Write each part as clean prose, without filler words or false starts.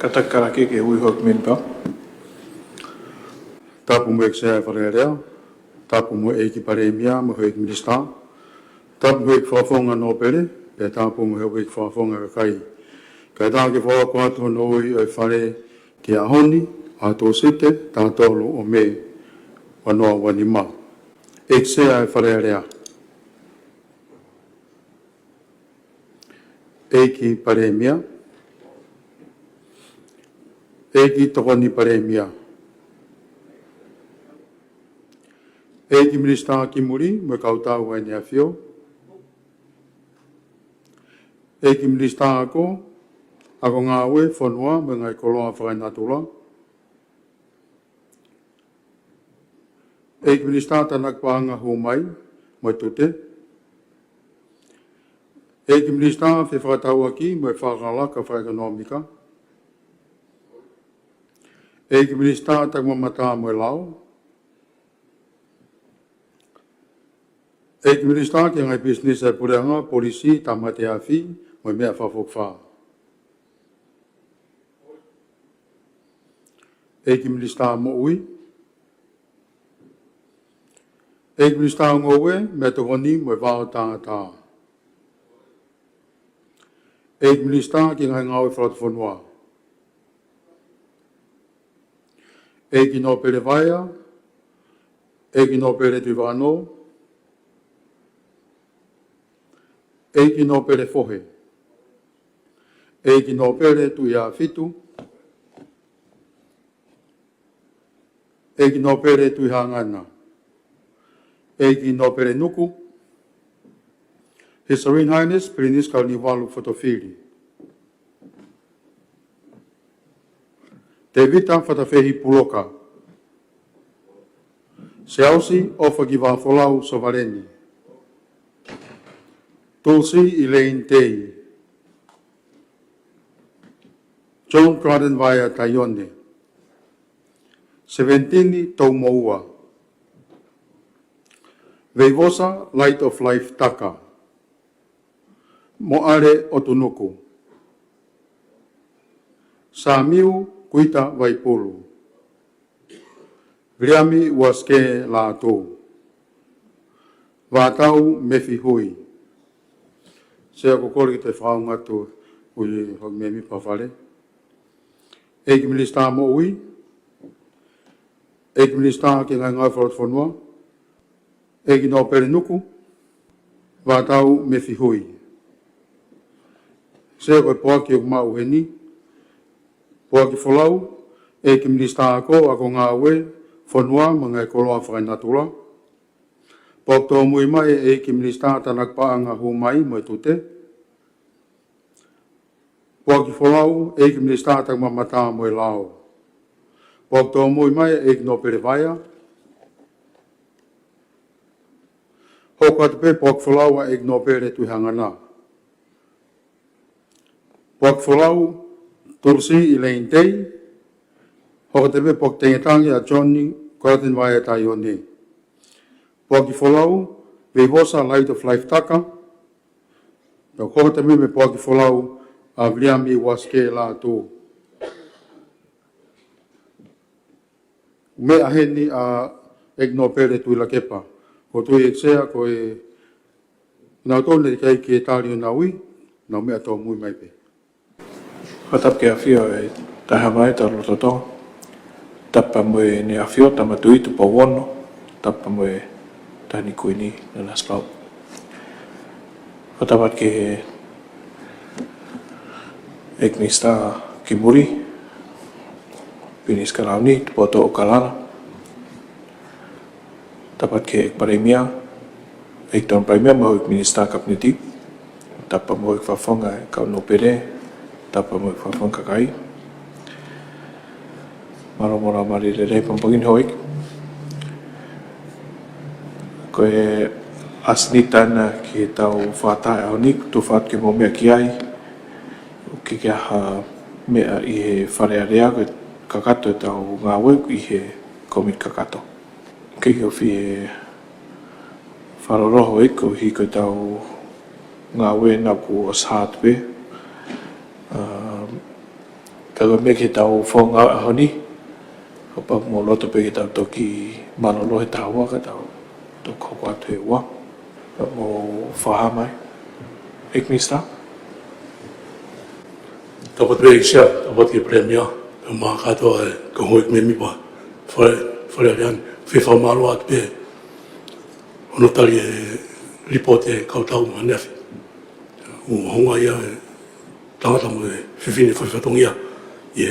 Katakaraki ke ui hok minpa. Tapu mo ekse wharearea, tapu mo eki paremia, mo hoek minister, tapu mo ek whafonga no pere, pe tapu mo hoek whafonga kakai. Kai tāke whakaatu no ui o whare ki a honi, a tō sete, tā tōlu o me, wanoa wani ma. Ekse ai wharearea. Eki paremia, eki tokoni paremia. Eki minister ki muri, mo kautau ai ni awhio. Eki minister ako ngā ue whanua me ngai koloa whakainatula. Eki minister tanak pānga hu mai, mo tute. Eki minister whi whakatau aki, mo whakalaka whakaekonomika. Eki minister tak mamata mo lau. Eki minister ki ngai business e pureanga, polisi, tamate awhi, mo mea whawhokwha. Eki minister mo ui. Eki minister ngowe, me tokoni mo wao tātā. Eki minister ki ngai ngawe whakatwhanua. Eki no pere vaia, eki no pere tuiwano, eki no pere fohe, eki no pere tui a fitu, eki no pere tui hangana, eki no pere nuku, His Serene Highness Pirinis Karniwalu Fotofiri. Te vita whatawhehi puloka. Se ausi o whakiwa wholau sovareni. Tulsi Elaine Tei. John Garden Vaya Taione. 17 Taumoua. Veivosa Light of Life Taka. Moare Otunuku. Samiu Kuita Waipulu. Vriami Waske Lato. Vatau Mefihui. Sea kokori te whaungatu ui hok memi pawhare. Eki minister mo ui. Eki minister ki ngai ngai wharat whanua. Eki no pere nuku. Vatau Mefihui. Sea koe poaki o mau heni. Poaki wholau. Eki minister ako ngā ue. Whanua mga e koloa whakainatula. Pok tō mui mai eki minister tanak paanga hu mai mo tute. Poaki wholau eki minister tak mamata mo lao. Pok tō mui mai eki no pere vaia. Hokatape pok wholau eki no pere tui hangana. Pok wholau Tulsi Elaine Tei. Hokatape pok tengetangi a Johnny Garden Vaya Taione. Poaki wholau, Veivosa Light of Life Taka. Pau hokatape me poaki wholau a Vriami Waske Lato. Me aheni a egno pere tui la kepa. Ko tui eksea ko e nau tōne kai ki e tārio na ui, nau mea tō mui mai pe. Hatap ke awhio e taha mai ta rototo. Tapa mo e ne awhio tamatui tu pawono. Tapa mo e tani kuini na naspau. Hatapat ke eknista ki muri. Pinis karauni tu poto o kalana. Tapat ke ek paremia. Ek ton paremia mo ek minista kapniti. Tapa mo ek whafonga e kau no pere. Tapa mo ek whafonga kakai. Maromora marirere pampagin hoik. Ko e asnitana ki tau whatai au nik, tu whaat ki mo mea ki ai. Ki kia mea i he wharearea ko kakato e tau ngā weu i he komit kakato. Ki kia whi e wharoroho e ko hi ko tau ngā weu naku o sātwe. Kago me ki tau whonga ahoni. Hopa mo loto pe ki tau toki malolo he taua ka tau. To koko atu e ua. Mo whahamai. Ikmista? Dapat bereiksia, dapat ki premia. Mga katoa e kahoik me mipa. Whare rian, whiwha malo at pe. Ono tali e report e kautau mga nefi. Honga ia e tangata mo e whiwhine whaiwhatongia. I e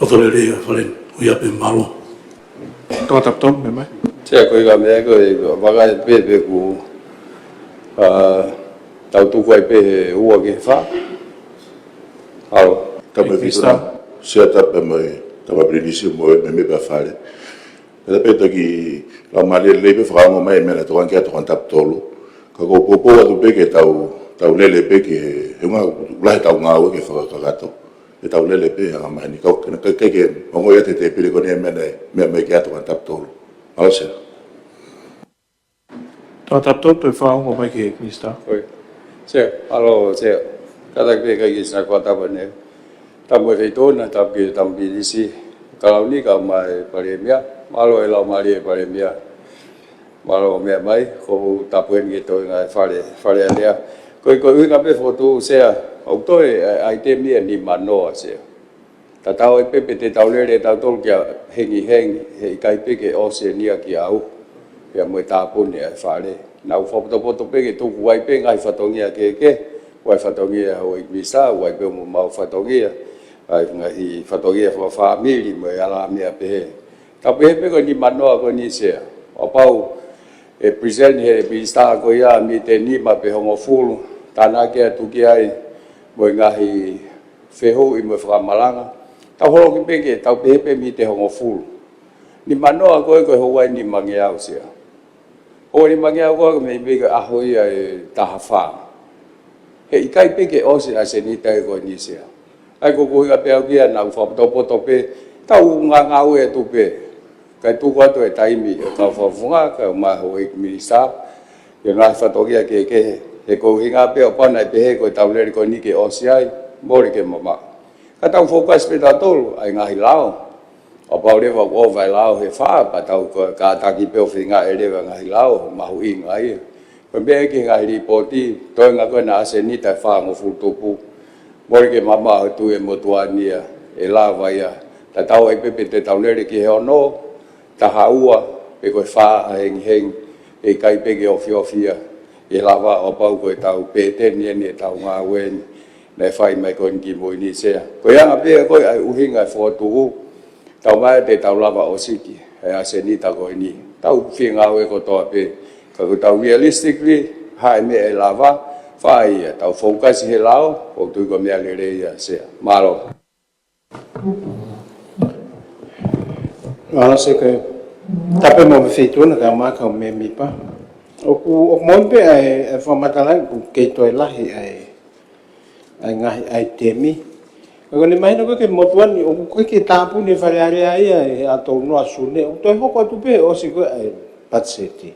lotore rea wharen o ia pe malo. Toa taptom, me mai? Tia koe ka mea koe waka e pe ku tau tuku ai pe he ua ke wha. Halo. Tama Ikmista? Sia tapa mai tama prinisi mo me ba fale. Ela peta ki la mali le be fra mo mai me la toan ke to tap tolo. Ka go popo atu pe ke tau lele pe ke he nga la tau nga o ke fa ka gato. E tau lele pe nga mai ni ka ke mo ya te pe ko ne me ke to tap tolo. Ase. Toa taptom pe whaongo mai ki Ikmista? Koe. Tia, halo tia. Kata pe ka kisna kwa tapa ne. Tamu e tona tap ki tampilisi. Kalau ni ka mai paremia. Malo e lau mari e paremia. Malo mea mai. Ko tapu en ki toi ngai whare alea. Koe uinga pe fotu sea. Au toi ai te mia ni manoa sea. Ta tau e pepe te tau lere tau tol kia hengi he kai peke Oceania ki au. Pia moe tāpune ai whare. Nau whapoto peke tuku wai pe ngai whatongia ke. Wai whatongia ho Ikmista, wai pe mo mau whatongia. Ai ngai whatongia wha whamiri moe ala mea pehe. Ta pehe peko ni manoa ko ni sea. O pau e present he Ikmista ko ia mi te ni ma pe hongo fulu. Tāna kia tuki ai moe ngahi wheho i moe whamalanga. Tau holo ki peke, tau pepe mi te hongo fulu. Ni manoa koe koe howai ni mangeau sea. Howai ni mangeau koe me peke ahoi ai taha whaa. He ikai peke ose a se ni tai koe ni sea. Ai ko kuhinga pe au kia na uwhapoto pe, tau ngau e tu pe. Kai tuku atu e taimi, e kau whafunga, kai maho Ikmista. Ke ngai whatokia ke he kuhinga pe o pana i pehe koe tau leri koe ni ke ose ai, mori ke mama. Ka tau fokus pe tā tolu, ai ngahi lao. O pau rewa o vai lao he whaa, pa tau ka taki peo whinga e rewa ngahi lao, mahu i ngai. Koe mea ki ngahi ripoti, toi ngā koe na ase ni tai whaa ngo futupu. Mori ke mama o tu e motuania, e la vai a. Ta tau e pepe te tau nere ki he ono, ta haua, pe koe whaa a heng, e kai peke ofia. E lava o pau koe tau pēteni e tau ngā weni. Nei whai mai koe ki mui ni sea. Koe anga pia koe ai uhinga whotu tau mai te tau lava o siki. Hei ase ni ta koe ni. Tau whingā e ko toa pe. Ka koe tau realistically, hai me e lava, whai ia. Tau focus he lao, o tui ko mea lere ia sea. Malo. Ala se koe. Tape mo me whituna ka maka o me mipa. O moipe ai whamatalai ku kei toi lahi ai ngahi ai temi. Ko le mai no ke motuani o ko ke tapu ne fare area ia e ato no asune o toi hoko tu pe o si ko ai patseti.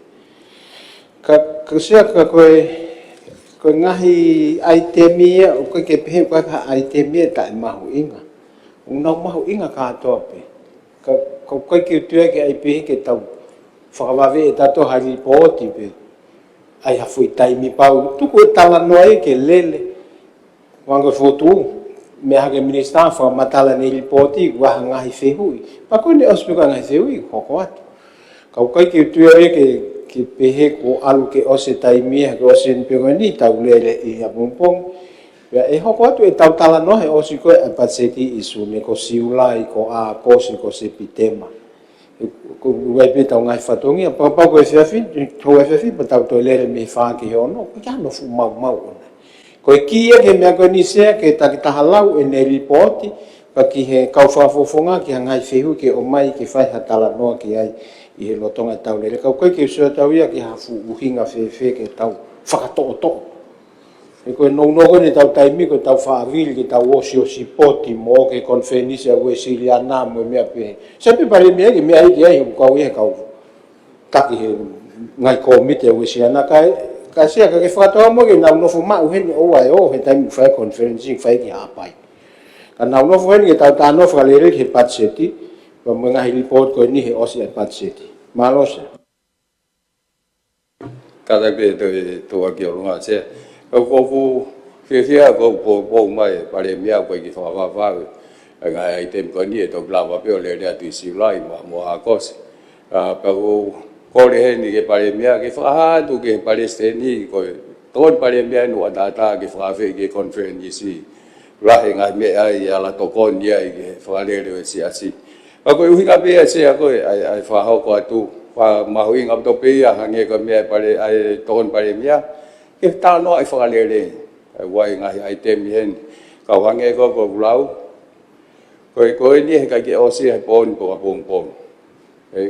Ka sia ka ko ngahi ai temi o ko ke pe ko ai temi ta mahu inga. Una mahu inga ka to pe. Ko ke tu ke ai pe ke tau whakawave e tato hari pōti pe. Ai hafui taimi pau. Tuku e tala noa ke lele. Wanga fotu me hake Minista fa matala ni ripoti wa ngahi fehui. Pa ko ne ospeka ngahi fehui hoko atu. Kau kai ke tu ke pehe ko alu ke ose taimi ke ose pego ni tau lele I apumpong. Ya e hoko atu e tau tala noa he osi ko e patseti isu me ko siulai ko a kosi ko sepitema. Ko wai pe tau ngai fatongi pa ko e fefi pa tau to lele me fa ki hono ko ya no fu mau. Ko kia ke mea koe nisea ke takita halau e ne ripoti ka ki he kauwhafofonga ki hangai whehu ke o mai ke whai hatala noa ki ai I he lotonga tau lele. Kau koe ke usua tau ia ki hafu uhinga whewe ke tau whakatoto. E koe nonoko ne tau taimi ko tau whaavili ke tau osi poti mo ke konfenisi a ue siliana mo mea pehe. Sepe pare mea ke mea iki ai kau ia kau taki he ngai komite a ue siliana kai Kasia ka ke whakatoa mo ke nau nofu mau heni o ai o he taimi whai conferencing whai ki hapai. Kana no fo ni ta ta no fra le ke pat seti pa mo nga report ko ni he osi pat seti malos kada pe to ki o nga che ko fu fia ko po mai pare mia ko ki fa va nga ai tem ko ni to blava pe le dia tu si lai mo a cos pa ko le ni ke pare mia ke fa tu ke pare ste ni ko ton pare mia no data ke fa fe ke conference si la nga me ai ala to kon dia ke fa le si asi ko hu ka pe se ko ai fa ho ko tu fa ma hui ngap to pe ya hange ko me pare ai ton pare mia ke ta no ai fa le wai nga ai tem hen ka hange ko lau ko ni ka ke o si pon ko pon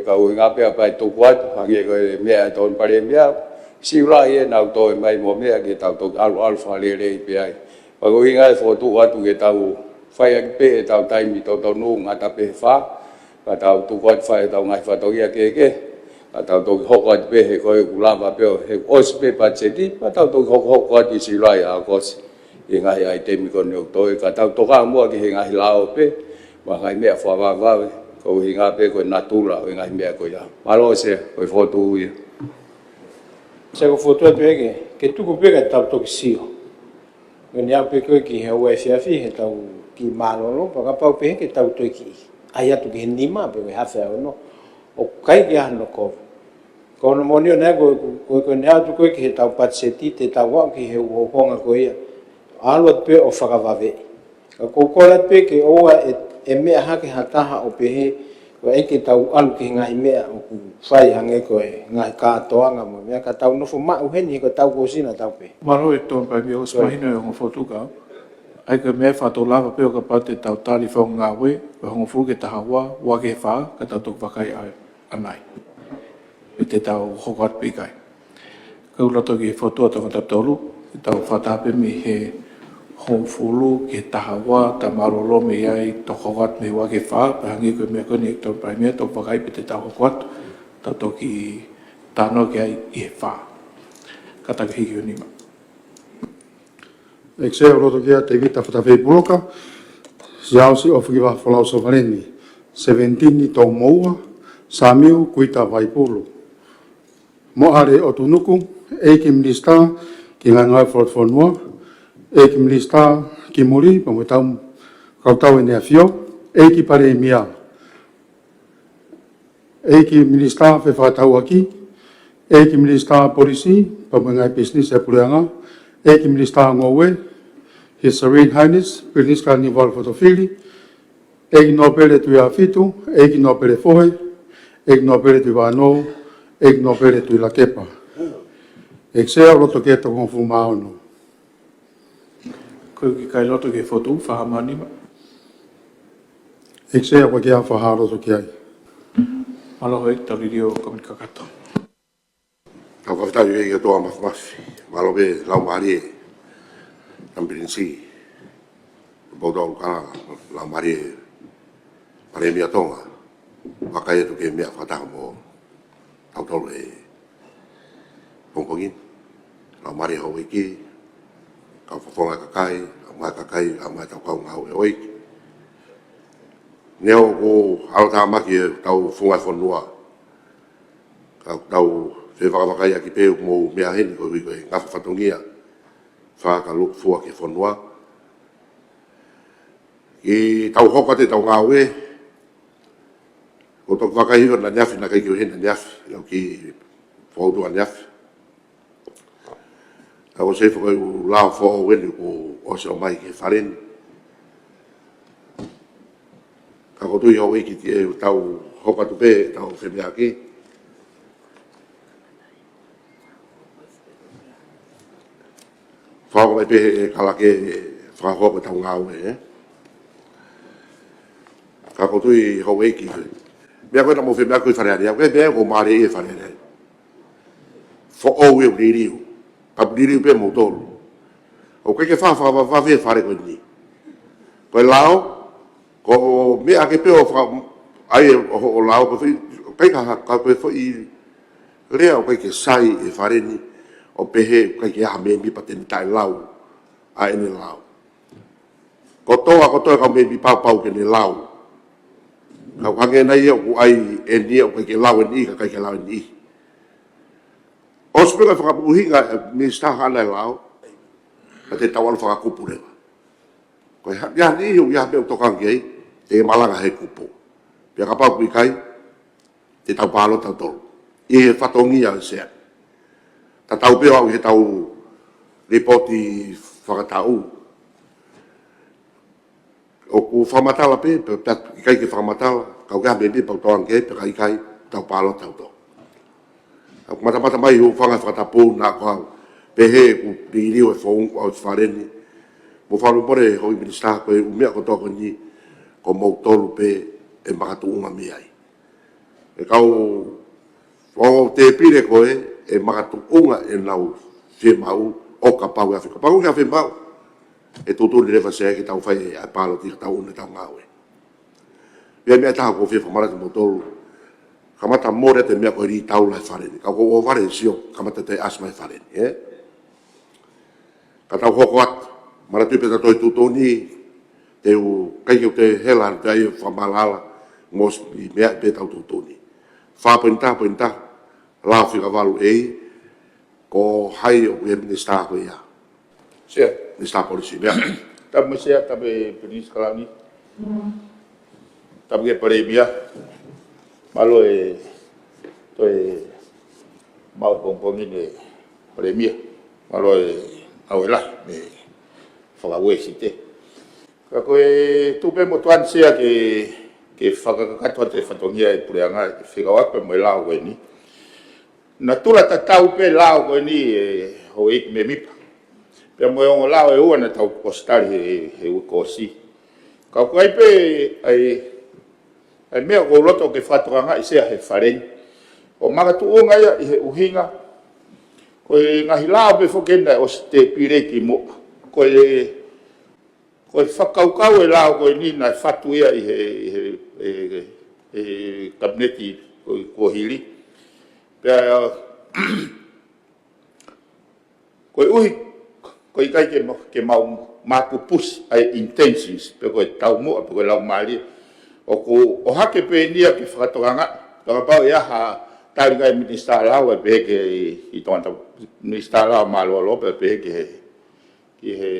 ka hui ngap pe pa tu kwat hange ko me ton pare mia si la ye na to mai mo me ke ta to al fa le pe ai ko hui nga fo tu wa tu ke tau fa ya pe tau tai mi to nu nga ta pe fa ka tau tu kwat fa tau ngai fa to ya ke atau to hok pe he ko gula ba pe he os pe pa cheti atau to hok di si lai a kos e ngai ai te mi ko no to ka tau to ka mo ki ngai lao pe ba ngai me fa va ko hinga pe ko natura ngai me ko ya malo se ko foto ya se ko foto pe ke tu ko pe ka tau to si o ni a pe ko ki he wa fi he tau ki malo no pa ka pa pe ke tau to ki ai atu ki ni ma pe ha fa no o kai ya no ko kono monio ne ko ne atu ko ki tau pat seti te tau wa ki he ho honga ko ia alo pe o whakawave ko kola pe ke o e mea hake hataha o pe he ko e ke tau alu ki ngai mea o ku whai hange ko e ngai kātoanga mo mea ka tau nofo mau heni ko tau kosina tau pe Maro e tōn pai mea o smahino e hongo whotuka ai ka mea whato lava pe o ka pate tau tari whao ngā we ko hongo fu ke taha wa ke wha ka tau tuk wakai anai e te tau hokat pikai. Kau lato ki whotua tonga taptolu, e tau whatape mi he hongfulu ke tahawa ta marolo me ai to hokat me wa ke wha, pahangi koe mea koni e tau pai mea tau wakai pe te tau hokat, tau toki tano ke ai i he wha. Kataka hiki unima. Ekse o roto kia te vita whatawhei puloka, siausi o whikiwa whalau so vareni, 17 ni tau moua, Samiu kuita Waipulu. Mo are o tunuku, eiki minista ki ngā ngai whonua, eiki minista ki muri, pa mo kautau e nea whio, eiki pare e mia. Eiki minista whe whakatau aki, eiki minista polisi, pa mo ngai business e pureanga, eiki minista ngowe, His Serene Highness, Priniska Nival Fotofili, eiki nopere tui a fitu, eiki nopere fohe, eiki nopere tui wānou, eiki nopere tui la kepa. Eiki sea roto ke to konfu maono. Koe ki kai loto ke whotu, whahamanima. Eiki sea kwa kia whaha roto ki ai. Aloha e taririo kamikakato. Tau kawhitau e ia toa mawhimafi. Malo be lau maari e. Kampirinsi. Baudau kana lau maari e. Pare mia tonga. Wakai e tuke mea whataha mo. Tau tolu e. Pongpongin. Lau maari hau iki. Kau whawhonga kakai. Au mai kakai. Au mai tau kau ngau e oiki. Neo ko alata maki e tau whungai whanua. Tau whewhakawakai aki pēu mō mea heni ko wiko e ngawha whatongia. Whaka luk fua ke whanua. I tau hoka te tau ngāu e. Ko tōku whakahiwa na niafi na kaikiu hena niafi. Lau ki whautua niafi. Tau se whakai u lao whao wenu ko ose o mai ke whareni. Kako tui hau iki ti e tau hoka tupe, tau whemea ki. Whako mai pehe e kalake whakahoka tau ngāu e. Kako tui hau iki. Mea koe na mo whemea koe whareare. Koe mea ko maare e whareare. Whaou e o niriu. Kapu niriu pe mo tolu. O koe ke whawhawhawhe whare koe ni. Koe lao, ko mea ke peo ai o lao ko kai ka ko fo I lea ko ke sai e fareni o pehe ko ke ha me mi paten tai lao ai ni lao Kotoa kau me bi pau ke le lau. Kau hange na ia ku ai e nia o ke lau ni ka ke lau ni. O spera whakapuhinga Minister Hana lau, a te tawala whakakupu rewa. Koe ia ni hiu ia meo tokangi ei, te malanga he kupu. Pia ka pau kui kai, te tau palo tau tolu. I he whatongi a sea. Ta tau peo au he tau repoti whakatau. O ku whamatala pe, i kai ke whamatala, kau kia me ni pau toang ke, pe kai tau palo tau tolu. Aku mata mai ho fanga whakatapu na ko pehe ku piriu e fong o whareni. Mo whalu pore ho i Minister koe umea ko toko ni ko mau tolu pe e makatu unga mi ai. E kau o te pire koe e makatu unga e nau whemau o ka pau e Afrika. Pau e whemau e tuturi rewa se ki tau whai e palo ti tau une tau ngawe. Pia mea taha ko whewhamara te mau tolu. Kamata more te mea koe ri tau lai whareni. Kau ko o whare sio kamata te asmai whareni. Ka tau hoko atu. Mara tupe ta toi tutoni te u kaikeu te hela te ai whamalala mos i mea pe tau tutoni. Whapointa lao whika walu ei ko hai o e Minister koe ia. Sia. Minister Policy mea. Tamu sia tabe Penis Kalani. Tabe ke Paremia. Malo e to e mau pompongi ne Paremia. Malo e auela me whakaue si te. Ka koe tupe mo tuan sia ke whakakatoa te whatongia e pureanga e whikawaka mo e lao koe ni. Na tula ta tau pe lao koe ni e ho ik me mipa. Pea mo e ongo lao e ua na tau postari he uko si. Ka koe pe ai mea ko loto ke whatonga i sea he whareni. O magatu o ngai i he uhinga. Koe ngahi lao pe whokenda o te pireki mo. Koe whakaukau e lao koe ni na whatu ia i he kabineti ko hili. Pea koe uhi koe kai ke mau makupus ai intentions pe koe tau mua pe koe lau maali. O hake pe nia ki whakatonga ka pau ia ha taringa i Minister lau e pe ke i tonta Minister lau malo lo pe ke he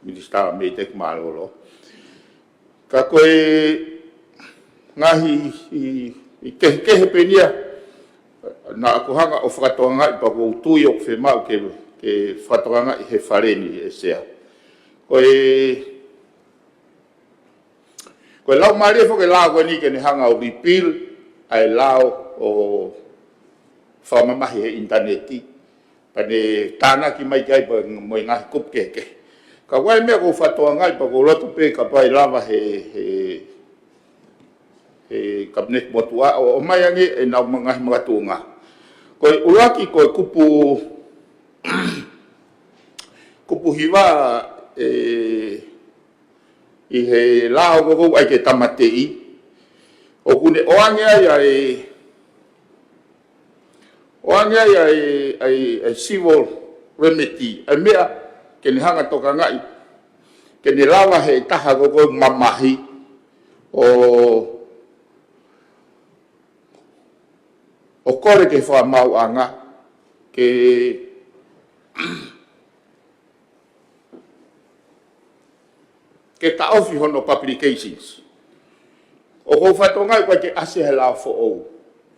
Minister me tek malo lo ka koe ngahi i ke he pe nia na aku hanga o whakatonga i pa ko tui o whemau ke whakatonga i he whareni e sea koe lau maria fo ke lau koe ni ke ne hanga o repeal ai lau o whamamahi he interneti. Pane tāna ki mai kai pa mo i ngahi kup ke. Ka wai mea ko whatoa ngai pa ko loto pe ka pai lava he kabinet motua o mai angi e nau ngahi mga tuunga. Koe uraki koe kupu hiwa i he lao koko ai ke tamatei o kune oange ai civil remedy ai mea ke ni hanga toka ngai ke ni lawa he taha koko mamahi o kore ke whamau anga ke taofi hono publications. O ko whatonga koe ke ase he lao fo ou.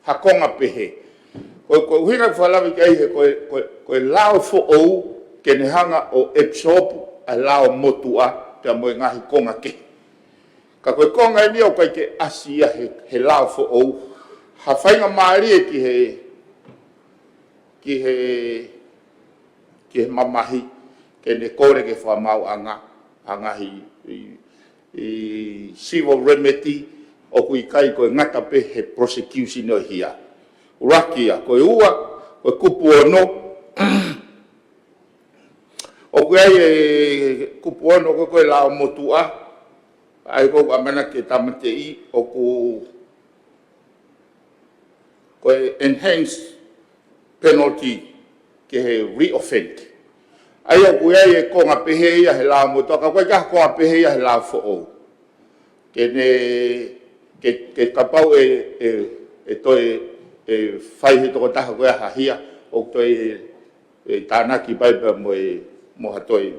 Hakonga pehe. Koe uhinga whalawi kei he koe lao fo ou ke ne hanga o epsop a lao motua te moe ngahi konga ke. Ka koe konga ni o koe ke asia he lao fo ou. Ha whainga maarie ki he mamahi ke ne kore ke whamau anga i civil remedy o kui kai koe ngata pe he prosecution o hia. Urakia, koe ua, koe kupu ono. O koe ai kupu ono koe lao motua. Ai koe amana ke tamatei o koe enhanced penalty ke he re-offend. ai o kuia e ko nga pehe ia he la mo to ka ko ka ko pehe ia he la fo o ke ne ke kapau e toi e fai he to ta ko ha hia o toi e tanaki pai pa mo ha toi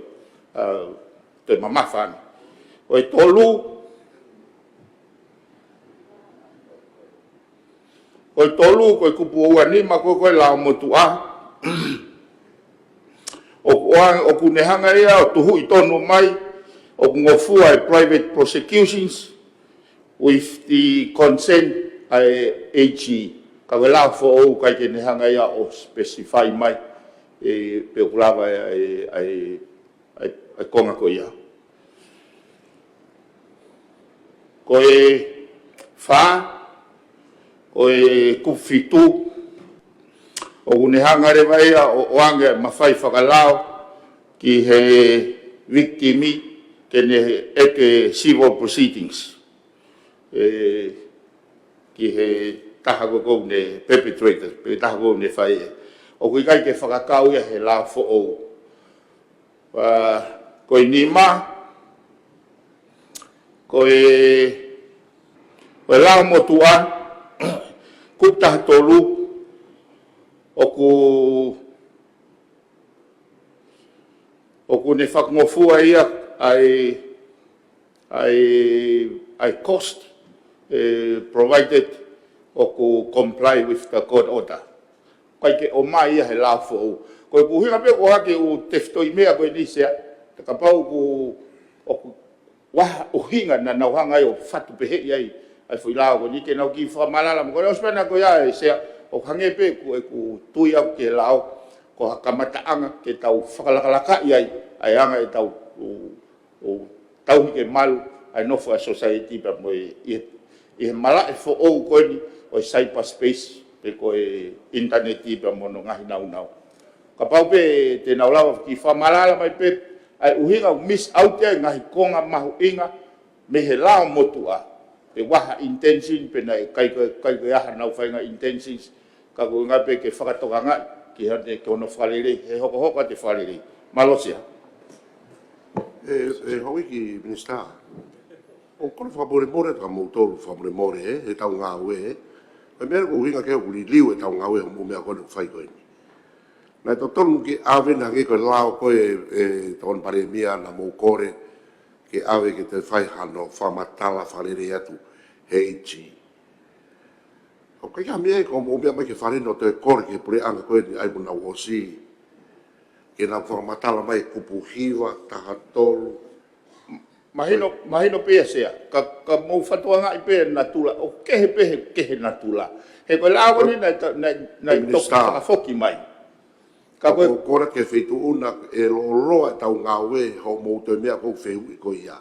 toi mama fan o e tolu ko kupu o ni ma ko la mo tu a o kunehanga ia o tuhu i tonu mai o ngofua private prosecutions with the consent AG ka wela fo o ka ke nehanga ia o specify mai e pe kulava ai konga ko ia ko e fa o e kufitu o unehanga re vai o ange mafai whakalao ki he victimi tene eke civil proceedings ki he taha ko ne perpetrators pe taha ko ne fai o kui kai ke whakakau ia he la fo o ko i nima ko e la motua kupta tolu oku ne whakngofua ia ai cost provided oku comply with the court order. Kai ke o mai ia he la fo. Ko puhinga pe o hake u teftoi mea ko ni sea. Te kapau oku wa o hinga na hanga o fatu pe he ai foi la ko ni ke na ki fa malala mo ko spena ko ia sea o hange pe ku tui au ke lao ko kamataanga ke tau whakalakalaka ai anga e tau o tau ke malu ai no for society pa mo i mala e fo o ko ni o cyberspace pe ko internet pa mo no ngahi nau ka pau pe te na lawa ki fa malala mai pe ai uhinga miss out e ngahi konga mahu inga me he lao motua pe waha intention pe na kai ya na ufainga intentions ka ko ngape ke whakatokanga ki hate ke ono whalere, he hoko te whalere. Malosia. Hoi ki minister, o kono whamore ka moutoru whamore he tau ngā ue, e mea ko hinga ke hokuri liu e tau ngā ue mo mea kono whai koe ni. Nai to tonu ki awe na ke koe lao koe e ton pare mea na mou kore, ke awe ke te whai hano whamatala whalere atu he ichi. O kai ka mea ko mo mea mai ke whare no te kore ke pure anga koe ni aibu na wosi. Ke na whamatala mai kupu hiwa, taha tolu. Mahino pea sea, ka mou whatuanga i pea na tula, o kehe na tula. He koe lao ni na toki whakafoki mai. Ka koe kora ke whaitu una e loa tau ngā ue ho mou te mea kou whehu i koe ia.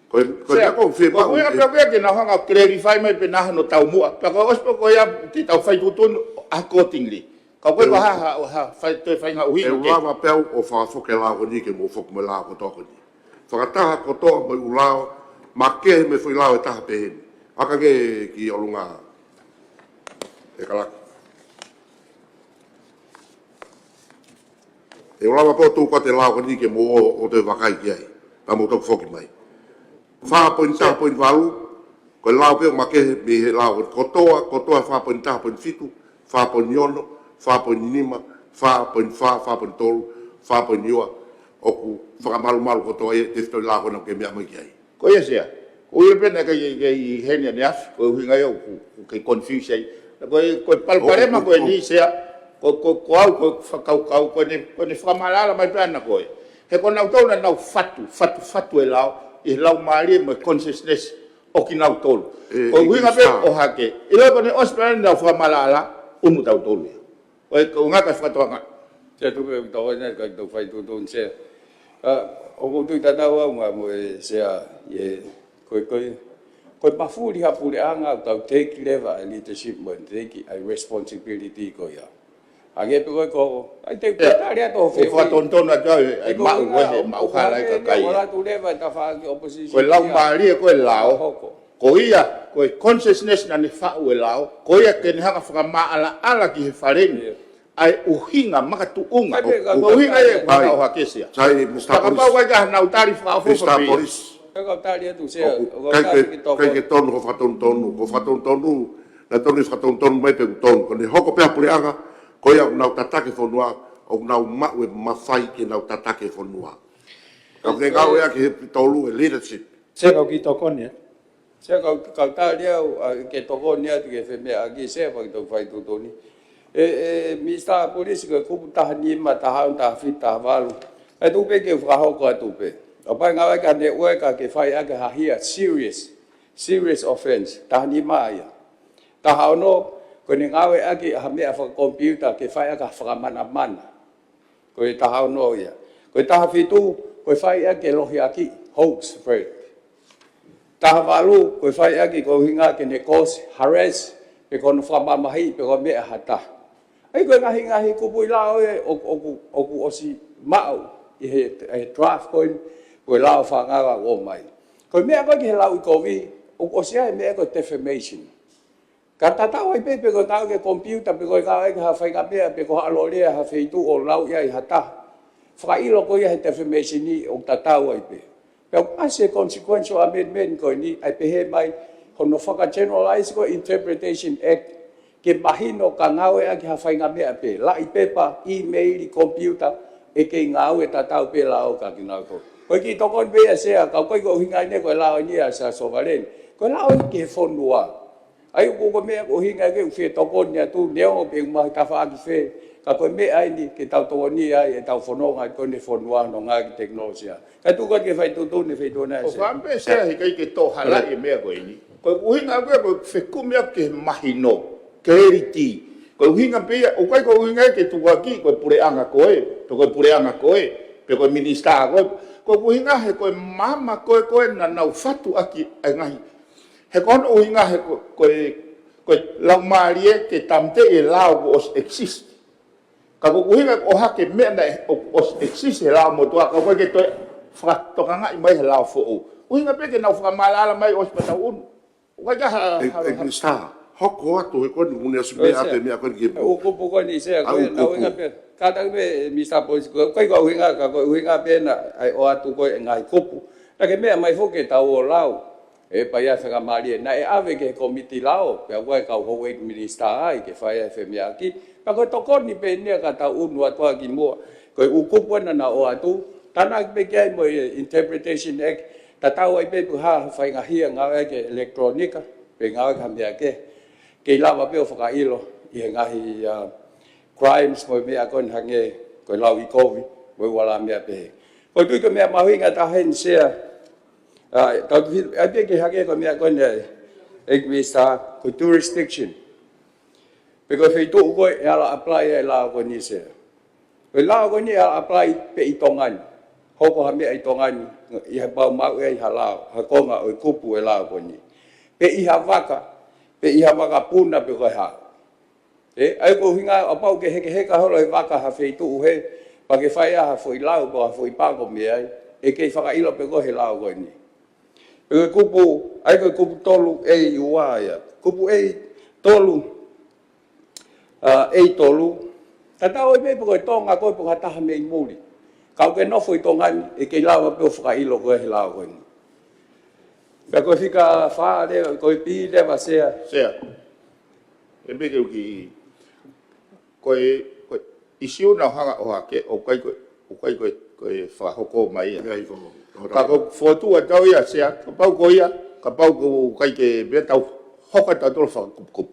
Koe na kou whe mau. Koe na pea ke na hanga clarify mai pe naha no tau mua. Pea koe ospo koe ia te tau whaitu tonu accordingly. Ka koe koe te whainga uhi. E ulawa peo o whaafoke lao ni ke mou whoku me lao ko toko ni. Whakataha ko toa mai ulao, ma kehe me whui lao e taha peheni. Aka ke ki olunga e kalaka. E ulawa po tū kote lao ni ke mou o te wakai ki ai. Ta mou toku whoki mai. Whaapoin tahapoin waru, koe lao peo ma kehe me he lao kotoa whaapoin tahapoin fitu, whaapoin yono, whaapoin nima, whaapoin tolu, whaapoin iwa. Oku whakamalu kotoa e te stoi lao kono ke mea mai ki ai. Ko ia sea, ko ia pena kei henia ni afi, ko hinga iau, kei confuse ai. Ko palparema koe ni sea, ko au, ko whakaukau, ko ne whakamalala mai plana koe. He ko nau tau na nau fatu e lao, i lau maari mo consciousness o ki nau tolu. Ko hinga pe o hake, i lau ko ne ospana nau whakamalala, unu tau tolu. Ko ngaka whakatoanga. Te tupe tau nei ka tau whai tūtun se. O kutui tatau au ngā mo e sea koe mawhuri hapure anga tau take level a leadership mo take a responsibility ko ia. Age pe ko ai te tari ato fe. Ko tontona tau ai mau he mau kala ka kai. Ora tu level ta fa opposition. Ko lau mari ko lao. Ko ia ko consciousness na ni fa u lao. Ko ia ke ni hanga whakamaala ala ki he whareni. ai uhinga makatuunga Ai, uhinga e ai. o hakesia Sai, Mr. takapau Police. ga na utari fa fo Mr. Police. Kau tali tu se, Kai ke tonu ko whatonu tonu, na tonu whatonu mai pe tonu, ko ne hoko pea pureanga, ko ia nau tatake whanua, o nau maue mawhai ke nau tatake whanua. Ka ke ngau ea ke tolu e leadership. Se kau ki toko ni. se kau tali ke toko ni tu ke feme agi se pa tu fai tu toni. Mr. Police ke kupu tahani ma tahau tahfit tahvalu. Tu pe ke fraho ko tu pe. Apa ngawai ka network ka ke fai aga hahia serious offense tahani ma ya. Tahau no ko ni ngawai agi hame afa computer ke fai aga mana. Ko tahau no ya. Ko tahfitu ko fai aga lohi aki hoax friend. Tahvalu ko fai aki ko hinga ke ne cause harass pe ko no fama mahi pe ko me hata. Ai ko ngahi ko pui lao o osi mau i draft ko lao fa nga o mai. Ko me ko ke lao ko vi o osi ai me ko defamation. Kata tau ai pe ko tau ke computer pe ko ka ai ha fai ka pe ko alo le ha feitu o lao ia i hata. Fa ilo ko ia defamation ni o tatau ai pe. Pero ase consequential amendment ko ni ai pehe mai hono whaka generalize ko interpretation act ke mahino ka ngawe a ki hawhai ngā mea pe la i pepa, email, computer e ke ngawe tatau pe lao ka ki ngau ko. Koe ki tokon pe a sea kau koe ko hinga ne koe lao ni a sa sovaren. Koe lao i ke whonua. Ai ko mea ko hinga ke uwhi tokon ni a tu neo pe umahi tawha aki whe. Ka koe mea ai ni ke tau toa ni ai e tau whanonga koe ne whonua no ngā ki teknolosia. Ka tu koe ke whai tutu ne whai tōna e o whampe sea he kai ke tō hala e mea koe ni koe uhinga koe koe whekumea ke mahino clarity koe uhinga pia o kai koe uhinga ke tuaki koe pureanga koe pe koe pureanga koe pe koe minister koe uhinga he koe mama koe na nau fatu aki ai ngahi he kono uhinga he koe lau maarie ke tamte e lau os exist ka koe uhinga o hake mea na os exist e lau motua ka koe ke toi whakatokanga i mai he lau fo'o uhinga pe ke nau whakamala mai os patau unu o kai ha Mr. Hoko atu e koni mune asumea ate mea koni ke o ko ko ni se ko na winga pe kada be Mr. Police ko ko winga ka ko winga pe na ai o atu ko ngai kopu ta ke me mai fo ke ta o lau e pa ia sa mari na e ave ke komiti lau pe ko ka ho we minister ai ke fa ia fe me aki ka ko to ko ni pe ne ka ta unu atu ki mo ko u kopu na o atu tana pe ke mo interpretation act ta tau ai pe ha fa nga hia nga ke electronica pe nga ka me ke ke lava pe o whakailo i he ngahi crimes mo mea kon hange ko lau i kovi mo wala mea pe. Ko tui ko mea mahuinga ta hen sea tau tu ai pe ke hange ko mea kon ek vista ko jurisdiction. Pe ko feitu ko e ala apply e lau ko ni sea. Ko lau ko ni ala apply pe i tongan. Hoko ha mea i tongan i ha pau mau e i ha lau. Ha konga o i kupu e lau ko ni. Pe i ha waka pe ia waka puna pe koe ha. Ai ko hinga apau ke heka holo e waka ha feitu uhe, pa ke whai aha fwoi lau po ha fwoi pako me ai, e kei whakailo pe koe he lau koe ni. Pe koe kupu, ai koe kupu tolu e ua ia, kupu e tolu, tatau e me pe koe tonga koe pe koe taha me i muri. Kau ke nofo i tongani, e kei lau pe o whakailo koe he lau koe ni. Pea koe whika whaa lea, koe pi lewa sea. sea e me ke uki koe isiu na hanga o hake o kai koe whahoko mai ka ko fotu a tau ia sea ka pau ko ia ka pau ko kai ke be tau hoka tau tolo whakakup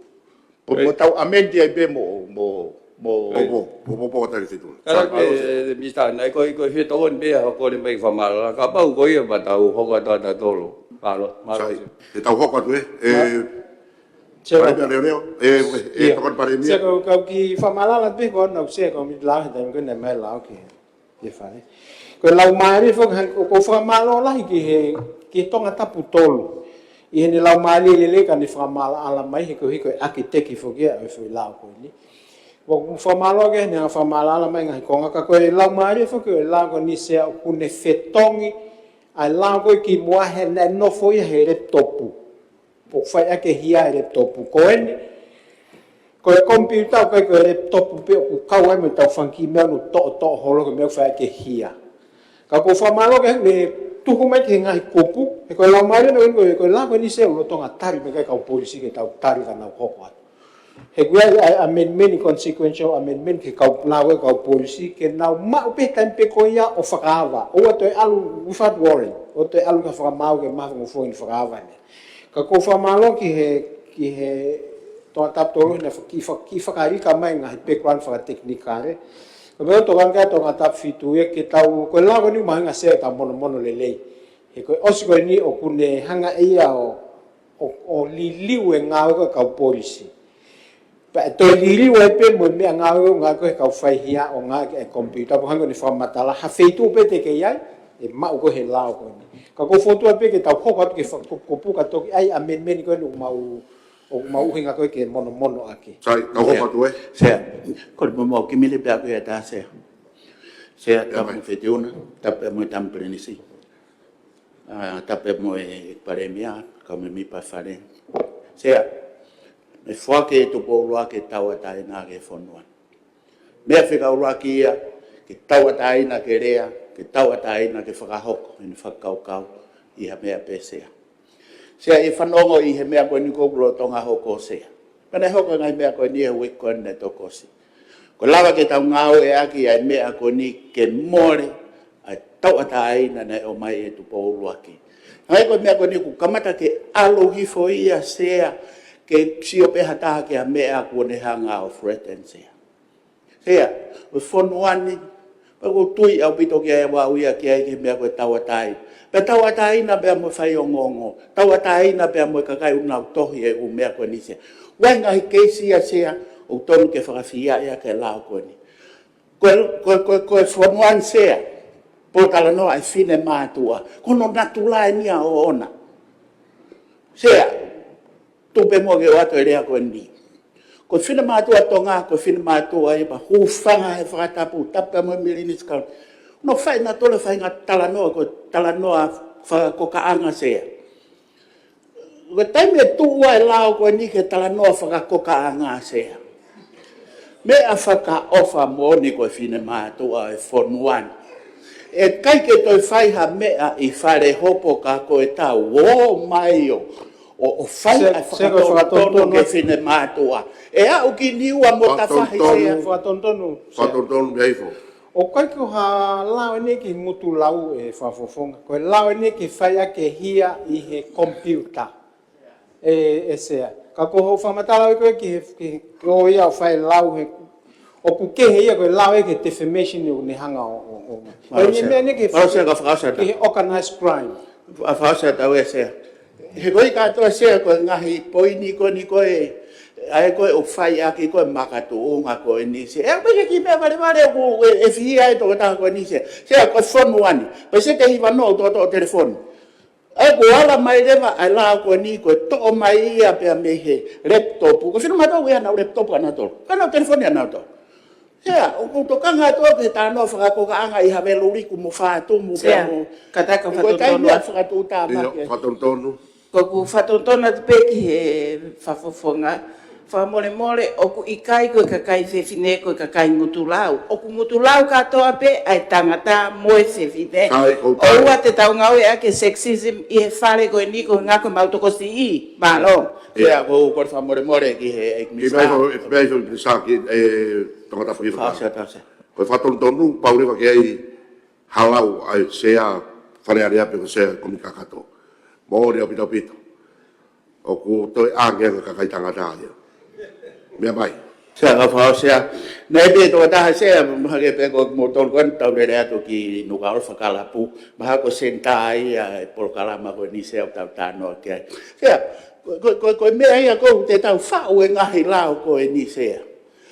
mo tau amendi ai be mo tari fitu. Kala ke mista nai koe whia tongon bea hoko le mai whamara. Ka pau koe ia matau hoka tata tolo. Malo, E tau hoko atu Pare mea leo tokon pare mea. Se kau ki whamalala pe ko nau se ko mi lau he taim ko nei mai lau ki whai. Ko lau maari fo ko whamalo lahi ki tonga tapu tolu. I hene lau maari lele ka ni whamala ala mai he ko hiko aki teki fo kia o fo lau ko ni. Ko whamalo ke ni whamala ala mai ngai konga ka ko lau maari fo ko lau ko ni se o kune fetongi ai lau ko ki mua he ne no fo ia he rep topu. O fai ake hia he rep topu. Ko Ko e computer ko e laptop pe ku kau ai me tau fanki me no to holo ko me fa ke hia. Ka ko fa malo ke le tuku mai ke ngai kopu e ko la mai no ko la ko ni se o tonga tari me ka polisi ke tau tari ka na hoko. He gua amendment consequential amendment ke kau lawe kau polisi ke nau ma pe tempe ko ia o fakava o to alu without warrant o to alu ka fa mau ke ma ngo fo in fakava ne ka ko fa malo ki he to tap to na ki fakari ka mai nga pe kwan fa teknikare ko be to kan ka to tap fitu e ke tau ko lawe ni ma nga se ta mono lele he ko osgo ni o kune hanga ia o liliu e nga ko kau polisi pa to lili wa pe mo me nga ko ka fai hia o nga ke computer po hango ni formatala ha feitu pe te ke ia e ma ko he lao ko ni ka ko foto pe ke ta ko ke ko pu ka to ai amendment ko no mau hinga ko ke mono aki sai na ho pa tu e se ko mo ki mi le pa ko ta se ta mo fete una ta pe mo tam prenisi ta pe mo e paremia come mi pa fare se me foke to polo ke tawa tai na ke fonuan me fika ura kia ke tawa tai na ke rea ke tawa tai na ke whakahoko in whakaukau i ha mea pesea sea e whanongo i he mea koe ni koukulo tonga hoko sea kana hoko ngai mea koe ni e wiko ne tokosi ko lawa ke tau ngau e aki ai mea koe ni ke more ai tawa tai na ne o mai e tu polo aki ngai koe mea koe ni ku kamata ke alo hifo ia sea ke sio pe hata ke mea ko ne hanga of threat sea sea o fonuani pa ko tui au pito ke wa uia ke mea ko tawatai pe tawatai na be mo fai ongongo tawatai na be mo ka kai una tohi e o mea ko ni se wenga hi ke sia sea o ton ke fia ya ke la ko ni ko fonuan sea por kala no ai fine matua kono natula ni a ona sea tupe mo ke wato rea ko ni ko fina matua tonga ko fina matua e pa hu fanga e frata pu tapa mo milinis ka no fai na tole fai nga talano fa ko ka anga se ko taime tu wa lao ko ni ke talano fa ko ka anga se me afaka ofa mo ni ko fina matua e fonuan e kai ke to fai ha me a i fare hopo ka ko e ta wo maio o fai a whakatono ke whine mātua. E a uki niua mo ta whahi sea. Whakatono me haifo. O kai ko ha lao ne ki mutu lau e whafofonga. Ko lao ne ki whai ake hia i he computer. E sea. Ka ko ho whamatala koe ki o ia whai lau he o puke he ia koe lao e ke defamation ni hanga o. Ni mea ne ki organized crime. A whaasa tau e sea. He koe katoa sea koe ngahi poini ko ni koe ai koe o whai aki koe makatu o ngā koe ni se. E peke ki mea wale o e whia e toko taha koe ni se. Sea koe whonu ani. Pai se te hiwa no to telefoni. Ai ko ala mai rewa ai la koe ni koe to mai ia pia me he laptop. Ko whinu matau e ana laptop ana tolo. Kana o telefoni ana tolo. Sea, o to kanga to ke ta no whakako ka anga i hawe luri ku mo whātu mu pia mo. Kataka whatontonu. Ko tai mea whakatu ta maki. Whatontonu. Ko ku whatontona te peki he whafofonga. Whamore o ku ikai koe kakai whewhine koe kakai ngutulau. O ku ngutulau katoa pe ai tangata moe whewhine. O ua te taungau e ake sexism i he whare koe ni koe ngā koe mautokosi i. Malo. Ia ko ko whamore ki he ekmisa. Ki mai fo ekmisa ki tangata whaiwhaka. Koe whatontonu paurewa ke ai halau ai sea wharearea pe ko sea komikakato. Mōre o pito. O ku toi āngia ka kai tangata ia. Mea mai. Sea ka whao sea. Nei pe toa taha sea, maha ke peko mo tolu kan tau nere ato ki nukaoro whakalapu. Maha ko sentai e polokalama koe ni sea o tau tānoa ki ai. Sea, koe mea ia kou te tau whao e ngahi lao koe ni sea.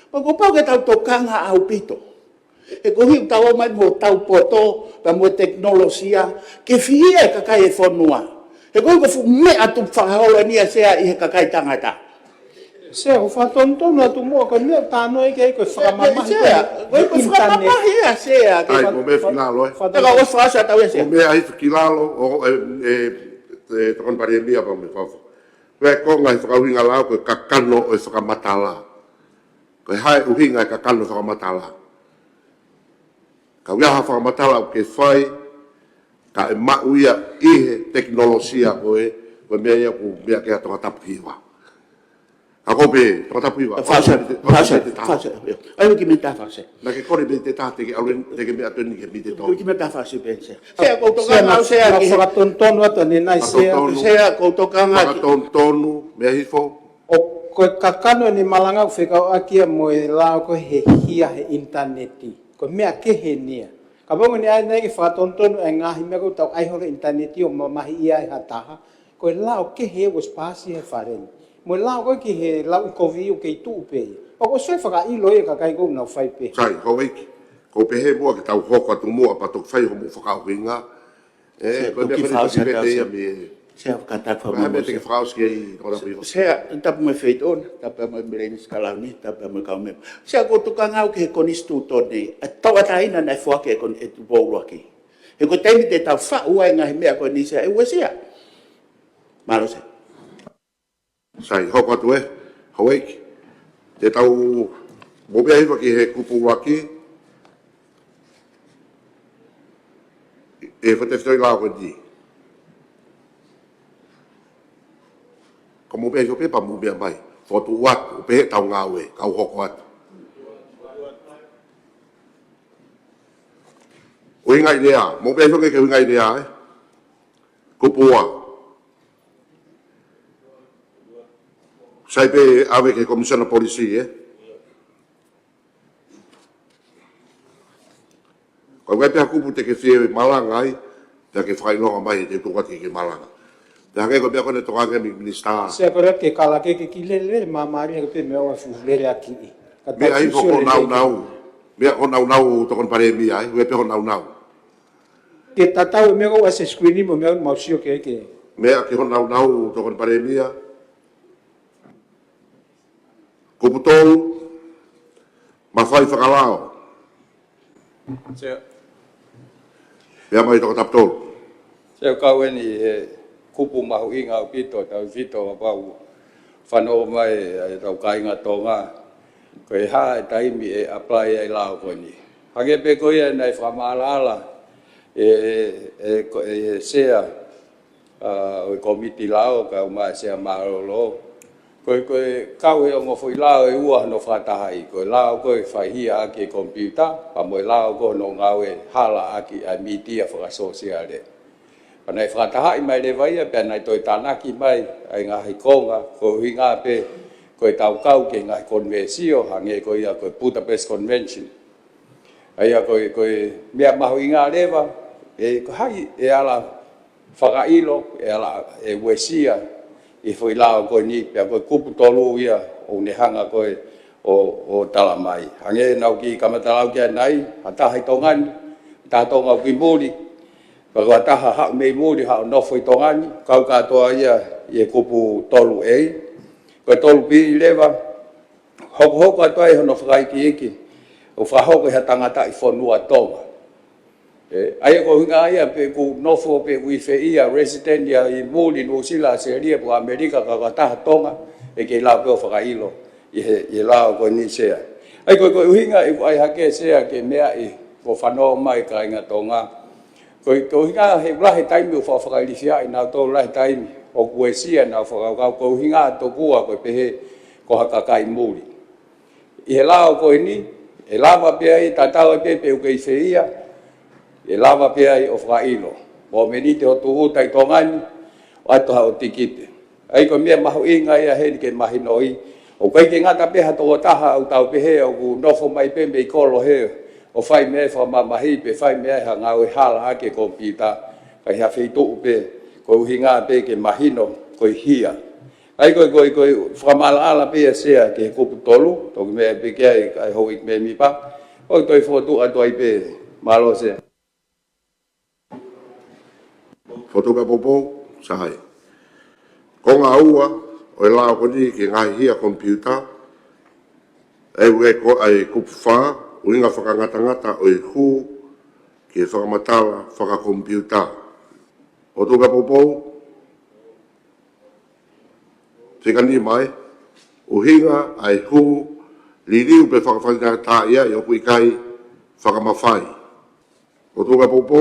Ma ko pau ke tau tokanga au pito. E ko hiu tau mai mo tau poto, pa mo teknolosia, ke whia ka kai e whanua. E koe ko me atu whakahola ni a sea i he kakai tangata. Sea, o whatontonu atu mua, koe mea tāno e kei koe whakamamahi. Sea, koe whakamamahi a sea. Ai, ko mea whinalo e. Taka o whaasa tau e sea. Ko mea ai whakilalo o takan pare mea pa me whawha. Koe konga i whakauhinga lao koe kakano o e whakamatala. Ko hai uhinga ka kano whakamatala. Ka wiaha whakamatala o ke whai, ka e mauia ihe teknolosia koe, koe mea ia ku mea kia tonga tapuhiwa. Ka kope, tonga tapuhiwa. Fase. Ai ki me ta fase. Na ke kore me te tāte ke aure te ke mea toni ke mi te tō. Ki me ta fase pense. Se ko to ka se a ki whakatontonu ata ni nai sea. se a ko to ka nga. Whakatontonu, mea hifo. O koe kakano ni malanga whekau akia mo e lao ko he hia he interneti. Ko mea ke he nia. Ka bongo ni ai nei ke whakatontonu e ngahi mea ko tau aihore interneti o mamahi ia e hataha. Ko e lao ke he was pasi he whareni. Mo lao ko ki he lau i kovi o kei tuu pe. O ko soi whaka ilo e ka kai kou nau whai pe. Sai, ko weiki. Ko pehe mua ke tau hoko atu mua pa tok whai homo whakauhinga. Koe mea kore ki pete ia me... Se a ka ta fa Koe mea te ke whakaus ki ei ora piho. se tap me feiton tap me brenis kalani tap me ka me se ko to ka nga ke konistu to ne to ata ina na fo ke kon e tu bolo aki e ko temi te ta fa ua nga me ko ni se e wesia malo se Sai, hoko atu e, haweiki. Te tau mobea hiwa ki he kupu waki. E whatewhitoi lao koe di. Ko mobea hiwa pepa mobea mai. Whotu watu, o pehe tau ngā ue, kau hoko atu. O ingai lea, mobea hiwa ke ingai lea e. Kupu waki. Sai pe ave ke komisiona polisi e. Ko wai pe hakupu te ke fie malanga ai, te ke whainonga mai te tukati ke malanga. Te hake ko mea kone tokanga mi minista. Se kore ke kala ke kilele mamari ke pe mea wa fufulere aki. Mea ai ko nau. Mea ko nau tokon pare mi ai, we pe ko nau. Ke tatau mea ko ase screen mo mea mausio ke. Mea ke ko nau tokon pare mi ai. Kuputou, mawhai whakalao. Mea mai toko taptolu. Se kau ni kupu mahu inga o pito, tau fito a pau. Whanau mai tau kainga tonga. Ko e ha e taimi e apply e lao ko ni. Hange pe ko ia nei whamalala e sea o komiti lao ka uma sea marolo. Koe kau e ongo fui lao e ua no whatahai. Koe lao koe whaihia aki e kompiuta, pa moe lao koe no ngawe hala aki a mitia whakasosiale. Pa nei whatahai mai le vaia, pe nei toi tanaki mai, ai ngahi konga, koe hui ngā pe, koe tau kau ke ngahi konvesio, hange koe ia koe Budapest Convention. Aia koe mea mahu i ngā lewa, e hai e ala whakailo, e ala e wesia, I foi lao ko ni pe ko kupu tolu ia o ne hanga ko o tala mai hange nau ki kamatala ki nai ata hai tongan ta tonga ki muli pa ko ata ha me muli ha no foi tongan kau ka to ia e kupu tolu e ko tolu pi leva hoko to ai no fai ki o fa hoko ha tangata I fonua tonga ai ko hinga ia pe ku nofo pe wi fe ia resident ia I muli no sila seria po America ka ta tonga e ke la pe fa ilo I la ko ni sea ai ko hinga ai ha ke sea ke mea I ko fano mai ka inga tonga ko hinga he la he time fo fa li fia ina to la time o poesia na fo ko hinga to kua ko pe he ko ha ka kai muli I la ko ni e lava pe ai tata pe pe ke fe ia e lava pe ai o whailo. O menite o tuhu tai tongani, o ato hao tikite. Ai ko mea mahu inga ia heni ke mahi noi. O kai ke ngata peha to o taha au tau pehe o ku nofo mai pembe I kolo he. O whai mea wha mamahi pe whai mea ha ngau e hala ake kompita. Kai ha wheitu pe, ko uhi ngā pe ke mahino, ko I hia. Ai ko whamala ala pe sea ke kupu tolu, toki mea pe kia ai hoi me mi pa. O toi fotu atu ai pe malo sea. Fotoka popo, sahai. Ko ngā ua, o lao ko ni ki ngā hia kompiuta, e ue ko ai kupu wha, uinga whakangatangata o I hu, ki whakamatala whakakompiuta. Fotoka popo, te kani mai, uhinga ai hu, Liliu pe whakawhanga tā ia i oku i kai whakamawhai. O tūka popo,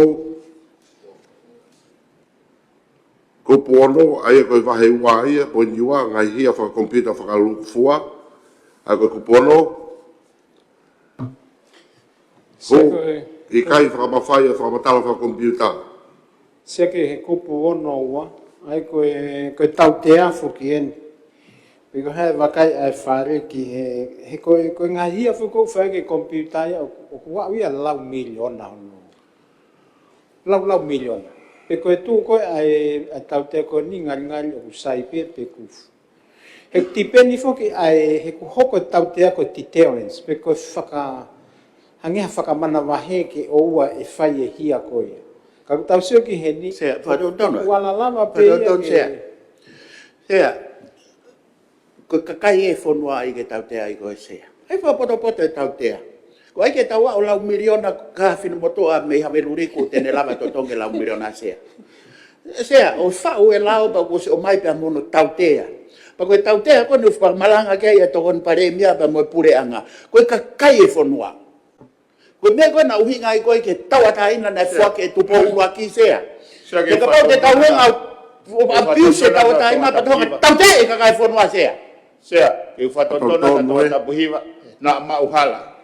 ko pono ai koe wahe ua ia, po niwa ngai hia whakakompita whakaluku fua, ai koe kupono, ko i kai whakamawhai a whakamatala whakakompita. Se ke he kupu ono ua, ai koe tau te afu ki eni. Piko hae wakai ai whare ki he koe ngā hia whuko whae ke kompiuta ia, o kua uia lau miliona hono. Lau miliona. Pe koe tū koe ai tau te koe ni ngari o kusai pe kufu. He tipeni whoki ai he ku hoko tau te koe deterrence, pe koe hangeha whakamana wahe ke o ua e whai e hia koe. Ka tau seo ki he ni, wala lama pe ia ke... Sea, ko kakai e whonua i ke tau tea i koe sea. Hei whapoto e tau tea. Ko ai ke tau au lau miliona ka whina motoa mei hawe luriku tene lava to tonge lau miliona sea. Sea, o whau e lau pa kose o mai pia mono tau tea. Pa koe tau tea koe nufu malanga kei e tokon pare mia pa moe pure anga. Koe kakai e whonua. Koe mea koe na uhinga i koe ke tau ataina na whake e tupo ua ki sea. Ke kapau te tau henga abuse tau ataina pa tonga tau tea e kakai whonua sea. Sea, ke whatotona ka tapuhiwa na mauhala.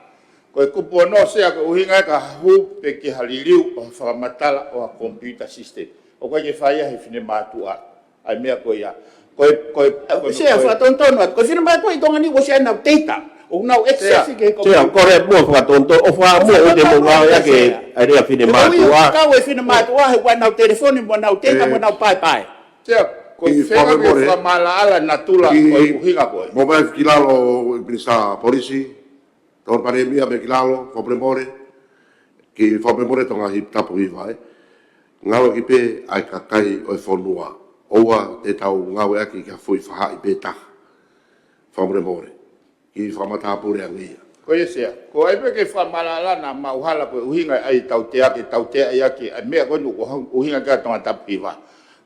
Koe kupu no sea ko uhinga ka hu pe ke haliliu o whakamatala o a computer system. O koe ke whaia he whine mātua. Ai mea koe ia. Koe sea whatontona. Koe whine mātua i tonga ni o sea nau teita. O nau excess ke ko. Sea kore mua whakatonto. O wha mua o te mongao ia ke area whine mātua. Kau e whine mātua he wai nau telefoni mo nau teita mo nau pai. Sea koe whenga ke whamalaala na tula koe uhinga koe. Mo mai kilalo Minister Polisi, Tōn Paremia me kilalo, whapremore, ki whapremore tonga hi tapu i vai. Ngalo ki pe ai kakai o e whonua. Oua te tau ngawe aki ka fui whaha i pe taha. Whapremore. Ki whamatapure angia. Koe sea, ko ai pe ke whamalala na mauhala koe uhinga ai tau te ai aki, ai mea koe nuku uhinga kia tonga tapu i vai.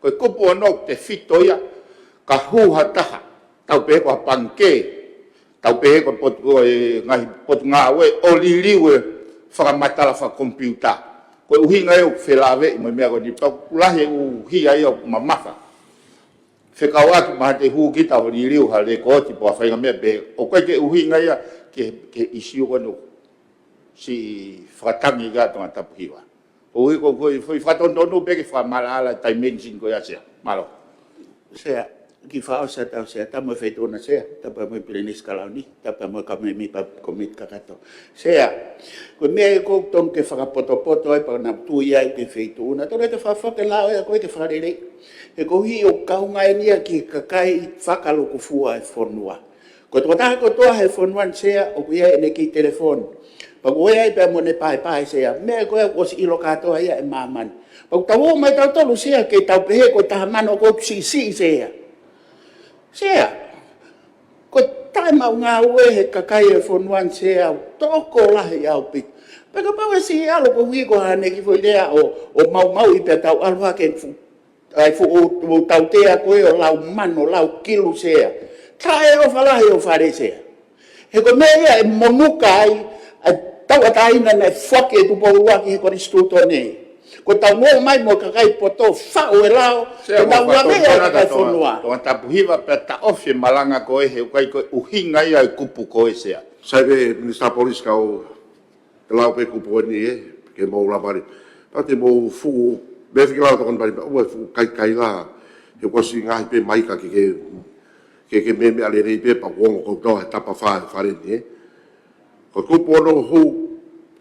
Koe kupu ono te whito ia, ka huha taha, tau pehe koe panke, tau pehe koe potu ngahi potu ngā we, o liliwe whakamatala whakompiuta. Koe uhinga eo whelawe, mo mea koe ni paulahe uhia eo mamafa. Whekau atu maha te hu kita o liliu ha le kooti po a whainga mea pehe. O koe ke uhinga ia ke isiu koe no si whakatangi ka tonga tapuhiwa. O iko koe foi whatontonu peke whamalala tai mensin koe asea. Malo. Sea, ki whao sa tau sea, tamo whaitona sea, tapa mo pirenis kalau ni, tapa mo kame mi pa komit kakato. Sea, koe mea e kou ton ke whakapoto-poto ai pa na tuia i ke whaitona, tore te whawhake lao e koe te wharere. E kou hi o kaungai nia ki kakai whakaloku fua e whonua. Ko tō taha ko toa he whonuan sea, o kuia e ne ki telefon. Pag uwe ai pe mo ne pai sea, mea koe o si ilo katoa ia e maman. Pag tau o mai tau tolu sea, ke tau pehe ko taha mano ko si sea. Sea, ko tai mau ngā ue he kakai e whonuan sea, toko lahi au pik. Pega pau e si alo ko hui ko hane ki fo idea o mau i pe tau alwa ke ai fu o tau tea koe o lau mano, lau kilu sea. Tae o whalahi o whare sea. He ko mea e monuka ai, tau ataina na whake e tupo uaki he kori stuto nei. Ko tau ngō mai mo kakai poto whao e lao, e nau ngā mea kakai whonua. Tonga tapuhiwa pe ta ofi malanga koe he ukai koe uhinga ia e kupu koe sea. Saive Minister Polisi kau te lau pe kupu ni ke mou la pari. Pate mou fu, me whiki lau tokon pari, ue fu kai la, he kosi ngahi pe maika ke meme ale rei pe pa wongo koutoa he tapa whare ni Ko kupu ono hu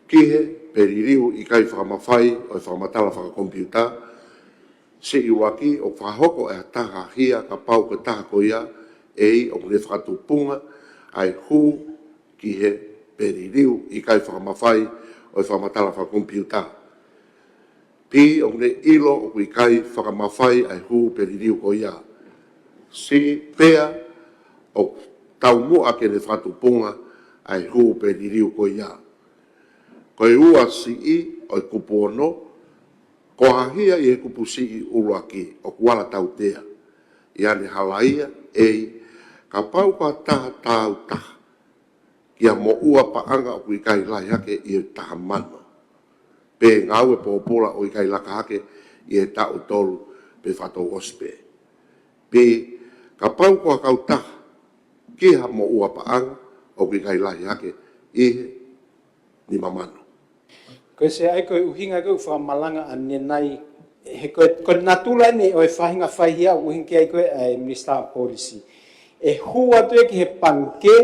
kihe, peririu i kai whakamawhai o i whakamatala whakakompiuta, se i waki o whahoko e taha hia ka pau ka taha ko ia e o mune whakatupunga ai hu kihe, peririu i kai whakamawhai o i whakamatala whakakompiuta. Pi o mune ilo o i kai whakamawhai ai hu peririu ko ia. Si pea o tau mua ke ne whakatupunga ai hu peririu ko ia. Ko e ua si i o i kupu ono, ko hahia i e kupu si i uruaki o kuala tau tea. I ane halaia e ka pau ka taha tau taha. kia mo ua paanga o kui kai lai hake i e tahamano. Pe ngau e pōpora o i kai laka hake i e tau tolu pe whatou ospe. Pe ka pau kua kau taha kia mo ua paanga o kui kai lai hake i ni mamano. Ko se ai ko uhinga ko fa malanga ane nai he ko natula ni o fahinga fahia uhinga ai ko ai minister policy e hua to ki he panke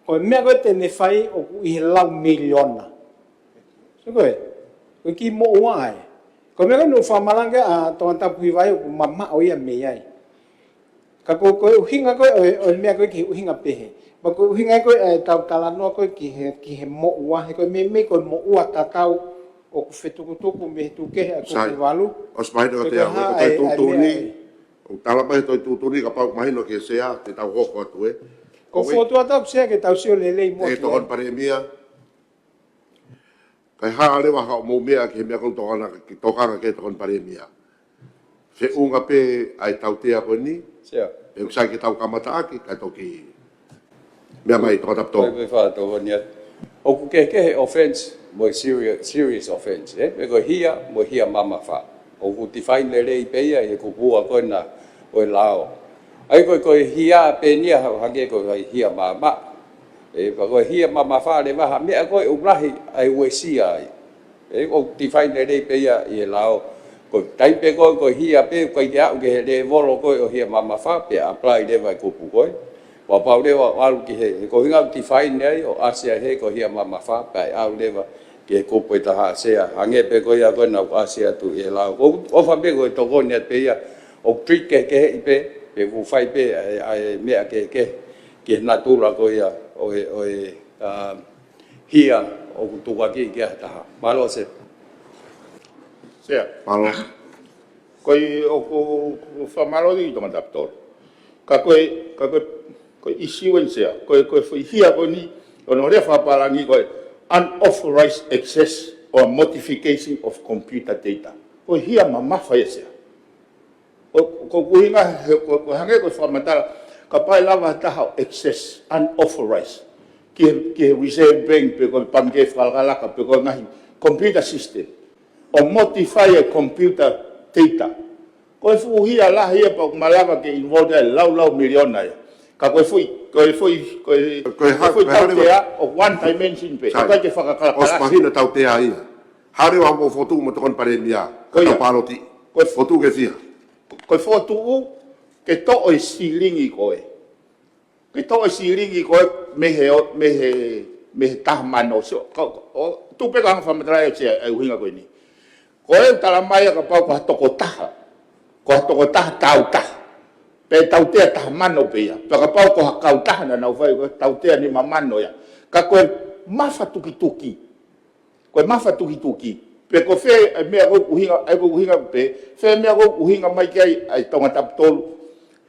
o me ko te ne fai o i lau miliona so ko ki mo ai ko me ko no fa malanga a to ta pui vai o mama o ia me ai ka ko uhinga ko o me ko ki uhinga pehe ma ko hinga ko tau tala no ko ki he mo wa he ko me ko mo wa tatau o ku fetukutuku me tu ke a ku valu o smai do te ko tai tutuni o tala mai to tutuni ka pau mai no ke sea te tau hoko atu ko foto ata se ke tau se le mo e to on paremia kai ha ale wa mo mea ke me ko to ana ki to kana ke to on paremia fe unga pe ai tau te ko ni Sia. e sa ke tau kamata aki ka to ki mea mai to adapto Koe wha tō honia. O ku ke offense, mo serious offense. Me ko hia, mo hia mama wha. O ku define le rei peia, e ku pua koe na o e lao. Ai koe hia penia, hange koe hia mama. E pa koe hia mama wha le maha, mea koe urahi ai ue sia ai. E o define le rei peia, i e lao. Koe taipe koe hia pe, koe ke au ke le volo koe o hia mama wha, pe apply le vai kupu koe. Wa pau lewa alu ki he ko hinga define nei o asia he ko hia mama fa pai au lewa ke ko pe ta ha sea hange pe ko ya ko na asia tu e la o fa pe ko to ko net pe ya o trick ke pe ku fai pe ai me ke natura ko ya o hia o tu ka ki ta ha malo se Sea, malo koi o ko fa malo di to adaptor. Ka koe ko isi wen sea ko foi hia ko ni ono re fa para ni ko unauthorized access or modification of computer data ko hia mama fa sea ko hinga ko hange ko fa mata ka pai lava ta access unauthorized ki reserve bank pe ko pange fa gala ka pe ko ngai computer system or modify a computer data ko fu hia la hia pa malava ke involved lau miliona ka koe foi tautea o one dimension pe ka ke whakakala os mahina tautea ia hare wa mo fotu mo ton paremia ka paloti koe fotu ke fia koe fotu ke to o silingi koe ke to o silingi koe me tahmano so tu pe ka famatra e ai winga koe ni koe tala mai ka pau ka toko taha tau taha pe tautea tahmano pe ya pa ka pau ko hakau taha na vai ko tautea ni mamano ya ka koe mafa tuki pe ko fe me ko uhinga pe fe me ko uhinga mai kai ai tonga taptol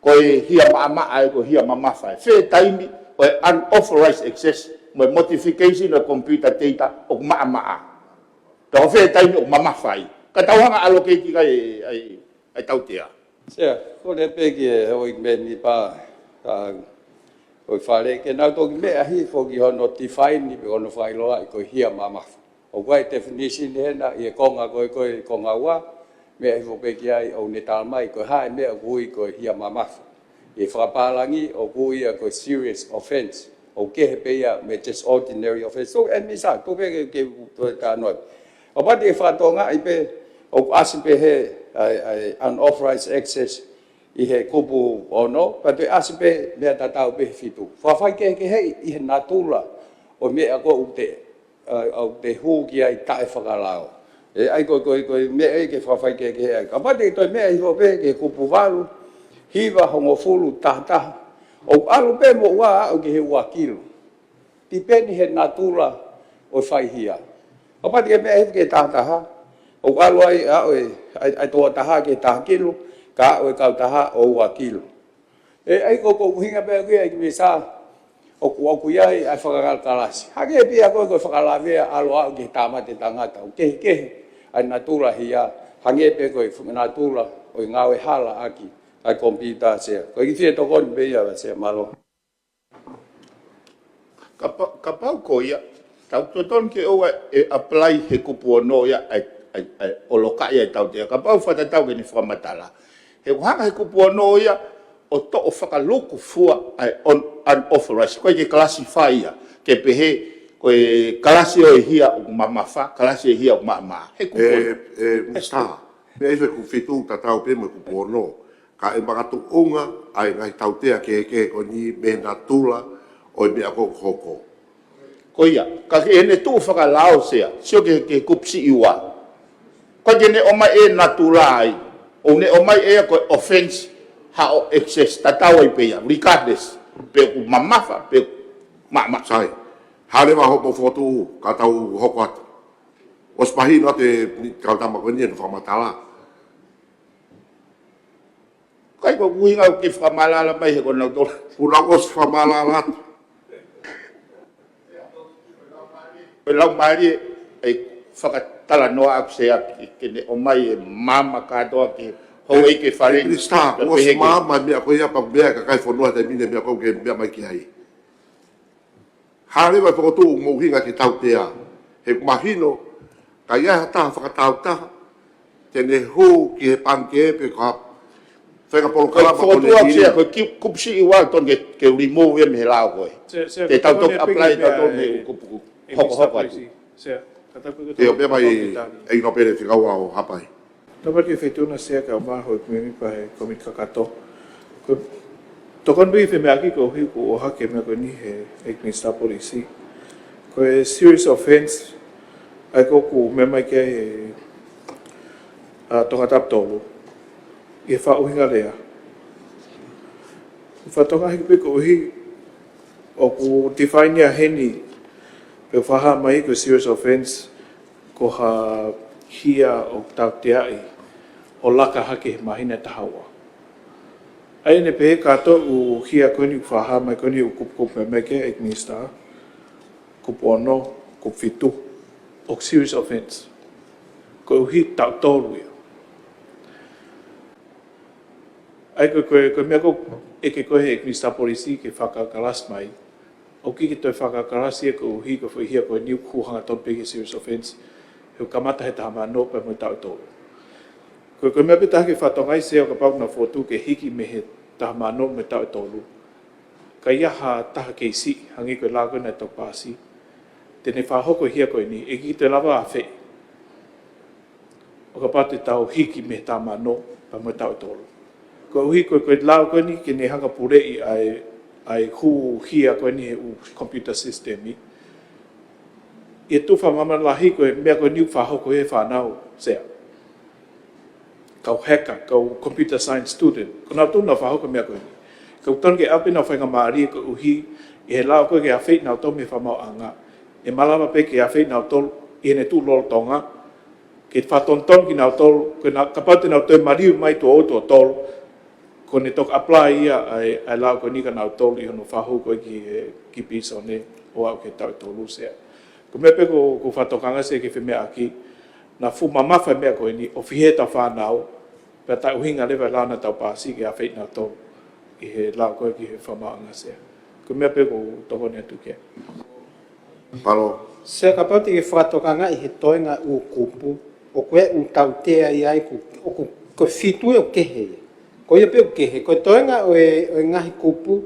ko hia mama ai ko hia mama fa fe taimi o unauthorized access mo modification of computer data o mama to fe taimi o mama fa ka tauhanga allocate kai ai tautea Sia, ko le peki o me ni pa o fare ke na to me ahi fo ki ho notify ni pe ono fai loa ko hia mama. O vai definition he na e konga konga wa me ahi fo peki ai o ne tal mai ko hai me gui ko hia mama. E fa palangi o gui ko serious offense. O ke he pe ya me just ordinary offense. So en misa to pe ke ta no. O ba de fa to nga i pe o asipe he unauthorized access i he kupu ono, pa te asipe mea tatau pe fitu. Whawhai ke hei i he natula o mea ko au te hū ki ai tae whakalao. E ai koe mea e ke whawhai ke hei. Ka pate toi mea i hope ke kupu walu, hiwa hongo fulu tahtaha. O alu pe mo ua au ki he wakilu. Ti peni he natula o whaihia. Ka pate ke mea e ke tahtaha. O alu ai toa taha ke taha kilu, ka o kau taha o ua kilu. E ai ko hinga pe ai ki sa o ku ai ai whakakal kalasi. Hake pia ko whakalawea alu au ki tamate tangata. O ke ai natura hia, hange pe ko natura o ngawe hala aki ai kompita sea. Ko ki fie tokon pe ia sea malo. ka pau ko ia tau toton ke o e apply he kupu no ia ai o loka ia tau te ka pau fata tau ke ni whamatala he hanga he kupu no ia o to o whakaloku fua ai unauthorized koe ke classify ia ke pehe koe kalasi o hia o mamafa kalasi o hia o mama he kupu Mista, me e ku fitu tatau pe mo kupu no ka e magatu unga ai ngai tau te ke ko ni me na tula o me ako hoko. Koia, ka ke ene tu whakalao sea, sio ke kupsi iwa. Ko ke ne oma e natulai, o ne oma e ko offense, ha o excess, tatau ai peia, regardless, pe ku mamafa, pe mama. Sai, hale wa hopo fotu ka tau hoko atu. Os pahi no te kau tama ko ni no whamatala. Kai ko kuhinga ki whamalala mai he ko nau tola. Puna os whamalala. Lau mari ai whakatala noa aku se api, ke ne o mai e mama katoa ki hou e ke whare. Krista, os mama mea ko ia pa mea ka kai whanua te mine mea ko ke mea mai ki hai. Hare mai whakotu mouhinga ki tau tea. He kumahino, ka ia hata whakatau taha, tene hou ki he panke pe ka whenga polo kalama ko ne kiri. Ko kupsi iwa ton ke remove e me lao koe. Te tau tok apply tau ton he kupuku. Hoko atu. Te o pia mai e ino pere whikaua o hapai. Napa ki whetuna sea ka o maho e kumimi pa he komit kakato. Tokon bi whi mea ki ko hiku o hake mea ko ni he Ekminster Polisi. Ko e serious offense ai ko ku mea mai kia he tonga taptolu. I e whauhinga lea. Whatonga hiki pe ko hi o ku define a heni pe whaha mai ko serious offense ko ha hia o tau te ai o laka hake he mahina tahawa. Ai ne pehe kato u hia koni whaha mai koni u kup me ke Ekminster, kup ono, kup fitu, o serious offense. Ko u hi tau tolu ia. Ai ko mea ko eke koe Ekminster Polisi ke whakakalas mai. O ki toi whakakarasi e ko hi ko whihia ko niu kuhanga ton peke serious offense. Heu kamata he taha no pa mo tau tolu. Ko mea pita hake whatongai se o ka pau na fotu ke hiki me he taha no me tau tolu. Ka iaha taha keisi hangi koe lago na tau pasi. Tene whahoko hia koe ni e ki te lava a whee. O ka pau te tau hiki me taha no pa mo tau tolu. Ko uhi koe lao koe ni ke ne hanga purei ai hu hia koe ni he u computer system i. I tuwha mama lahi koe mea koe niu whahoko he whanau sea. Kau hacker, kau computer science student. Ko nau tūna whahoko mea koe ni. Kau tonge api nau whainga maari koe uhi i he lao koe ke a wheit nau tau me whamau anga. E malama pe ke a wheit nau tolu i hene tū lolo tonga. Ke whatonton ki nau tolu, koe kapate nau tau mariu mai tō o tō tolu. Ko ne tok apply ia ai lao ko ni ka nau tolu i hono whahu koe ki piso ne o au ke tau tolu sea. Ko mea pe ko whatokanga se ke whemea aki, na fu mamafa mea koe ni o whihe tau whanau, pe tai uhinga lewa lana tau pasi ke a wheit nau tolu i he lao koe ki he whamaanga sea. Ko mea pe ko toko ne atu kia. Palo. Se ka pau te ke whatokanga i he toenga u kupu, o koe u tau tea i ai ko fitu e o kehe. Ko ia pe o kehe, ko toenga o e ngahi kupu,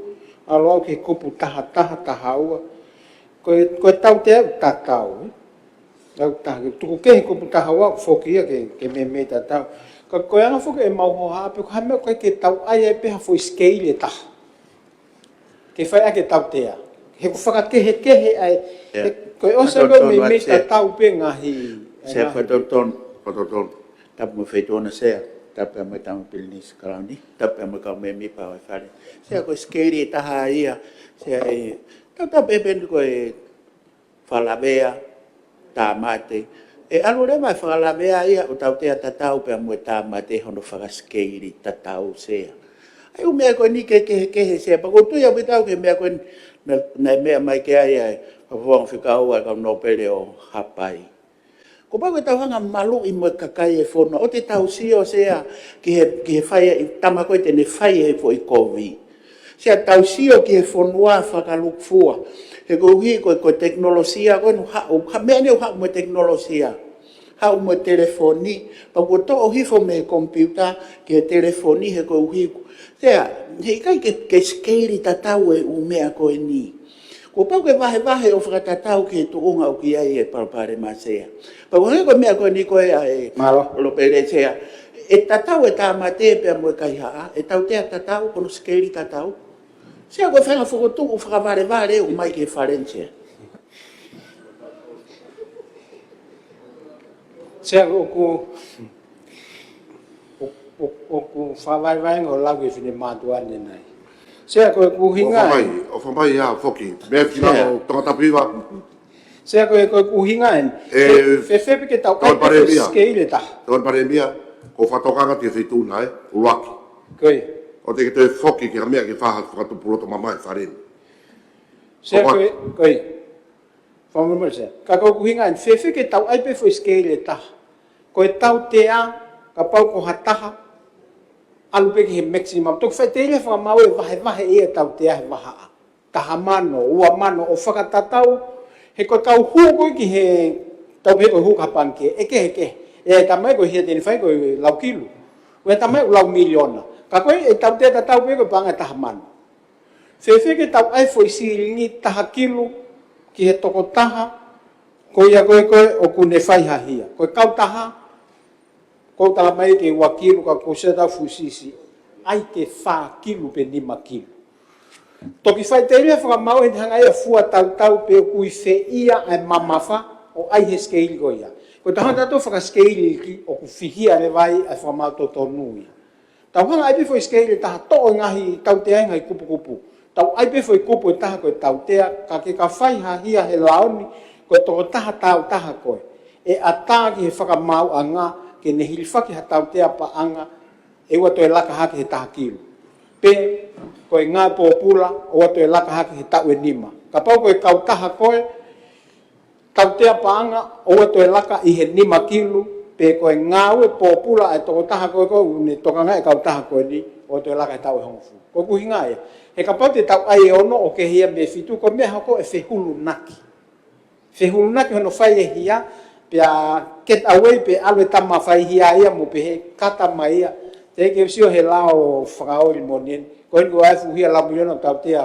alo au ke kupu taha ua. Ko tau te au tatau. Au taha, tuku kehe kupu taha ua, whoki ia ke me tatau. Ko anga whoki e mauho hape, ko hame koe ke tau ai e peha fo scale e taha. Ke whai ake tau tea. He ko whakakehe ai, ko e osa koe me tatau pe ngahi. Se whatoton, tapu mo whaitona sea. Tapi mai tamu pilnis kalau ni, tapi mai kau memi pa wai fare. Saya ko skeri taha ia, saya tapi ben ko falabea tamate. Alu le mai falabea ia o tau te tatau pe mo tamate hono fa skeri tatau sea. Ai o me ko ni ke se pa ko tu ia bitau ke me ko na me mai ke ai pa fong fikau ka no pele o hapai. Ko pa ko tawanga malu i mo kakai e fono o te tau sio sea ki he whai i tama koe tene whai e fo i kovi. Se tau sio ki he fonua whakalukfua. He kuhi ko teknolosia ko no ha me ne ha mo teknolosia. Ha mo telefoni, pa ko to hifo me computer ki telefoni he kuhi. He kai ke scale tatau e o mea ko ni. Ko pau ke vahe o whakatatau ki tu unga o ki ai e parapare masea. Pa ko ko mea ko ni ko e Malo. lo pere sea. E tatau e tā mate pe mo kai haa. E tau te tatau ko scale tatau. Se ko whenga whakotu o whakavare o mai ke wharentia. Se ko whawaiwai ngō lau e whine mātua nei. Se ko hinga... O whamai ia, whoki. Mea kina o tangata piwa. Se ko hinga en. Whewhepe ke tau kai pe skeile ta. Tōn pare mia, ko whatokanga te whituna uaki. Koi. O te ke te whoki ki mea ki whaha whakatupuroto mamai wharen. Se koi. Whamai se. Ka ko hinga en. Whewhepe ke tau ai pe fo skeile ta. Ko e tau te a, ka pau ko hataha, alu peki he maximum. Tok whai te ile whamau e vahe e tau te ahe waha. Taha mano, ua mano, o whakatatau, he ko kau hūkoi ki he, tau he koe hūkapan ke, eke. E tamai koe hea teni whai koe lau kilu. Ue tamai lau miliona. Ka koe e tau te tatau pe koe panga taha mano. Whewheke tau ai fo isiringi taha kilu, ki he toko taha, koe ia koe o kune whai hahia. Koe kau taha, ko tala mai ke wa kilu ka ko se da fusisi ai ke fa kilu pe 5 kilu to ki fai tele fa mau e hanga e fua tau pe ku fe ia ai mamafa o ai he scale go ia ko ta handa to fa scale ki o ku fihia le vai ai fa mau to nui ta hanga ai pe fo scale ta to ngahi tau te ai ngai kupu tau ai pe fo kupu ta ko tau te ka ke ka fai ha hia he laoni ko to ta tau ta ko e ata ki fa mau anga ke ne hilfaki hatau te apa anga e wato e laka haki he taha kilu. Pe, koe ngā pōpula, o wato e laka haki he tau e 5. Ka pau koe kau taha koe, tau te apa anga, o wato e laka i he 5 kilu, pe koe ngā ue pōpula e toko taha koe koe, ne toka ngai kau taha koe ni, o wato e laka he tau e hongofu. Koe kuhi ngā e. He ka pau te tau ai e ono o ke hia me fitu, koe mea hako e whehulu naki. Whehulu naki hono whai e hia, pia get away pe alwe tama fai hia ia mo pe he kata mai ia te ke sio he lao frau limonien ko ngo ai fu hia la miliona tau te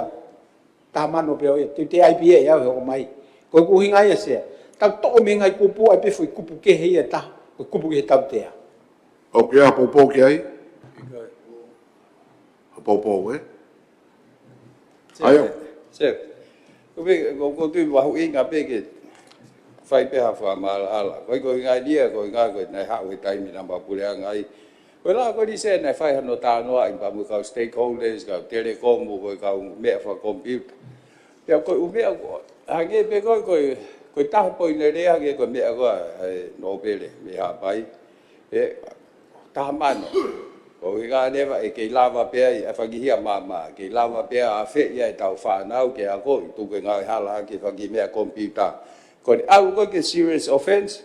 ta mano pe o te IPA ia ho mai ko ku hinga ia se tau to me ngai kupu ai pe fu kupu ke he ia ta kupu ke tau te o ke a popo ke ai a popo ayo se ko tu wa hu inga pe ke fai pe ha fa mal ala ko ngai dia ko ngai ko nai ha we tai mi namba pule ngai ko la ko di se nai fai no ta no ai pa mu ka stakeholders ka telecom ko ka me fa computer ya ko u me ha ge pe ko ta po ne re ha ge ko me ko no pele me ha pai e ta mano ko ga ne va e ke lava pe ai fa gi hia mama ke lava pe a fe ya tau fa nau ke a ko tu ke ngai hala ke fa gi me computer ko au ko ke serious offense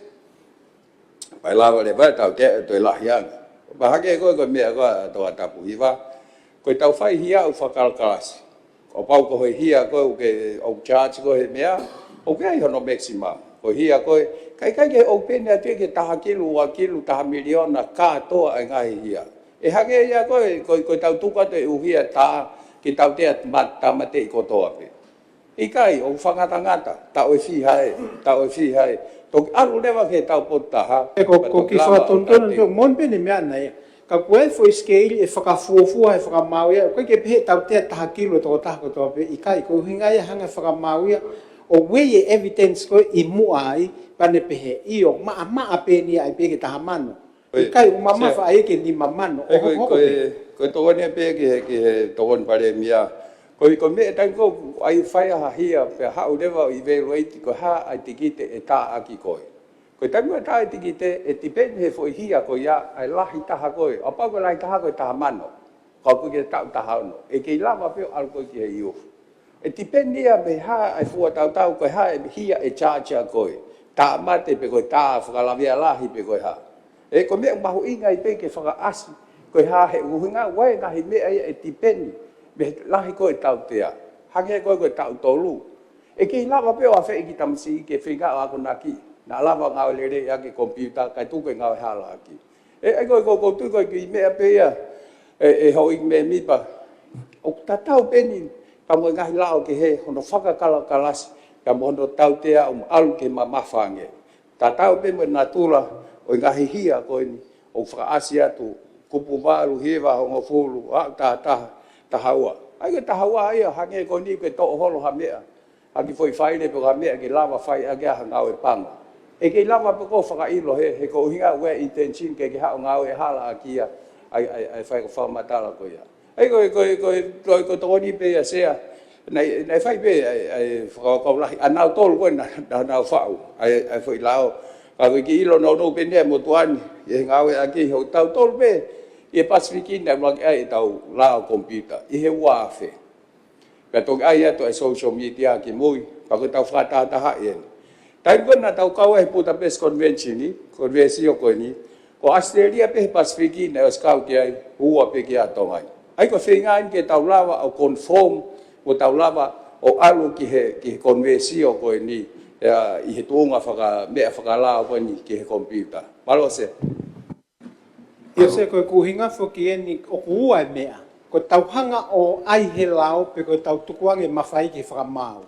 pai lava le va tau te to la hiang ba ha ke ko me ko to ta pu hi va ko tau fai hia u fa kalkas o pau ko hia ko ke o charge ko he me o ke ho no maximum ko hia ko kai ke open ya te ke ta kilu wa kilu ta miliona ka to ai ngai hia e ha ke ya ko tau tu ka te u hia ta ki tau te mata mate ko to ape ikai o whakatangata, tau e fi hai. Tok aru lewa ke tau pota ha. Ko ki whakatontona, ko mon pene mea nei. Ka koe foi scale e whakafuafua e whakamauia. Koe ke pehe tau te taha kilo toko taha kotoa pe. Ikai, ko hingai hanga whakamauia. O wei e evidence koe i mua ai, pane pehe iyo. Maa peni ai peke taha mano. Ikai, umama wha ai ke ni mamano. Koe tokone pe ke tokon pare mia. Ko me tan ko ai fai ha hia pe ha u deva I evaluate ko ha ai tikite e ta aki ko tan ko ta tikite e tipen he fo hia ko ya ai lahi ta ha ko apa ko lahi ta ha ko ta mano ko ke ta ha no e ke lava pe al ko ke io e tipen dia be ha ai fu ta ko ha hia e cha ko ta mate pe ko ta fu la via lahi pe ko ha e ko me ma hu inga I pe ke fa asi ko ha he u hinga wa nga hi me ai e tipen me lahi ko e tau tea hange ko e tau tolu e ke lava pe o afe ki tamsi ke finga a ko naki na lava nga le re ya ke computer kai tu ko nga hala ki e ko tu ko ki me pe ya e ho ik me mi pa o tatau penin pa mo nga lao ke he hono faka kala kalas ka mo ndo tau tea alu ke mamafange tatau pe mo natura o nga hia ko ni o fra asia tu kupu valu hiva ho fulu a ta hawa ai ta hawa ai hange ko ni ke to holo ha mea a ki foi fai le pe ha mea ke lava fai a ga nga o panga e ke lava pe ko fa ilo he ko hinga we intention ke ha nga o hala akia ai fai ko fa matala ko ya ai ko to ni pe ya sea nei fai pe ai ko la anau tol ko na fa ai foi lao a ko ki ilo no pe ne mo tuan e nga o aki ho tau tol pe e pasifiki na mag ai tau la computer e he wa fe ka to ai to social media ki mui pa ko tau fata ta ha yen tai ko na tau ka e Budapest convention ni convention ko ni ko Australia pe pasifiki na scout ki ai huwa pe ki ato ai ko fe ngan ke tau lava o conform o tau lava o alu ki convention ko ni i he tunga faka me faka la ko ni ki computer malo se Ia se koe kuhinga whoki e ni o kua e mea. Ko tauhanga o ai he lao pe koe tau tukuange mawhai ki whakamau.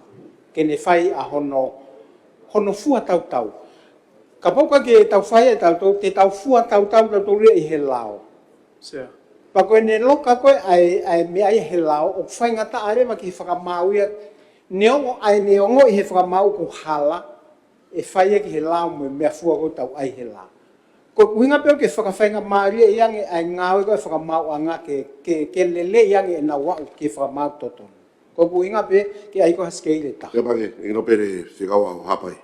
Ke ne whai a hono fua tau. Ka pauka ke tau whai e tau te tau fua tau rea i he lao. Sea. Pa koe ne loka koe ai mea i he lao o whai ngata arema ki whakamau ia. Neongo i he whakamau ko hala e whai e ki he lao me mea fua ko tau ai he lao. Ko winga pe ke whakawhainga maria iange ai ngawe ko whakamau anga ke lele iange e na wau ke whakamau toton. Ko winga pe ke ai ko haskeile ta. Te pange, e no pere whikawa o hapai.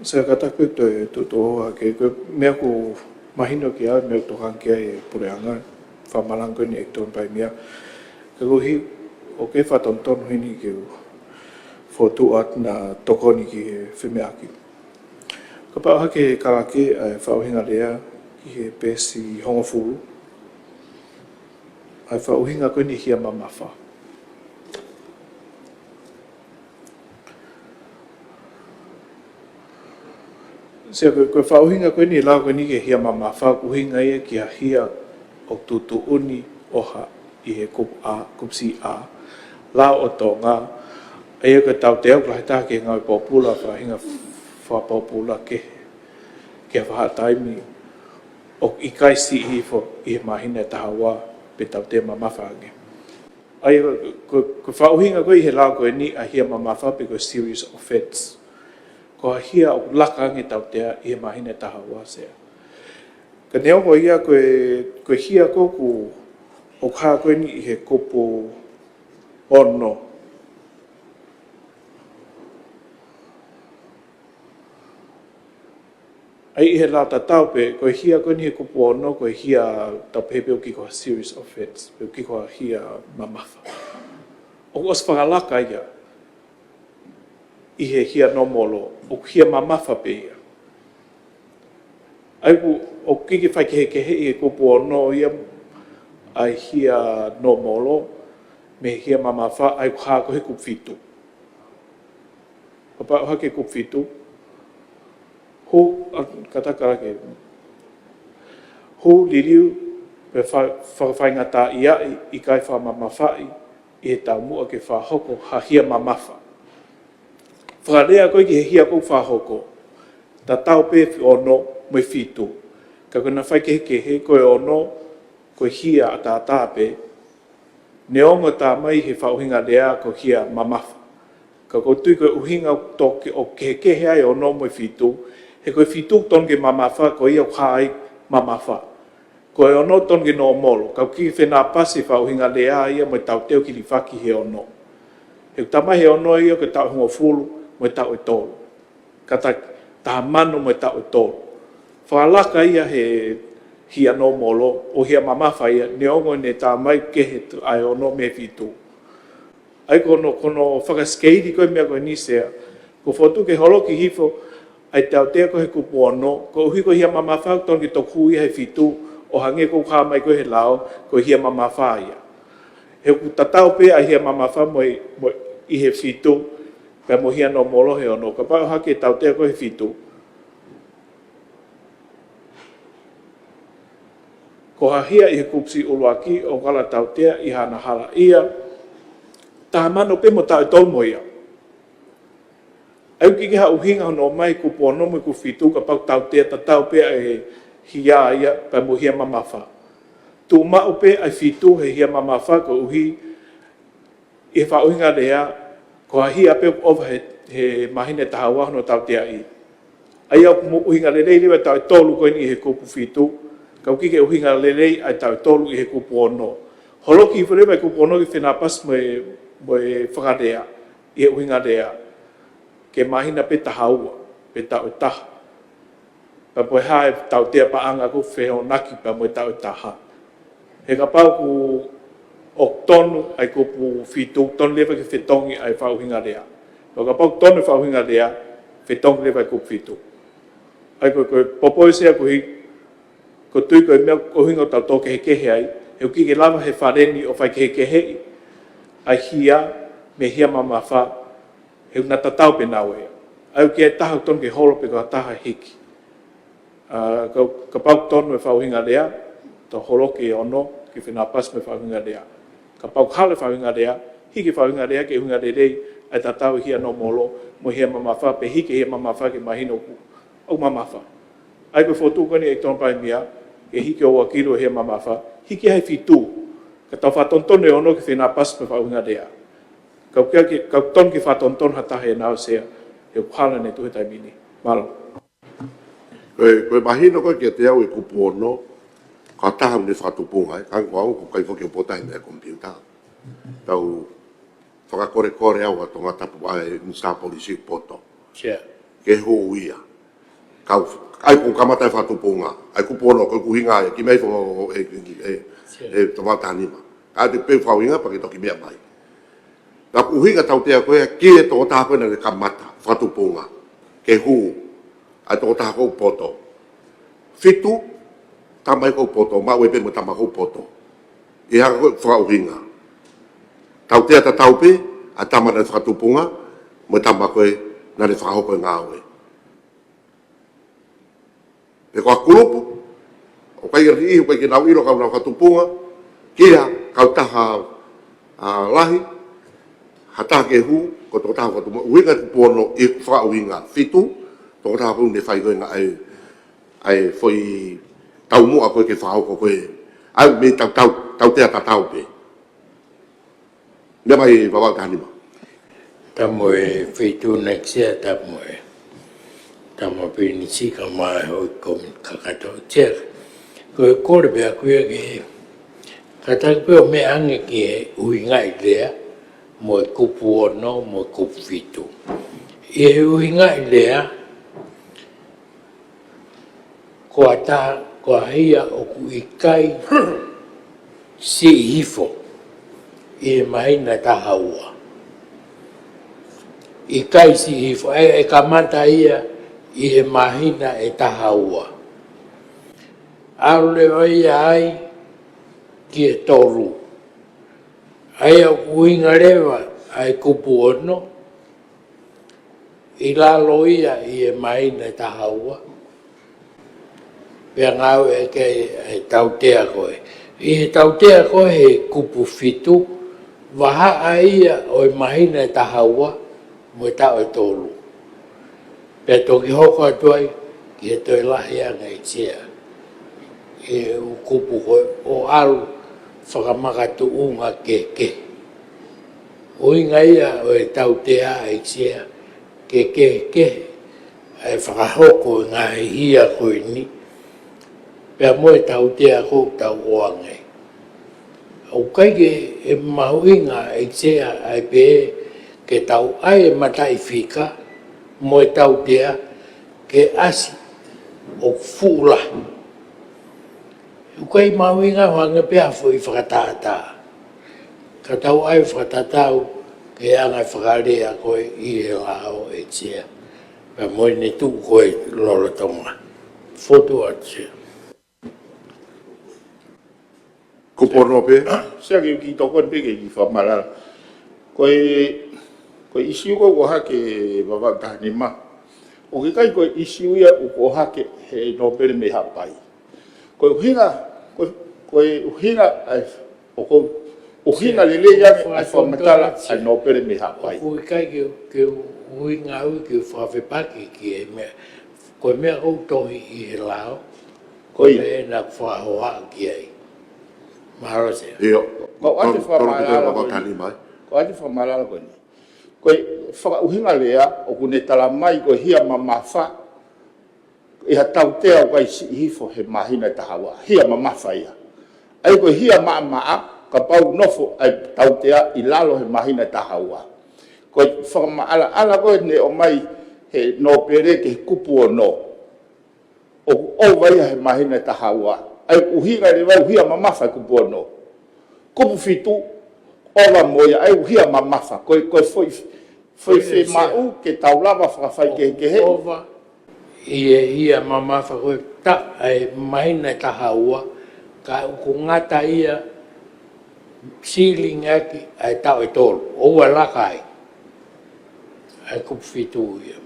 Sa kata koe to hoa ke mea ko mahino ki au mea to hankia e pureanga whamalango ni e ton pai mea. Ka kohi o ke whatonton hini ke fotu at na tokoni ki he whimeaki. Ka pao hake karake ai whauhinga rea ki he pesi hongo furu. Ai whauhinga koe ni hia mamafa. Sia koe whauhinga koe ni lau koe ni ke hia mamafa kuhinga ia ki a hia o tutu uni oha i he kupsi a. Lau o tonga. Ia koe tau te au klahi ke ngau popula whahinga whapopula ke whahataimi o i kai si hifo i he mahina tahawa pe tau te mamawhange. Ai ko whauhinga koe i he lau koe ni a hia mamawha pe koe serious offense. Ko a hia o lakange tau tea i he mahina tahawa sea. Ka neo ko ia koe hia koku o kaa koe ni i he kopo ono. Ai he la tatau pe koe hia koe ni he kupu ono koe hia tau pepe o ki koha serious offense pe o ki koha hia mamafa. O os whakalaka ia i he hia nomolo o hia mamafa pe ia. Ai o kiki whai ke he i he kupu ono ia ai hia nomolo me hia mamafa ai kuha kohe kupfitu. Papa o hake kupfitu ho katakara ke ho liriu pe whawhaingata ia i kai whamamawhai i he tau mua ke whahoko ha hia mamafa. Whakarea koe ki he hia kou whahoko ta tau pe ono mai whitu. Ka kona whai ke he koe ono koe hia a tā tāpe ne onga tā mai he whauhinga rea ko hia mamafa. Ka ko tui koe uhinga toke o ke ai ono mai whitu he koe whitu ton ke mamafa ko ia kai mamafa. Koe ono ton ke no molo, kau ki whena pasi whauhinga lea ia mai tau teo ki li whaki he ono. He tamai he ono ia ke tau hunga fulu mai tau e tolu. Kata taha manu mai tau e tolu. Whalaka ia he hia no molo o hia mamafa ia ne ongo ne tā mai ke he ai ono me whitu. Ai kono whakaskeiri koe mea koe nisea, ko whotu ke holo ki hifo ai tau tea ko he kupu ono, ko uhi ko hia mamafa ton ki toku ia he whitu, o hange ko kā mai ko he lao, ko hia mamafa ia. He ku tatau pe a hia mamafa mo I he fitu, pe mo hia no molo he ono, ka pau hake tau te ko he fitu. Ko hahia I he kupsi uluaki o kala tau te I hana hala ia, taha mano pe mo tau tol mo ia. Au ki ha uhinga no mai ku pono mo ku fitu ka pau tau te tatau pe e hia ia pe mo hia mamafa. Tu ma upe ai fitu he hia mamafa ko uhi e fa uhinga lea ko hia pe over he mahine tahawa no tau te ai. Ai au mo uhinga le le tau tolu ko ni he ku fitu ka ki ke uhinga le le ai tau tolu I he ku pono. Holoki fere mai ku pono ki fina pas mo e whakadea I he uhinga lea. Ke mahina pe tahaua, pe tau taha. Pa poe hae tau tea paanga ku wheo naki pa moe tau taha. He ka pau ku oktonu ai ku pu fitu, tonu lewa ki whetongi ai whauhinga rea. Ka pau tonu whauhinga rea, whetongi lewa ku fitu. Ai koe popoi sea ku hi, ko tui koe mea ko hinga tau tō ke he kehe ai, he uki ke lava he whareni o whai ke he kehe ai hia, me hia mamafa, he una tatau pe nau ea. Au ki e taha tonu ke holo pe ka taha hiki. Ka pau tonu e whauhinga rea, ta holo ke ono ki whina pas me whauhinga rea. Ka pau hale whauhinga rea, hiki whauhinga rea ke hunga rei ai tatau hia no molo, mo hia mamafa, pe hiki hia mamafa ke mahino ku. Au mamafa. Ai koe whotu koni e tonu pai mea, ke hiki o wakiro hia mamafa, hiki hai fitu, ka tau whatontone ono ki whina pas me whauhinga rea. Kau ton ki whatonton hatahe nao sea, he kuhala ne tuhe taimini. Malo. Koe mahino koe kia te au e kupono, ka taha mne whatupunga, kang wau ko kai whoki o potai mea kompiuta. Tau whakakore au ato ngā tapu ai nsa polisi poto. Ke ho uia. Kau, ai ko kamatai whatupunga, ai kupono, koe kuhinga e, ki mei whango e tomatanima. Ka te pe whauinga pa ki toki mea mai. Na kuhinga tau tea koe, ki e tō tāko na le kamata, whatupunga, ke hu, ai tō tāko poto. Fitu, tamai kou poto, mau e pe mo tamai kou poto. I haka koe whauhinga. Tau tea ta tau pe, a tamai na whatupunga, mo tamai koe na le whahoko ngā oe. Pe koa kurupu, o kai ri, o kai ki nau iro kau na whatupunga, kia kau taha lahi, hata ke hu ko to ta ko winga pono e fa winga fitu to ta ko ne fai ko ai foi tau mo ko ke fa ko ai me tau te ta tau pe ne mai va va kanima ta mo e fitu nexia ta mo pe ni si ka mai ho ko ka to che ko be a ku ke ka ta pe me ange ke winga idea mo kupu ono, mo kupu fitu. I he uhinga I lea, ko hia o ku ikai si hifo, I he mahina tahaua. Ikai si hifo, e kamata ia I he mahina e tahaua. Aru le ia ai ki e toru. Ai au kuhinga rewa ai kupu ono, I lalo ia I e maina e tahaua. Pea ngau e kei tautea koe. I he tautea koe he kupu fitu, waha a ia o e maina e tahaua, mo e tau e tolu. Pea toki hoko atuai, ki he toi lahi anga I tia. E kupu koe o alu, whakamakatu unga ke. O inga ia o e tau te a e tia ke. E whakahoko ngā hia koe ni. Pea mo e tau te a kou tau oangai. O kaike e mahuinga e tia ai pe ke tau ai e matai whika mo e tau te a ke asi o fula. Ukai mawinga wanga pea fo I whakatata. Ka tau ai whakatatau ke anga whakarea koe I he lao e tia. Pea moe ne tu koe lolotonga. Foto atia. Ko pono pe. Sia ki to kon pe ki fa mala. Ko isi ko ha ke baba ta ni ma. O ki kai ko isi ia o ha ke he no pe me ha pai. Ko hinga o hinga le ya ai fa matala ai no pe me ha pai. O kai ke hinga o ke fa fe pa ki me ko me o to I lao. Ko me na fa ho ki ai. Maro se. Io. Ko ate fa mala ko tani mai. Ko ate fa mala ko ni. Ko fa uhinga lea o kune tala mai ko hia mama fa e ha tau te o kai si hifo he mahina ta hawa hia mama fa ia ai ko hia mama ka pau nofo ai tau te I lalo he mahina ta hawa ko fa ma ala ko ne o mai he no pere ke kupu o no o vai he mahina ta hawa ai uhinga le vai hia mama fa kupu o no kupu fitu ova moia ai hia mama fa ko foi fe mau ke taulava fa ke he ova ia mama fa ko ta ai mahina ta hawa ka ku ngata ia siling aki ai ta o tol o wala kai ai ku fitu ia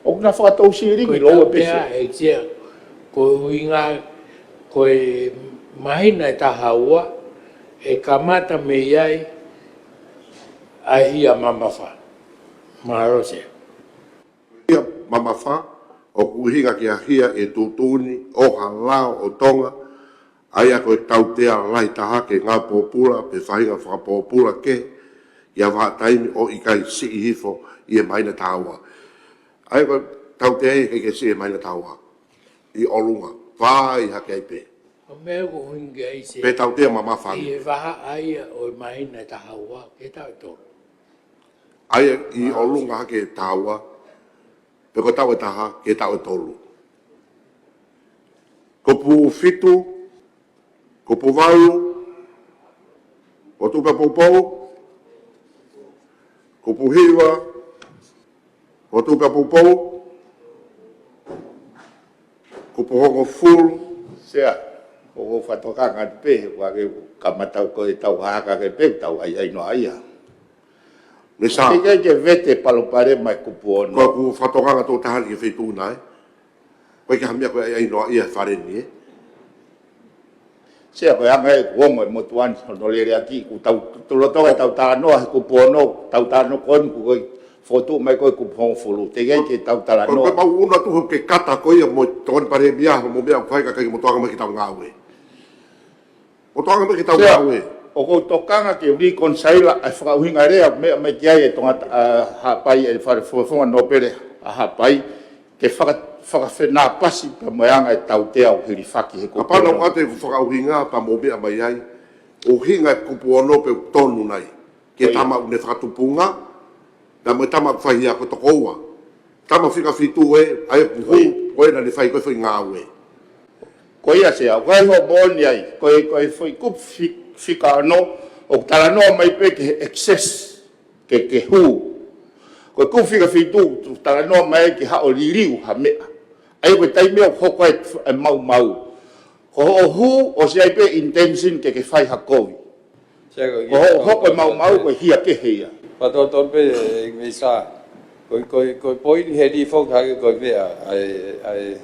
o na fa to siling lo pe ai tia ko inga ko mahina ta hawa e kamata me iai a hia mama fa. Maro se. Hia mama fa o kuhinga ki a hia e tutuni o halao o tonga aia ko tautea lai taha ke ngā pōpura pe whahinga whakapōpura ke ia wha taimi o I kai si I hifo I e maina tāua. Aia ko tautea I ke si e maina tāua I olunga. Vai hake ai pe. O mea ko hingi ai se. Pe tautea mama whani. I e waha aia o mahina ta hawa ke tau tō. Aia I olunga hake tāua pe ko tau e taha ke tau e tolu. Ko pu fitu, ko pu vau, ko tuka poupou, ko pu hiwa, ko tuka poupou, ko pu hongo fulu. Sea, o whatoka ngā pe, wa ke kamatau ko e tau haka ke pe, tau ai ai no aia. Me sa. Tika ke vete palopare mai kupu ono. Ko ku whatoka ngā tō tahari ke whetū nai. Koe ke hamia koe ai no aia whareni e. Sea koe anga e kuongo e motuan, no lere aki, ku tau tulotoka tau tānoa he kupu ono, tau tāno koni ku koe foto mai koe kupu hongo fulu. Tika ke tau tānoa. Koe mau una tuho ke kata koe mo tōni pare mia, mo mea whaika kai mo toanga mai ki tau ngāwe. Mo toanga mai ki tau ngāwe. O kou tokanga ke reconcile ai whakauhinga rea me ki ai e tonga hapai e wharefonga no pere a hapai ke whakawhenā pasi pa moeanga e tau te au hiri whaki he kupu. Apana o ate whakauhinga pa mo mea mai ai, o hinga e kupu ono pe tonu nai. Ke tama une whakatupunga, na mo tama whahia ko tokoua. Tama whika whitu e, ai puhu, koe na ni whai koe whai ngāwe. Koe ia sea, koe ho mōni ai, koe whai kupu whika ano, o tala noa mai pe ke excess, ke hu. Koe kupu whika whitu, tala noa mai ke hao liriu ha mea. Ai koe taimea hoko e mau. Ko ho hu, o se ai pe intention ke whai hakovi. Ko hoko e mau, koe hia ke heia. Patoton pe ingisa, koe poini he di fok hake koe mea, ai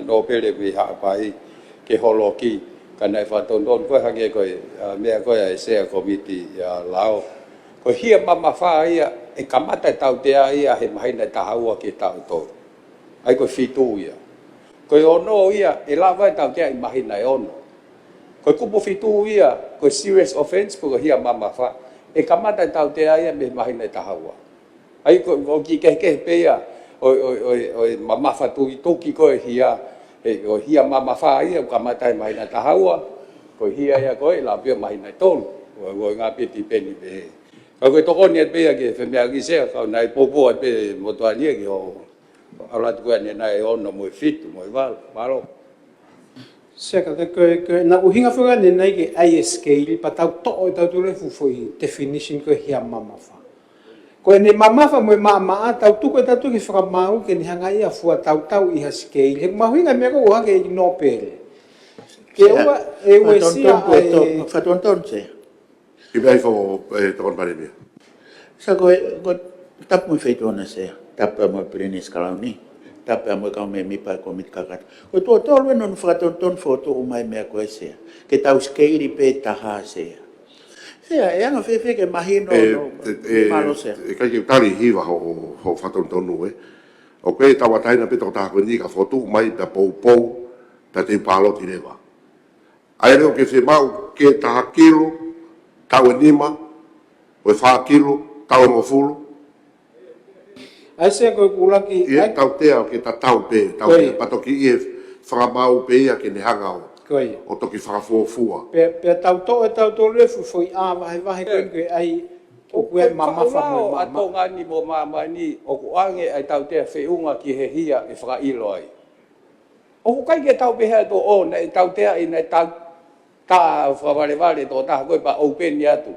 no pere mi hapai ke holoki. Kanai whatonton koe hake koe, mea koe ai sea komiti lao. Koe hia mama wha ia, e kamata tau tea ia he mahina tahaua ke tau tō. Ai koe fitu ia. Koe ono ia, e lawa e tau tea i mahina e ono. Koe kupu fitu ia, koe serious offense, koe hia mama wha. E kamata tau tea ia me mahina tahaua. Ai koe o ki kehe pea, oi mama wha tuki koe hia, o hia mama wha ia, kamata e mahina tahaua, koe hia ia koe, la pia mahina tolu, o ngā piti peni pe. Koe tokoni at pea ke whemea ki sea, kau nai popo at pe motuania ki ho, alat koe ane nai ono moe fitu, moe walo. Seka, koe na uhinga whanga ne nei ke ai scale, pa tau to'o e tau tule fufoi definition koe hia mama wha. Koe ne mamafa moe maa tau tuko e tatu ki whakamau ke ni hanga ia fua tau i ha scale. He mahuinga mea ko uha ke no pere. Ke ua e ua sia ai Fatonton se. I vai fo tokon pare mia. Sa ko tap mo feito na se. Tap mo prenis kalauni. Tap mo ka me mi pa ko mit kakat. Ko to lo non fatonton foto o mai me ko se. Ke tau skeiri pe ta ha se. Se e anga fe ke mahino no malo se. E kai ke tari hiva ho faton tonu e. O koe tawa taina pe tō tāko ni ka fotu mai pe pou pe te palo ti rewa. Ai reo ke se mau ke tā kilo, tau e nima, o e whā kilo, tau e mofulu. ai se ko kulaki I e tau tea o ke ta tau pe, tau pe patoki i e whakamau pe ia ke ne hanga o. koi O toki whakafuafua. pe tau to le fu foi a vai ko ai o kue mama fa mo a to ngani mo mama ni o ku ange ai tau te feunga ki he hia e whaka ilo ai. O ku kai ke tau pehe to o nei tau te ai nei tau ta whaware to ta koe pa open ni atu.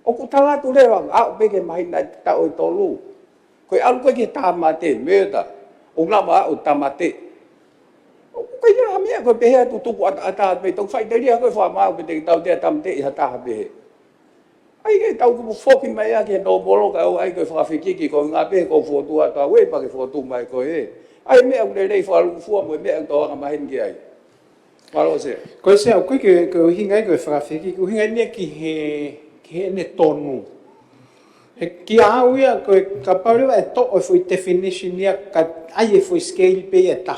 O ku tala tu lewa a o peke mai nei tau i tolu. Koe alu koe ke tamate meta. O ngama o tamate. O ku kai ke hamia koe pehe tu tuku ata pe tau whai te ria koe whamau pe te tau te tamate i hataha pehe. Ai ke tau ku foki mai ake no bolo ka o ai ko whakawhikiki ko ngā pe ko fotu ata we pa ke fotu mai ko e. Ai mea ule rei whalu fua mo mea to anga mahin ki ai. Malo se. ko se o ke hinga ko fra fiki ko hinga ne ki he ne tonu. He ki au ia ko ka paru e to o foi definition ia ka ai e foi scale pe eta.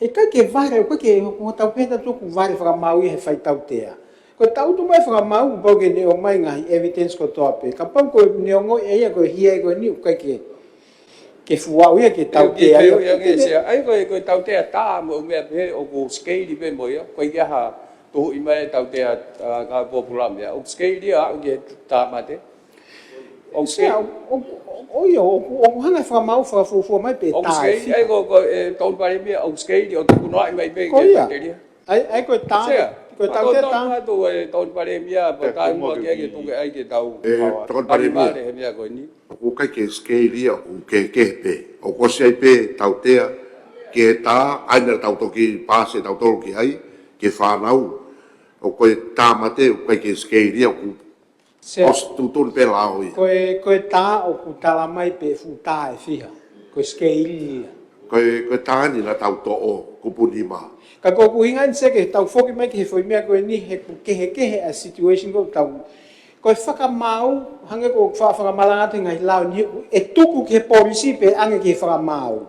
He ka ke vare ko ke mo tau peta to ku vare fra mau e fai tau tea. Ko tau tu mai fra mau po ke ne o mai ngai evidence ko tope. Ka pam ko ne ngo e ia ko hia ko ni ka ke fuau ia ke tau te ai. Ai ko tau te ta mo me pe o ko scale pe mo ia ko ia ha to i mai tau te ka popular me. O scale dia o ke ta mate. O scale o yo hanga fra mau fra fu mai pe ta. O scale ai ko to pare me o scale o tu no ai mai pe ke te dia. Ai ko ta ko tau te ta tu ton pare mia pa ta mo ke tu ai ke tau Tokon pare mia. ko ni O kai ke skeili o ke pe. O ko se pe tau tea ke ta aina tau toki pase tau toki ai ke whanau. O koe tā mate o kai ke skeili o ku os tutun pe lao i. ko ta o ku tala mai pe fu ta e fiha. Ko skeili. Koe tā ni la tau to o kupuni ma. Ka ko ku hingan se ke tau foki mai ke foi mea ko ni he ke a situation ko tau ko whaka mau hanga ko whaka malanga te ngai lau ni e tuku ke polisi pe ange ke whaka mau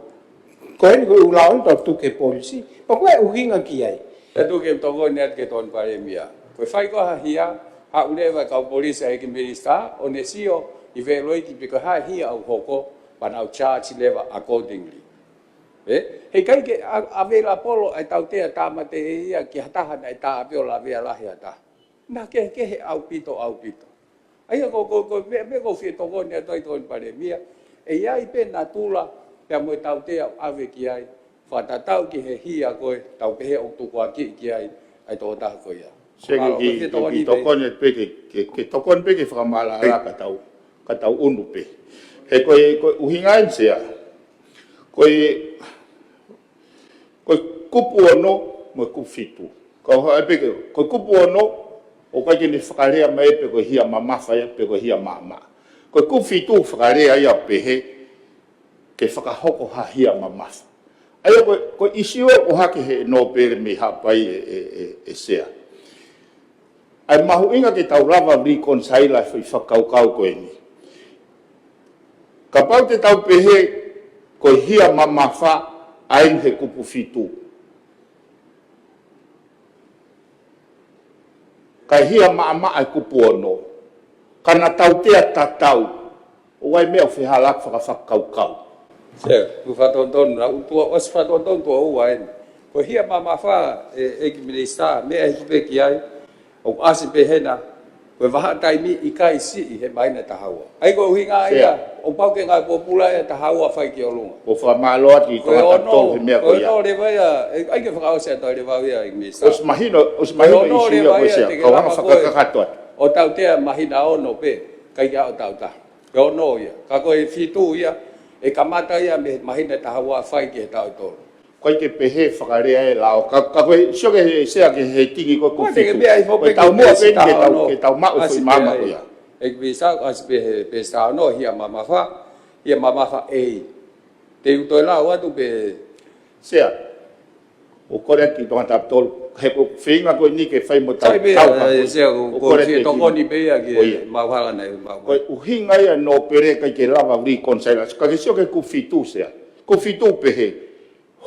ko ni ko u lau to tuku ke polisi pa ko e uhinga ki ai e tu ke to go net ke ton pare mia ko fai ko ha hia ha ule va ka polisi ai ke minister onesio i ve loi ki ko ha hia au hoko pa na charge leva accordingly he kai ke avela polo ai tau te tamate ia ki hataha ai ta avela via la hia ta na ke he au pito ai ko me ko fi to go ne toi ton pare mia e ai pe na tula pe mo tau te ave ki ai fa ta tau ki he hia ko tau pe he o tu ko ki ai to ta ko ia se ki to ko ne pe ke to ko pe ke fra mala la ka tau unu pe he ko uhinga insia ko kupu ono mo kufitu ko ha pe ko kupu ono o ka ke ni whakarea mai pe ko hia mamafa ia pe ko hia mama ko kufitu whakarea ia pe he ke whakahoko ha hia mamafa ai ko isiwe o hake he no pe me ha pai e sea ai mahu inga ke tau lava reconcile fi whakaukau ko ni ka pau te tau pe he ko hia mamafa ai he kupu fitu. Ka hia maama ai kupu ono. Kana tau tea tatau. O wai mea uwhi halak whakawhakaukau. Se, ufatonton, na utua os fatonton tua uain. Ko hia mamafa ki minister, mea hikipe ki ai, o asi pe hena, ko waha taimi i kai si i he maina tahaua. Ai ko uhinga ia, o pau ke ngai popula e tahaua whai ki o lunga. O whamaloa ti ko tatou he mea ko ia. Ko no le vai ai ke whakao se atau le vai ia i minister. Os mahino i siya ko siya, ka wanga whakakakatua. O tau tea mahina ono pe, kai kia o tau ta. Ko no ia, ka koe fitu ia, e kamata ia me mahina tahaua whai ki he tau tolu. koe ke pehe whakarea e lao. Ka koe sio ke sea ke he tingi koe ku fitu. Koe tau mua peni ke tau mao fui mama koe ya. Ek bisa as pe sa no hia mama fa te utoi la wa tu pe sea o kore ki tonga tap tol he ko finga ko ni ke fai mo tau sea ko si to ko ni pe ya ke ma fa na ma ko u hinga ya no pere ka ke lava ri consela ka ke sio ke ku fitu sea ku fitu pe he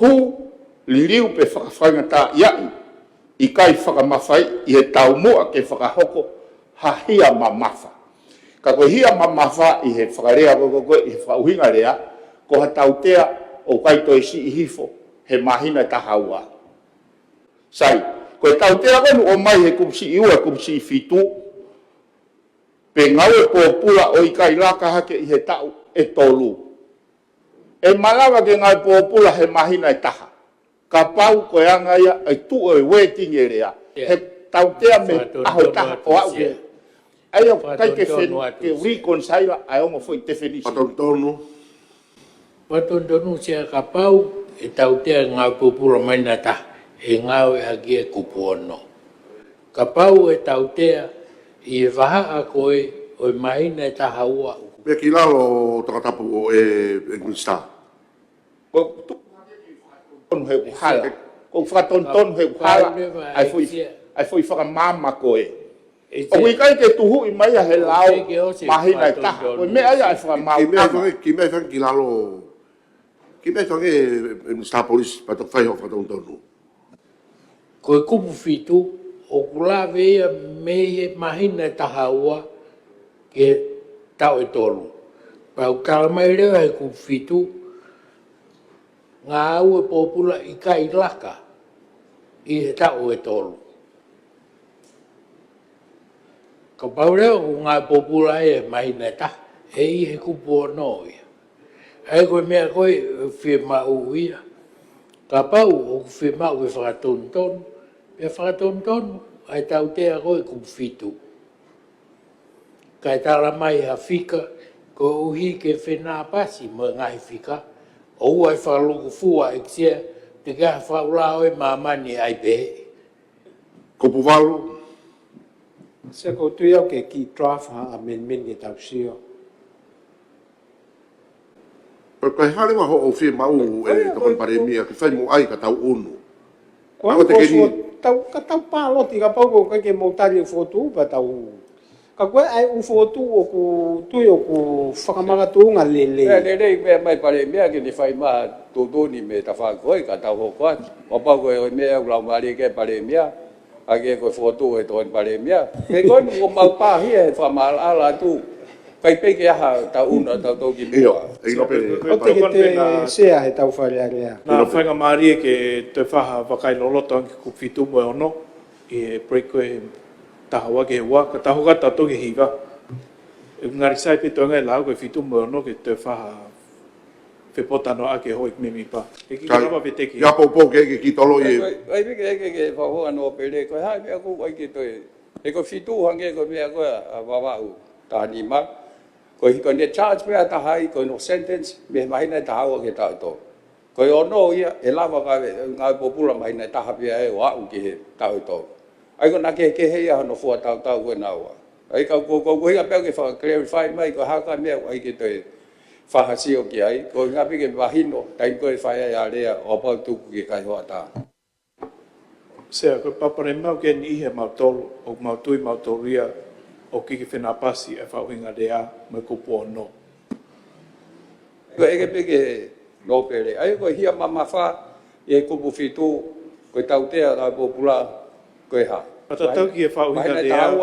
hu liu pe whakawhainga tā iai i kai whakamawhai i he tau mua ke whakahoko ha hia mamafa. Ka koe hia mamafa i he whakarea koe i he whauhinga rea ko ha tautea o kai toi si i hifo he mahina tahaua. Sai, koe tautea konu o mai he kumsi i ua kumsi i fitu pe ngau e pōpula o i kai laka hake i he tau e tolu. E malawa ke ngai pōpula he mahina e taha. Ka pau koe anga ia ai tu o e waiting e rea. He tautea me aho taha o au ke. Ai o kai ke reconcile ai ongo foi definition. Patondonu sia ka pau e tautea ngā pupura maina ta e ngau e haki e kupuono. Ka pau e tautea i e waha a koe o e mahina e taha ua. Pea ki lalo takatapu o e ngista. Ko tu ton he uhala. Ko whakatonton he uhala. Ai foi whakamama koe. O kui kai ke tuhu i mai a he lao mahina e taha. Koe mea ia ai whakamama. Ki mea whangi ki lalo. Ki mea whangi e ngista polis patok whai ho whakatontonu. Koe kupu fitu o kulawe ia me he mahina e taha ua ke tau e tolu. Pau kalamai reo he kupu fitu ngā au e pōpula i kai laka i he tau e tolu. Ka pau reo ngā pōpula e mahina e taha e i he kupu o no ia. Ai koe mea koe whie mau ia. Ka pau o whie mau e whakatontonu. Pea whakatontonu ai tau tea koe kupu fitu. Kai tala mai ha fika ko uhi ke whenā pasi mo ngai fika. O ua e whakaluku fua e kisia te kaha whaulao e mamani ai pehe. Kupu walu. Se ko tui au ke ki draft ha a men e tau sio. Kai hale wa ho o whi mau e tokon paremia ki whai mo ai ka tau unu. Kua ka tau pāloti ka pau ko kai ke mautari e whotu pa tau. Ka koe ai u whotu o ku tui o ku whakamagatunga lele. Rei mea mai paremia ki ni whai maa tūtuni me ta whakoi ka tau hoko ati. O pau koe o mea ulau maari ke paremia. Ake koe whotu e toan paremia. Ke koe mo mau pāhi e whamala tu. Kai peke aha tau una tau tau ki mua. O te ke te sea he tau wharearea. Nā whainga maari e ke te whaha wakai loloto anki ku whitu moe ono. I break koe tahawa ke hua. Ka tahoka tato ke higa. E ngari sai pe toanga e lau koe whitu moe ono ke te whaha whepotano ake hoi mimi pa. E ki rawa pe teki. Ia pou ke ki tolo i. Ai peke ke whahoa no pere. Koe hai mea ku ai ki toi. E koe whitu hange koe mea koe a wawau. Tāni ma. Ko hiko ne charge mea tahai, ko no sentence, me mahina tahawa ke tau tō. Ko ono ia, e lava ngā popula mahina taha pia e o au ki he tau tō. Ai ko nake ke hei aha no fua tau koe naua. Ai ka ko hinga peo ke clarify mai, ko haka mea ai ke toi whahasio ki ai. Ko hinga pike mahino, taim koe whai ai a rea, o pau tuku ki kai hoa tā. Sea, ko papare mau ke ni ihe mau tolu, o mau tui mau toria, o kiki whenā pasi e whauhinga rea me kupu ono. Ko eke peke no pere. Ai ko hia mama wha e kupu fitu koe tautea ngā popula koe ha. Pata tau ki e whauhinga rea,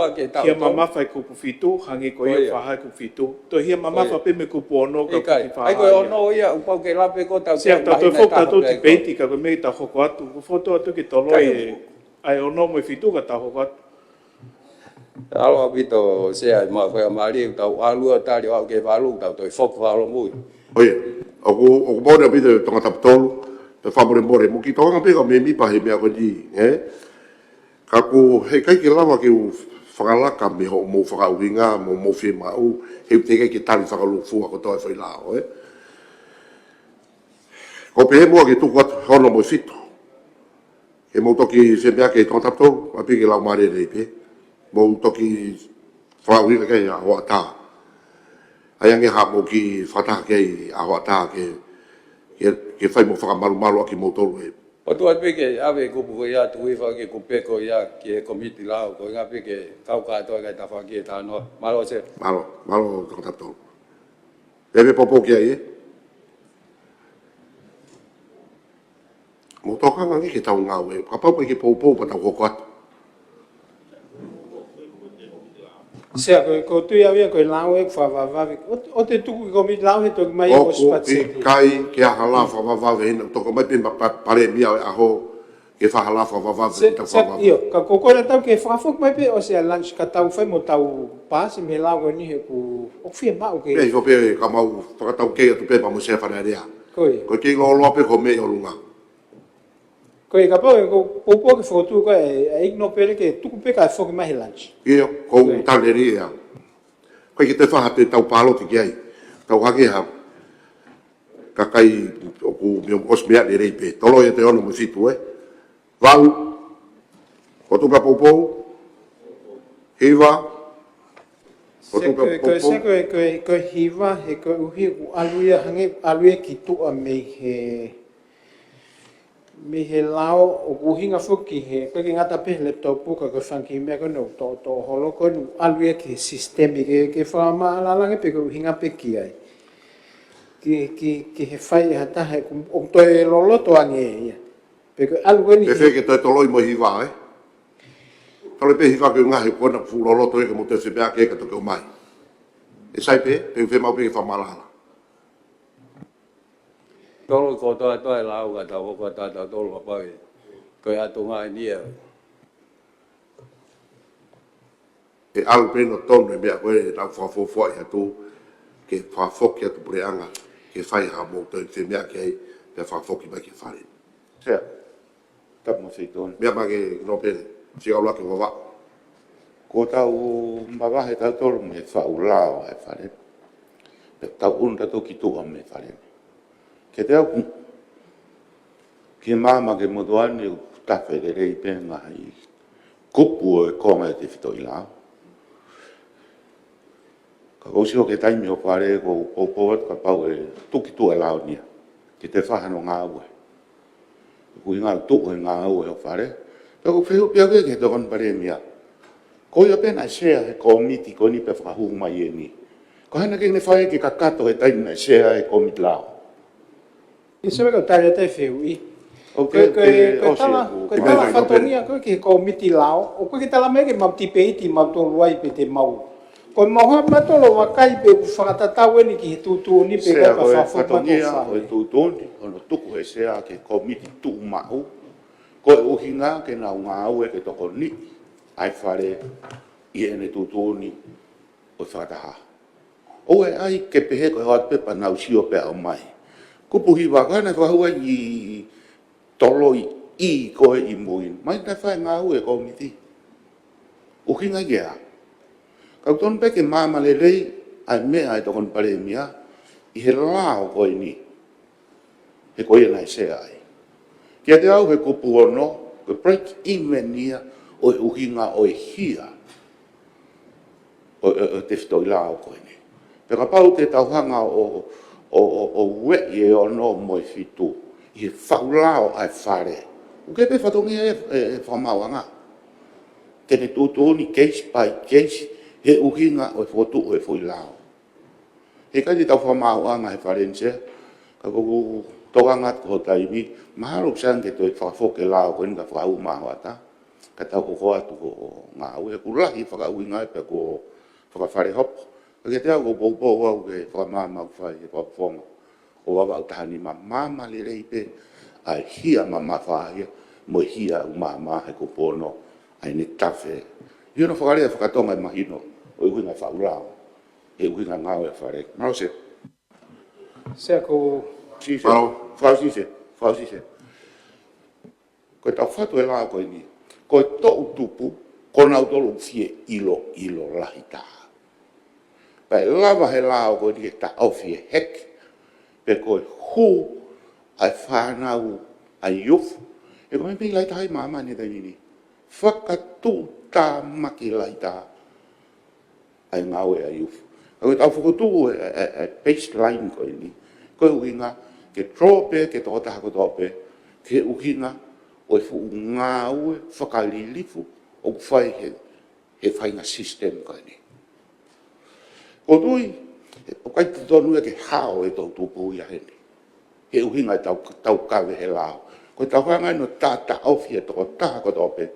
hia mama wha e kupu fitu, hangi ko ia whaha e kupu fitu. To hia mama wha pe me kupu ono ka kuki whaha. Ai koe ono ia, upau ke lape ko tautea. Sea, tau whokatau ti peiti ka koe mei ta hoko atu. Ko whoto atu ki tolo e ai ono mo fitu ka ta hoko atu. Alo apito sea ma koe mari tau alua tari au ke valu tau toi fok valo mui. Oye, o mone apito tonga tapitolu, te whamore more, mo ki tonga peka me mipa he mea koe ni, ka ko he kai ke lava ke u whakalaka me ho mo whakauhinga, mo whie mau, he te kai ke tari whakalu fua ko toi whai lao, Ko pe mo ke tu ko hono mo fitu. Ke mo toki se mea ke tontato, a piki lau mare rei pe. Mo toki whauri ke a hoa tā. Ai ange ha mo ki whata ke a hoa tā ke whai mo whakamaru maru aki mo tolu e. O tu at peke ave kupu ko ia tu iwa ke kupe ko ia ke komiti lao ko ngā peke kau kātoa kai tawha ki e tānoa. Malo se. Malo tontato. Ebe popo ki ai e. Mo toka ngangi ke tau ngau e. Ka pau pe ke popo pa tau koko atu. Sea ko tu ia via ko lao e fa va o te tuku ko mi lao he to mai o spatse kai ke hala fa va hena to ko mai pe pare mia a ho ke fa hala fa va ta fa va io ka ko ko tau ke fa fo mai pe o se lunch ka tau fai mo tau pas me lao ko ni he ku o fia ma o ke pe pe ka mau fa tau ke tu pe pa mo se fa rea ko ke lo pe ko me o lunga ko e ka pa ko popo ke foto ko e igno pele ke tu pe ka fo mai lunch io ko taleria ko ke te fa te tau palo te ai tau hake ha ka kai o ku me os me de rei pe tolo e te ono mo situ e vau ko tu ka popo hiva ko tu ka popo ko hiva he ko uhi aluia hange aluia ki tu a me he lao o kuhinga fuki he ko ki ngata pe laptop ka ko fanki me ko no to holo ko aluia ki sistemi ke fama la la pe ko hinga pe ki ai ki he fai hata he o to e lolo to ange pe ko alu ni pe ke to loi mo hiva e tole pe hiva ke nga he ko na fu lolo to e mo te se pe ke to ke mai e sai pe fe mau pe fa malala Tolo ko toa e lau ka tau ko tata tolo pa pai. Ko ia tu ngai ni e. E au pe no tono e mea koe tau whafofo i atu ke whafoki atu pureanga ke whai ha mo te mea ke ai pe whafoki mai ke whare. Sea, tap mo sei tonu. Mea mange no pere, si au lake wawa. Ko tau mawahe tau tolu me whau lao e whare. Pe tau unta to ki tua me whare. Ke te au ki māma ke motuani u tawhe re rei pēnga i kupu e konga e te whito i lao. Ka kousi o ke taimi o whare ko popoat ka pau e tuki tu e lao nia. Ki te whahano ngā ue. Kui ngā tuku e ngā ue o whare. Ka ko whehu pia ke tokon pare mia. Ko ia pēna sea he komiti ko ni pe whakahu mai e ni. Ko hana ke ne whae ki ka kato he taimi na sea he komiti lao. Isso é o que eu estava até feu e ko tala fatonia ko ke komiti lao o ko ke tala me ke mau tipe ti mau to luai pe te mau ko mau ha mato lo wakai pe ku fata tawe ni ki tu ni pe ka fa fa fatonia o tu ni o tuku e sea ke komiti tu mau ko o hinga ke na nga au ke to ko ni ai fare i ene tu ni o fata ha o ai ke pe ko ha pe pa na usio pe o mai kupuhi wakana wahua i tolo i koe i muin. Mai ta whae ngā ue komiti. Ukinga gea. Kau tonu peke māma le rei ai mea ai tokon pare mia i he lao koe ni. He koe nai se ai. Kia te au he kupu ono, ko break even nia o e ukinga o e hia o te whitoi lao koe ni. Peka pau te tauhanga o we e o no mo fitu i faulao ai fare o ke pe fatongi e famauanga te ne tutu ni case by case he uhinga o fotu o foilao he ka di tau famauanga e farense ka ko toganga ko taimi mahalo sang ke to fa fo ke lao ko nga fa u ma wata ka tau ko atu ko nga we ku la hi fa ka winga pe ko fa fare hop ke te au po au ke fa mama fai fa fonga o wa tani mama le reipe ai hia mama fai mo hia mama he ko pono ai ni tafe yo no fare fa tonga imagino o i nga fa ura e u nga ngao e fare no se ko si se fa si se ko ta fatu e la ko ni ko to tupu ko na utolo fie ilo lahita Pai lava he lao ko ni ta ofie hek pe ko hu ai whanau ai ufu. E koe me lai tai mama ni dai ni. Whakatu tā maki lai tā ai ngawe ai ufu. Koe tau whakutu baseline koe ni. Koe uhinga ke trope ke tō taha ko tōpe. Ke uhinga o e fu ngawe whakalilifu o whai he whainga system koe ni. Ko tui, o kai te tonu e ke hao e tau tupu ia heni. He uhinga e tau kawe he lao. Ko tau hanga no tāta awhi e toko taha ko tōpe.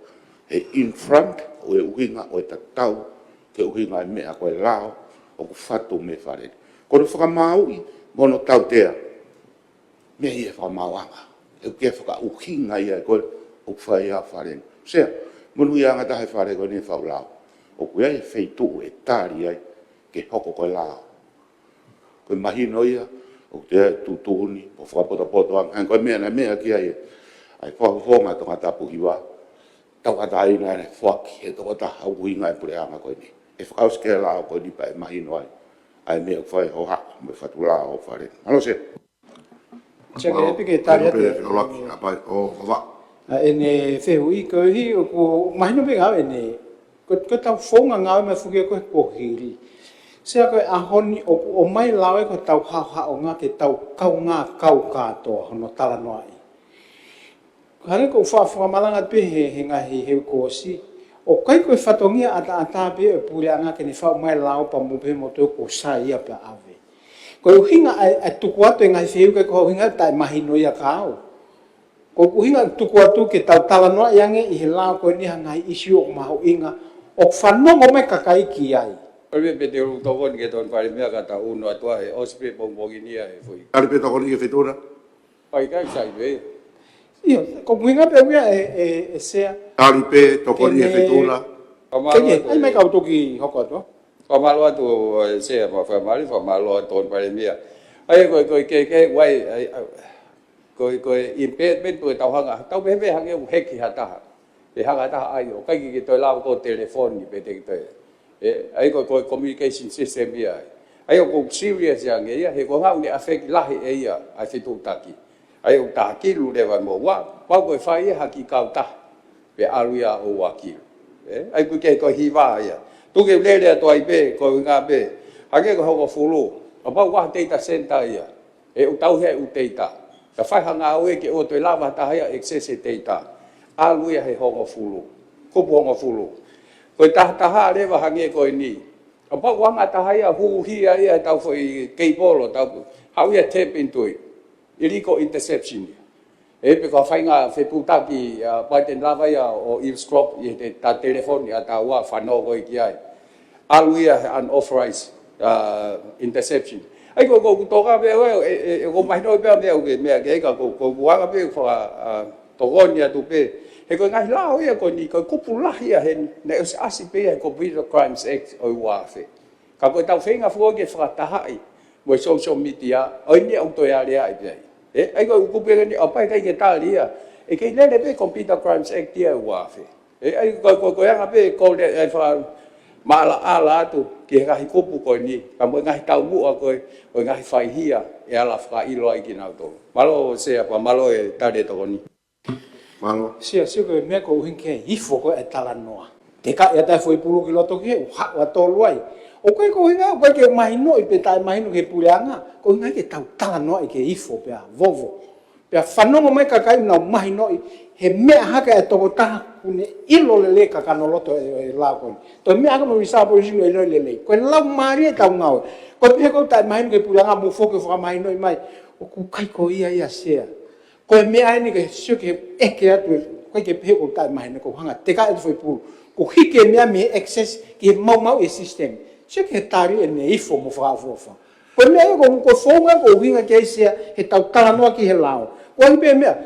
He in front o e uhinga o e tau ke uhinga e mea koe lao o ku whatu me whareni. Ko te whakamaui mono tau tea. Mea i e whakamauanga. E ke whaka uhinga ia e koe o whai a whareni. Sea, munu ia ngata he whare koe ni whau lao. O kuia e wheitu e tāri ai ke hoko koe lao. Koe mahino ia, o te tutuhuni, o whakapoto ang koe mea na mea ki ai, ai whakafonga tonga tapu hiwa, tau kata aina e whaki, e toko taha uhinga e pure anga koe ni. E whakauske lao koe ni pa e mahino ai, ai mea whai hoha, me whatu lao o whare. Ano se? Tia ke pike tāria te. O wha. Ene whehui koe hi, o ko mahino pe ngau ene, ko tau whonga ngau me whukia koe pohiri. Sea koe ahoni o mai lawe ko tau hao ngā ke tau kau ngā kau kātoa hono tala noa i. Hane ko whamalanga pe he ngahi heu kōsi. O kai koe whatongia ata pe e pūrea ngā ke ne whao mai lao pa mupe mo tō ko sa ia pe awe. Koe uhinga ai tuku atu e ngahi wheu kai ko uhinga tai mahino ia kāo. Koe uhinga tuku atu ke tau tala noa iange i he lao koe ni hangai isi o maho inga. O whanongo me kakai ki ai. Oleh pe te uru tokon ke ton pare mea kata uno atua e ospe bongbongi nia e fui. Kari pe tokon i ke whetura? Pai kai sai be. Iyo, ko muinga pe wia e sea. Kari pe tokon i ke whetura? Kene, ai mai kau toki hoko atua? Whamalo atu sea ma whamalo ton pare mea. Ai koe ke wai koe impediment koe tau hanga. Tau pehe hange u heki hataha. Pe hanga taha ai o kai ki toi lao ko telefoni pe te ki toi. Ai ko communication system ia. Ai ko serious yang ia he ko ngau ni affect lahi e ia ai fitu taki. Ai o taki lu le wa mo wa ko fai ha ki kau ta. Pe aluia o waki. Ai ko ke ko hiwa ia. Tu ke le to ai pe ko nga pe. Ha ke ko ho fulu. Apa wa data center ia. E o tau he u data. Ka fai hanga o ke o to lava ta ia access data. Aluia he ho fulu. Ko bo fulu. Koe taha rewa hange koe ni. Apa wanga taha ia huhia ia tau foi keipolo tau. Hau ia tap into it. Illegal interception. E pe ko whainga wheputaki paiten lava ia o eavesdrop i ta telefoni a ta ua whanau koe ki ai. Alu ia unauthorized interception. Ai ko toka pe ko mahino pe mea ke ka ko wanga pe tokoni atu pe. He koe ngai lao ia koe ni, koe kupu lahi a hen, na e asi pe ia Computer Crimes Act o wafe. Ka koe tau whenga fua ke whakatahai, mo social media, o ini au toi a rea i pia. Ai koe kupu ia ni, o pai kai ke tāli ia, e kei lele pe Computer Crimes Act ia o wafe. Ai koe anga pe kore ai wha maala ala atu, ki he ngahi kupu koe ni, ka mo ngahi tau mua koe, o ngahi whaihia, e ala whaka ilo ai ki nau tō. Malo sea pa, malo e tare toko ni. Malo. Sia koe mea ko uhin ke hifo koe e tala noa. Te ka ia tai foi pulu ki loto ki he, uha ua tolu ai. O koe ko uhinga, koe ke mahino i pe tai mahino ke puleanga, ko uhinga ke tau tala noa i ke hifo pea vovo. Pea whanongo mai kakai nau mahino i, he mea haka e toko taha kune ilo lele kakano loto e lao koe. Toi mea haka mo wisa polisino e lele. Koe lau maari e tau ngau. Koe pe ko tai mahino ke puleanga mo foke whaka mahino i mai. O kukai ko ia sea. Koe mea ni ke sio ke eke atu, koe ke pehe ko tai mahina ko hanga, te ka etu foi pulu. Ko hike mea me access ki he mau e system. Sio ke he tari e ne ifo mo whaafofa. Koe mea ko whonga ko winga ke sea, he tau talanoa ki he lao. Koe hipe mea,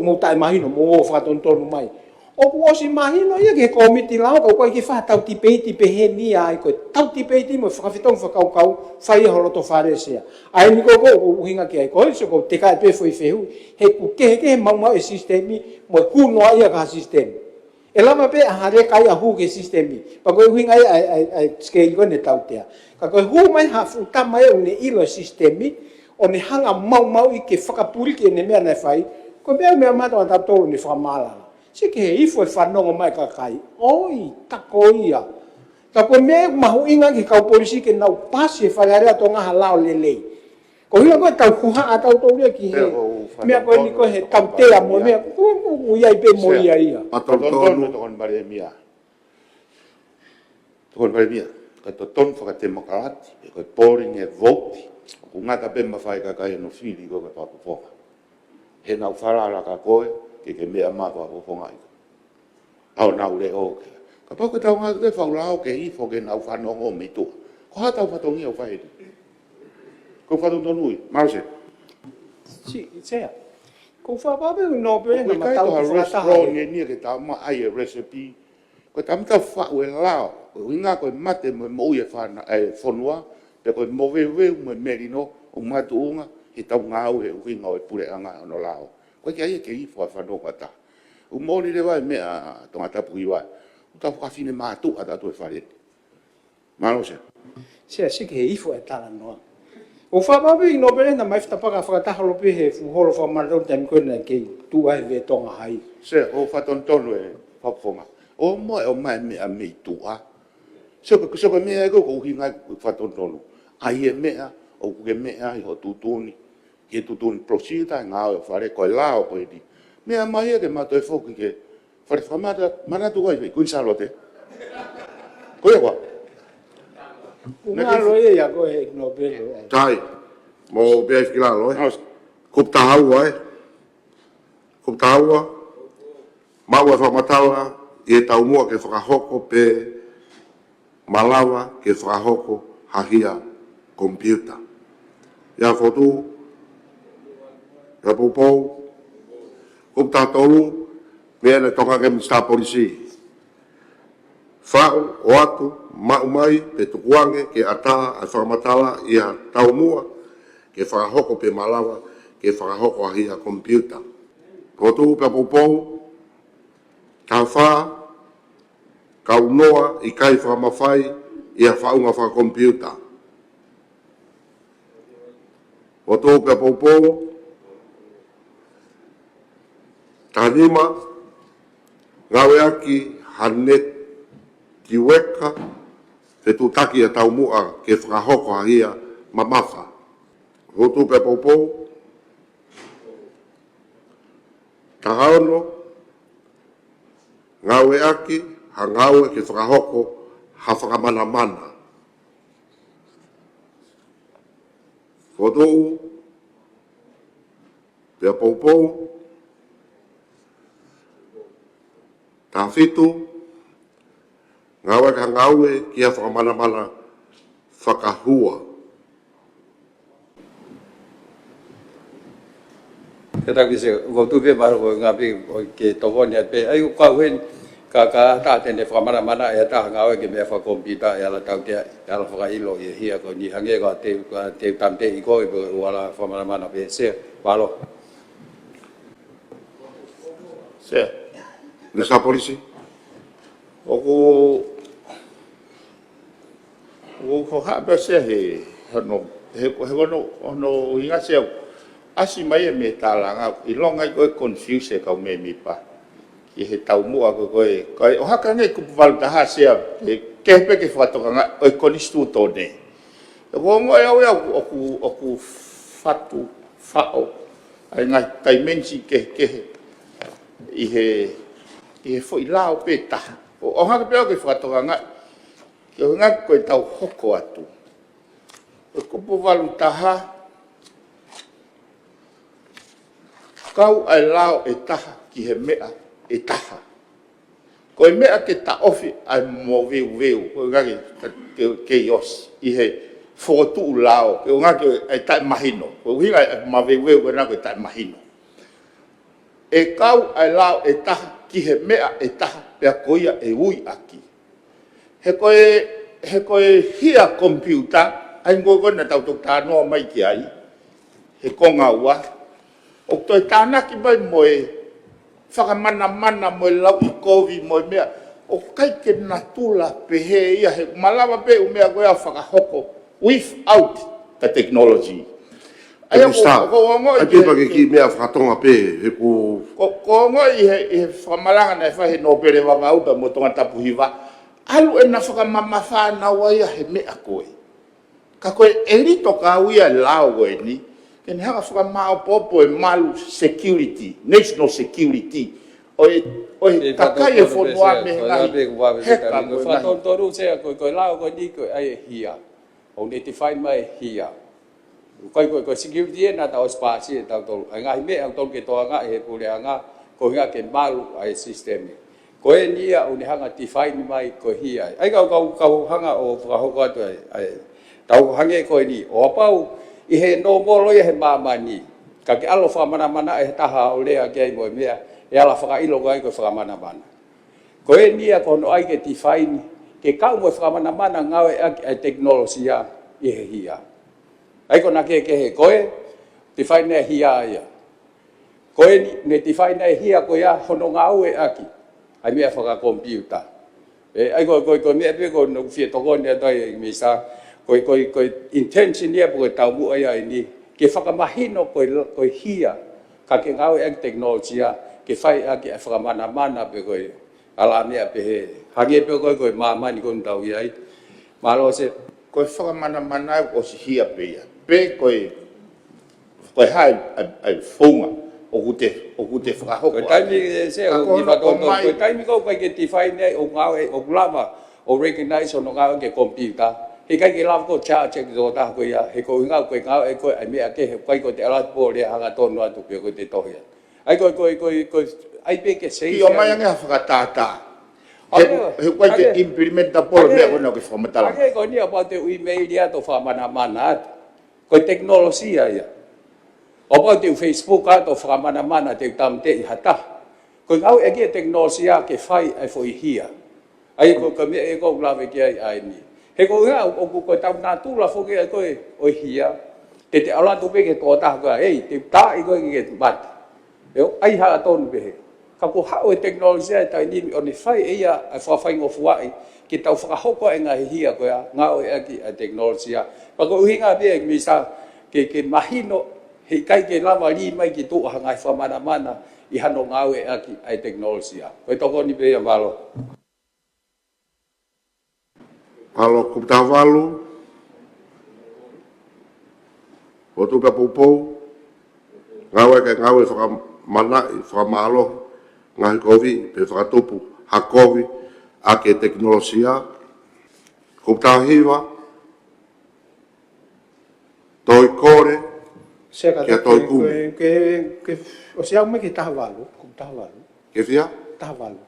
mo tai mahino, mo whakatontonu mai. O osi mahino ia ke komiti lao, koe ke wha tau tipei he ni ai koe. Tau tipei mo whakawhitong whakau whai holoto whare sea. Ai ni ko uhinga ki ai koe, so ko te kai pe foi whehu, he ku ke mau e sistemi, mo hunoa ia ka sistemi. E lama pe ahare kai a hu ke sistemi. Pa koe uhinga ai scale koe ne tau tea. Ka koe hu mai ha futa mai une ilo sistemi, o ni hanga mau I ke whakapuri ke ne mea nei whai, ko mea mata o tātou ni whakamala. Si ke he ifo e whanonga mai kakai, oi, tako ia. Ta ko mea mahu inga ki kau polisi ke nau pasi e whagarea to ngaha lao lelei. Ko hila koe tau kuha a tau tau rea ki he, mea koe ni koe he tau tea mo mea, ui ai pe mo ia ia. Patotonu tokon Paremia. Tokon Paremia. Ka toton whakatemokrati, koe pouring e voti. Ko ngata pe mawhai kakai no whiri koe papuponga. He nau wharara ka koe, ke mea maa papuponga iko. Au nau re o ke. Ka pau ke tau ngā te whaurao ke ifo ke nau whanongo me tua. Ko hatau whatongi au whaere. Ko whatotonu ui, Marse. Si, sea. Ko whapape no pe na matau ko restaurant ni ke tau ma ai recipe. Ko tam tau whau e lao. Ko inga ko mate mo mo ia whana e whonua. Pe ko mo we mo merino o matu unga. He tau ngau he uinga o e pure anga no lao. Ko ke ai ke ifo a whanau kata. U mori le vai mea tonga tapu i wai. U tau whawhine mātu a tatu e whare. Marose. Sea, si ke he ifo e tala noa. O whapape I no pe na mai whtapaka whakatahalo pe he fuholo whamarau tami koe na kei tu ai ve tonga hai. Se o whatontonu e whaponga. O moe o mai mea mei tua. Soko mea e ko hinga whatontonu. Ai e mea, o kuke mea I ho tutuni. Ke tutuni prosita e ngāo e whare koe lao koe di. Mea mai e ke mato e whoki ke whare whamata manatu koe i kunsalote. Koe wa? Unga loe ia koe he no pe. Tai, mo pia I whikilalo e. Kup tahaua e. Kup tahaua. Mau e whamataua I e taumua ke whakahoko pe malawa ke whakahoko hahia kompiuta. Ia whotu, ia pupou, kup tātolu, mea ne tonga ke mista polisi. Whau o atu, mau mai, pe tukuange, ke ata, a whakamatala, ia taumua, ke whakahoko pe malawa, ke whakahoko hahia kompiuta. Whotu pe pupou, ka wha, ka unoa I kai whakamawhai I a whaunga whakakompiuta. O tō pia poupou, ka rima, ngawe aki hanet ki weka, te tūtaki a taumua ke whakahoko hahia mamafa. O tō pia poupou, ka haono, ngawe aki, ha ngawe ke whakahoko ha whakamana. Whotou, pia poupou, tā whitu, ngawe ka ngawe ki ha whakamana whakahua. Ke taki se wautu pe maro ko ngapi ke tokoni pe ai ko wen ka ta tene whamara mana e ta ngawe ke me whakompita e ala tau te ala whakailo I hia ko ni hange ko te tamte I ko I wala whamara mana pe se walo. Se. Nesa polisi? O ko hape se he no inga se asi mai me talanga I longa ko confuse ka me mi pa I he tau mua ko o haka ngai ku valta ha se ke pe ke whatoka o konistu tone ko mo o ku fatu fao ai ngai tai mensi ke I he foi lao peta o haka pe ke whatoka ngai ko tau hoko atu o ku valta ha kau ai lao e taha ki he mea e taha. Ko e mea ke ta ofi ai mo veu, ko ngaki ke yos, I he whotu lao, ko ngaki ai tai mahino, ko hinga ai ma veu ko ngaki tai mahino. E kau ai lao e taha ki he mea e taha, pea koia e ui aki. He koe hia kompiuta, ai ngoko na tau tok tānoa mai ki ai, he konga ua, o toi tānaki mai moe whakamana moe lau I kovi moe mea o kai ke natula pehe ia he malawa pe o mea koea whakahoko without the technology. Minista, ai pe pa ki mea whakatonga pe, he ko... Ko ngoi he whamalanga na whahe no pere wanga upa mo tonga tapu hiwa. Alu e na whakamama whanau ia he mea koe. Ka koe e rito ka uia lao koe ni. Kene haka whakamao popo e malu security, national security. Oi takai e whonua me ngai. Heka koe ngai. Whatontoru sea koe lao koe ni koe ai hia. O ne te whain mai hia. Koe security e nā tau spasi e tau tolu. Ai ngahi mea tolu ke toa ngā e pule a ngā. Koe ngā ke malu ai sistemi. Koe nia o ne hanga ti whaini mai koe hia. Ai kau hanga o whakahoko atu ai. Tau hange koe ni. O apau i he no molo i he mamani. Ka ke alo whakamana e taha o lea ke ai moe mea. E ala whakailo koe ai koe whakamana. Koe nia kono ai ke ti whaini. Ke kau moe whakamana ngawe ai teknolosia i he hia. Ai ko na ke he koe, te whai nei hia ia. Koe ne te whai nei hia koe a hono ngau e aki. Ai mea whaka kompiuta. Ai koe mea pe koe no fia toko ni atai e misa. Koe intention ia po koe tau mua ia ni. Ke whakamahino koe hia. Ka ke ngau e aki teknologia. Ke whai aki e whakamana pe koe. Ala mea pe he. Hange pe koe mamani koe tau iai. Malo se. Koe whakamana o si hia pe ia. Pe koe hai ai whaunga o kute whakahoko. Koe taimi se o ni whatonto. Koe taimi kou kai ke ti whai nei o ngau e o lava o recognize o no ngau ke computer. He kai ke lava ko charge ke o taha koe ia. He koe ngau e koe ai mea ke he kai ko te alat po lea hanga tonu atu pia koe te tohia. Ai koe ai pe ke sei. Ki o mai ange whakatata. He koe ke implementa polo mea koe nao ke whamatala. Ake koe ni apa te email ia to whamana atu. Koe teknolosia ia. O pau te Facebook ato whakamana te tamte i hata. Koe ngau e kia teknolosia ke whai ai fo i hia. Ai koe mea e koe lawe kia ai ni. He koe ngau o koe tau nā tūla fo kia koe o i hia. Te alatu pe ke tō taha koe. Ei, te tā i koe ke mati. Ai haa tonu pe he. Ka ko hao e teknolosia e tai nimi o ni whai e ia ai whawhai ngofuai. Ki tau whakahoko e ngā hia koe a ngau e aki a teknolosia. Pa ko uhinga pia e misa ke mahino he kai ke lava li mai ki tō hangai whamana i hano ngau e aki ai teknolosia. Koe toko ni pia malo. Alo kuptavalu. O tuka poupou. Ngau e whakamalo. Ngahi kovi pe whakatupu hakovi ake teknolosia. Kuptahiwa. Toi kore. Kia toi kume. O se au me ke tahavalu. Ke fia? Tahavalu.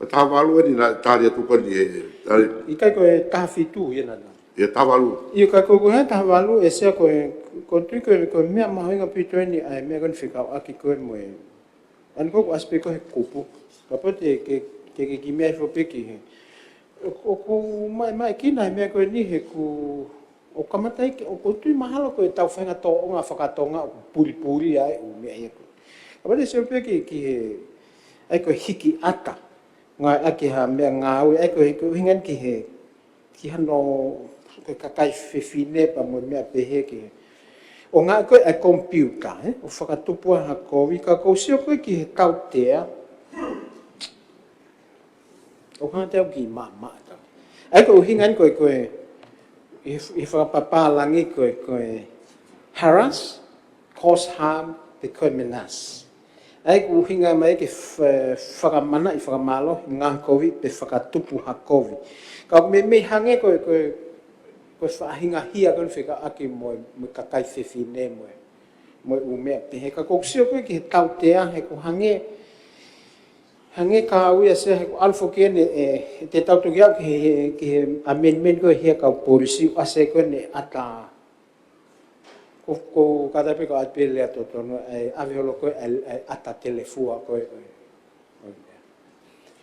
Tahavalu e ni na tāria tuka ni e. I kai koe tahafitu ia nana. E tahavalu. I kai koe koe tahavalu e sea koe tui koe mea mahoinga pito ni ai mea koe whikau aki koe moe. Ani koe aspe koe he kupu. Kapote ke ki mea ifo peki he. O ko mai kina he mea koe ni he ku... O kamatai o tui mahalo koe tau whainga tō o ngā whakatonga o puri ai o mea ia koe. Kapote se pia ki he... Ai koe hiki ata. Ngā aki ha mea ngāui. Ai koe hingan ki he... Ki hano... Koe kakai whiwhine pa mo mea pehe ki he. O ngā koe ai computer, o whakatupua hakowi, ka kousio koe ki he tau tea. O ngā teo ki mata. Ai koe uhingan koe, i whakapapālangi koe, harass, cause harm, te koe menas. Ai koe uhingan mai ke whakamana i whakamalo, i ngā kowi, pe whakatupu hakowi. Ka me hange koe whahinga hia koe whika aki moe kakai whiwhine moe umea pehe. Ka koksio koe ki he tau tea, he ko hange ka uia se he ko alfo kene te tau toki au ki he amendment koe hia kau polisi ase koe ne ata ko katape ko atpele ato tono aviholo koe ata telefua koe.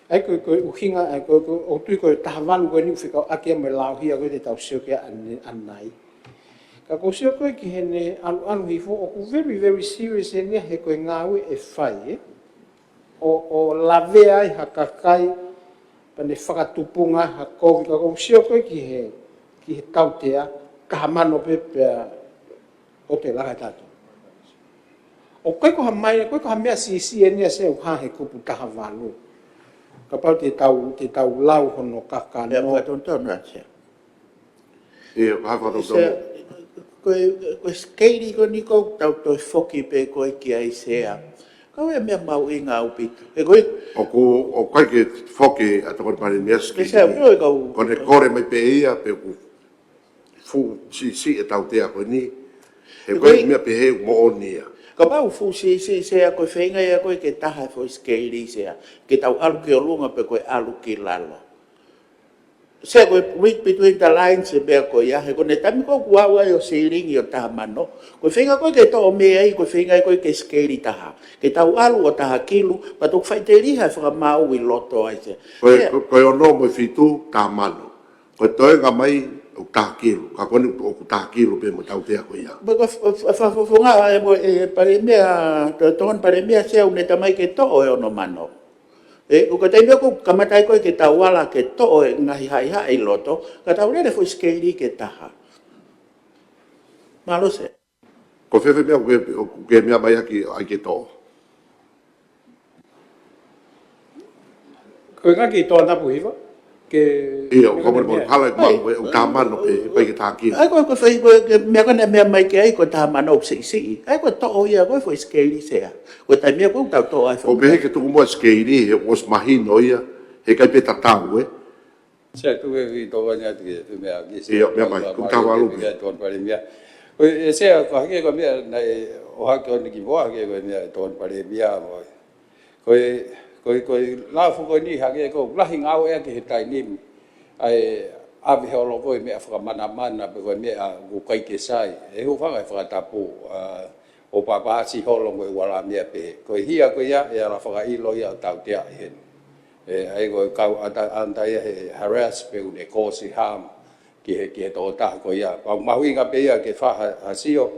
Ai koe uhinga, o tui koe tahavalu koe ni whikau akia me lau hia koe te tau sio kia anai. Ka ko sio koe ki hene anu hifo, o ku very serious e nia he koe ngāwe e whai, o lawe ai hakakai, pane whakatupunga hakowi, ka ko sio koe ki he tautea, kahamano pe o te laka tātou. O koe ko ha mai, koe ko ha mea si e nia se o ha he kupu taha walu. Ka pau te tau lau hono kaka Ya no. fa ton ton racha. E o ka whātau Se ko skate ko ni ko tau to foki pe ko ki ai sea. Ko e me mau inga upi. E ko o koe ke whoke a toko pare neski. Ke se o ko Ko ne kore mai pe ia pe ku fu si e tau tea koe ni. E koe mea pe he mo o nia. Ka pau fu se a ko fenga ia ko ke taha fo skate sea. Ke tau alu ke olunga pe ko alu ki lalo. Se ko read between the lines e be ko ia he ko ne tami ko kuawa yo sailing yo taha mano. Ko fenga ko ke to me ai ko fenga ko ke skate taha. Ke tau alu o taha kilu, pa tu fai te riha fra mau i loto ai se. Koe o no mo fitu ta mano. Koe toe nga mai o taha kilu. Ka kone o taha kilu pe mo tau tea koe ia. Ba ko fa e pare mea ton pare mea se o ne tamai ke to o no mano. E o ka taimea ko kamatai ko ke tau ala ke to o ngahi hai loto, ka tau rere fo skate ke taha. Malo se. Ko fefe mea ke mea mai aki ai ke to. Koe ngaki tō napu hiwa. Ia, o kamar mo hala o ta mano pe ke taha kilu. Ai ko fai ko mea ko mea mai ke ai ko ta mano si. Ai ko to o ia ko fo skate se. Ko taimea ko tau to ai fo. O behe ke tuku mua skeiri, he os mahino ia, he kai pe tatau, Se tu e to vanya te mea gisi. Ia, mea mai, ku tawa alu. Mea ton pare mea. Ko se ko hake ko mea nei o hake on ki boa hake ko mea ton pare mea mo. Ko la fu ko ni hake ko lahi ngau e ke tai ni. Ai ave holo ko mea fra mana pe ko mea ku kai ke sai. E hu fa fra tapu o papa si holo ko wala mea pe. Ko hia ko ia e la fra i lo ia tau tea hen. Ai ko kau anta he harass pe ne kosi ham ki he to ta ko ia pa mahui nga pe ia ke fa hasio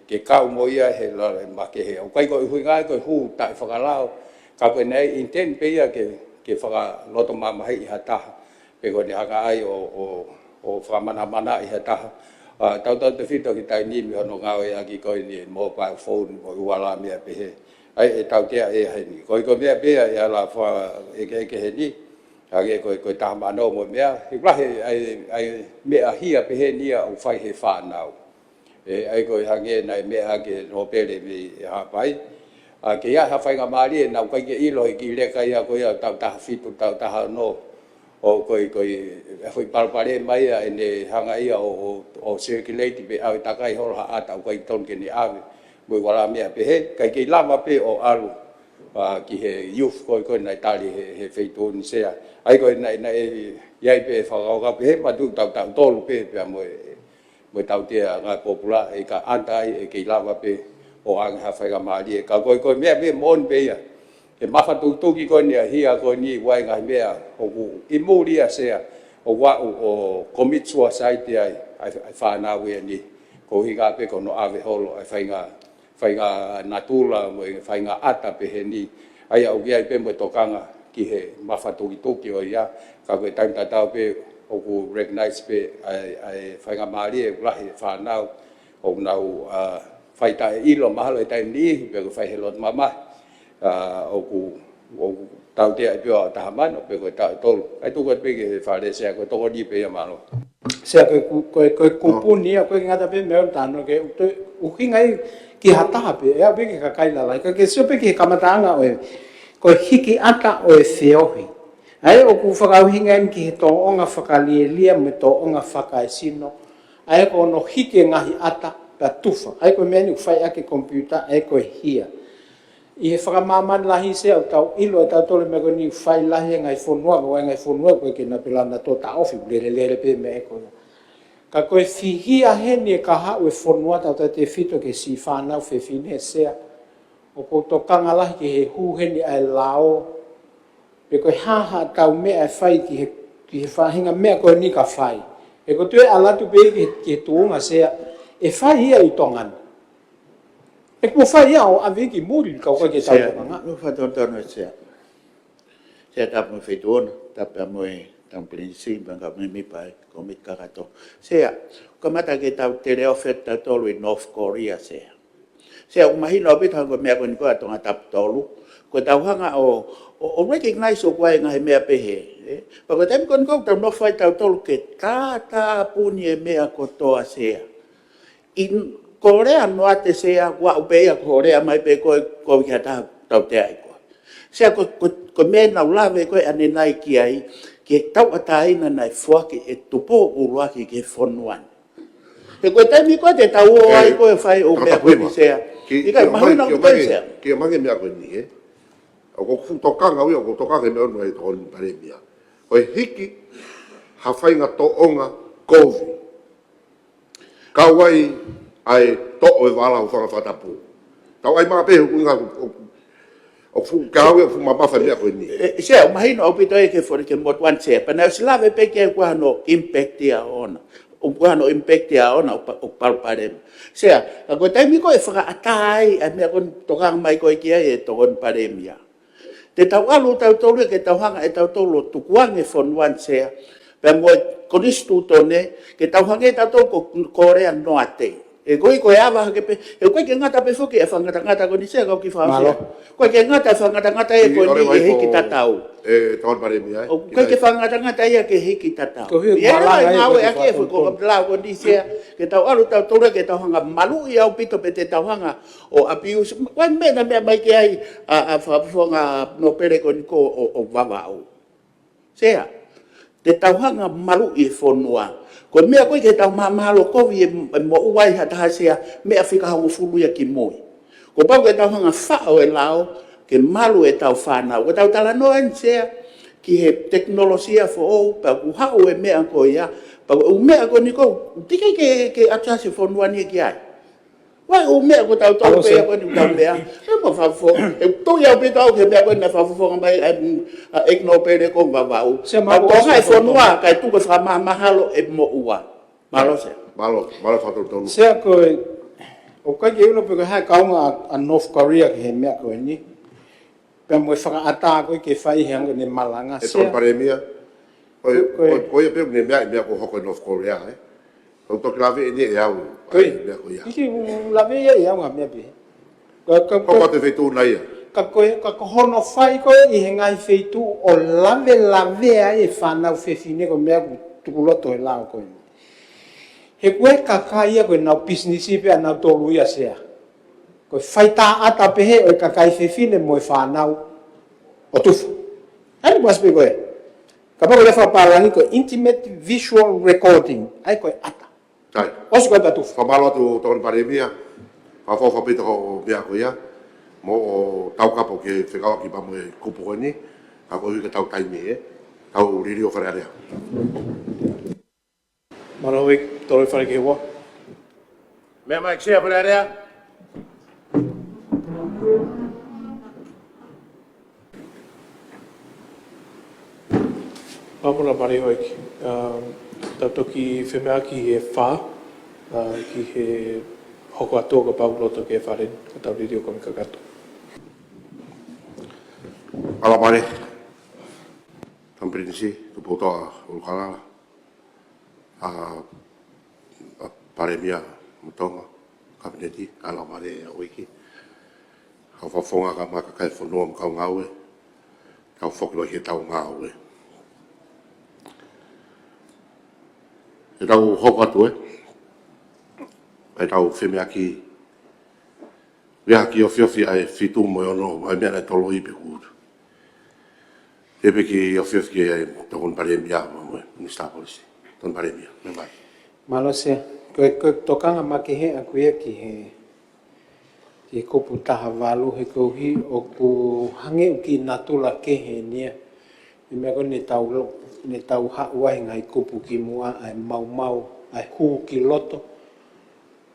ke kau mo ia he la ma ke he o kai ko hui nga ko hu ta fa lao ka pe nei intent pe ia ke fa loto ma mai ha ta pe ko ni ha ai o fa mana i ha ta tau te fito ki tai ni mi no nga ia ki ko ni mobile phone mo wala mi pe he ai tau tea e he ni ko mea pea ia la fa e ke he ni age ko ta mano mo mea i plahe ai mea hia pe he ni o fai he fa nau ai ko hange nai mea ke no pele mi ha pai a ke ia ha fai ga mari na ko ke ilo ki le ka ia ko ia tau ta fitu tau ta no o ko foi palpare mai ne hanga ia o circulate be au ta kai hol ha ata ko ton ke ni ave mo wala mea pe he kai ke lama pe o alu ki he youth ko nai tali he feito ni se ai ko nai ia pe fa ga pe he ma tu tau tolu pe mo tau te nga popular e ka antai e ke lama pe o ang ha fa ga mali ka ko mea pe mon pe ia e ma fa tu ki ko ni hia ko ni wai nga mea o imulia se o wa o commit suicide ai fa na we ni ko hi ga pe ko no ave holo ai fai nga natula mo fai nga ata pe he ni ai au ai pe mo tokanga ki he mafatu ki toki o ia ka ko time tata pe o ku recognize pe ai fai nga mali e lahi fa nau o nau fai ta ilo mahalo e time ni pe ko fai he lot mama o ku tau te ai pe ta man pe ko ta tol ai tu ko pe ke fa le se ko to ni pe ya malo Se ko kupuni ko ngata pe me tano ke u hingai ki hata pe e be ke kai la ka ke so pe ke kamatanga o ko hiki ata o feohi ai o ku whakau hingan ki to onga whakalielia me to onga whakaesino ai ko no hiki ngahi ata pa tufa ai ko meni whai ake computer ai ko hia i he whakamaman lahi se au tau ilo e tau tole me ko ni whai lahi ngai whonua ko ngai whonua ko ke na pilana to ta ofi lele pe me e ko ka koe fihia heni e ka hau e whonua tau te fito ke si whanau whewhine sea. O ko to kangalahi ki he hūheni ai lao. Pe koe haha tau mea e whai ki he whahinga mea koe ni ka whai. E ko tue alatu pe ki he tuunga sea e whai ia i tongan. E ko whai ia o awiki muri ka koe ke tau tanga. No whai tono sea. Sea tapu me whaituona, tapu mo e tang prinsi banga mi pai komit kakato sea kamata ke tau tere oferta tolu in North Korea sea umahino bit hango me ko ko atonga tap tolu ko tau hanga o recognize o kwai ngai me pehe pa ko tem kon ko tau no fai tau tolu ke ta punie me ko to sea in Korea no ate sea wa upea Korea mai pe ko kia tau te ai ko sea ko me na lave ko ane nai ki ai ke tau atai na nai fuaki e tupo uruaki ke fonuan e ko tami ko te tau ai ko e fai o me ko sea ika mahu na ko sea ki mangi me ko ni o ko fu tokanga wi o ko tokanga me no ai ton paremia o hiki ha fai nga to onga kovi kawai ai to o wala o fanga fatapu tau ai ma pe ku nga o fu kawe fu mama fa me ko ni se o mahino o pito e ke for ke mot wan se pa na slave pe ke kwa no impact ya ona o kwa no impact ya ona o palparem se a ko tai mi ko e fa atai a me kon to gang mai ko ki e to kon parem ya te tau alu tau tolu ke tau hanga e tau tolu tu kuang e fon wan se pe mo konistu tone ke tau hanga e tau tolu ko Korea no ate e koi ko ava ke pe e koi ke ngata pe foki e fanga ngata ko ni se ko ki fa ko ke ngata fanga ngata e ko ni e kita tau e ton paremia o ko ke fanga ngata ya ke he kita tau e ala ngawe ake fo ko bla ko ni se ke tau alu tau tolu ke tau hanga malu ia o pito pe te tau hanga o apius ko me na me mai ke ai a fa fonga no pere ko ni ko o vavao sea te tau hanga malu i fonua ko mea koe ke tau mahalo kovi e mo uai hata sea mea whika hangu fulu ia ki moi. Ko pau ke tau hanga whao e lao ke malu e tau whanau. Ko tau tala noen sea ki he teknolosia fo ou pa ku hao e mea ko ia. Pa u mea ko ni ko tike ke atase fonua ni ki ai. Wai u mea ko tau tau pe ko ni tau mea. E mo fa fo e to ia pe tau ke mea ko na fa fo mai ek no pe de ko va va u. Pa ko hai fonua ka tu ko fa mahalo e mo ua. Malo se. Malo fa tau se ko o ka ke uno pe ko ha ka a North Korea ke mea ko ni. Pe mo fa ata ko ke fai hang ni malanga se. E ton paremia. Ko ia pe ni mea ko hoko North Korea o to clave ni e au me ko ia ki lave ia nga me be ko te fetu na ia ka ko hono fai ko i hengai fetu o lave ai fa na fefine ko me tu lo to la ko he ko ka ia ko na business pe na to lu ia se ko fai ta ata pe he o ka kai fefine mo fa na o tu ai mas pe ko ka pa ko le fa parani ko intimate visual recording ai ko ata tai os ko tu fa malo tu ton paremia fa fo pito ko bia ko ia mo tau kapo ke fekao ki pa mo kupu ni a ko ke tau tai me tau ririo fare area Marawi tore fare ke wa me mai xe fare area Pamula pare hoiki tatoki whemea ki he whā, ki he hoko atua ka pauloto ke wharen, ka tau riri o kami kakato. Ala pare, tampiri si, tu potoa ulkalala, pare mia mutonga, kabineti, ala pare a wiki, hau whafonga ka maka kai whanua mkau ngaue, tau whokilo he tau ngaue. E tau hoko atu e tau whemea ki wea ki o whiowhi ai whitu mo ono ai mea nei tolo i pe kūru. E pe ki o whiowhi ai tokon paremia mo Minister Policy. Ton paremia, me mai. Malo se, ko tokanga makehe a kuia ki he kupu taha walu he kouhi o ku hange uki natula kehe nia. I mea ko ne tau hauai ngai kupu ki mua ai mau ai hu ki loto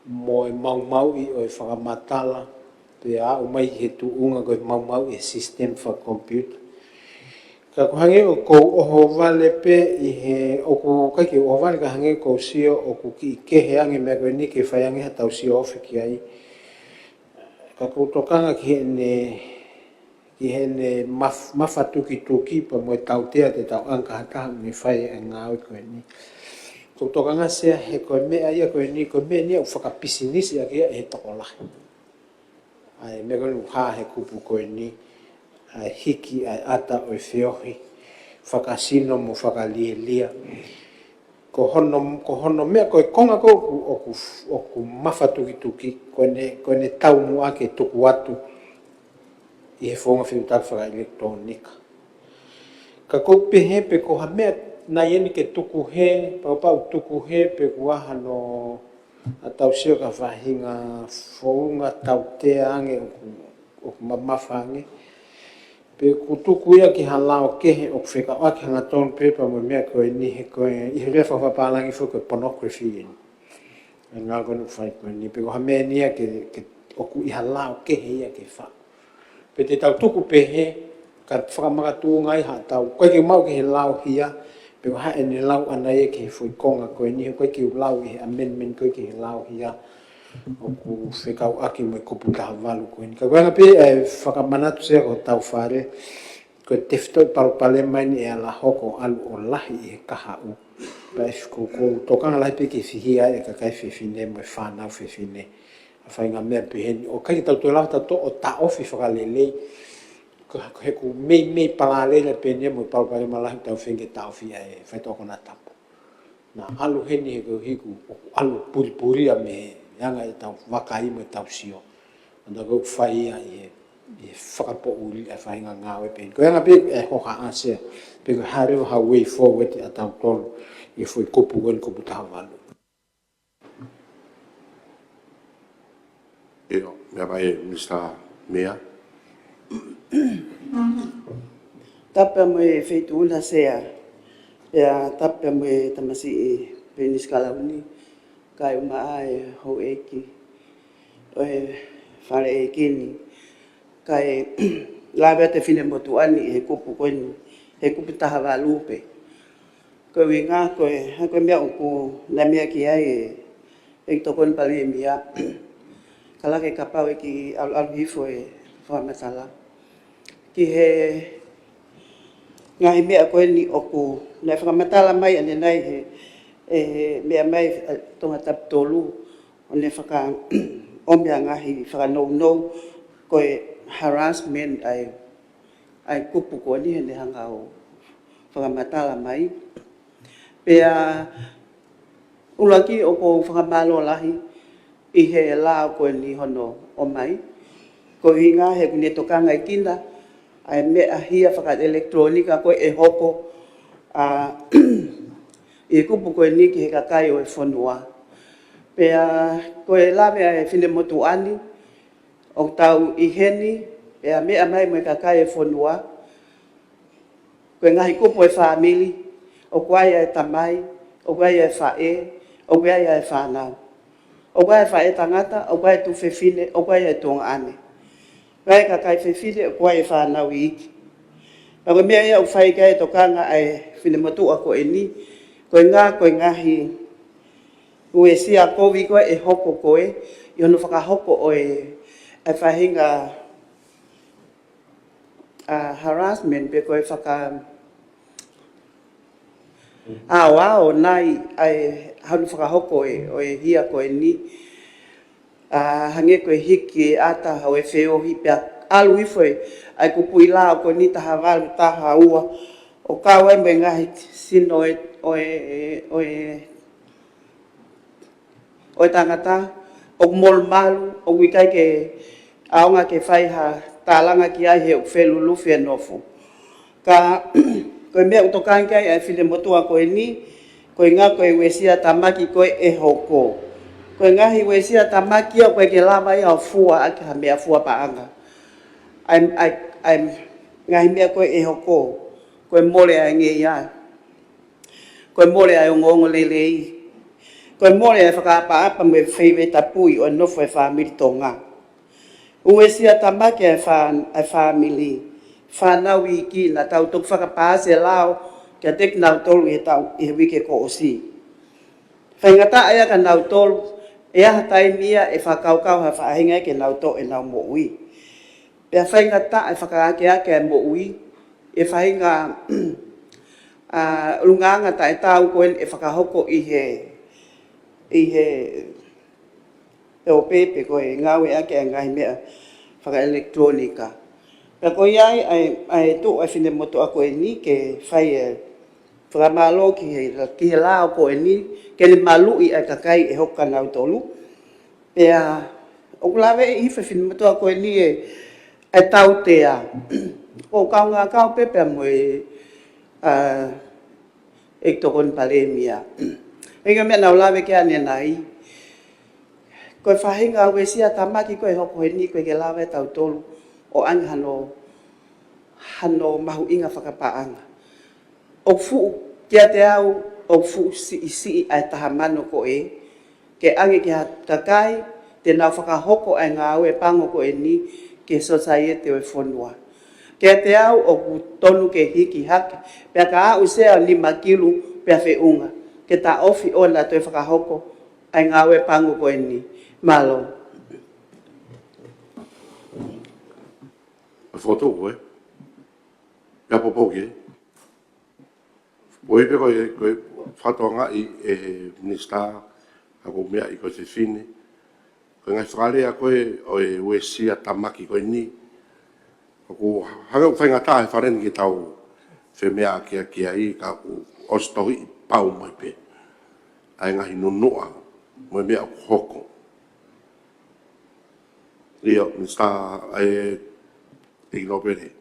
mo e mau i o e whakamatala pe a o mai he tu unga ko e mau e system for computer ka ko hange o ko oho vale pe i he o ku ka ki o vale ka hange ko sio o ku ki ke he ange me ko ni ke fai ange ha tau sio ofi ki ai ka ko tokanga ki ki hene mafatuki pa mo tautea te tau anka hata me fai ngā o koe ni. Ko toka ngā sea he koe mea ia koe ni u whakapisinisi a kia he toko lahi. Ai me koe ha he kupu koe ni, ai hiki ai ata o whiohi, whakasino mo whakalielia. Ko hono mea koe konga kou oku mafatuki koe ne tau mua ke tuku atu i he whonga whiutaka whaka elektronika. Ka kou pehe pe ko ha mea na ieni ke tuku he, pau tuku he pe kuaha no a tau sio ka whahinga whaunga tau te ange oku mamafange. Pe kutuku ia ki halao kehe o whika waki hanga tonu pepa mo mea koe ni he koe i he rea whapapalangi fo koe pornography ini. E ngā koe nuk whai koe ni. Pe ko ha mea nia ke oku i halao kehe ia ke wha. Pe te tau tuku pehe, ka whakamakatua ngai ha tau. Koe ke mau ke he lau hia, pe ko hae ni lau ana ia ke he whuikonga koe ni. Koe ke lau i he amendment koe ke he lau hia. Oku whekau aki mo kupu taha walu koe ni. Ka koenga pe whakamanatu sea ko tau whare. Koe tefto i parupale mai ni e ala hoko alu o lahi i he kaha u. Pai ko tokanga lahi pe ke whihia e ka kai whiwhine mo e whanau whiwhine. A whainga mea peheni. O kai tau tue lau tato o ta ofi whakalelei. Ko he ku mei palalele pene mo i parupale malahi tau whenge ta ofi e whaitoko na tapo. Na alu heni he ko hiku alu puri a me yanga e tau wakai mo e tau sio. Anda kou whai ia i he whakapo uri e whainga ngāwe pēn. Ko yanga pēk e hoka asea. Pēk hareo ha way forward a tau tolu i fwoi kupu wen kupu taha walu. Eo, mea vai Mr. Mea. Tapa mo e wheitu una sea. Ea tapa mo e tamasi e penis kalauni. Kai uma ai ho eki o fare e kini kai lava te fine motu ani e kupu koini e kupu taha walupe ko winga ko ha ko mea ku na mea ki ai e to kon pale mia kala ke kapau ki al hifo e fa masala ki he ngai mea ko ni oku na fa matala mai ane nai he mea mai tonga tap tolu o le whaka omea ngahi whaka no koe harassment ai kupu ko ni hene hanga o whaka matala mai. Pea ulaki o ko whaka malo lahi i he la koe ni hono o mai. Ko hinga he kune tokanga i tina ai mea hia whaka elektronika koe e hoko i kupu koe ni ki he kakai o e whanua. Pea koe lawe e whine motu ani, o tau i heni, pea mea mai mo e kakai e whanua. Koe ngahi kupu e whamili, o koe e tamai, o koe e whae, o koe e whanau. O koe e whae tangata, o koe e tu whewhine, o koe e tonga ane. Koe kakai whewhine, o koe e whanau i iki. Pako mea ia u whai kai tokanga e whine motu ako e ni, koe ngahi ue sia kowi koe e hoko koe, i hono whakahoko o e whahinga harassment pe koe whaka ao nai ai hono whakahoko o e hia koe ni hange koe hiki ata o e wheohi pia alu ifoe ai kupu i lao koe ni taha walu taha ua o kawe me ngahi sino o tangata o mol malu o wikai ke aonga ke whai ha tālanga ki ai he o whelulu whenofo. Ka koe mea utokangi ai ai while motua koe ni, koe ngā koe wesia tamaki koe e hoko. Koe ngahi wesia tamaki au koe ke lama i au fua ake ha mea fua paanga. Ai ngahi mea koe e hoko, koe mole ai nge ia. Koe mole ai o ngongo lelei. Koe mole e whakaapa me whaiwe tapui o nofo e whamiri tonga. Ue sia tamake e whamili. Whanau i ki na tau tuk whakapāse lao kia tek nau tolu i tau i he wike ko osi. Whaingata aia ka nau tolu e aha tai mia e whakaukau ha whahinga ke nau to e nau mo ui. Pea whaingata e whakaake e mo ui, e whainga lunganga ta e tau koe e whakahoko i he e o pepe koe ngau e ake ngai mea whaka-elektronika. Pea koe iai ai tō ai whine moto a koe ni ke whai e whakamalo ki he lao koe ni ke le malu i ai kakai e hoka ngau tolu. Pea o kulawe i hiwhi whine moto a koe ni e tau te a. O kaunga kau pepe mo e tokon palemia. Inga mea nau lawe ke ane nai. Koe whahinga ue sia tamaki koe hoko he ni koe ke lawe tau tolu o ang hano mahu inga whakapaanga. O fu kia te au o fu si ai tahamano ko ke ange ki ha takai te nau whakahoko ai ngā ue pango ko ni ke society o whonua. Kia te au o ku tonu ke hiki hake, pia ka au sea 5 kilu pia whiunga, ke ta ofi o na toi whakahoko ai ngā ue pango ko ni. Malo. Foto koe. Ia popo ke. Oi pe koe whatonga i minister a ko mea i koe te whine. Koe ngai whakare a koe o e uesia tamaki koe ni. Ko hanga whainga tae wharen ki tau whe mea kia i ka ostohi i pau mai pe. Ai ngahi nunua mai mea ku hoko. Rio, minister ignopere.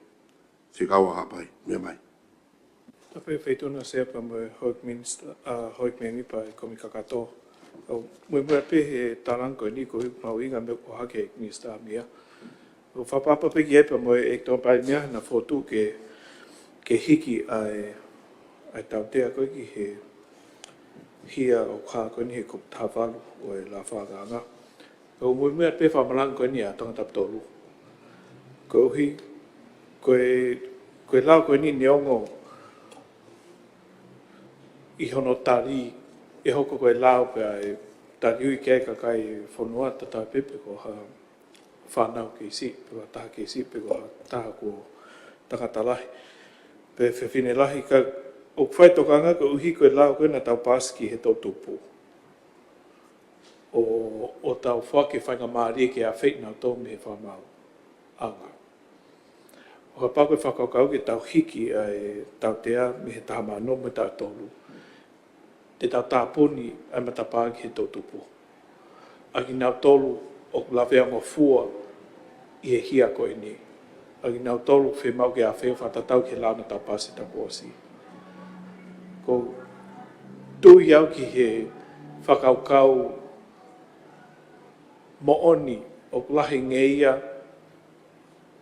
Se kaua hapai, mea mai. Tape whaituna sea pa mo hoik minister, hoik mengi pa e komi kakato. Mui mua pe he taranko ni ko mau inga me ko hake minister mia. O whapapa peki e pa mo e tō pai mea na fotu ke hiki ai tau tea koe ki he hia o kā koe ni he kup tāwhalu o e la whāganga. Ko mui mua pe whamalang koe ni a tonga taptolu. Ko uhi, koe lau koe ni neongo i hono tari, e hoko koe lau pe ai tari ui kei kakai whanua tatai pepe ko ha whanau ke isi, pe wa taha ke isi, pe wa taha ko tangata lahi. Pe whiwhine lahi ka o whai tokanga ko uhi koe lau koe na tau paski he tau tupu. O tau whake whainga maari ke a whainau tō me he whamau anga. O ka pako e whakaukau ke tau hiki ai tau tea me he taha mano me tau tolu. Te tau tāpuni ai matapāki he tau tupu. Aki nau tolu o lawea ngā fua i he hia koe ni. Aki nau tolu whi mau ke a wheo whatatau ke launa tau pasi tau kōsi. Ko tui au ki he whakaukau mooni o lahi ngeia,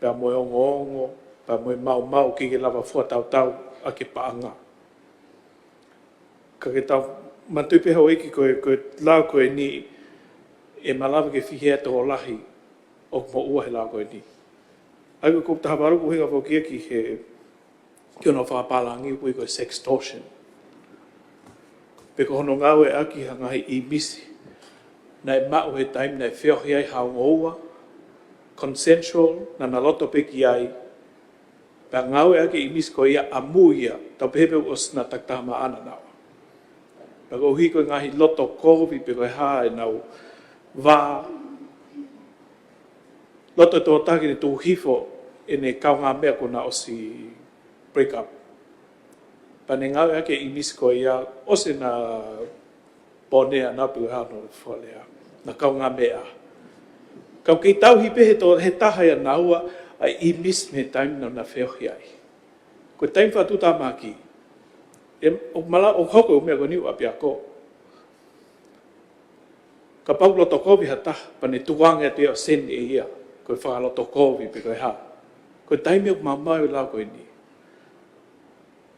pia moe ongo, pia moe mau ki ke lava fua tau a ke paanga. Ka ke tau mantupe hau iki koe lau koe ni e malawa ke whihea tō lahi o mo ua he lau koe ni. Ai koe kup taha paruku hinga whokia ki he ki ono whapalangi koe koe sextortion. Pe ko hono ngau e aki hangahi i misi. Nei mau he taim nei whiohi ai hao ngoua, consensual, na na loto peki ai, pa ngau e ake i misi ko ia amu ia, tau pehepe os na taktama ana nawa. Pa ko hui koe ngahi loto kovi pe koe haa e nau wā, loto tō taki ni tū hifo e ne kau ngā mea ko na osi break up. Pa ne ngau e ake i misi ko ia, ose na ponea na pe koe haa no whalea. Na kau ngā mea. Kau kei tau hipe he taha ia naua ai i mis me taim na whiohi ai. Ko taim whatu tā maki. O mala o hoko o mea ko niu api ako. Ka pau loto kovi ha taha, pa ne tuanga te o sen e ia. Ko whaka loto kovi pe koe ha. Ko taim e mamau i lau koe ni.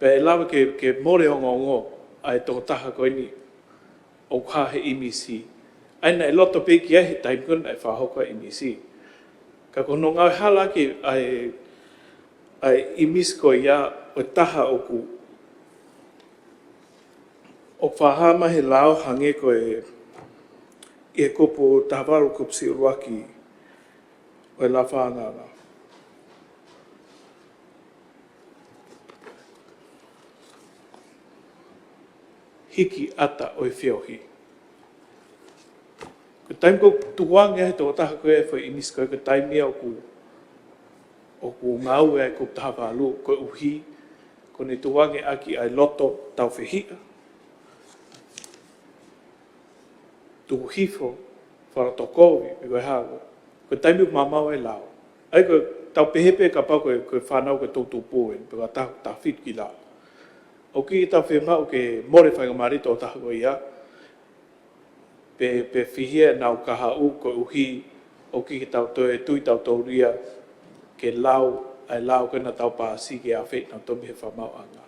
Pe e lawa ke more ongo ai tō taha koe ni. O ka he imisi. Aina e loto peki ai he taim kuna e whahoka i misi. Ka kono ngau hala ki ai imis ko ia o taha oku. O whahama he lao hange ko e kupu tahawaru kupsi uruaki o e la whaangana. hiki ata o whiohi. Ko taim ko tuwange he tō taha koe whai inis koe ko taimia o ku ngau e ko taha whalu koe uhi ko ne tuwange aki ai loto tau whihia. Tuku hifo wharatokowi e koe hawa. Ko taimi ku mamau e lao. Ai ko tau pehepe ka pau koe whanau koe tōtu pōen pe ka taha ta whit ki lao. O ki tau whemau ke more whainga marito o taha koe ia. Pe whihia nau kaha u koe uhi o ki tau toe tui tau tauria ke lau ai lau kena tau pāsi ke a whet nau tomi he whamau anga.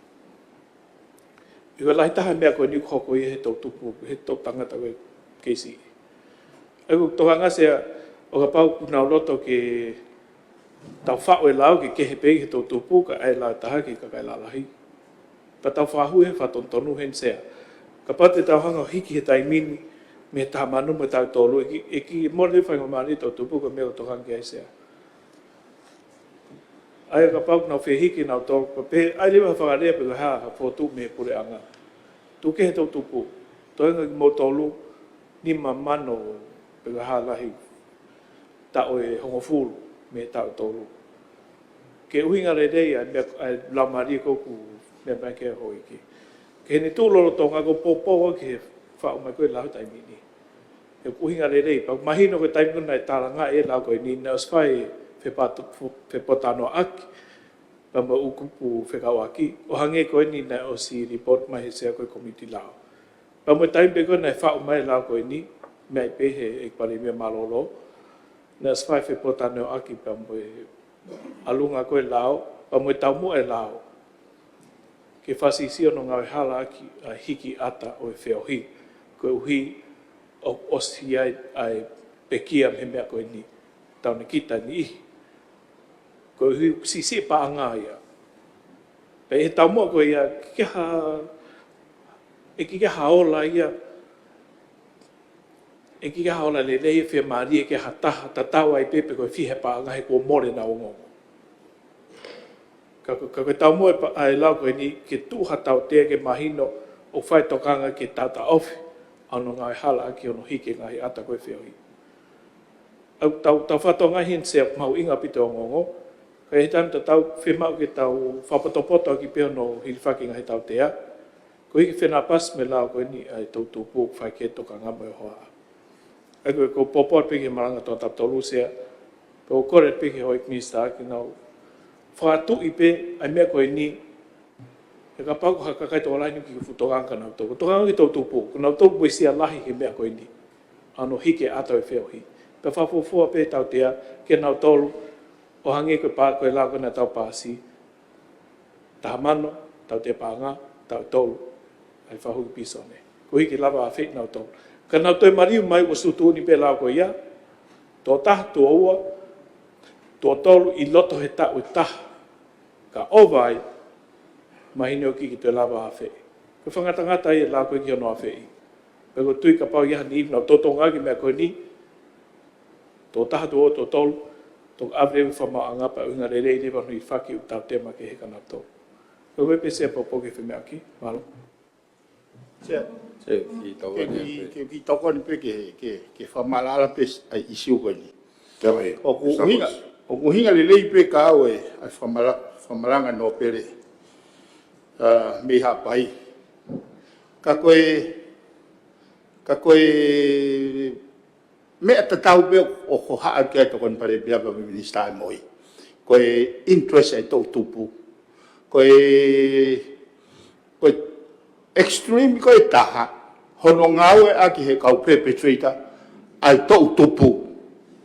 I koe lahi taha mea koe ni koko i he tau tupu, he tau tangata koe keisi. Ai koe tohanga sea o ka pau kunau loto ke tau whao e lau ke kehe pegi he tau tupu ka ai lau taha ki ka kai lalahi. Pa tau whahu he whatontonu hen sea. Ka pate tau hanga hiki he taimini me taha manu me tau tolu e ki mole whainga mani tau tupu ka mea o tohanga ki ai sea. Ai ka pau nau whihiki nau tō, pe ai lewa whakarea pe ka haa whotu me pure anga. Tu ke he tau tupu, toenga ki mo tolu, ni mamano pe ka haa lahi tau e hongofuru me tau tolu. Ke uhinga rei ai lau maria koku mea mai ke hoi ki. Ke hene tūloro tonga ko pōpōa ki he whao mai koe lau taimini. Ke uhinga rei, pa mahino koe taimuna e taranga e lau koe ni na oswai whepotano aki, pa ma ukupu whekau aki, o hange koe ni na o si report mai he sea koe komiti lao. Pa mo taimpe koe na e whao mai lao koe ni, mea i pehe e pare mea malolo, na swai whepotano aki pa mo alunga koe lao, pa mo tau mo e lao, ke whasisio no ngau hala aki a hiki ata o e whiohi, koe uhi o osi ai pekia me mea koe ni, tau ne kita ni ihi. Koe hui sisi pa anga ia. Pe e tau mua koe ia, e ki ha ola ia, e ki ha ola le lei whia maari e ki ha taha, ta tau ai pepe koe whihe pa anga he kua more na ongo. Ka koe tau mua ai lau koe ni, ke tuha tau tea ke mahino, o whai tokanga ke tata ofi, ano ngai hala aki ono hike ngai ata koe whiohi. Tau whatonga hin sea mau inga pito o ngongo, ka he taim tau whemau ke tau whapotopoto ki peo no hiliwhakinga he tau tea, ko hiki whena pas me lao koe ni ai tau tūpū whai ke toka ngama e hoa. Ai koe ko popor peke maranga tō tap tolu sea, ko kore peke hoi kmista ki nau whaatu i pe ai mea koe ni, e ka pau ko hakakai tō lainu ki futonga nau tō, ko tōkanga ki tau tūpū, ko nau tō pui sia lahi ke mea koe ni, ano hike ato e whiohi. Pe whafufua pe tau tea, ke nau tolu, o hange koe pā koe lau kona tau pāsi, taha mano, tau te pānga, tau tolu, ai whahu ki pisone. Ko hiki lava a whet nau tolu. Ka nau toi mariu mai o sutu ni pe lau koe ia, tō taha tō ua, tō tolu i loto he tau i taha, ka owai, mahine o ki toi lava a whet. Ko whangatangata i e lau koe ki ono a whet. Pe ko tui ka pau iaha ni ipna, tō tonga ki mea koe ni, tō taha tō o tō tolu, tō awrewe whamau angapa unga rerei rewa nui whaki u tau tema ke heka nau tō. Ko wepe sea popo ke whemea ki, malo. Sea, ki toko ni pe ke whamalala pe ai isi uko ni. O ku hinga le lei pe ka au e ai whamalanga no pere me hapai. Ka koe me ata tau pe o ko haa kia to kon pare pia pa minista moi. Koe interest e tau tupu. Koe extreme koe taha. Hono ngau e aki he kau perpetrator ai tau tupu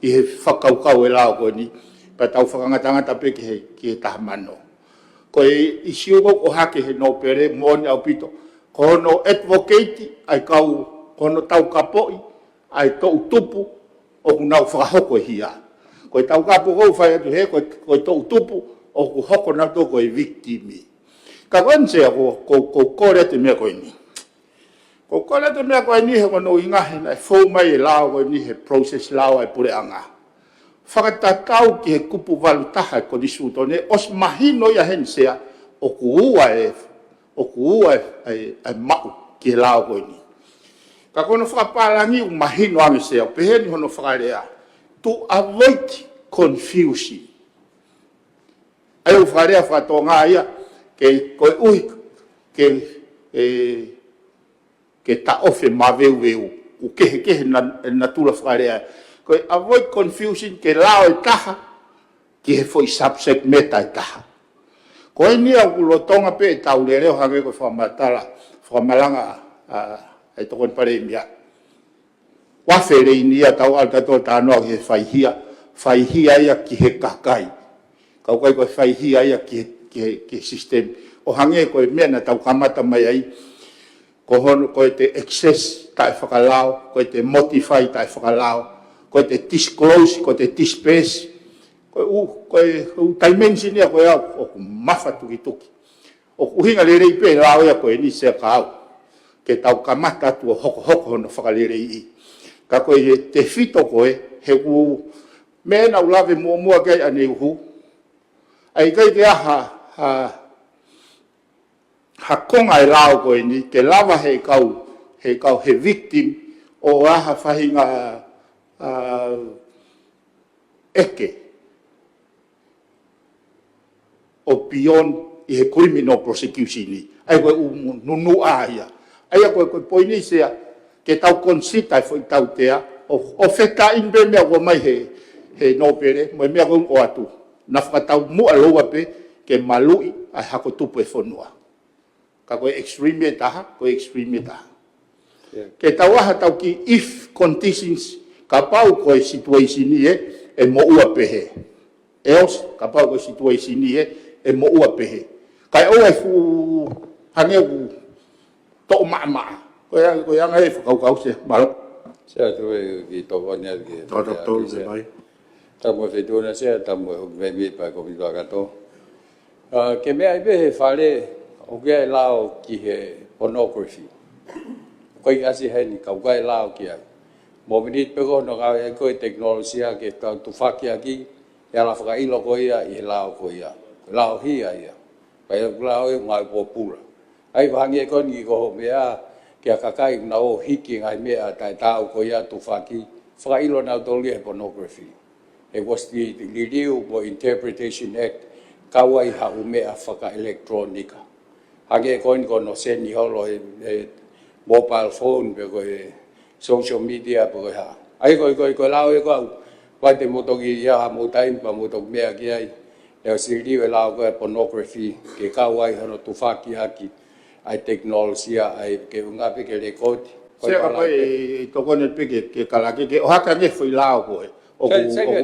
i he whakaukau e lao koe ni. Pa tau whakangatangata pe ki he taha mano. Koe isi uko ko hake he no pere moni au pito. Kono advocate ai kau kono tau kapoi ai tau tupu o ku nau whakahoko hia. Koe tau kapo kou whai atu he, koe tau tupu o ku hoko na tō koe victimi. Ka koen sea ko kore te mea koe ni. Ko kore te mea koe ni he kono ingahe na fōu mai e lao koe ni he process lao ai pure anga. Whakatatau ki he kupu walu taha ko ni sūtone, os mahino ia hen sea o ku ua ai mau ki lao ko ni ka kono whakapalangi o mahino ange se o peheni hono whakalea to avoid confusion ai o whakarea whakatonga ia ke koe ui ke ta ofe maveu veu o kehe na tula whakarea koe avoid confusion ke lao e taha ki he foi subject meta e taha koe ni au lotonga pe e tau le reo hange koe whamalanga ai tokon pare mia wafere inia tau alta to tanoa ki he whaihia ia ki he kakai kau kai koe whaihia ia ki system o hange koe mea na tau kamata mai ai ko hono koe te excess tae whakalao koe te modify tae whakalao koe te disclose koe te dispace koe dimension ia koe au o mafa tuki o uhinga lerei pe lao ia koe ni se kau ke tau kamata tu hoko hono whakalerei i ka koe te fito koe he ku mena ulave mua gai ane uhu ai gai te aha konga e lao koe ni ke lava he kau he victim o aha whahinga eke o beyond i he criminal prosecution ni ai koe nunu aia ai koe poini sea ke tau konsita foi tau tea o feta inbe mea ko mai he no pere mo mea ko o atu na whakatau mua loa pe ke malui ai hako tupu e whanua ka koe extreme taha koe extreme taha ke tau aha tau ki if conditions ka pau koe situation ni e mo ua pehe eos ka pau koe situation ni e mo ua pehe kai o ai fu hange u to ma koe anga e whakau se malo se atu e ki toko nia ki tolu se mai tamo whetuna se tamo me mi pa ko mi kato ke mea ipe he whare o kia e lao ki he pornography koe asi he ni kau kai lao ki ai mo minit peko no kau e koe teknolosia ke tau tu whaki aki e ala whakailo koe ia i he lao koe ia lao hia ia pai lao e ngai popula ai wangi e koni ko mea kia kakai na o hiki ngai mea tai tau ko ia tu whaki whakailo na toli he pornography it was the Review for Interpretation Act kawai ha umea whaka elektronika hage e koni ko no seni holo e mobile phone pe ko e social media pe ko ha ai ko lao e ko wai te motoki ia ha mo time pa motok mea ki ai e si riwe lao ko pornography ke kawai hano tu whaki aki ai teknolosia ai ke unga pe ke record se ka pai to ko ne pe ke kalake ke o haka ne foi lao ko o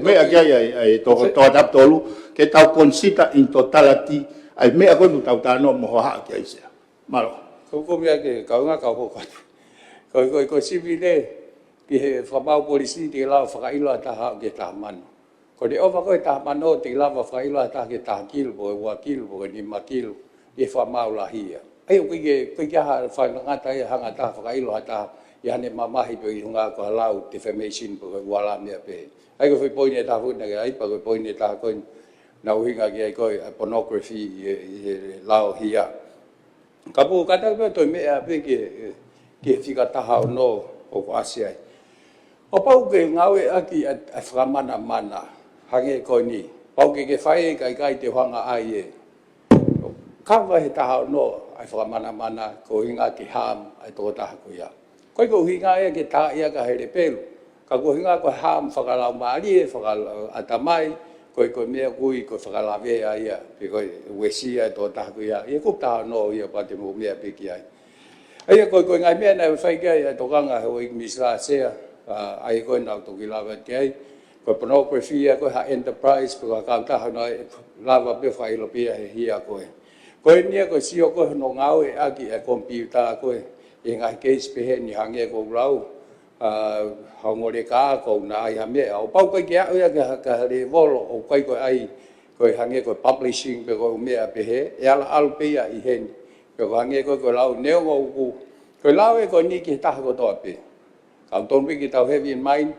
mea ki ai to adap tolu ke tau consider in totality ai mea ko nu tau tano mo ha ki ai se malo ko mea ke ka unga ka ko sivile ki he whamau polisi te lao whakailo ta ha ke ta man ko de ova ko ta mano te lao whakailo ta ke ta kilo bo wa kilo bo ni makilo e whamau la hia ai o ke ha whanangata e hangata whakailo ta ia ne mamahi pe i hunga ko lau defamation po wala mea pe ai ko foi poine ta fu na ai pa ko poine ta ko na uhinga ki ko pornography lau hia kapu kata pe to me a pe ke fika ta ha no o ko asia o pau ke ngawe aki a whamana mana hange ko ni pau ke whai kai te hanga ai kawa he taha no ai whamana mana ko hinga ki ham ai tō taha ko ia. Koi ko hinga e ke taha ia ka here pelu. Ka ko hinga ko ham whakalau maari e whakalau atamai ko mea kui ko whakalawe ia pe ko wesi ai tō taha ko ia. Ia kup taha no ia pate mo mea peki ai. Ai ko ngai mea na whai kai ai tokanga he oik misla sea ai ko nau toki lawa ki ai. Ko pornography ko ha enterprise ko ka taha no lava pe whailo pia he hia koe. Koe nia ko sio ko no ngau e aki e computer ko e ngai case pe ni hange ko lau hangore ka ko na ai hame o pau ko ke ia ka le volo o kai ko ai ko hange ko publishing pe ko me pe he e ala al pe ia i hen pe ko hange ko lau ne ngo ko lau e ko ni ki ta ko to pe ka ton pe ki ta have in mind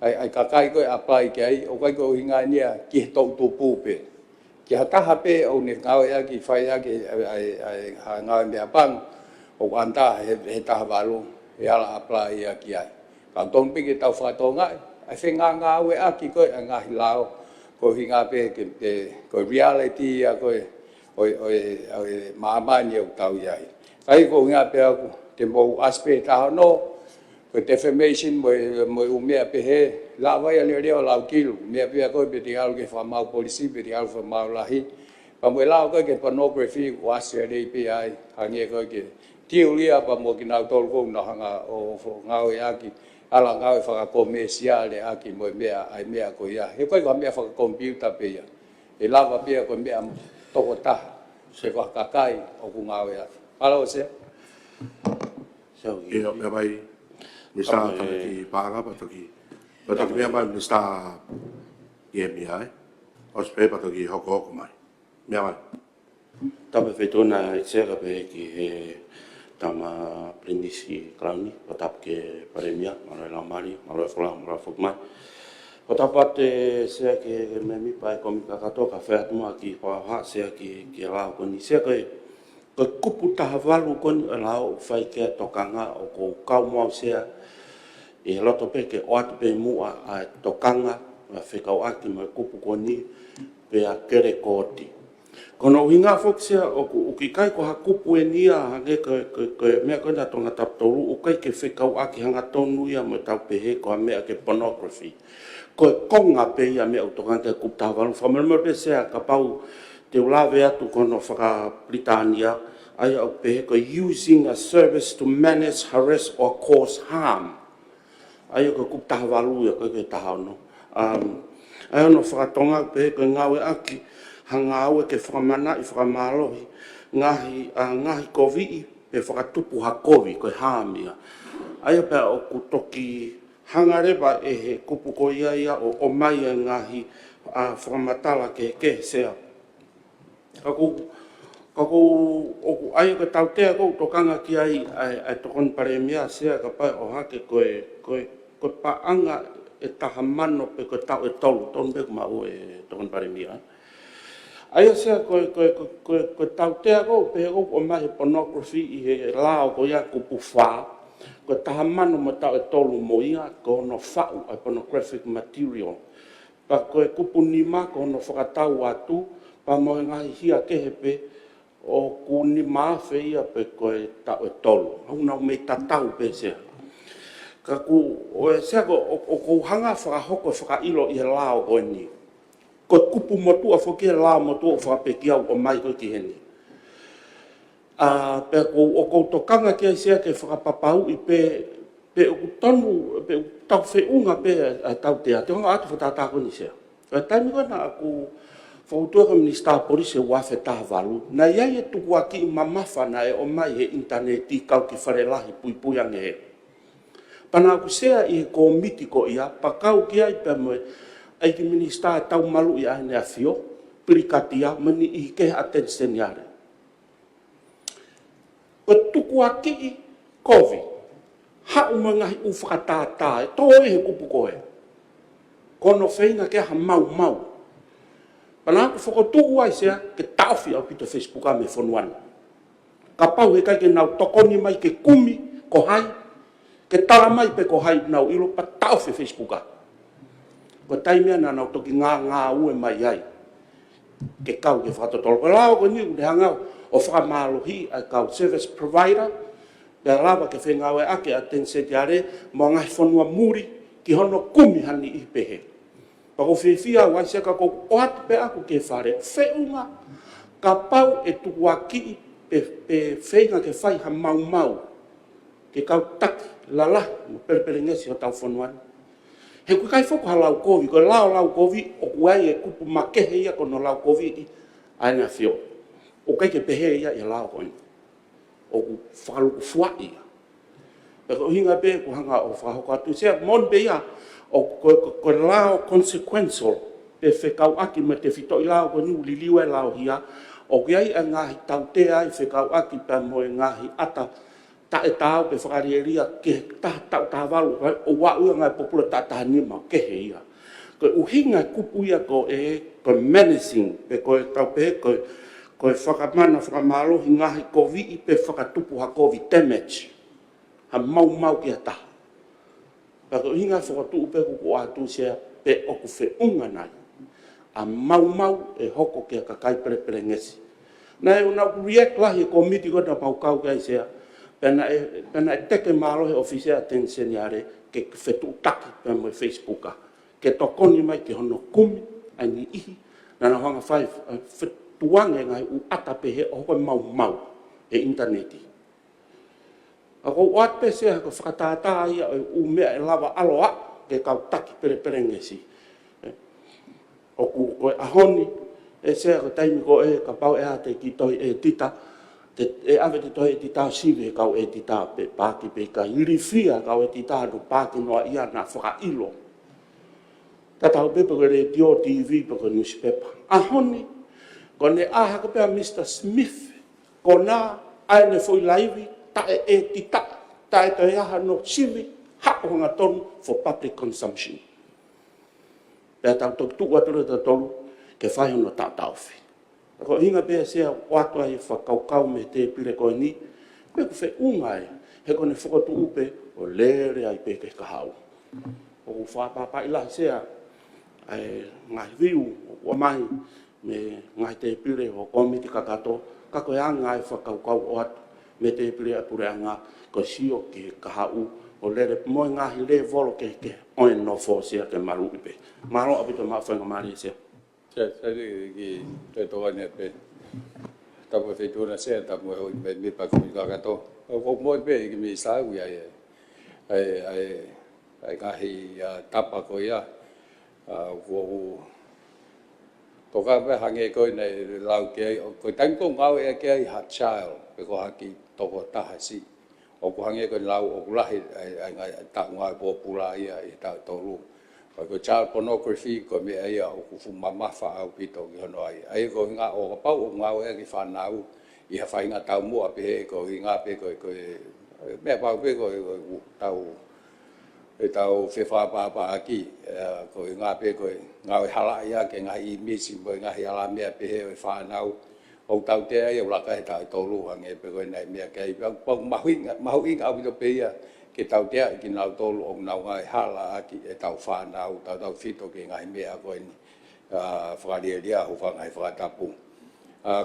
ai ka kai ko apply ke ai o kai ko hinga nia ki to tu pu pe ki hata hape o ne ngau ia ki fai ia ki ai ha ngau me apang o anta he tahavalu he ala apply ia ki ai ka ton pe ki tau whatonga ai whenga ngā ue aki koe a ngā hilao ko hinga pe ko reality ia koe oi maamani au tau iai kai ko hinga pe aku te mou aspe taho no ko defamation mo umea pe he la vai ale reo lau kilu mea pe koe pe tingalu ke whamau polisi pe tingalu whamau lahi pa mo lau koe ke pornography wasi rei pe ai hangie koe ke tiulia pa mo ki nau tolu kou na hanga o ngau e aki ala ngau e whakakomesia le aki mo mea ai mea ko ia he koe ka mea whakakompiuta pe ia e lava pe ko mea toko taha se whakakai o ku ngau e aki pala o se e o mea mai ni sa ki paga pa toki mea mai ni sa ye mea ai o spe pa toki hoko mai mea mai Tama whetona e tsega pe ki he tama prindisi klauni, o tap ke paremia, maroe lau mari, maroe whola, maroe whukmai. O tapate sea ke me mi pae komi kakato, ka whea tumua ki whaha, sea ki lao koni. Sea koe kupu taha walu koni, o lao whai ke tokanga, o ko kau mau sea, e loto pe ke o atu pe mua a tokanga, a whekau aki mai kupu koni, pe a kere koti. Kono hinga foksia o ki kai ko hakupu e nia hange ko mea ko na tonga taptoru o kai ke whekau aki hanga tonu ia mo tau pehe ko mea ke pornography. Ko konga pe ia mea o tonga te kupta walu. Whamarama pe sea ka pau te ulawe atu kono whaka Britania ai au pehe ko using a service to manage, harass or cause harm. Ai ko kupta walu ia ko ke tahano. Ai ono whakatonga pehe ko ngawe aki hanga au ke whakamana I whakamalohi ngahi kovi'i pe whakatupu ha kovi koe hāmia. Aia pēr o kutoki hangarewa e he kupu ko ia o mai e ngahi whakamatala ke sea. Kako aia ke tautea kou tokanga ki ai tokon paremia sea ka pai o hake koe paanga e taha mano pe koe tau e tolu. Tonu peku mau e tokon paremia. Aia sea koe tautea kou, pehe kou o mahi pornography I he lao ko ia kupu wha, koe taha mano mo tau e tolu mo ia, ko ono whau ai pornographic material. Pa koe kupu nima, ko ono whakatau atu, pa mo ngahi hia kehepe, o ku nima awhe ia pe koe tau e tolu. Hau nau mei tatau pe sea. Ka ku, o e sea ko, o kou hanga whakahoko whakailo I he lao koe ni. Ko kupu motu a whokia la motu o whakapeki au o mai koe ki hene. Pe o kou tokanga kia sea ke whakapapau I pe o tonu, pe o tau whiunga pe a tau tea. Te honga atu whatatako ni sea. Ka taimi koe na aku whautua ka minister polisi wafe taha walu. Na iai e tuku aki I mamafa na e o mai he interneti kau ki wharelahi pui ange he. Pana aku sea I he komiti ko ia, pa kau ki ai pe moe, ai ki minister tau malu I ahene a fio, pirikatia, mani I ke attention yare. Ko tuku aki I COVID, hau mangahi u whakatātā, tō e he kupu koe. Kono whainga ke ha mau. Pana aku whakotuku ai sea, ke tauwhi au pito Facebook a me whonuana. Ka pau he kai ke nau tokoni mai ke kumi, ko hai, ke tala mai pe ko hai nau ilo pa tauwhi Facebook a. Ko taimea na nau toki ngā ue mai ai. Ke kau ke whakatotolo. Ko lao ko ni u te hangau o whakamalohi ai kau service provider. Pea lawa ke whengawe ake a tenset yare mo ngai whanua muri ki hono kumi hani I pehe. Pa ko whiwhia wai seka ko oat pe aku ke whare. Whiunga ka pau e tukuaki pe whenga ke whai ha mau. Ke kau taki lala mo perepere ngesi o tau whanuani. He kui kai whoko ha lau kovi, ko lau kovi, o kuai e kupu makehe ia kono lau kovi aina whio. O kai ke pehe ia I lau koini. O ku whakaluku fua ia. Peko hinga pe ku hanga o whakahoko atu. Sea mon pe ia, o ko lau consequential, pe whekau aki me te whito I lau koini uliliu e lau hia, o kiai e ngahi tautea I whekau aki pe moe ngahi ata, ta e tau pe whakarieria ke ta walu o wau ngai popula ta nima ke he ia ko uhinga kupu ia ko e ko menacing pe ko tau pe ko Koe whakamana, whakamalohi ngahi kovi i pe whakatupu ha kovi damage. Ha mau ki a taha. Pako hinga whakatupu pe kuku atu sea pe oku whe unga nai. A mau e hoko ki a kakai pere ngesi. Nai una react lahi komiti kona paukau kai sea. Pena e teke malohi ofisi attention yare ke whetu taki pe mo Facebooka. Ke tokoni mai ki hono kumi ani ihi. Nana hanga tuange ngai u ata pehe o koe mau e interneti. Ako wat pe se ko whakatata ia u mea e lava aloa ke kau taki pere ngesi. O koe ahoni e se ko taimi ko e ka pau e ate ki toi e tita e ave te toi e tita sive kau e tita pe paki pe ka irifia kau e tita do paki noa ia na whakailo. Tatau pepe ko re tio TV pe ko newspaper. Ahoni ko ne aha ko pea Mr. Smith ko na ai ne foi laivi ta e tita ta e te aha no sivi ha o nga tonu for public consumption. Pea tau tok tu atura ta tonu ke whai hono tātau whi. Ko hinga pea sea watu ai whakaukau me te pire koe ni, me ku whi unga e, he kone whakatu upe o lere ai pe ke kahau. O whapapa ilahi sea, ngai viu, o mai, me ngai te pire o komiti kakato, kako e anga ai whakaukau o atu, me te pire apure anga, ko sio ke kahau, o lere moe ngahi le volo ke oe no fo sea ke maru ipe. Maro apito maa whainga maari sea. Sari ki te toa ne pe tapu fe tuna se tapu ho me pa ku ka to o mo pe ki mi sa u ya ai ka hi tapa ko ya wo to ka be hange ko nei lau ke ko tang ko ngau e ke ha child pe ko ha ki to ko ta ha si o ko hange ko lau o la ai ngai ta ngau po pula ia e ta to lu ko child pornography ko me ai o ku fu mama fa au pito ki hono ai ko nga o pa o nga o ki fa na u i ha fa nga tau mo pe ko nga pe ko me pa pe ko tau fe fa pa aki ko nga pe ko nga o hala ia ke nga i mi si mo nga hala me pe fa na u o tau te ai o la ka ta to lu hange pe ko nei me ke pa ma hui au pito pe ia ke tau te ki nau tolu o nau ngai hala aki e tau whanau, tau whito ke ngai mea koe ni whakaria ho whangai whakatapu.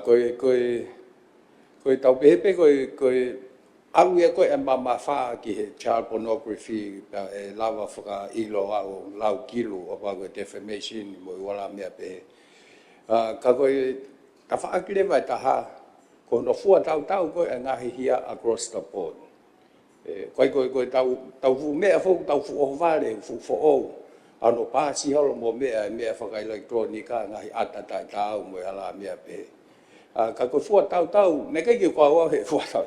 Koe tau pehepe koe au ia koe e mama wha ki he child pornography e lava whakailo au lau kilu o pa koe defamation mo i wala mea pehe. Ka koe ta whaakire vai taha ko no fua tau koe e ngahi hia across the board. Koe tau fu mea fo tau fu o vale fu fo o ano pa si holo mo mea whaka elektronika ngahi ata tai tau mo ala mea pe ka ko fu tau ne ke ko wa he fu tau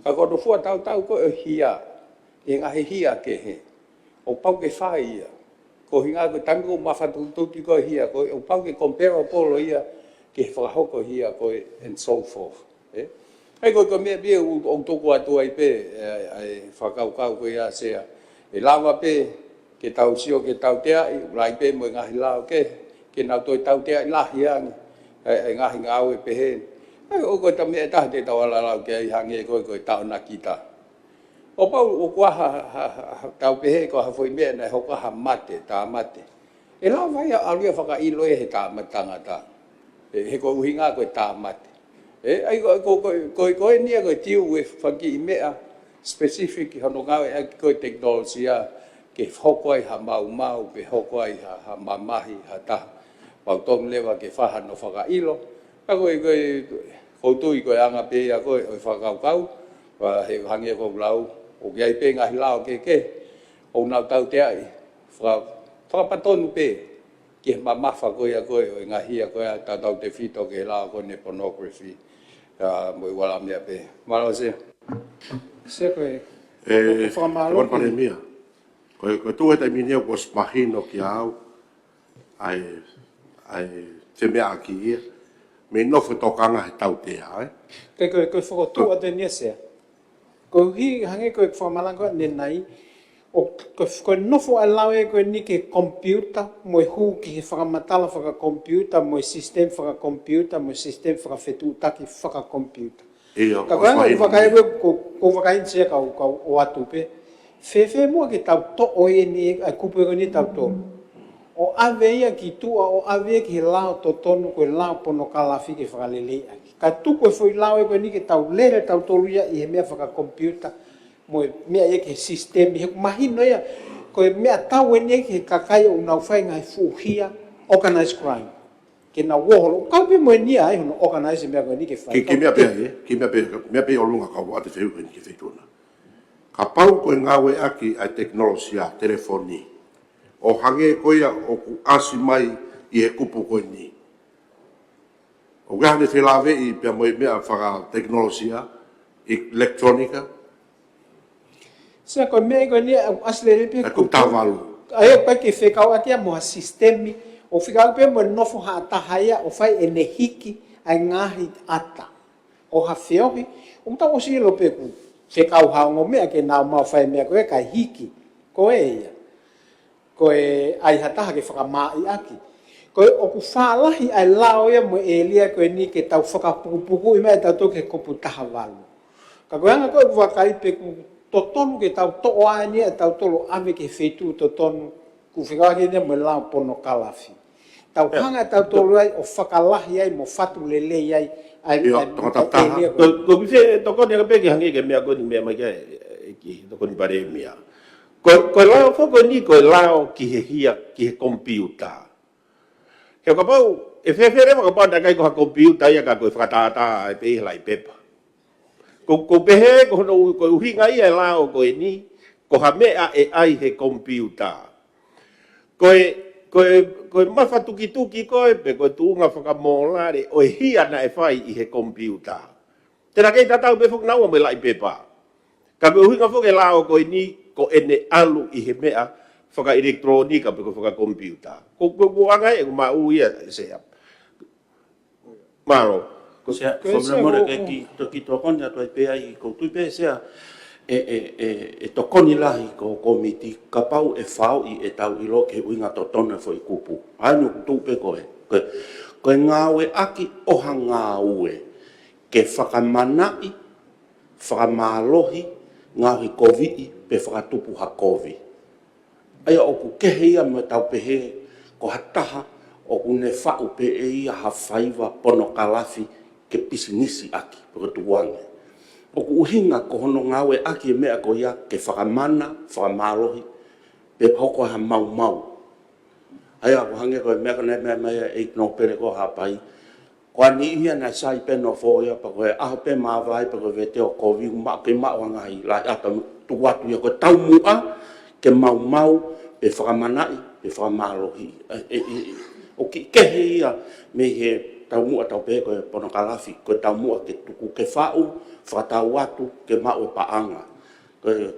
ka ko fu tau ko hia e ngahi hia ke he o pau ke fai ko hinga ko tango ma fa tu ti ko hia ko o pau ke compare polo ia ke fa hoko hia ko and so forth ai ko me be o toko atu ai pe ai whakau ko ia sea e lava pe ke tau sio ke tau te ai lai pe mo ngahi lao ke nau toi tau te ai lahi ang ai ngahi ngau e pe he ai o ko me ta te tau ala lao ke ai hange ko tau na kita o pa o kwa tau pe he ko ha foi me na ho ka ha mate ta mate e lava ia alu whaka ilo e he ta matanga ta he ko hinga ko ta mate ai ko ni ko tiu we faki mea specific hono nga e ko technology ke hokoi ha mau pe hokoi ha mamahi ha ta pau tom leva ke fa no faka ilo ko tu ko anga pe ya ko faka kau wa he hange ko lau o ke ai pe nga hilau ke o na tau te ai fa paton pe ke mama fa ko ya ko nga hia ko ta tau te fito ke la ko ne pornography mo wala mea pe malo se koe ko pandemia ko tu eta minia ko smahino ki au ai te mea ki me no fo tokanga he tau te ai ko fo tu ate ni se ko hi hange ko fo malango ne nai o ko nofo alau e ko ni ke computer mo hu ki whakamatala whaka-computer mo system whaka-computer mo system whakawhetutaki whaka-computer. Ka koanga ko whakain sia ka o atu pe. Fefe mo ke tau to o e ni a kupero ni tau to. O ave ia ki tua o ave ki lao to tonu ko lao pono kalafi ke whakalele aki. Ka tu ko foi lao e ko ni ke tau lere tau tolu ia i he mea whaka-computer mo mea e ke system he mahino ia ko mea tau e ni ke kakai o nau whai ngai fuhia organized crime ke na woholo ka pe mo ni ai no organized mea ko ni ke whai Ke mea pe o lunga ka wa te wheu ni ke whetuna. Ka pau koe ngawe aki a teknolosia, telefoni. O hange koe o ku asi mai i he kupu koe ni. O gane te lawe i pia moe mea whaka teknolosia, elektronika. Sia ko mea ko ni asle pe ko tavalu. Ai pa ke whekau aki a moha sistemi o whikau pe mo nofo ha tahaya o whai e hiki ai ngahi ata. O ha whiohi, o mta o silo pe ku whekau haongo mea ke nao mau whai mea koe kai hiki. Ko e ia. Ko e ai hataha ke whakamai aki. Ko e o ku whaalahi ai lao ia mo e lia koe ni ke tau whakapukupuku i mea tau tō ke kopu taha walu. Ka koeanga koe wakai pe ku totonu ke tau to'o ai ni e tau tolo ame ke whetu totonu ku whikawake ni mo lao pono kalafi. Tau hanga tau tolo ai o whakalahi ai mo whatu lele ai ai taha. Ko bise toko ni ka ke hangi ke mea ko ni mea mai ki toko ni pare mea. Ko lao foko ni ko lao ki he hia ki he computer. He ka pau e whewhere ka pau takai ko ha computer ia ka ko whakatata e pe lai pepa. Ko pehe ko no ko uhinga ia lao ko ni ko ha mea e ai he computer. Ko mafa tuki ko pe ko tunga whakamolare o hia na e whai i he computer. Tena kei tatau pe fok naua me lai pepa. Ka pe uhinga fok e lao ko ni ko ene alu i he mea whaka elektronika pe ko whaka computer. Ko wanga e ko ma uia se ap. Maro. Ko sea fomore ke ki to kon ya to pe ai ko tu pe sea e to koni lahi ko komiti ka pau e fau i e tau i lo ke uinga to tona foi kupu anu tu pe ko ngawe aki o hanga ue ke whakamanai whakamalohi ngahi covid pe whakatupu ha covid ai o ku kehia me tau pehe ko hataha o ku ne whau pe e ia ha whaiva pono kalafi ke pisinisi aki pe tuange o ku uhinga ko hono ngawe aki mea ko ia ke whakamana whakamalohi pe poko ha mau ai a ko hange ko mea kone mea e no pere ko hapai ko ani ia na sai pe no fo ia pa ko a pe ma vai pa ko vete o covid ma ke ma wanga i la ata tu watu ia ko tau mua ke mau pe whakamanai pe whakamalohi o ki kehe ia me he tau mua tau pe ko pono kalafi ko tau mua ke tuku ke fau whakatau atu ke mau e paanga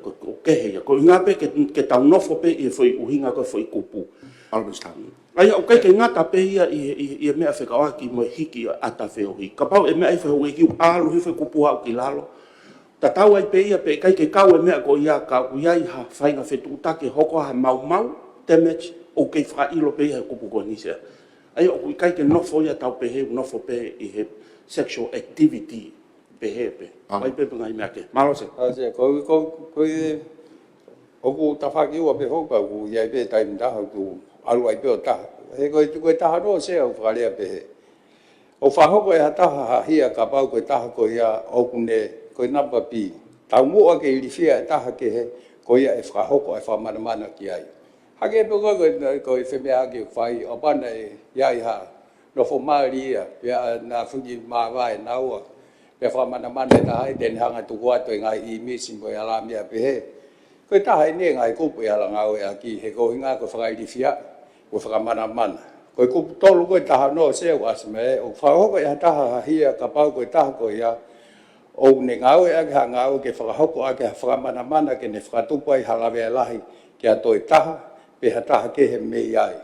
ko kehe ia ko inga pe ke tau nofo pe i foi uhinga ko foi kupu ai o ke ngata pe ia i mea whekawaki mo hiki ata wheohi ka pau e mea i wheohi ki alu hi kupu hau ki lalo ta tau ai pe ia pe kai ke kau e mea ko ia ka uiai ha whainga whetutake hoko ha mau damage o ke whailo pe ia kupu ko nisea ai o kai ke nofo ia tau pehe nofo pe i he sexual activity pehe pe ai pe ngai mea ke malo se ko o ku ta fa ki o pe ho ka ku ia pe tai nda ha ku alu ai pe o ta e ko ta no se o fa le pe o fa ho ko ya ta ha hia ka pa ko ta ko ia o ku ne ko na pa pi ta mu o ke li fia ta ha ke he ko ia e fa ho ko e fa mana ki ai hage pe ko e fe mea ke fai o pa nei ia ha no fo mari ia na fuji ma vai na o pe fa mana ta ai den hanga tu wa to ngai i mi sim bo ya la mia pe he ko ta hai ne ngai ko pe ya la ngau ya ki he ko hinga ko fa di fia ko fa mana ko ko to lu ko ta no se wa sme o fa ho ya ta ha hia ka pa ko ta ko ya o ne ngau ya ka ngau ke fa ho ko ka fa mana ke ne fa tu pai hala ve lahi ke to ta pe hata ke he me ai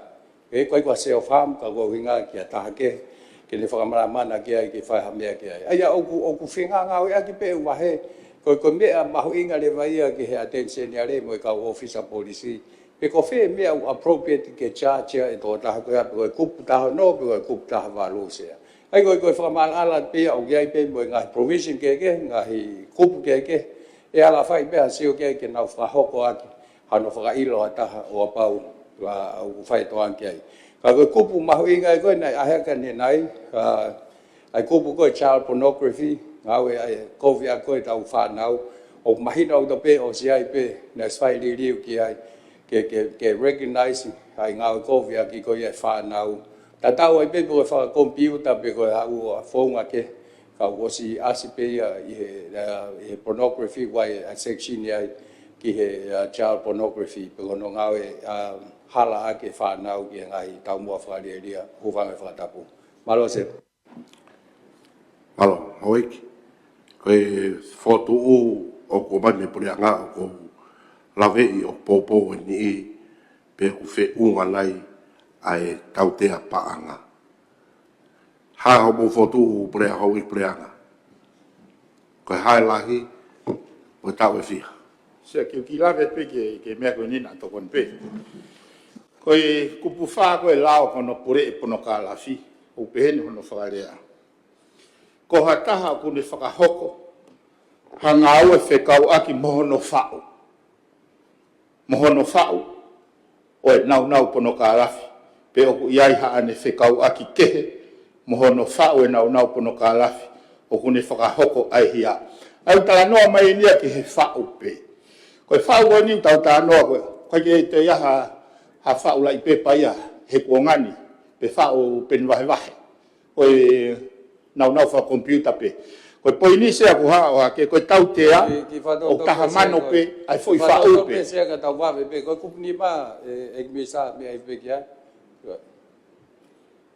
e ko se o fam ka go hinga ke ta ke le fa mana ke ai ke fa ha me ke ai ai o ku finga ngau ya ki pe wa he ko mea mahuinga le vai ke he attention ya le mo ka officer policy pe ko fe mea appropriate ke charge e to ta ko ko kup ta no ko kup ta va lu se ai ko fa mal ala pe o ya pe mo nga provision ke nga hi kup ke e ala fai pe asio ke na fa hoko aki hano fa ilo ata o pau wa o fai to anke ai ka ko kup mahuinga ko na a ka ne nai ai kup ko child pornography ngawe ai kovia ko ta fa nau o mahina o pe o si ai pe na sfai li ki ai ke recognize ai ngawe kovia ki ko ia fa nau ta tau ai pe ko fa computer pe ko ha u phone ke ka o si asipe i pornography wai section ai ki he child pornography pe no ngawe hala ke fa nau ki ngai tau mo fa li ria hu fa fa tapu malo se alo hoik koe foto o ko mai me pole anga o lave i o popo ni pe ku fe unga nai ai tau te pa anga ha o mo foto o pole ho i pole anga ko hai lahi o tau e fia se ke ki lave pe ke me ko ni na to kon pe koe kupu fa ko lao kono pure e pono ka la fi o pe ni hono fa rea ko hataha ku ne whakahoko, hanga au e whekau aki mohono whao. Mohono whao, o e nau pono ka rafi, pe oku iai haa ne whekau aki kehe, mohono whao e nau pono ka rafi, oku ne whakahoko ai hia. Au tala noa mai nia ki he whao pe. Koe whao o niu tau tala noa koe, koe ke te iaha ha whao lai pe paia, he kuongani, pe whao pen vahe. Koe nau fa computer pe ko poini se ko ha ke ko tau te a o taha mano pe ai foi fa o pe se ka tau va pe ko kupni ba ek misa me ai pe kia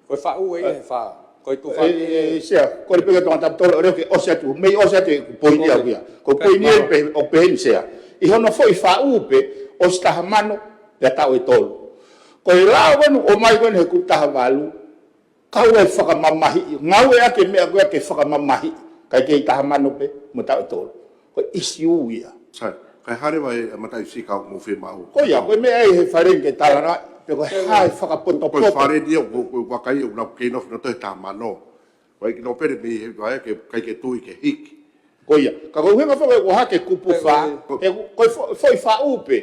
ko fa u e fa ko tu fa se ko pe ka tau tau re ke o se tu me o se te poini a kia ko poini pe o pe se i hono foi fa u pe o taha mano ya tau e tolo ko la wanu o mai wen he ku taha valu kau e whakamamahi, ngau e ake mea koe ake whakamamahi, kai kei taha mano pe, mo tau tolo. Koe isi uia. Sai, kai harewa e matai si kau mo whi mau. Koe ia, koe mea e he wharenge talana, pe koe hae whakapoto poto. Koe whareni o wakai o nau kei nofi no toi taha mano. Koe ki no pere mi he vai kai ke tui ke hiki. Koe ia, ka koe huenga whaka ko hake kupu wha, koe foi wha upe.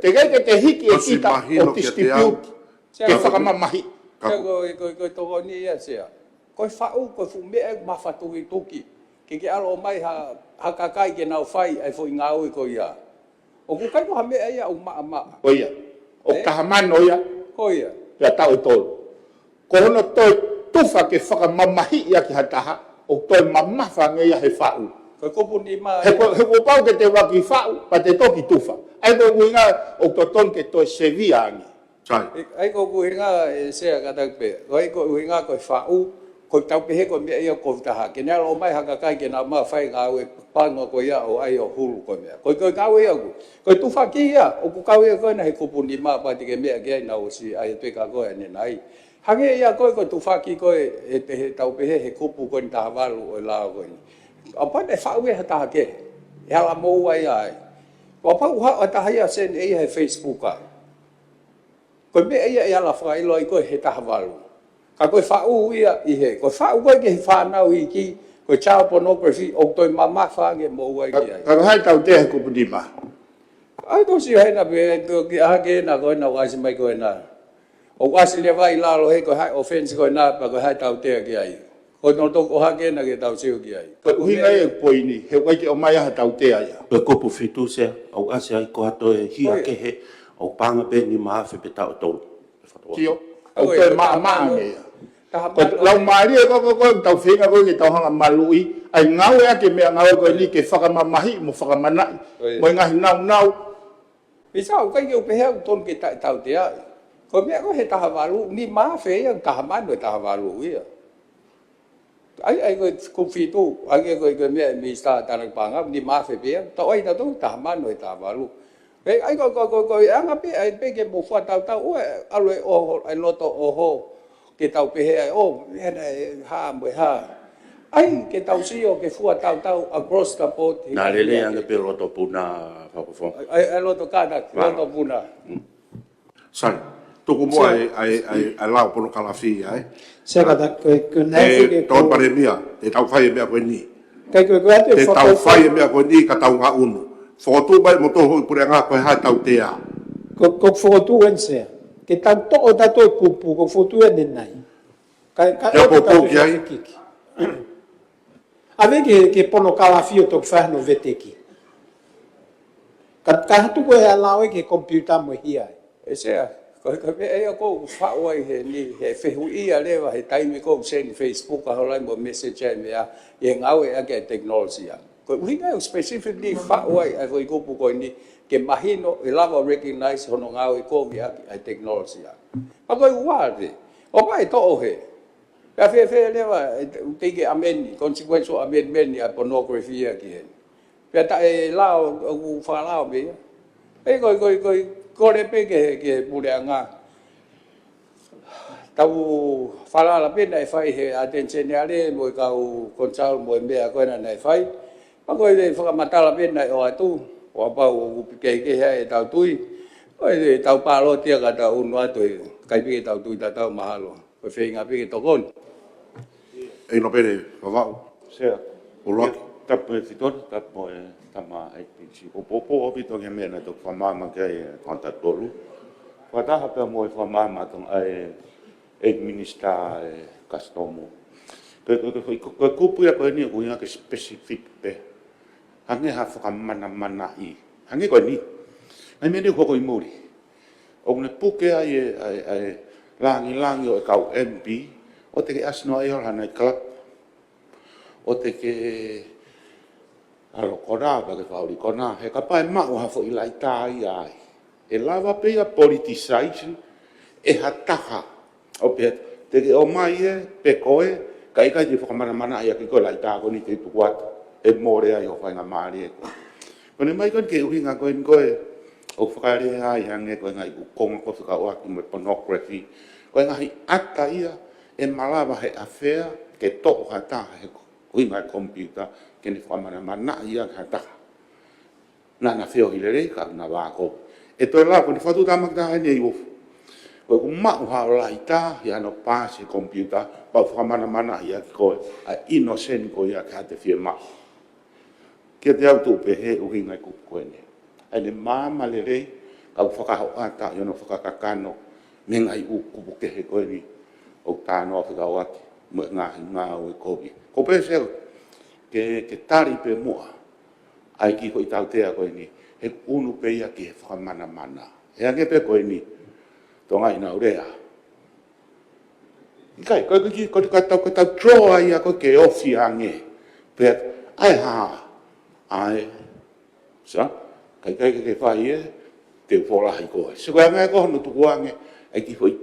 Te gai ke te hiki e kita o distribute, ke whakamamahi. Ko toko ni ia sea. Ko fa'u ko fu me ma fatu i toki. Ke alo mai ha kakai ke nau fai ai fo ngau ko ia. O ku kai ko ha me ia o ma. Ko ia. O tahamano ia. Ko ia. Ya tau tolo. Ko hono to tufa ke whaka mamahi ia ki hataha. O toi mamafa nge ia he fa'u. Ko kupu ni ma. He ko pau ke te waki fa'u pa te toki tufa. Ai ko winga o toton ke to sevia angi. Ai ko kuinga se ka tak pe. Ai ko kuinga ko fa'u ko tau pe ko me ia ko ta ke na lo mai ha ka kai ke na ma fai nga we pa ngo ko ia o ai o hulu ko me. Ko ka we ko tu fa ki ia o ku ka we ko na he ko puni ma pa te ke me ke na o si ai pe ka ko ne nai. Ha ke ia ko tu fa ki ko e pe tau pe he ko pu ko ta valu o la ko ni. Apa ne fa we ha ta ke. Ya la mo ai ai. Ko pa ha ta ia sen e he Facebook ka. Ko me ia la fa ilo ko he ta valu ka ko fa u ia i he ko fa u ko ke fa na u ki ko child pornography o to mama fa nge mo wa ki ai ka hai tau te ko pudi ma ai ko si hai na be ko ki a ke na ko na wa si mai ko na o wa si le vai la lo he ko hai offense ko na pa ko hai tau te ki ai ko no to ko ha ke na ke tau si ki ai ko ui ngai ko ini he ko ki o mai ha tau te ai ko ko pu fitu se o ase ai ko ato e hia ke he o panga pe ni ma fe pe tau tolo tio o to ma nge ko lau mari ko tau finga ko ki tau hanga malui ai ngau e ke me ngau ko ni ke whakamamahi mo whakamana mo ngahi nau bisa o kai ke pe he ton ke tau te ai ko me ko he taha valu ni ma fe ya taha mano taha valu ia ai ko fitu ai ko me mi sta ta na panga ni ma fe pe to ai ta to taha mano taha valu ai ko anga pe ai pe ke mo fa tau o alo o ai loto o ho ke tau pe ai o ha mo ha Ai, ke tau si o ke fua tau across the board. Na lele ang pe loto puna whakawhonga. Ai loto kāna, loto puna. Sai, tuku mo ai lau pono kalafi, ai. Se kata koe nai E tau pare mia, e tau whai mea koe ni. Kai koe koe atu E tau whai mea koe ni ka tau ngā unu. Whakatu mai mo tō hui pure ngā koe hai tau te a. Ko whakatu en sea. Ke tau tō tato e kupu, ko whakatu en nai. Ia popo ki ai. Ave ke pono kalafio tō whahano veteki. Ka hatu koe alau e ke kompiuta mo hia. E sea, koe e a kou whaoi he ni, he whehu ia lewa, he taimi kou send Facebook, a holai mo message e mea, e ngau e ake technology a. Koe uhinga e specifically whaoi a koe kupu koe ni, ke mahino e lava recognize hono ngau e kou mi ake technology a. Pa koe uare, o pa e to'o he. Pea whewhe lewa, teke ameni, consequential amendment a pornography a ki he. Pea ta e lao, u whalao mea. E koe kore pe ke pure ngā. Tau whalala pena e whai he attention ale, mo i kau konsal mo i mea koe na e whai. Pa koe e whakamatala pena e o atu, o apau o ke hea e tau tui. Koe e tau pālo tia ka tau unu atu e kai pike tau tui ta tau mahalo. Koe whenga pike tokon. E no pere, wawau. Sea. O loki. Tapu e fiton, tapu e tama IPC. O popo o pito ke mea na tō whamama ke e konta tolu. Whataha pia mo e whamama tōng e minister e kastomo. Koe kupu ia koe ni o kuinga ke specific pe. Hange ha whakamana i. Hange koe ni. Nai mea ni koko i muri. O kune puke ai e langi o e kau MP. O te ke asino e hana i club. O te ke alo kona ka ke whauri kona. He ka pae mao hafo i lai tai ai. E lava pia politicizing e hataka. O pe te ke o mai e pe koe ka ika i whakamana i a ki koe lai tāko ni te tuku atu. E more ai o whainga maari e koe. Kone mai koe ke uhinga koe ni koe o whakare ai hange koe ngai ukonga ko whakau aki mo pornography. Koe ngai ata ia e malawa he afea ke toko hataha he uhinga e computer ke ni whakamana ia ke hataha. Nana wheo hilere ka na wāko. E toi la ko ni whatu tamakta hai nei ufu. Koe ku mau hao lai tā i ano pāse computer pau whakamana ia ki koe a innocent koe ia ke hate whie mau. Kia te au tūpe he uhinga i kupu koe ne. Ai ne māma le rei ka whakaho ata i ano whakakakano me ngai u kupu ke he koe ni o tānoa whikau ati mo ngahi ngā o e kobi. Ko pe seo ke tari pe mua ai ki ko i tau tea koe ni he unu pe ia ki he whakamana. He ange pe koe ni tō ngai nau rea. Ikai, koe tau draw ai a koe ke ofi ange. Pe ai haa. Ai, sa, kai ke whai e, te wholahi koe. Se koe angai koe no tuku ange, ai ki hoi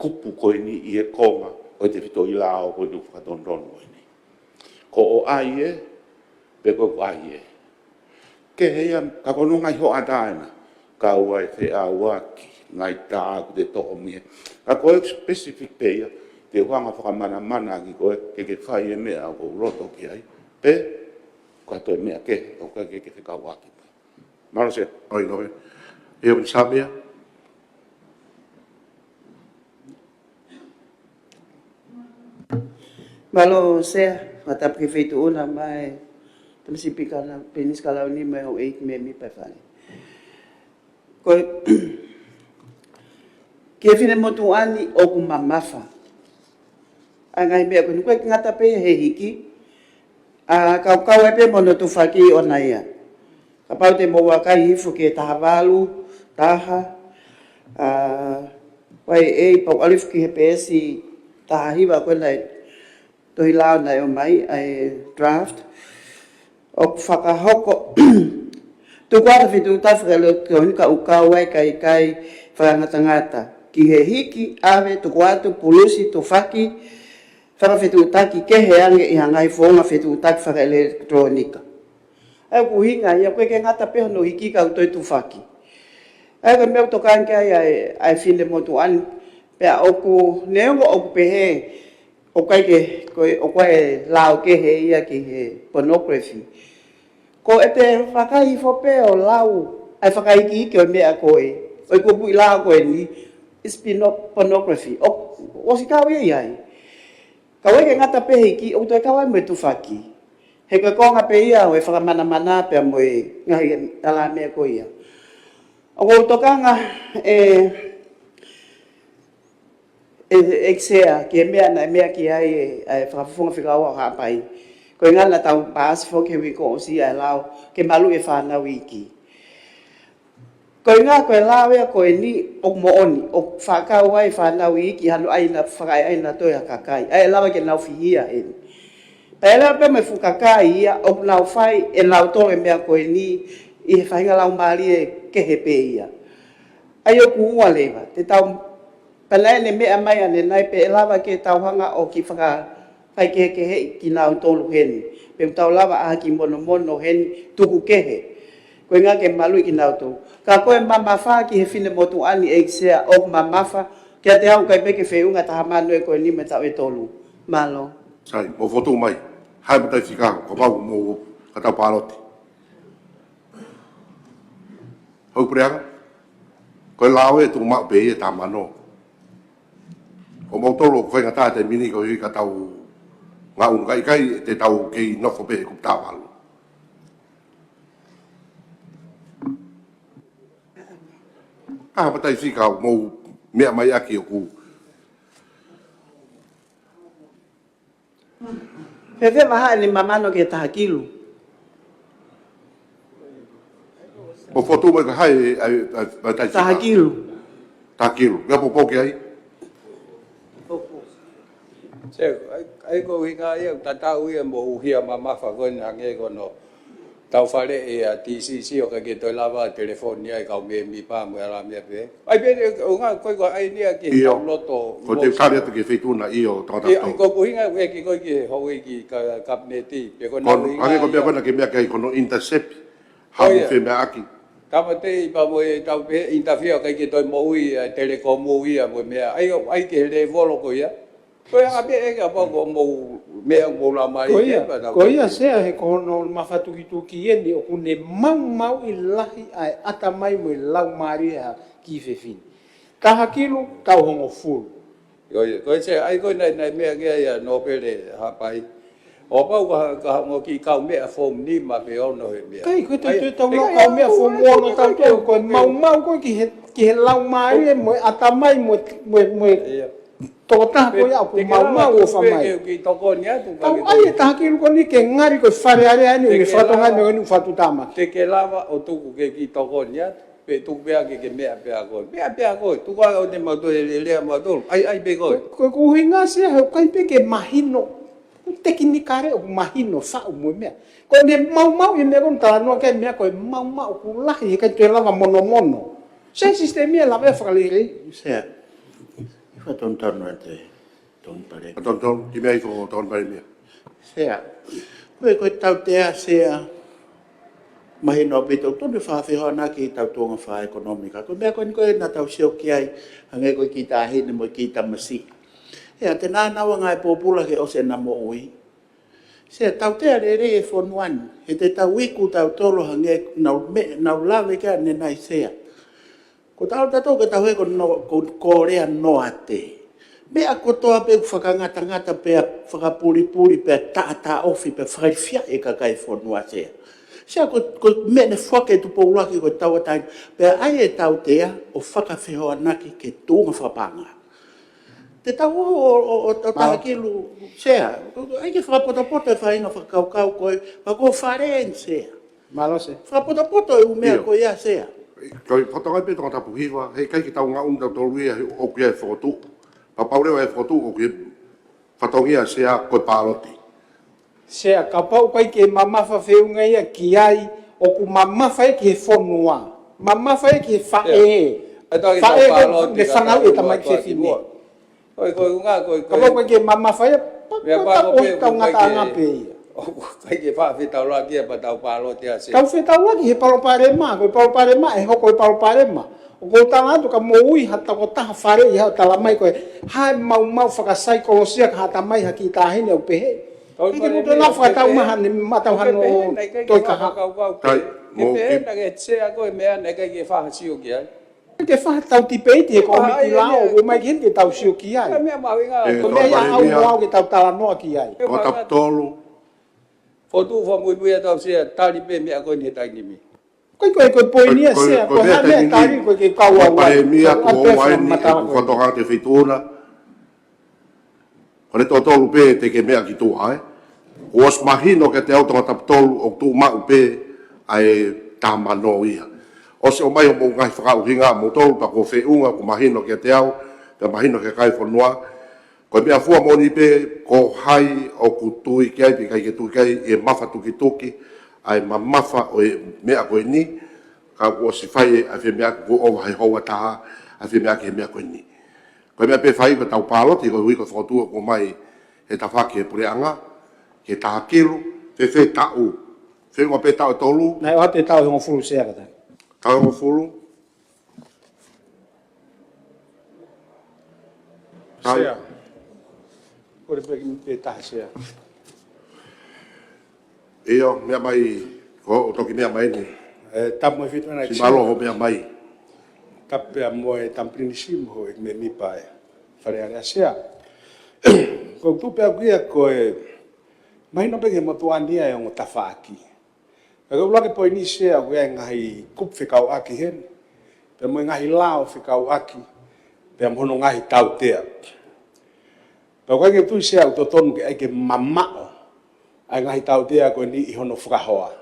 kupu koe ni i e konga, o te whito i lao koe tu whakatondonu koe ni. Ko o ai e, pe koe ai e. Ke hea, ka kono ngai ho ataena, ka ua e whea waki, ngai tā ku te to'o mie. Ka koe specific peia, te whanga whakamana ki koe, ke whai e mea o roto ki ai. Pe, ko to me ke o ka ke ka wa ki malo se oi no e o sabia malo se mata prefeito una mai principika na penis kala ni mai o 8 me mi pa fa ko ke fine motu ani o ku mamafa anga me ko ni ko ngata pe he hiki a kau e pe mono tu whaki o naia. Ka pau te moa kai hifu ke taha walu, taha, wai e pau alif ki he pesi taha hiwa koe nei tohi lao nei o mai, ai draft. O whakahoko, tu kuata whitu tawhirelo te honika ukau ai kai whangatangata. Ki he hiki awe tu kuata pulusi tu whaki, whakawhetu taki ke he ange i hangai whonga whetu taki whaka elektronika. Ai ku hinga, ia koe ke ngata peho no hiki kau toi tu whaki. Ai ka mea tokaan ke ai whine motu an, pea oku neongo oku pehe, o kai ke o kai lao ke he ia ki he pornography ko e te whakai fope o lau ai whakai ki ke o mea koe o ko pui lao koe ni spin pornography o si kau ia kau ke ngata pe ki o te kau me tu faki he ko konga pe ia o e whakamana pe mo ngai ala me ko ia o ko tokanga exea ke mea na mea ki ai whakafunga whikaua ha pai ko ngana tau paas fo ke wi ko si ai lao ke malu e whanau iki ko ngā koe lawe ko ni o mo oni o whakau ai whanau iki hanu aina whakai aina toi a kakai ai lawa ke nau fihia e pēla pe me fukakai ia o nau whai e nau tore mea ko ni i he whainga lau maari e ke he pe ia ai o kuua lewa te tau Pala ne mea mai ane nai pe lava ke tauhanga o ki whai ke he ki nau tolu heni. Pe tau lava a ki mono heni tuku kehe. Koe ngā ke malu ki nau tolu. Ka koe mamafa ki he whine motu ani e kisea o mamafa ki a te hau kai peke whiunga taha manu e koe ni me tau e tolu. Malo. Sai, mo fotu mai. Hai matai Chicago, ko pau mo katau paloti. Hau preanga. Koe lao e tu mau pe e ta mano. O mo tolo ko nga ta te mini ko i ka tau nga un kai te tau ke no ko pe ku ta wal ah patai si ka mo me mai aki ku Pepe maha ni mamano ke tahakilu o foto mo ka hai patai tahakilu ga po ke ai ai ko hinga ia tatau ia mo hia mama fa ko na nge ko no tau fale e a TCC o ka ke to lava telefoni ai ka me mi pa mo ala me pe ai pe o nga ko ai ni ki tau loto ko te kare te ke fetu na io ta ta ko hinga e ki ko ki ho ki ka kabneti pe ko na hinga ko be ko na ke me kai ko no intercept ha mo fe me aki Kamate pa mo tau pe interfere ka ki to mo ui telecom mo ui mo me ai ke le volo ko ia Ko ia be e ka ko mo me mo la mai ko ia se he ko no mafatu ki tu ki eni o kune mau i lahi ai ata mai mo lau mari a ki fe fin ka hakilu ka hongo full ko se ai ko nei me ke ia no pele ha pai o pa ka ngo ki ka me a fom ni ma pe ono he me kai ko te tau no ka me a fom no tau ko mau ko ki he lau mari mo ata mai mo Tota ko ia ko mau o fa mai. Ki toko nia tu ka. Ai ta ki ko ni ke ngari ko fare are ani ni fatonga ni fatu tama. Te ke lava o tu ke ki toko nia pe tu pe ke me pe ko. Me pe ko tu ka o te mo to le mo to. Ai pe ko. Ko hinga se ho kai pe ke mahino. Teknikare o mahino fa o mo me. Ko ne mau i me kon ta no ke me ko mau ku la hi ka te lava mono. Se sistemi la ve fa le. Se Ton te ton pare. Ton ki mai ko ton pare mia. Sea. Ko tau te sea. Mai no bito ton de fa fe hona ki tau tonga fa economica. Ko me ko na tau sio ki ai hange ko ki ta hi mo ki ta masi. E te na nga e popula ke o se na mo ui. Se tau te re fon one. E te tau wiku tau tolo hange na lave ka ne nai sea. Ko tau tato ke tau he ko korea no ate. Mea ko toa pe whakangata pe whakapuri pe ta ofi pe whaifia e ka kai whanua sea. Sea ko me ne whake tu poulaki ko tau atai pe ai e tau tea o whakawhehoa naki ke tūnga whapanga. Te tau o tahakilu sea. Ai ke whakapotapota e whaina whakaukau koe whako wharen sea. Malo se. Whakapotapota e umea ko ia sea. Ko fotonga pe tong tapu hiwa he kai ki tau nga tau tolu ia o ki e fotu pa paure e fotu o ki fotongia se a ko paloti se a ka pau kai ke mama fa feunga ia ki ai o ku mama fa ki fonua mama fa ki fa e fa e de fanga e tamai se fini ko nga ko ka pau ke mama fa ia pa ko nga pe kai ke fa fi tau la ki pa tau palo te ase tau fe tau ki he palo pare ma ko palo pare ma e ho ko palo pare ma O ko tala tu ka moi hata ko ta fare ya tala mai ko hai mau whakasai ko sia ka hata mai haki tahine o pehe. Ki mo na whakatau maha ni matau hano toi ka ha. Tai mo Ke na ke tse a ko mea na ke whahasio ki ai. Ke whakatau ti peiti he ko miti lao o mai hen ke tau sio ki ai. Mea mawinga. Ko mea ya au ke tau tala noa ki ai. O tap tolu. Fotu fa mui mui tau sia tali pe mea ko ni tai ni mi. Ko poinia se ko ha me tari ko ke kau au. Pare mia ko ai ni ko toka te feituna. Ko le tolu pe te ke mea ki tu ai. O os mahino ke te au tap tolu o tu ma pe ai tamano ia. O se o mai o mo ngai whakauhinga mo tolu pa ko whiunga ko mahino ke te au, te mahino ke kai whanua. Ko mea fua moni pe ko hai o kutui ki ai pe kai ke tui kai e mafa tuki tuki, ai mamafa o e mea koe ni, ka ko si whai a whi mea ko o hai hoa taha, a whi mea ke mea koe ni. Ko mea pe whai ko tau pāloti ko hui ko whakotua ko mai he ta whaki e pureanga, ke taha kilu, te whi tau, whi ngā pe tau tolu. Nei o te tau hongo furu sea kata. Tau hongo furu. Sea. Ko le pe taha sea. Eo, mea mai, ko o toki mea mai ni. Tapu mai fitu ana Si malo ho mea mai. Tapu a moe tamprini simu ho me mi pae. Whare are asea. Ko tupe a kuia ko e mai no peke motuania e o tafa aki. Ko lake po ni sea ko e ngahi kup fikau aki hen. Pe mo ngahi lao fikau aki. Pe mo no ngahi tau tea. Pe ko ke tu sea to ton ke mamao. Ai ngahi tau tea ko ni i hono whakahoa.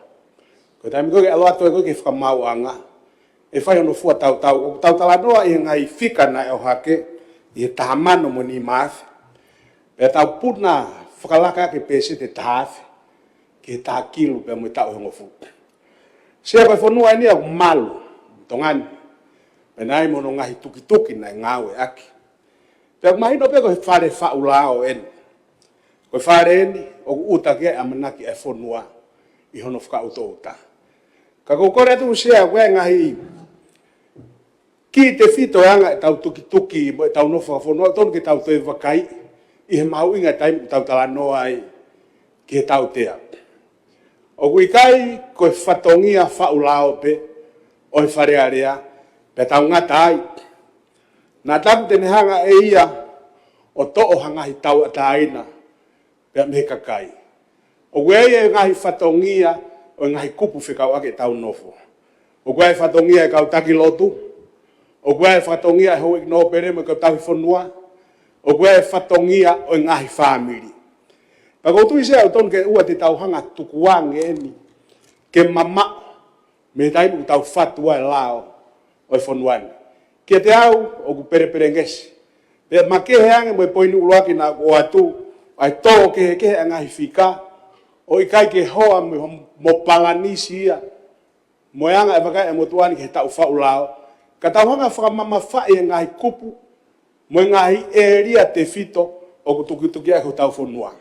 Ko taimi ko ke aloa toi ko ke whakamau anga. E whai hono fua tau tala noa i ngai whika na e o hake i he tahamano mo ni maafi. Pe tau puna whakalaka ke pese te tahafi ki he taha kilu pe mo i tau hongo fu. Sia koe whanua ni au malu tongani. Pe nai mono ngahi tuki na i ngawe aki. Pe mahino pe ko he whare whaulao eni. Ko whare eni o uta ke amanaki e whanua i hono whakauto uta. Ka kore tu sia koe ngahi ki te fito anga e tau tuki mo e tau nofa whanua tonu ke tau toi wakai i he mau inga taimu tau tala noa ai ki he tau tea. O kui kai koe whatongia whaulao pe o he wharearea pe tau ngata ai. Nā tapu tene hanga e ia o to'o hangahi tau ataina pe me kakai. O kui e ngahi whatongia o ngahi kupu whikau ake tau nofo. O kui e whatongia e kau taki lotu. O kui e whatongia e hoi no pere mo kau tau whanua. O kui e whatongia o ngahi whamiri. Pa koutu i sea o tonu ke ua te tau hanga tukuange eni. Ke mama me taimu ku tau whatua e lao o e whanuani. Kia te au o ku pere ngesi. Pe makehe ange mo e poinu uloaki na o atu. Ai tō kehe angahi whika. O i kai ke hoa mo palanisi ia. Mo e anga e wakai e motuani ke tau whau lao. Ka tau hanga whakamama whai e ngahi kupu. Mo e ngahi e ria te fito o ku tuki e ku tau whanua.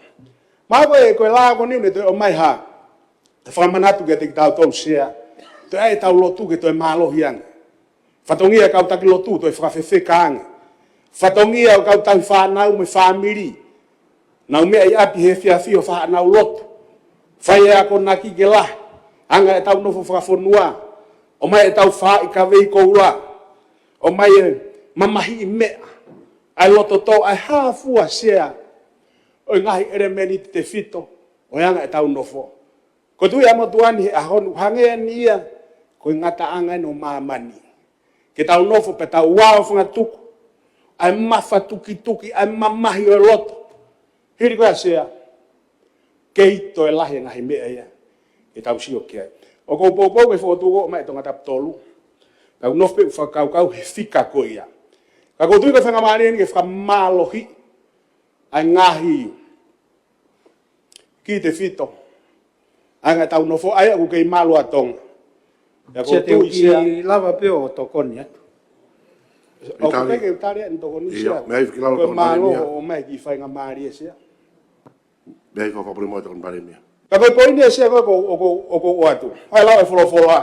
Maa koe koe laa ko niune toi o mai ha. Te whakamanatu ke te ki tau tau sea. Toi ai tau lotu ke toi mālohi anga. Whatongia kau taki lotu toi whakawhewhe ka anga. Whatongia kau tau whanau me whamiri. Nau mea i api he whiawhio whanau lotu. Whai e ako naki ke lah. Anga e tau nofo whakawhanua. O mai e tau wha i ka wei koura. O mai e mamahi i mea. Ai loto tō ai hāfua sea. O ngahi ere meni te fito. O anga e tau nofo. Ko tui amo tuani he ahonu hangea ni ia. Ko ngata anga no mamani. Ke tau nofo pe tau wao whanga tuku. Ai mafa tuki. Ai mamahi o loto. Hiri koe sea. Keito e lahi ngahi mea ia. E tau sio kia. O kou poupou e whotuko o mai tonga tap tolu. Kau nofpe whakau he whika ko ia. Ka kou tui koe whangamari ni ke whakamalohi. Ai ngahi ki te fito. Anga tau nofo ai aku kei malu atonga. Sia te uki lava pe o tokoni atu. O keke utari en tokoni sia. Mea i whakilalo Koe tokoni malo mea. o mai ki whainga maari e sia. Mea i whakapuri moe tokoni pare mea. Ka koe poini e sia koe o atu. Hai lau e wholofoloa.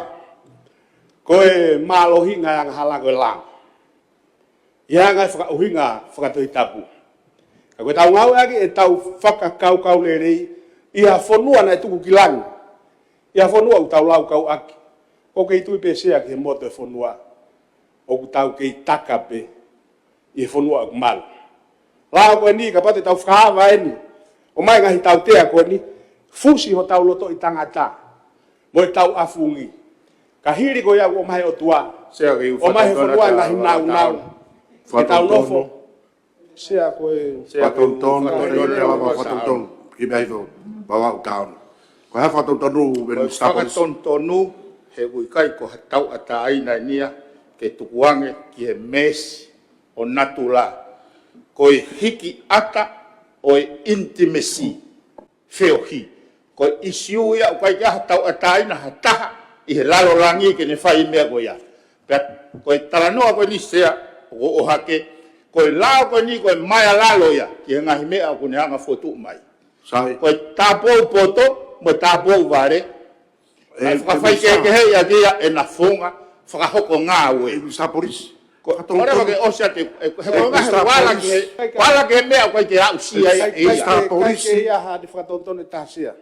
koe malohinga ang halago lang. Ia ngai whakauhinga whakatoi tapu. Ka koe tau ngau agi e tau whakakau lerei ia whanua na e tuku kilangi. Ia whanua u tau lau kau aki. Ko kei tui pe sea ki he moto e whanua. O ku tau kei taka pe i he whanua aku malu. Lau koe ni ka pate tau whakahawa eni. O mai ngahi tau tea koe ni. Fusi ho tau loto i tangata. Mo e tau afungi. Ka hiri koe au o mai o tua. O mai he whanua ngahi nau. Ke tau nofo. Sea koe... Whatonton, whatonton. Ki mea hifo, bawa u taon. Ko ha whatontonu, ben stapos. Whakatontonu, he uikai ko hatau ata aina nia, ke tukuange ki he mesi o natula. Ko hiki ata o intimacy, feohi. Ko isiu ia ukai kia hatau ata aina hataha, i he lalo langi ke ne whai mea ko ia. Ko talanoa ko ni sea, o hake, ko lao ko ni ko mai lalo ia, ki he ngahi mea ko ne hanga fotu mai. Ko tapou poto, mo tapou vare, whakawhai ke hei a dia e na whonga, whakahoko ngā ue. Sa polis. Kore wake osia te, he konga he wala ke mea koe te au sia e ia. Sa polis. Kai ke ia ha de whakatontone tāsia.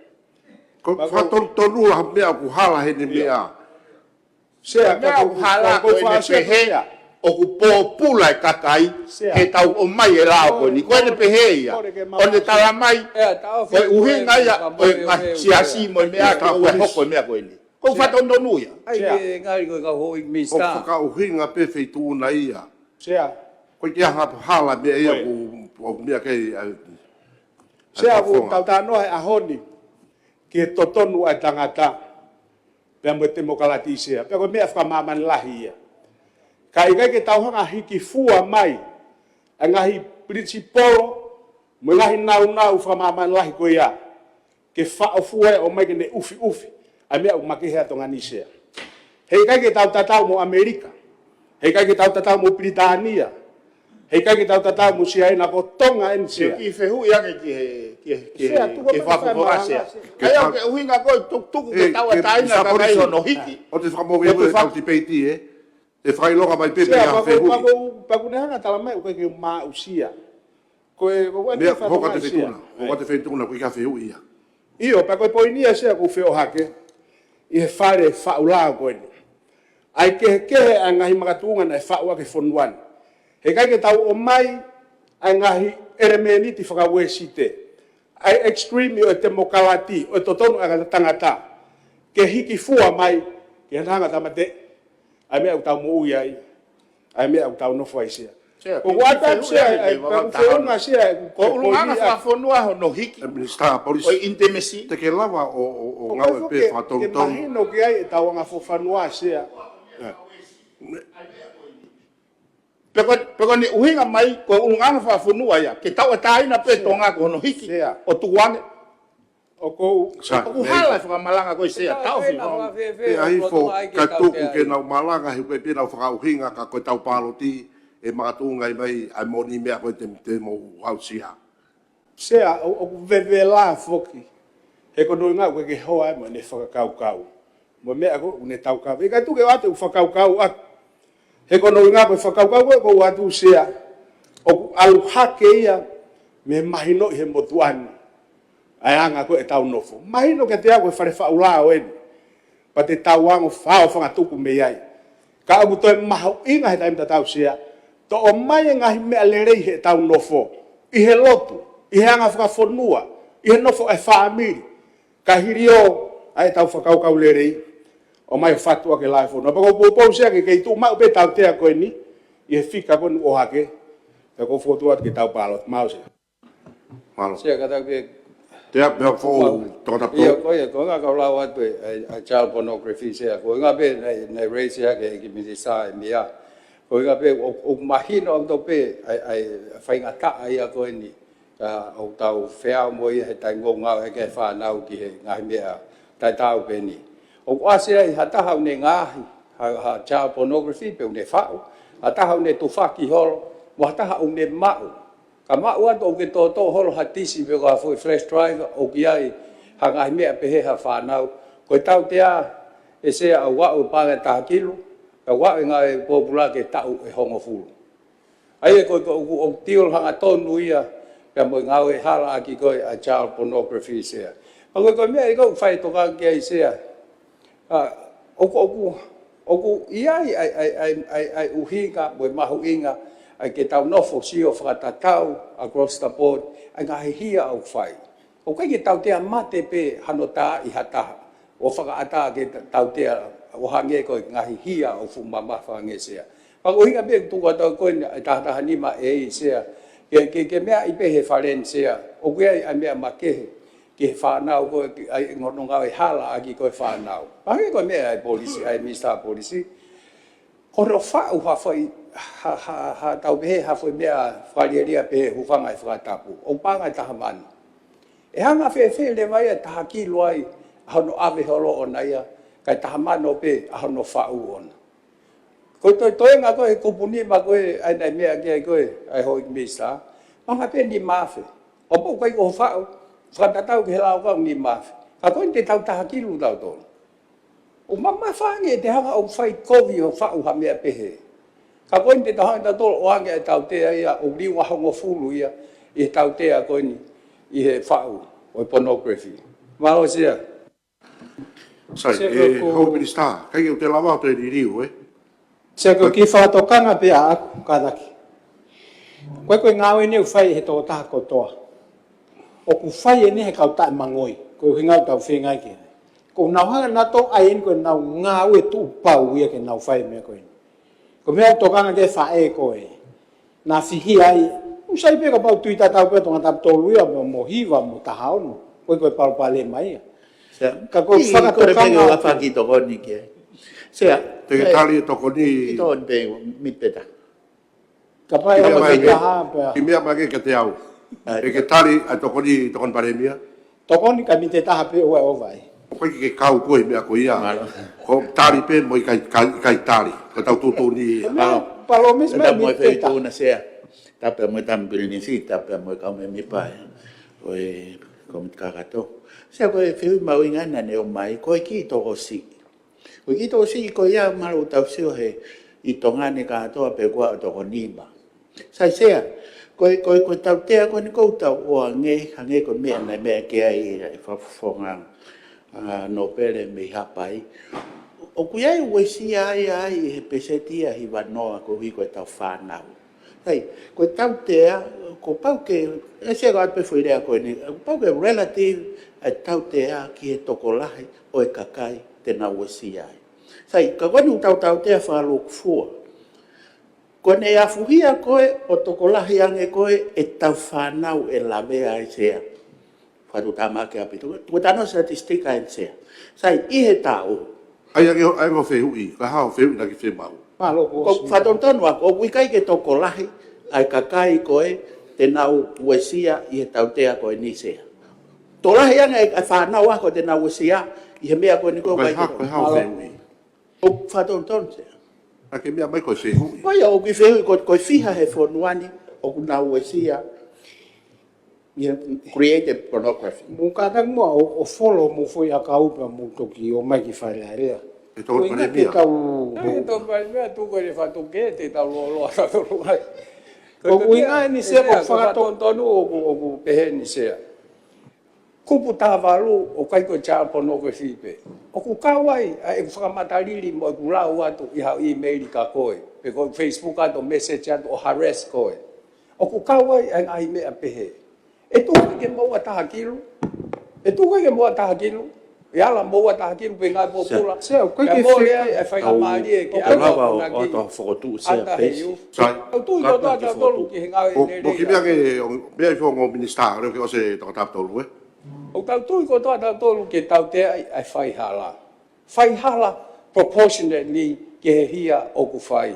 Ko whatontonu ha mea ku hala he ne mea. Sea mea ku hala koe ne pehea. O ku pōpula e kakai, he tau o mai e lao koe ni. Koe ne pehea. O ne tala mai, koe uhinga ia, koe siasi mo mea ka ue hoko mea koe ni. Ko whatontonu ia. Ai ke ngari koe ka hoi mista. O whakauhinga pe feitu na ia. Sea. Koe kia hapa hala mea ia ku mea kei. Sea ku tautanoa e ahoni, ki he totonu ai tangata, pia mo te mokalati sea. Pia koe mea whakamaman lahi ia. Ka ikai ke tauhanga hiki fua mai, a ngahi principolo, mo ngahi nau whakamaman lahi koe ia. Ke whaofua o mai ke ne ufi. A mea u makehea tonga nisea. Hei kai ke tau tatau mo Amerika. Hei kai ke tau tatau mo Britania. Hei kai ke tau tatau mo Siaina ko tonga ensea. Ki fehu ia ke whafufonga sea. Kai au ke uhinga koe tuku ke tau ataina ka kai hono hiki. O te whamowe ue tau ti peiti e. Te whailonga mai pepe a fehu. Pakunehanga tala mai uke ke maa usia. Mea hoka te fetuna. Hoka te fetuna koe ka fehu ia. Io, pa koe poinia sea ku feo hake. I he whare whaulaa koe ni. Ai kehe a ngahi makatunga na e whaua ke whonuan. He kai ke tau o mai a ngahi eremeniti whakawe site. Ai extreme o te mokalati, o te tonu a tangata. Ke hiki fua mai, ke hanga tamate. Ai mea u tau mo ui ai. Ai mea u tau nofo ai sea. Ko wata sea, pa uwheonga sea. Ko ulunganga whafonua hono hiki. Star polis. O intimacy. Te ke lava o ngau e pe whatonton. Ke mahino ke ai e tau anga whanua sea. Peko ni uhinga mai, ko ulunganga whafonua ia. Ke tau e taina pe tonga ko hono hiki. O tuwange. O kou hala whakamalanga koe sea. Tau whiwha. E ai fo katuku ke nau malanga he koe pena o whakauhinga ka koe tau paloti. E makatunga i mai ai moni mea koe te mo hausia. Sea, o veve la foki. He kono ngā koe ke hoa mo ne whakakau. Mo mea ko ne tau kau. E kai tuke wate u whakakau ak. He kono ngā koe whakakau koe ko watu sea. O alu hake ia me mahino i he motuani. Ai anga koe e tau nofo. Mahino ke te koe whare whaula o eni. Pa te tau wango whao whangatuku me iai. Ka agu toi mahau inga he taimta tau sea. To o mai ngahi mea lerei he tau nofo. I he lotu. I he anga whakawhonua. I he nofo e whaamiri. Ka hiri o ai tau whakaukau lerei. O mai whatua ke lai whonua. Pako pōpou sea ke kei tū mau pe tau tea koe ni. I he whika konu o hake. Ka ko whotua ke tau pālot. Mau sea. Malo. Sea kata ke... Te ap mea whou tōta pō. Ia ko ngā kau lau atu e child pornography sea. Ko ngā pe nei rei sea ke ki miti saa e mea. Ko ngā pe o mahino ang tō pe ai whaingata ai a koe ni. O tau whea mo i he tai ngau he ke whanau ki he ngahi mea tai tau pe ni. O asea i hatahau ne ngāhi ha child pornography pe une whau. Hatahau ne tufaki holo. Mo hatahau ne mau. Ka mau atu o ke tō holo hatisi pe ka fui flash drive o ki ai ha ngahi mea pe he ha whanau. Ko tau tea e sea au wau pānga tā kilo. ka wa nga e popula ke tau e hongo fulu ai ko o tiol hanga tonu ia pe mo nga e hala ki ko a child pornography se ko me ko fai to ka ke se oku ia ai uhinga mo mahu inga ai ke tau nofo si o whakatatau across the board ai ngā hia au whai. O kai ke tau tea mate pe hanota i hataha. O whakaata ke tau tea o hange koe ngā hia au fumama whange sea. Pako hinga pe tuka tau koe ai tahataha nima e i sea. Ke mea i pehe wharen sea. O kuia ai mea makehe. Ke whanau koe ai ngono ngau e hala aki koe whanau. Pange koe mea ai polisi, ai mista polisi. Koro whau hawhai ha tau pehe hawhai mea whaliaria pehe hufanga i whakatapu. O panga taha manu. E hanga whewhe le mai a taha kilo ai ahono ave holo o naia. Kai taha manu pe ahono whau ona. Ko toi ngā koe kupuni ma koe ai nei mea kia koe ai hoi mista. Panga pe ni mawhe. O po kai ko whau. Whakatatau ke helau kau ni mawhe. Ka koe te tau taha kilo tau tonu. O mama whange te hanga o whai kovi o whau ha mea pehe. Ka koe te taha ta tolo o hange e tau tea ia o liwa hongo fulu ia i tau tea koe ni i he whau o pornography. Maho sia. Sai, hau minista, kai o te lawa te ririu, Se ko ki whaatokanga pe a aku kadaki. Koe ngāwe ni u whai he tō taha kotoa. O ku whai e ni he kau tae mangoi. Koe hingau tau whengai ki. Ko nau hanga na tō aien koe nau ngāwe tu pau ia ke nau whai mea koe. Ko mea tokanga ke whae koe. Nā whihi ai. Usai pe ka pau tuita tau pe tonga tap tōlu ia mo hiwa mo tahaonu. Koe palpale mai ia. Ka koe whakatokanga. Kore whaki toko ni kia. Sea. Te ke tali e toko ni. Ito on pe mitpeta. Ka pai o mai taha pe. I mea mai ke te au. E ke tali a toko ni tokon paremia. Toko ni ka mite taha pe ua o vai. Koe ke kau koe mea koe ia. Ko tali pe mo i kai tali. Ko tau tutu ni. Palo mes mea mitpeta. Tapu sea. Tapu mo tampiri ni si. Tapu mo kau me mipa. Koe komit kakato. Sea koe whiu mau ingana ne o mai. Koe ki toko si. Koe ki toko si koe ia maru tau sio he. I tongane katoa pe kua o toko nima. Sai sea. Koe tau tea koe ni kou tau oa nge koe mea nei mea kia i whafonga no pere me hapai. O kui ai uesi ai he pesetia hi wanoa ko hui koe tau whanau. Hei, koe tau tea, ko pau ke, e sea ko atpe whuirea koe ni, ko pau ke relative ai tau tea ki he tokolahi o e kakai te na uesi ai. Sai, ka koe nu tau tea whaloku fua. Ko ne afuhia koe o tokolahi ange koe e tau whanau e lawea e sea. Whatu tamake apitu. Ko tano statistika e sea. Sai, i he tau. Ai ngo whehui, ka hao whehui na ki whemau. Ko whatontonu ako, o wikai ke tokolahi ai kakai koe te nau uesia i he tau tea koe ni sea. Tolahi ange e whanau ako te nau uesia i he mea koe ni koe Koe hao whehui. O whatontonu sea. A ke mea mai koe whehui. Koe o ki whehui koe whiha he whonuani o ku nau uesia creative pornography. Mukatang mo o follow mo foi a kaupa mo toki o mai ki whare E tau pare mea. E tau pare mea tu koe le whatuke te tau lolo a tau rungai. O kuinga ni se ko whakatontonu o ku pehe ni sea. Kupu tāwaru o kai koe child pornography pe. O ku kawai e whakamatariri mo ku lau atu i hau email ka koe. Pe koe Facebook ato message ato o harass koe. O ku kawai e ngai mea pehe. E tu ke mo taha kilo. E tu ke mo taha kilo. E ala mo taha kilo pe ngai popula. Se o koe ke e whai ngamari e ke ala o to whakotu sea pes. Sai. O tu i ko toa tolu ki ngai nere. Mo ki mea ke mea i whongo minista, reo ke ose toko tap tolu e. O tau tui ko toa tau tolu ke tau te ai whai hala. Whai hala proportionately ke he hia o ku whai.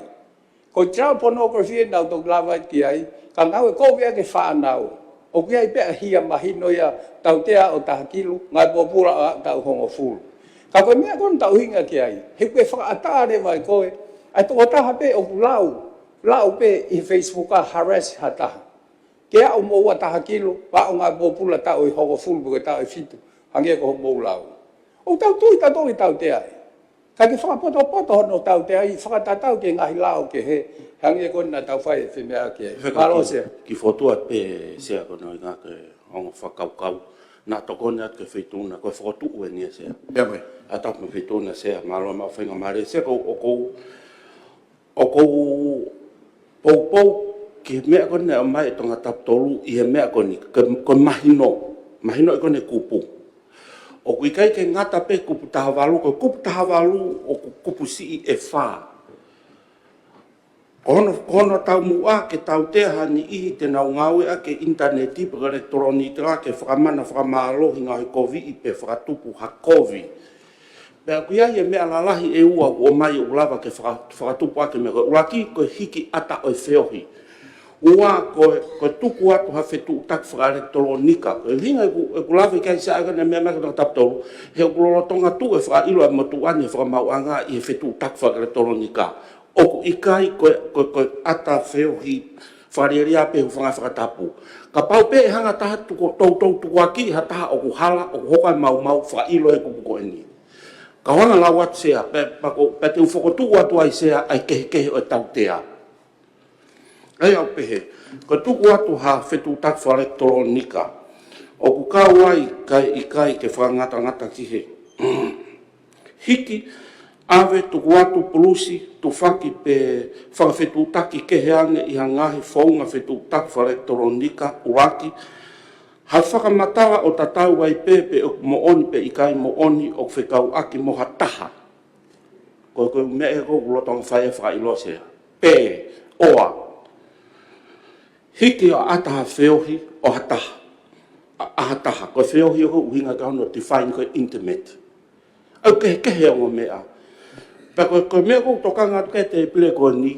Ko child pornography e nau tau lawai ki ai, ka ngau e kovea ke whanau. O ki ai pia hia mahino ia tau tea o taha kilu, ngai popura a tau hongo fulu. Ka koe mea kono tau hinga ki ai, he koe whakaatare mai koe, ai toko taha pe o ku lau pe i Facebook a harass hataha. Kea o moua taha kilo, wa o ngai popula tau i hongo fulu, koe tau i fitu, hangia ko mou lau. O tau tui tau tea ai. ka ke whakapoto no tau te ai whakatatau ke ngahi lao ke he hangi e kona tau whai e whimea ke malo sea. Ki whotua pe sea kono i ngā ke ongo whakaukau. Nā tokone at ke whituna, koe whakatu ue nia sea. Ia mai. A tau me whituna sea, malo ma whainga mare sea o kou pou ki mea kone o mai tonga taptolu i he mea kone, ko mahino i kone kupu. O kui kai ke ngata pe kupu tahavalu, ko kupu tahavalu o kupu si e wha. Kono tau mua ke tau te hani ihi te nau ngawe a ke interneti pa elektronika ke whakamana whakamalo hinga hoi kovi i pe whakatupu ha kovi. Pea kuia i e mea lalahi e ua o mai o lava ke whakatupu ake mea koe uraki koe hiki ata o e whiohi. Ua koe tuku atu ha whetu utak whaka elektronika. Koe hinga e kulava i kai sa aga na mea mea kata taptolu. He ukulorotonga tu e whaka ilo e motu ane whakamauanga i e whetu utak whaka elektronika. Oku ikai koe ata whiohi whareria pe hufanga whakatapu. Ka pau pe hanga taha tau tukuaki ha taha oku hala oku hokai mau whaka ilo e kupuko eni. Ka hona la wat sea, pe te ufokotu watu ai sea, ai kehe o tau tea. Ai au pehe, ko tuku watu ha whetu tak wha elektronika, o ku kawai kai ke whangata kihe. Hiki, ave tuku watu pulusi, tu whaki pe whawhetu taki kehe ange i hangahi whaunga whetu tak wha elektronika, uraki, ha whakamatawa o tatau wai pepe o mooni pe ikai mooni o whekau aki moha taha. Koe mea e kou lotong whae whailo sea. Pe, oa. Hiki o ataha whiohi o hataha. Ahataha. Koe whiohi o uhinga kauno define koe intimate. Au kehe o mea. Pa koe mea kou tokanga ke te pile koe ni,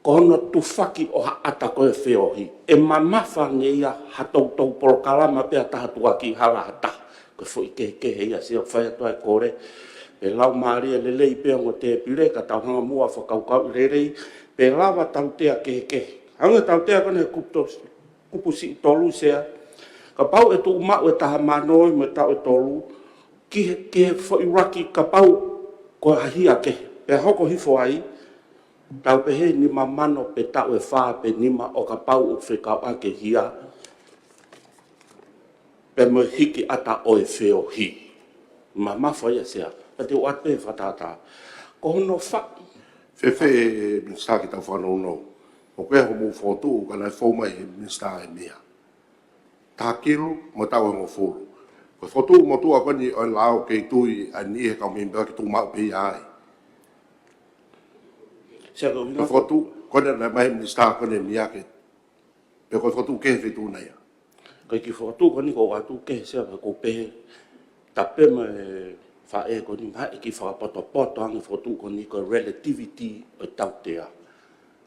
kono tu whaki o ata koe whiohi. E mamafa ngeia ha tau porokalama pia taha tuaki hala hata. Koe fwoi kehe ia sea whai atoa e kore. E lau maria lelei pia ngo te pile ka tau hanga mua whakaukau lelei. Pe lawa tau tea kehe. Hanga tau tea kone kupu si tolu sea. Ka pau e tu umau e taha manoi me tau e tolu. Ki fwoi raki ka pau koe hahia kehe. Pe hoko hifo ai. Tau pehe ni mamano pe tau e wha pe nima o ka pau o whekau ake hia. Pe mo hiki ata o e whio hi. Mama whaia sea. Pa te o ate whatata. Ko hono wha. Fefe minsta ki tau whanau no. O kea ho mou whotu ka nai whau mai minsta e mea. Tā kilo mo tau e mo fulu. Ko whotu mo tua koni o lao kei tui a ni e kau mimbea ki tu mau pe ai. Ko fotu kone na mai minsta kone miake. Pe ko fotu ke fitu na ia. Ko ki fotu kone ko atu ke se ko pe tape me fa e kone mai ki fa poto ang fotu kone ko relativity o tautea.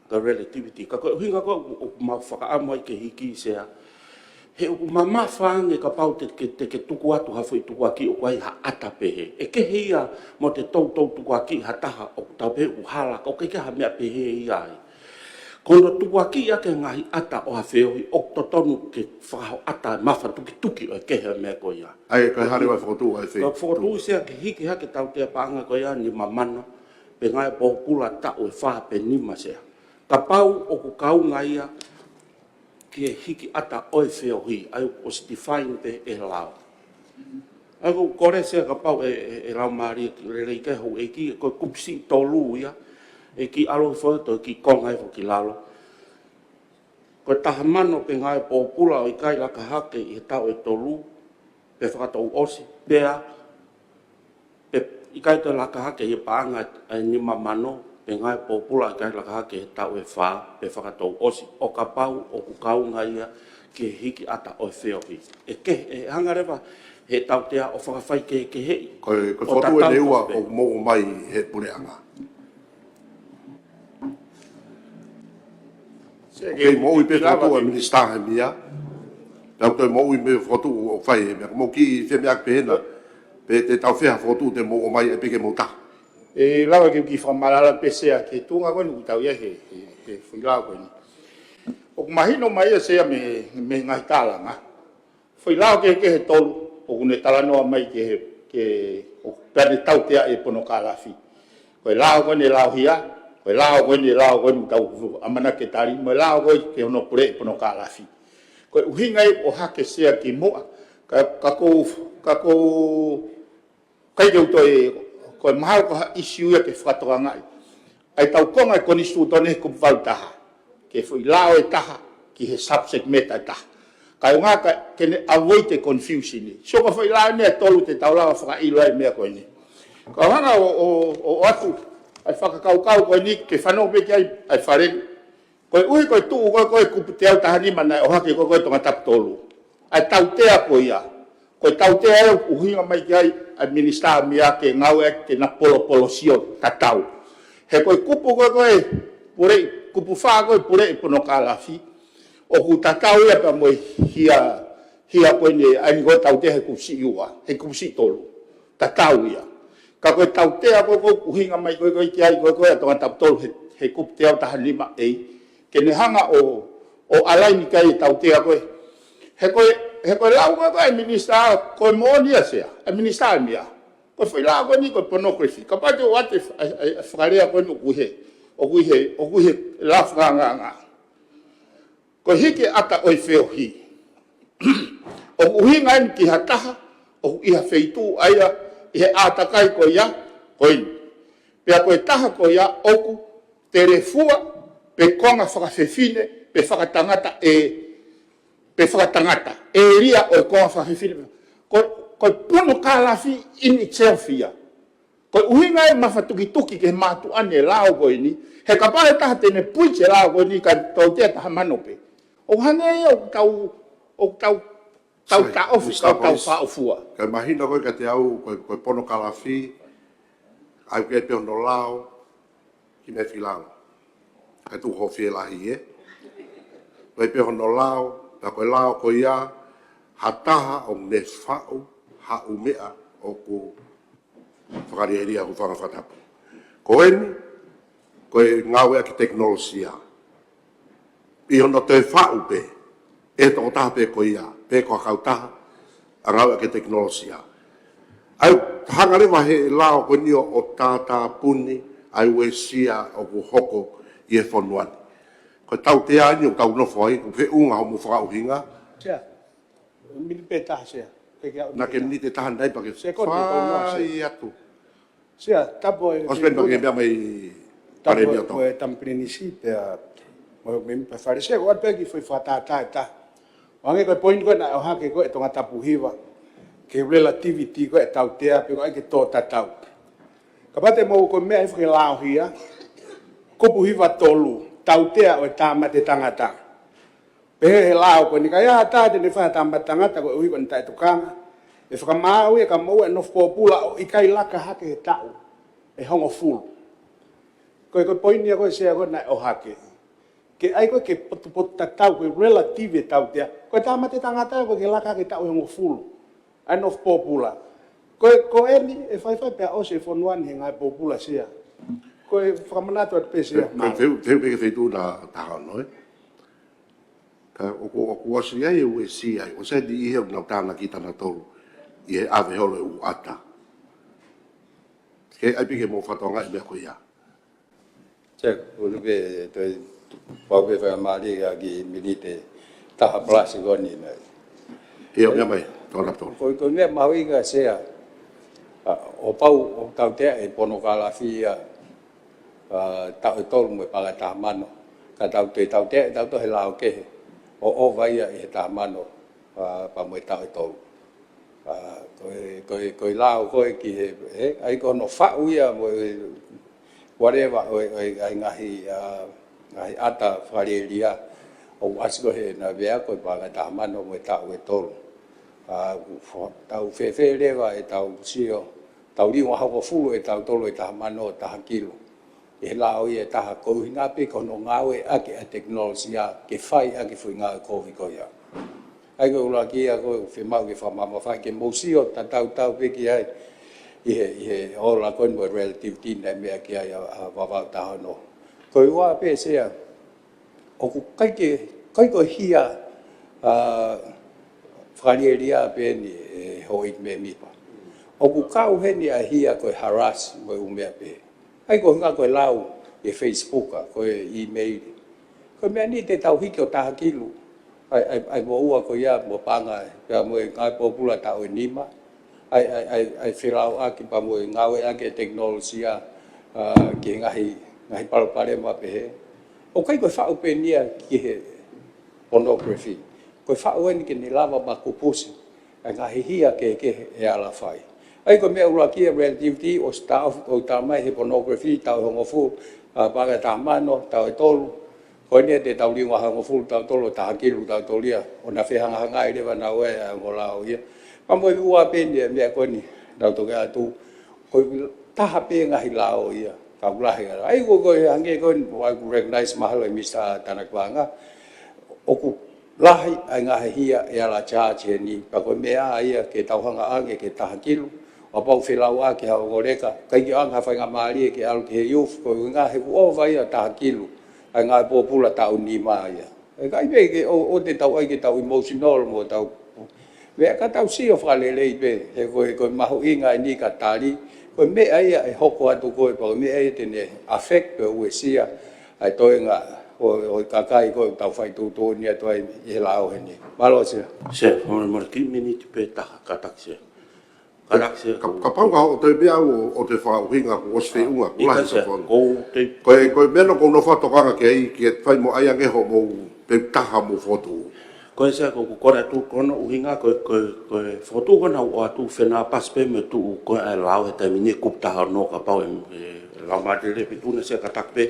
Ko relativity ka ko hinga ko ma fa amoi ke hiki se he o mama fange ka pau te tuku atu ha foi tuku aki o kai ha atape e ke hia mo te tau tuku aki ha taha o tau pe u hala ko ke ha mea pe he ia kono tuku aki ake ngahi ata o ha feo o totonu ke whakao ata mafa tuki o ke ha mea ko ia ai kai hare wa fotu ai fe ko fotu se ke hiki ha ke tau te panga ko ia ni mamana pe ngai po kula ta o fa pe ni ma se ka pau o ku kau ngai ki hiki ata oi whiohi, ai o si define pe e lao. Ai ko kore se ka pau e lau maari rei ke hou e ki ko kupsi tolu ia, e ki alo foto ki konga e ki lalo. Ko tahamano pe ngai po pula o i kai laka hake i tau e tolu, pe whakatau osi, pea, pe i kai to laka hake i paanga e nima mano, pe ngai po pula kai la ka ke tau e fa pe whakatau osi o ka pau o ku kau ngai ke hiki ata o whiohi e ke e hangarewa he tau tea o whakawhai ke hei ko fotu e leua o mo mai he pureanga ke mo i pe fotu e minista he mia tau te mo i me fotu o whai e mea mo ki fe mea pe hena pe te tau whea fotu te mo mai e peke mo ta E lawa ke ki whamarala pesea ke tunga koe nuku tau ia he whilau koe ni. O kumahino mai a sea me ngai tālanga. Whilau ke he tolu, o kune talanoa mai ke o pere tau tea e pono kālafi. Koe lao koe ni lao hia, koe lao koe ni lao koe mu tau amana ke tari, mo lao koe ke ono pure pono ka lafi. Koe uhingai o hake sea ki moa, ka ko kai tau toi koe mahau ko issue ia ke whakatoa ngai. Ai tau konga ko ni sūtone ku wau taha, ke fui lao e taha ki he subject matter taha. Kai ngā ke ne avoid the confusion ni. So ka fui lao ne tolu te tau lao whakailo ai mea koe ni. Ka hanga o atu, ai whakakau koe ni ke whanau peki ai wharen. Koe ui koe tuu koe kupu te au taha ni mana o hake koe tonga tapu tolu. Ai tau tea koe ia. Koe tau tea e uhinga mai ki ai minister mi a ke ngau e ke na polo sio tatau. He koe kupu koe pure, kupu whaa koe pure e pono ka lafi. O ku tatau ia pa moe hia koe ne ai koe tau tea he kupsi iua, he kupsi tolu. Tatau ia. Ka koe tau tea koe uhinga mai koe ki ai koe atonga tapu tolu he kupu te au taha lima ei. Ke ne hanga o alaini kai tau tea koe. He koe lau koe minister koe moonia sea, minister mia. Koe whai lau koe ni koe pornography. Ka pate o ate whakarea koe no kuhe la whanga. Koe hike aka oi wheo hi. O uhinga ni ki hataha, o iha wheitu aia, ihe ātakai koe ia, koe ni. Pea koe taha koe ia oku, te refua, pe konga whakawhewhine, pe whakatangata pe whakatangata. E ria o konga whakawhewhine. Koe pono ka lafi in itself ia. Koe uhinga e mawhatuki ke mātu ane lao koe ni, he ka pare taha tene puiche lao koe ni, ka tau tea taha manope. O hane e o tau ta office, tau whaofua. Kai mahina koe ka te au, koe pono ka lafi, ai ke pe ono lao, ki me whilao. Kai tu ho fie lahi e. Koe pe ono lao, na koe lao koe ia, hataha o ne whao, ha umea o ko whakariheria ko whanga whatapu. Koe ni, koe ngawe ki teknolosia. I ono te whao pe, e toko taha pe koe ia, pe koa kautaha, a ngawe ki teknolosia. Ai, hangarewa he lao koe nio o tātā puni, ai ue sia o ko hoko i e whonuani. Koe tau te ani o tau nofo ai, ko pe unga o mu whakauhinga. Sia, mili pe taha sia. Na ke ni te tahan dai pake whai atu. Sia, tapo e... Ospen pake mea mai pare mea tau. Tapo e tamprenisi pe a... Mo me pa fare sia, koe peki foi whatata e ta. Wange koe point koe na o hake koe tonga tapu hiwa. Ke relativity koe tau tea pe koe ke tō tatau. Ka pate mo koe mea hifu ke lao hia. Kopu hiwa tolu, tau tea o e tāmate tangata. Pehe he lao koe ni ka ia tā te ne whaha tāmate tangata koe uhi koe ni tai tukanga. E whakamau e ka mau e nofu pōpula o ikai laka hake he tau. E hongo fulu. Koe koe poinia koe sea koe na o hake. Ke ai koe ke potu tatau koe relative tau tea. Koe tāmate tangata koe ke laka hake tau e hongo fulu. Ai nofu pōpula. Koe ni e whai pia o se whonuani he ngai pōpula sea. Koe whakamanato at pēsea. Koe peke whaitu na taha no e. O kuasi ai e ue si ai. O se di ihe o nau tāna ki tana tolu. I he ave holo e u ata. Ke ai peke mo whatonga i mea koe ia. Cek, ulupe toi paupe whakamari ki minite taha plasi goni nei. Ia mea mai, tōna tōna. Koe mea maui ka sea. O pau o tau tea e pono ka la fia tau e tolu mo e pala taha mano. Ka tau te tau tea e tau to he lao kehe. O vaia i he taha mano pa mo e tau e tolu. Koe lao koe ki he, ai kono whau ia mo e wharewa o ai ngahi ata whareria o asiko he na vea koe pala taha mano mo e tau e tolu. Tau whewhe rewa e tau sio, tau ringo hau fulu e tau tolo e taha mano o taha kilo. E lao i e taha kou hinga pe kono ngawe ake a teknolosia ke whai ake fui ngā kovi koia. Ai koe ula kia koe whemau ke whamama whai ke mousio ta tau peki ai i he ola koe mo relativity nei mea ki ai a wawau taha no. Koe ua pe sea, o ku kai koe hia whareria pe ni hoit me mipa. O ku kau heni a hia koe harass mo umea pe. ai ko nga ko lau e Facebook ko email ko me ni te tau hiki o taha kilu ai mo ua ko ia mo panga ya mo ngai popula tau nima ai firau aki pa mo ngawe aki teknologia ki ngahi pare ma pe o kai ko fa openia ki he pornography ko fa wen ki ni lava ba ko pusi ngahi hia ke e ala fai ai ko me ula ki relativity o staff o tamai he pornography tau hongofu ba ga tamano tau tolu ko ni te tau li wa hongofu tau tolu ta kilu tau tolia ona fe hanga ngai le na we ngola o ia pa mo ua pe ni me ko ni tau to ga tu ko ta pe ngahi lao ia kaulahi ai ko hange ko wa recognize mahalo misa tanakwanga oku lahi ai ngahi hia ia la cha che ni pa ko mea ia ke tau hanga ange ke tahakilu o pau filawa ke ha ngoreka kai ki anga fa nga mali ke al ke yuf ko ngahi o vai tahakilu ai ngahi popula tau ni ma ia ai be ke o te tau ai ke tau emotional mo tau ve ka tau si o fa le be he ko mahu inga ni ka tali ko me ai ai hoko atu ko pa me ai tene affect o sia ai toi nga o kakai ko tau fai tu ni to ai e lao ni malo se mo ki minute pe ta ka taxi ka pau ka o te bia o te fa hinga ko se unga ko la se ko me no ko no fa to ka ke ai ke fai mo ai nge ho mo pe ta ha mo foto ko se ko kora tu kono uhinga ko foto ko na o tu fena pas pe me tu ko ai lao he termine kup ta no ka pau la ma de le pituna se ka takpe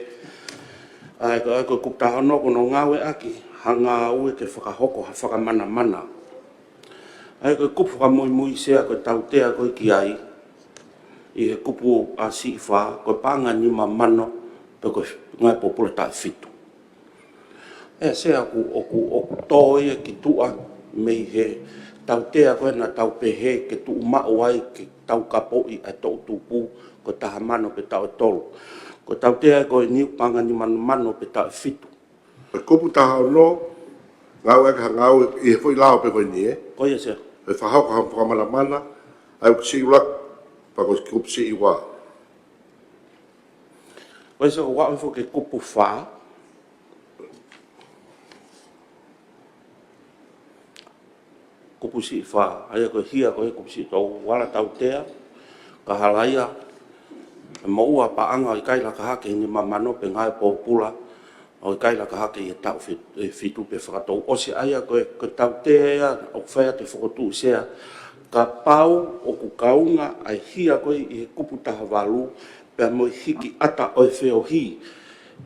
ai ko kup ta no ko no ngawe aki hanga u ke fa hoko fa mana mana ai ko kup fa moi moi se ko tau te ko ki ai e kupu a si fa ko panga ni mamano pe ko ngai popula ta fitu e se aku toi ki tua me he tau te ko na tau pe he ke tu ma wai ke tau kapo i a to tupu ko ta mano pe tau tol ko tau te ko ni panga ni mano pe ta fitu ko puta no ngau ka ngau i foi lao pe ko ni ko ye se e fa ha ka mala mana ai ku si ula pa ko ku si wa ko se wa fo ke kupu fa kupusi fa ai ko hia ko kupusi to wala tau tea ka halaia mo ua pa anga i kai la ka hake ni mamano pe ngai popula o kai la ka hake i tau fitu pe frato o se ai ko tau tea o fa te fotu se ka pau o ku kaunga ai hia ko i kuputa valu pe mo hiki ata o feo hi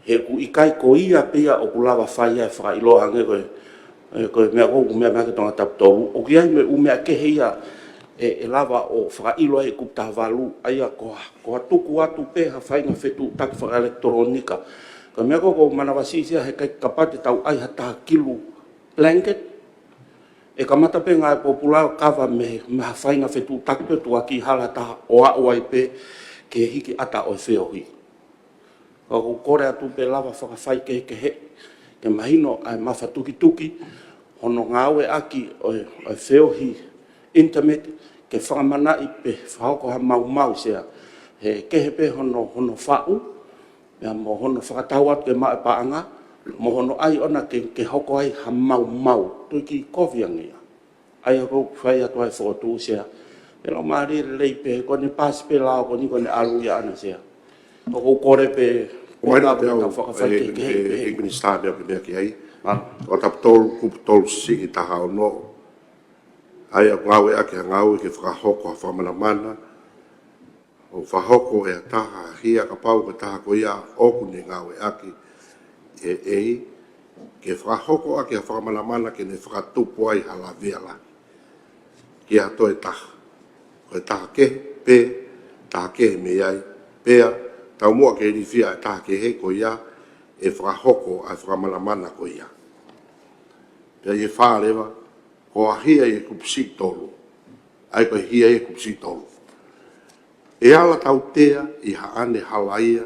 he ku i kai ko ia pe o ku lava fa ia fra ilo ange ko me ko me ke tonga tap to o ki ai me u me ke heia e lava o fra ilo e kupta valu ai ko tuku atu pe ha fai nga fetu tak fra elektronika ko me ko mana vasi sia he kai kapate tau ai hata kilu blanket e kamata pe nga popular kava me ma fai nga fetu tak pe tu aki hala ta o ai pe ke hiki ata o feo hi ko kore atu pe lava fra fai ke he ke mahino ai mafatuki tuki hono ngawe aki o feo hi internet ke whamana i pe whahoko ha mau sea he ke he pe hono whau mea mo hono whakatauat ke mai paanga mo hono ai ona ke hoko ai ha mau tui ki koviangia ai ako whai atu ai whotu sea e lo maari lei pe kone pas pe lao kone alu ia ana sea o kore pe o mai na pe au e minister me ki ai o tap tol kup tol si ta ha no ai a ngawe ake ngawe ke whakahoko ha whamana o whahoko e taha hia ka pau ke taha ko ia oku ni ngawe ake ke whakahoko ake ha whamana ke ne whakatupu ai hala veala ki a toi taha ko taha ke pe taha ke me ai pea tau mua ke ni fia taha ke he ko ia e whakahoko a whamana ko ia pea i whārewa ko hia e kupsi tolu ai ko hia e kupsi tolu e ala tau tea i haane halaia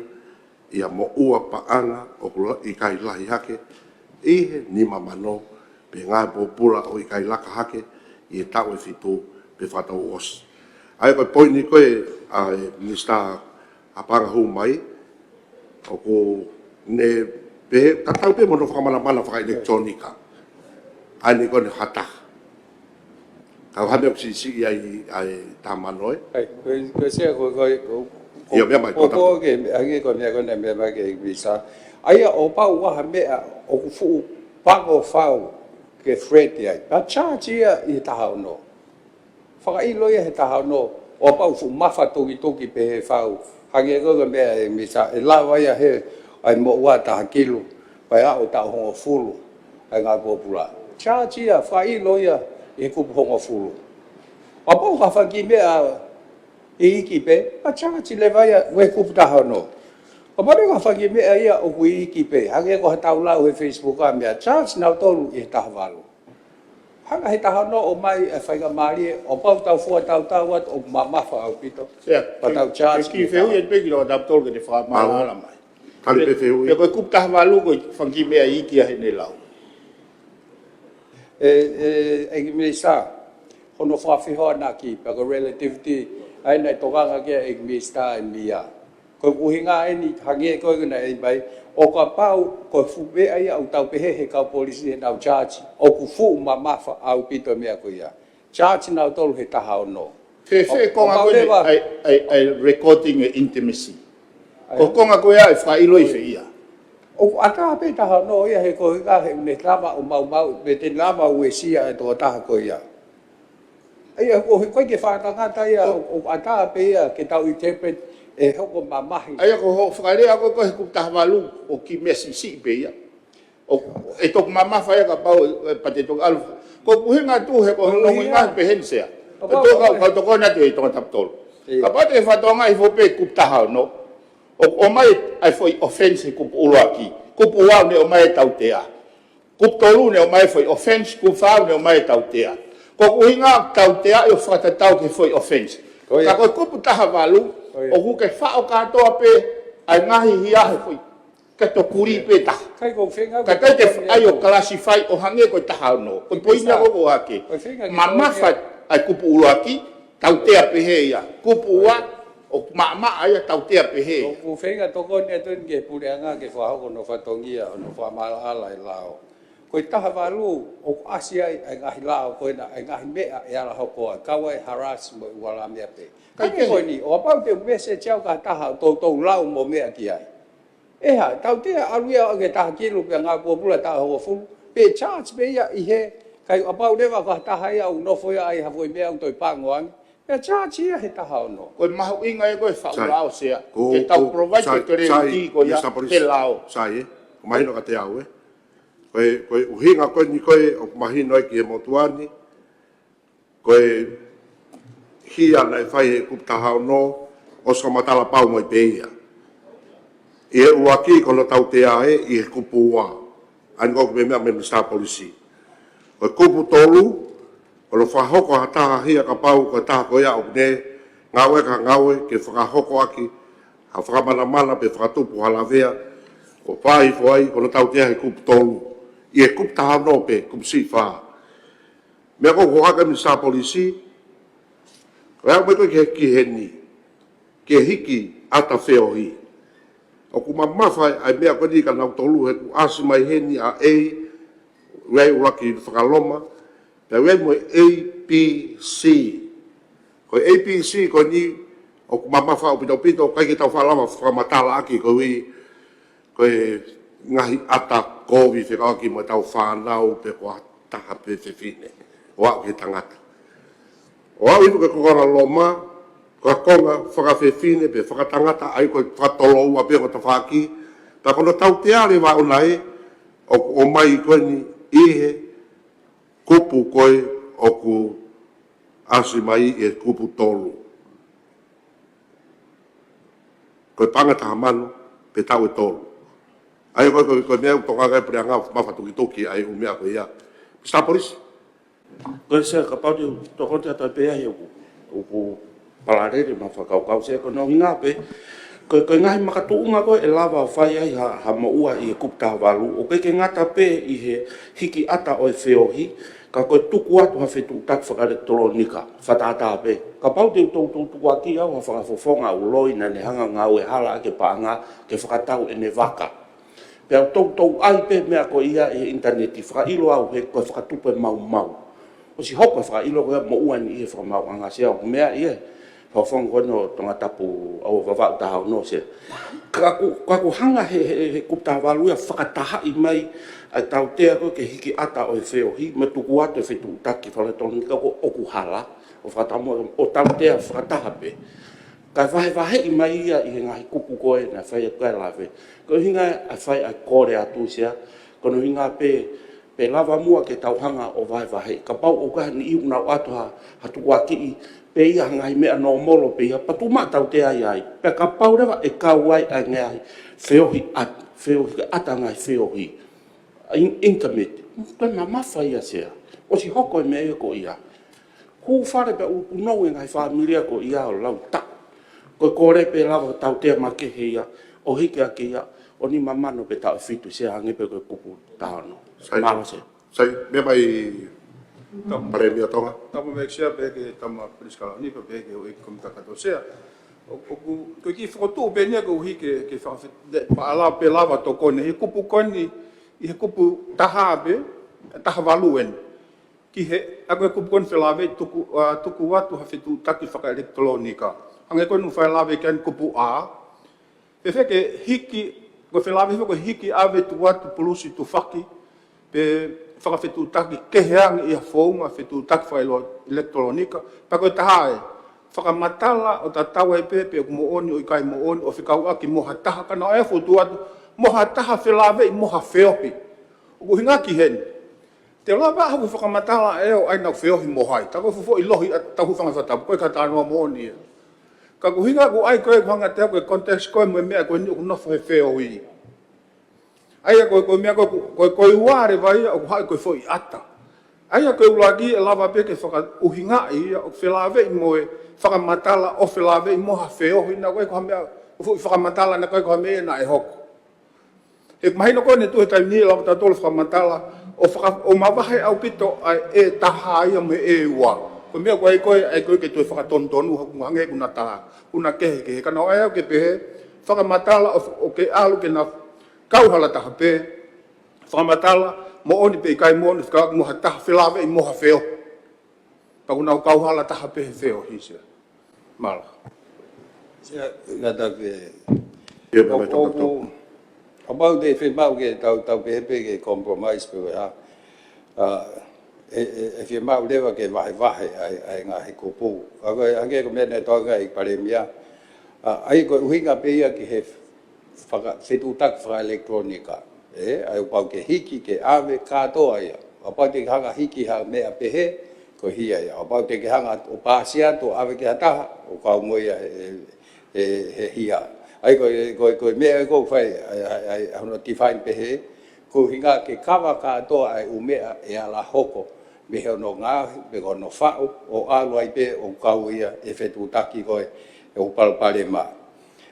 i a mo ua paanga o i kai lahi hake i he ni mamano pe ngā popula o i kai laka hake i e tau e fitu pe whatau os ai ko poini koe a minister a panga hu mai o ko ne pe tatau pe mono whakamana whaka elektronika. Ane ko ne hata. Kau hame o si ai tamanoe. Ai, ko se ko Ia mea mai kota. Ko ke age ko mea ko ne mea mai ke visa. Ai o pa wa hame o ku fu pago fau ke threat ai. Pa charge ia I tahau no. Whaka I loia he tahau no. O pa fu mafa toki pe he fau. Hage ko mea e visa. E la vai he ai mo wa ta kilo. Pai a o ta hongo fulu. Ai ngā popula. Charge ia whaka I loia e kupu hongo fulu. O pa ka whaki mea iki pe, a charge le vai we kupu tahau no. O pa ka whaki mea ia o ku iki pe. Hage ko hatau lau he Facebook a mea charge nau tolu I tahavalu. Hanga he tahau no o mai e whaiga maari o pau tau fua tau at o mamafa au pito. Pa tau charge. Ki wheu e peki lo tau tolu ke te whakamala mai. Kali pe wheu Pe koe kupu tahavalu koe whanki mea iki a he ne lau. E me sa hono whawhihoa na ki pa ko relativity ai nei tokanga kia e me sta e mia ko uhinga ni hange ko na e mai o ka pau ko fupe ai au tau pehe he ka polisi na charge o ku fu mamafa au pito mea ko ia charge na tolu he tahau no Fe konga koe ai recording e intimacy ko konga koe ai whailo I whia o ata pe tahau no ia he ko ka he me lava o mau me te lava o e sia e to taha ko ia ai ko ko ke fa ta ta ia o ata pe ia ke tau interpret e hoko mamahi ai ko ho whakare a ko ku tahavalu o ki mesi si pe ia o e tok mamafa ia ka pau pa te tok alu ko puhinga tu he ko longa pe hensea o to ka ko na te to taptol ka pa te fatonga I fo pe ku tahau no o mai ai foi offense ku uruaki ku puau ne o mai tautea ku tolu ne o mai foi offense ku fau ne o mai tautea ko uinga tautea e fata tau ke foi offense ka ko ku tahavalu o ku ke fa o ka to pe ai ngahi hia he foi ka to kuri pe ta kai ko fenga ka te ai o classify o hange ko tahau no ko poina ko ake mama fa ai ku uruaki tautea pe he ia ku puwa o mama ai tautea pe he o ku fenga to ko ne tun ke pureanga ke fa ko no fatongia no fa mala ala lao ko tahavalu o asia ai ngahi lao ko na ai ngahi mea e ala hopo ka wai harass mo wala mea pe kai ko ni o pa te message au ka taha to lao mo mea ki ai e ha tautea aluia ke taha kilo pe nga popula ta ho fu pe charge pe ia I he kai o pa le va ka taha ia no foi ai ha foi mea to pangoang e charge ia he taha no ko mahu inga e ko fa lao sia e tau provide ke re ko ia te lao sai o mai no ka te au koe uhinga koe ni koe o mahino ki e motuani koe hia na e whai e kuptahau no o ska matala pau mai peia e uaki kono tau te ae I e kupu ua an ngok me mea me star policy koe kupu tolu kono whahoko hataha hia ka pau koe taha koe au ne ngawe ka ngawe ke whakahoko aki ha whakamana pe whakatupu halavea o whai fuai kono tau te ae kupu tolu I e kup tahau no pe, kup si wha. Mea ko hoaka mi sa polisi, rea me koe ki heni, ke hiki ata wheo hi. O ku mamawhai ai mea koe ni ka nau tolu he ku asi mai heni a rei uraki whakaloma, pe rei mo APC. Koe APC koe ni, o ku mamawhai o pito, kai ki tau whalama whamatala aki koe ngahi ata kovi whikao ki mo tau whanau pe kua taha pe whiwhine. O au ki tangata. O au ipu ke kokora loma, kua konga whakawhiwhine pe whakatangata ai koe whakatolo ua pe kota whaki. Ta kono tau te are wa unai, o mai koe ni ihe kupu koe o ku asi mai e kupu tolu. Koe pangata hamano pe tau e tolu. Ai ko mea toka ga preanga mafa toki ai o mea ko ia sta polisi ko se ka pa to ko ta pe ai o ku palarere mafa ka se ko no nga pe Ko ngai makatuunga ko e lava whai ai ha maua i e kupta walu. O ke ngata pe i he hiki ata o e whiohi. Ka koe tuku atu ha whetu tak whakaretolonika. Whatata pe. Ka pau te tuku ati au ha whakafofonga u loina ne hanga ngau e hala ke paanga ke whakatau e ne waka. Pea tau ai pe mea ko ia e interneti. Whakailo au he koe whakatupe mau. O si hoko whakailo koe mo uani i e whakamau anga sea. Mea i e. Hawhong kono tonga tapu au wawau tahau no se. Kaku hanga he kupta walu ia whakataha i mai ai tau tea koe ke hiki ata o e whiohi me tuku atu e whetu taki whaletonika ko oku hala o whakatamu o tau tea whakataha pe. Kai wahe i mai ia i he ngahi kupu koe na whai a koe lawe. Ko hinga a whai a kore atu sea kono hinga pe lava mua ke tau hanga o wahe. Ka pau o kaha ni iu nau atu ha tuku aki i pe ia ngai mea no molo pe ia patuma tau te ai pe ka pau rewa e kau ai a ngai whiohi ata ngai whiohi intimate pe mama whai a sea o si hoko e mea ko ia ku whare pe u no e ngai familia ko ia o lau tak ko kore pe lava tau te make he ia o hiki a ke ia o ni mamano pe tau fitu sea hangi pe koe kupu tahano malo se sai me mai pare mia tonga tamo me xia be ke tama priskala ni pe ke o ikom takato sea o ko ki foto be ne ko hi ke fa pa ala pe lava to kone hi kupu koni i kupu tahabe tahavaluen ki he ako kupu kon fe lave tuku watu ha fitu taki fa elektronika ange ko nu fa lave ken kupu a fe ke hiki ko fe lave ko hiki ave tu watu pulusi tu faki pe whakawhetu taki keheang i a whaunga whetu taki whaelo elektronika. Pako e tahae, whakamatala o ta tawa e pepe o mooni o i kai mooni o whikau aki moha taha kana o e whutu atu moha taha whilawe i moha whiohi. O ku hinga ki hen. Te lawa haku whakamatala e o aina whiohi mohai. Tako fufo i lohi at tahu whangawhatapu koe ka tānoa mooni e. Ka ku hinga ku ai koe whanga te koe kontekst koe mo mea koe ni o nofo he whiohi. Aia koe mea koe uare vai o hai koe foi ata. Aia koe ulagi e lava peke whaka uhinga i o whilawe i moe whakamatala o whilawe i moha whiohi na koe koha mea whakamatala na koe koha mea na e hoko. He mahina koe ne tuhe tai ni lava tatolo whakamatala o mawahe au pito e taha ia me e ua. Koe mea koe ai koe ke tuhe whakatontonu hange kuna taha. Kuna kehe kehe kana o ea ke pehe whakamatala o ke alu ke na kauhala taha pe, whakamatala, mo oni pe i kai mooni, whaka moha taha whilawe i moha whio. Pakunau kauhala taha pe he whio hisia. Mala. Sia, ngata ke... Abau te whimau ke tau pepe ke compromise pe wea. E whimau lewa ke wahe ai ngā he kupu. Ako ange ko mene toanga i paremia. Ai ko uhinga pe ia ki he whetu tak whaka elektronika. Ai upau ke hiki, ke ave, kātoa ia. Upau te hanga hiki ha mea pehe, ko hia ia. Upau te hanga o pāsia, to ave ke hataha, o kau moia he hia. Ai koe mea ko whai, ai hono tifain pehe, ko hinga ke kawa kātoa ai umea e ala hoko. Me hono ngāhi, me hono whao, o alu ai pe, o kau ia, e whetu taki koe, e upalpare maa.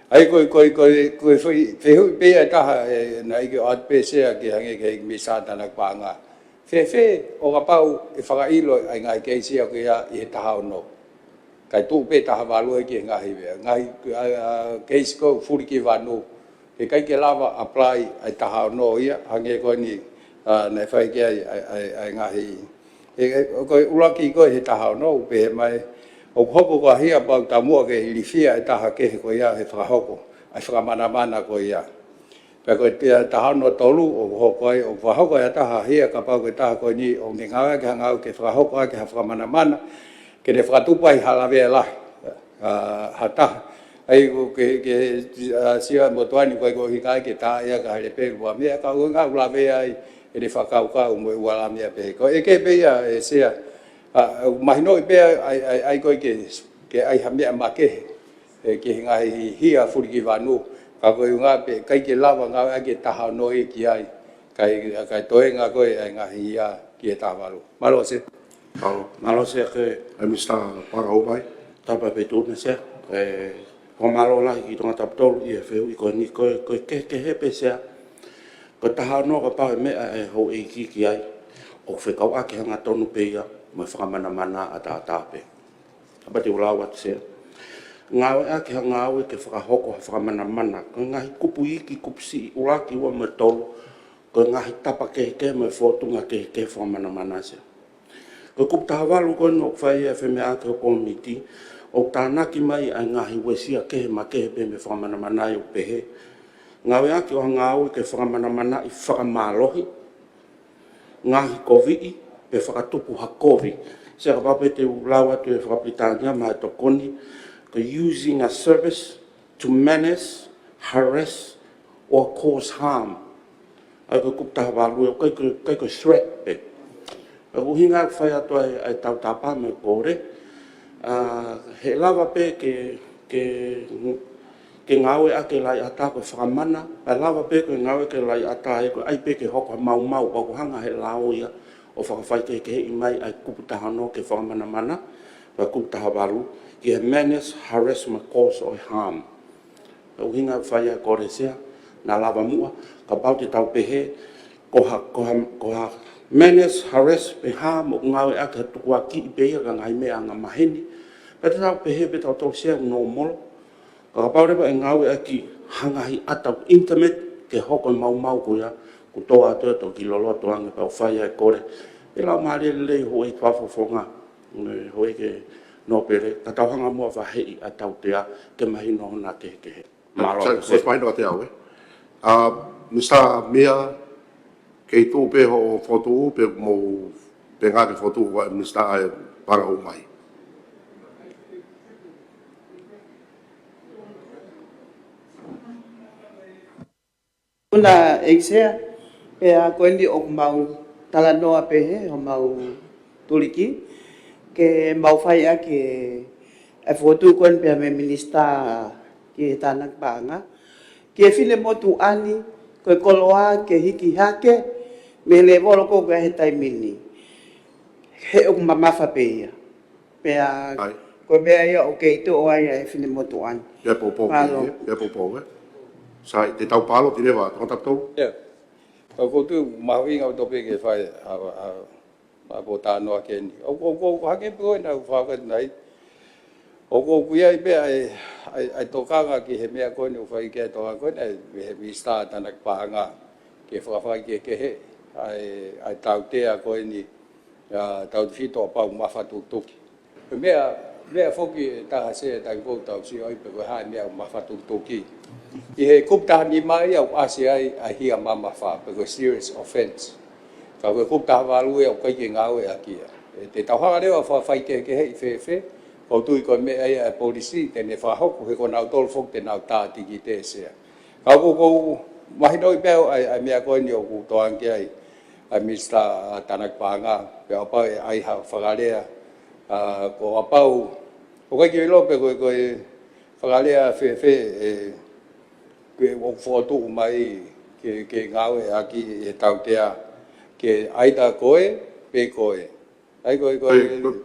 Ai koe whehui pēa taha na ike o atu pēsea ki hange ke mi sātana kua ngā. Whe o ka pau e whakailo ai ngai keisia ki ia i he taha o no. Kai tū pē taha wālua ki he ngahi wea. Ngai keisi kou furi ki wānu. He kai ke lava apply ai taha o no ia hange koe ni nei whai ki ai ngahi. Koe uraki koe he taha o no pē he mai. O hoko ko hia pau ta mua ke hilifia e taha kehe ko ia he whakahoko. Ai whakamana ko ia. Pea koe tia tahano tolu o hoko ai o whakahoko e taha hia ka pau ke taha koe ni o ni ngawe ke hangau ke whakahoko ai ke ha whakamana. Ke ne whakatupai halawe lahi. Hataha. Ai ko ke sia motuani koe ko hikai ke taha ia ka hele pēru wa mea ka ngau lawe ai e ne whakaukau mo i wala mea pehe. Ko e ke pēia e sia mahino i pēa ai koe ke ai hamea make ke ngai hia furi ki wānu. Ka koe ngā pe kai ke lawa ngā ai ke taha noi ki ai. Kai toe ngā koe ai ngā hia ki e taha walu. Malo se. Malo se ke... Ai mista para o vai. Tapa pe tūna se. ko malo la ki tonga taptolo I feu I ko ni ko ke he pesa ko taha no ka pa me ho e ki ai o fe kau ake hanga tonu pe ia mo whakamana mana a ta tape apa te ula wat se ngawe ake hanga awe ke whakahoko whakamana mana ko ngahi kupu iki kupsi ula ki wa me tolu ko ngahi tapa ke me fotunga ke whakamana mana se ko kup tahawalu ko no whai e me ake o komiti o tānaki mai ai ngahi wesia ke ma ke be me whakamana mana I o pehe ngawe ake o hanga awe ke whakamana mana I whakamalohi ngahi kovi'i pe whakatupu ha kovi se ka pape te ulawa tu e whakapitania mai to koni ko using a service to menace, harass or cause harm ai ko kup tahawalu o kai ko threat pe ko hinga whai atu ai tau tapa me kore he lava pe ke ngawe ake lai ata ko whakamana, pe lava pe ke ngawe ke lai ata e ko ai pe ke hoko mau o ko hanga he lao ia o whakawhai ke hei mai ai kuputaha no ke whakamana mana, pe kuputaha walu, ki he menace, harassment, cause or harm. Pe uhinga whai a kore sea, na lava mua, ka pau te tau pehe, ko ha menace, harass, pe harm, o ngawe ake tukua ki I peia ka ngai mea nga maheni, pe te tau pehe pe tau tau sea no molo, ka pau repa e ngawe aki hangahi atau intimate, ke hoko mau ko ia, ko toa atua to ki lolo toange pau whai a kore, pe lau maare lei hoi tuafofonga, hoi ke no pere, ka tau hanga mua wahei a tau tea, ke mahi no na ke he. Malo se paino te au Mr. Mia kei tō pe ho foto pe mo pe ngā ke foto wa Mr. Ai para o mai. Una exea pe a koendi o mau tala noa pe he o mau tuliki ke mau fai a ke e foto koen pe a me minista ki tanak banga ke file motu ani ko koloa ke hiki hake me le volo ko ga he taimini he o mama fa pe ia pe a ko me ia o ke to o ai file motu ani ya popo sai te tau palo te lewa tō tātou ya ko tu mahi ngau tope ke whai a po tānoa ke ni o ko hake po na whaka nai o ko kuia I pe ai tokanga ki he mea koe ni whai ke toka koe nei he mista tanak pahanga ke whakawhai ke he ai tau tea koe ni tau whito a pau mawhatu tuki. Mea whoki taha se tai kou tau si oi pe koe hai mea mawhatu tuki. I he kuptaha ni mai au asi ai hia mama wha pe koe serious offence. Ka koe kuptaha walu au kai ke ngāwe a kia. Te tauhanga rewa whawhai ke he I whewhe. O tui koe me ai a polisi tene whahoku he ko nau tolu whok te nau tāti ki te sea. Ka kou mahinoi pēo ai mea koe ni o kutoan ki ai mista tanak pānga. Pe apau ai hau whakarea. Ko apau, o kai ki lope koe whakarea whewhe ke o whotu mai ke ngawe aki e tau tea ke aita koe pe koe. Ai koe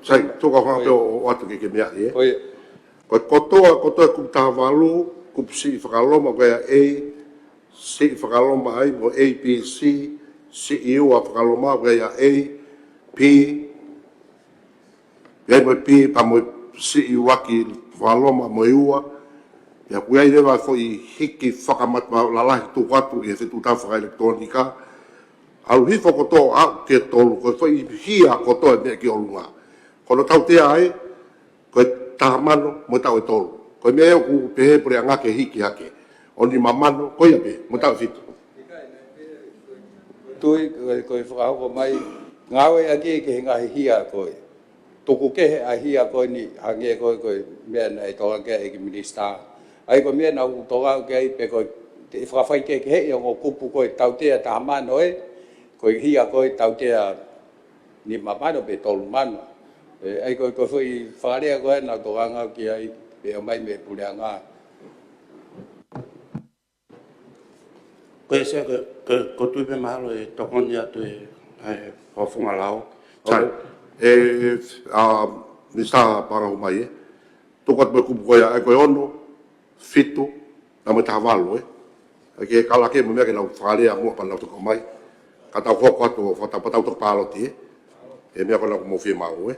sai toka whaka o atu ke mea e koe kotoa kuptaha walu kupsi whakaloma koe si whakaloma ai mo APC CEO a whakaloma koe P Pia mo P pa mo CEO aki whakaloma mo iua Pia koe ai rewa ko I hiki whakamatma lalahi tu watu I whetu tau whaka elektronika Alu hi whakotoa au ke tolu, koe whai hia kotoa mea ki olunga. Kono tau tea ai, koe tahamano, mo tau e tolu. Koe mea eo ku pehe pure angake hiki hake. Oni mamano, koe ape, mo tau fitu. Tui, koe whakahoko mai, ngawe aki ke ngahi hia koe. Tuku kehe a hia koe ni hange koe mea na e toga kea eki minista. Ai koe mea na toga kea I pe koe te whakawhai ke he i o kupu koe tau tea tahamano koe hia koe tau tea ni mamano pe tolu mano. Ai koe whui whakarea koe nau tokanga ki ai pe o mai me pulea ngā. Koe sea ko tuipe mahalo e tokoni atu e hofunga lao. Sai, Mr. Parahu mai Tukat me kupu koe ai koe ono, fitu na mo tavalo ke kala ke mo me ke na fale a mo pa na to mai ka ta ko ko to fa ta pa ta to palo ti e me ko na mo fi ma o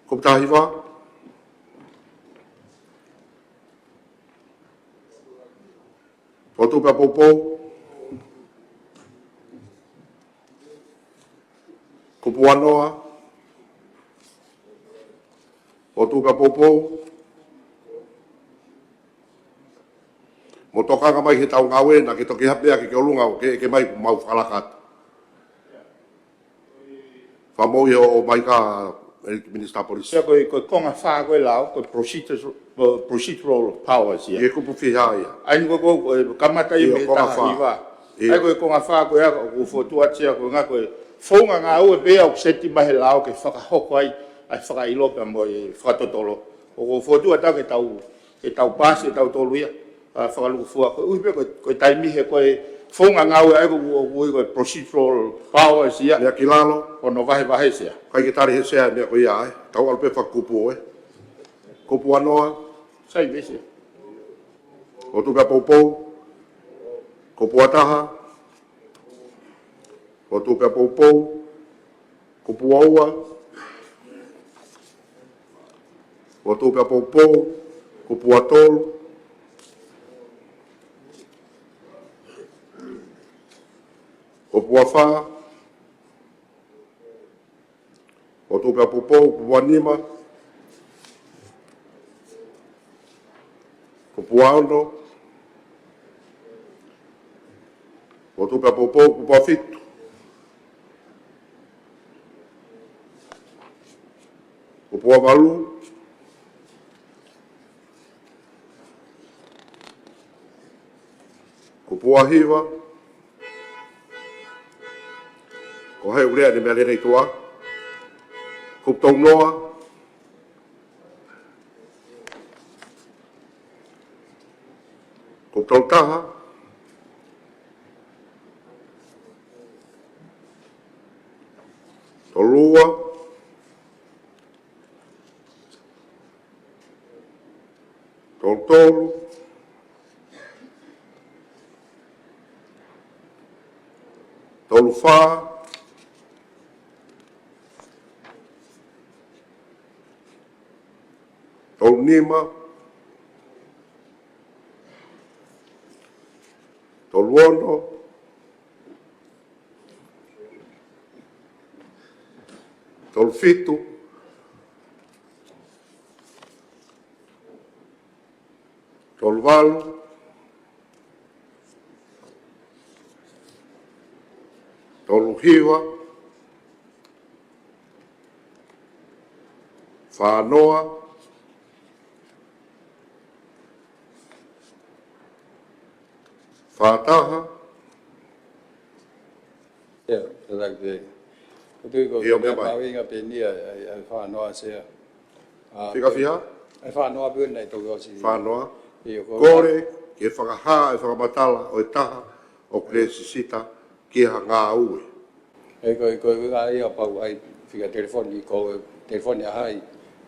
ko ta hiva foto pa popo ko puanoa foto pa popo mo toka ka mai hitau ngawe na ke toki hapea ke olunga ke mai mau falakat famo yo mai ka minister police Se ko konga fa ko lao ko procedural powers ya. e ko pufi ha ya Ai ko kamata i me ta iva. Ai ko konga fa ko ya ko fotu atia ko nga ko fonga nga o be au seti mai lao ke fa hoko ai fa ilo pe mo e fa totolo. O fotu ata ke tau pas e tau tolu ya. Fa lu fu ko u be ko tai mi he ko fonga nga o ai ko procedural powers ya. ya kilalo Ono vai sia. kai ke tari he sea me ko ya tau alpe fa kupu ko puanoa Sai bese. o tu ka popo ko puataha o tu ka popo ko puaua o tu ka popo ko puatol o puafa o tu ka popo ko puanima ko puaono o tu ka popo ko puafitu ko puavalu ko puahiva ko hai urea ni mea lere i toa ko taunoa ko tautaha tolua toltolu tolufa tolunima toluono tolufitu toluvalu toluhiva whanoa whataha ya tak de ko pa winga pe ni ai fa no se Whika whiha? ai fa no bu nei to go si whanoa kore ke whakaha e whakamatala o e taha o kresisita ki ha ngā ue ko ga ia pa ai fica telefone ko telefone ai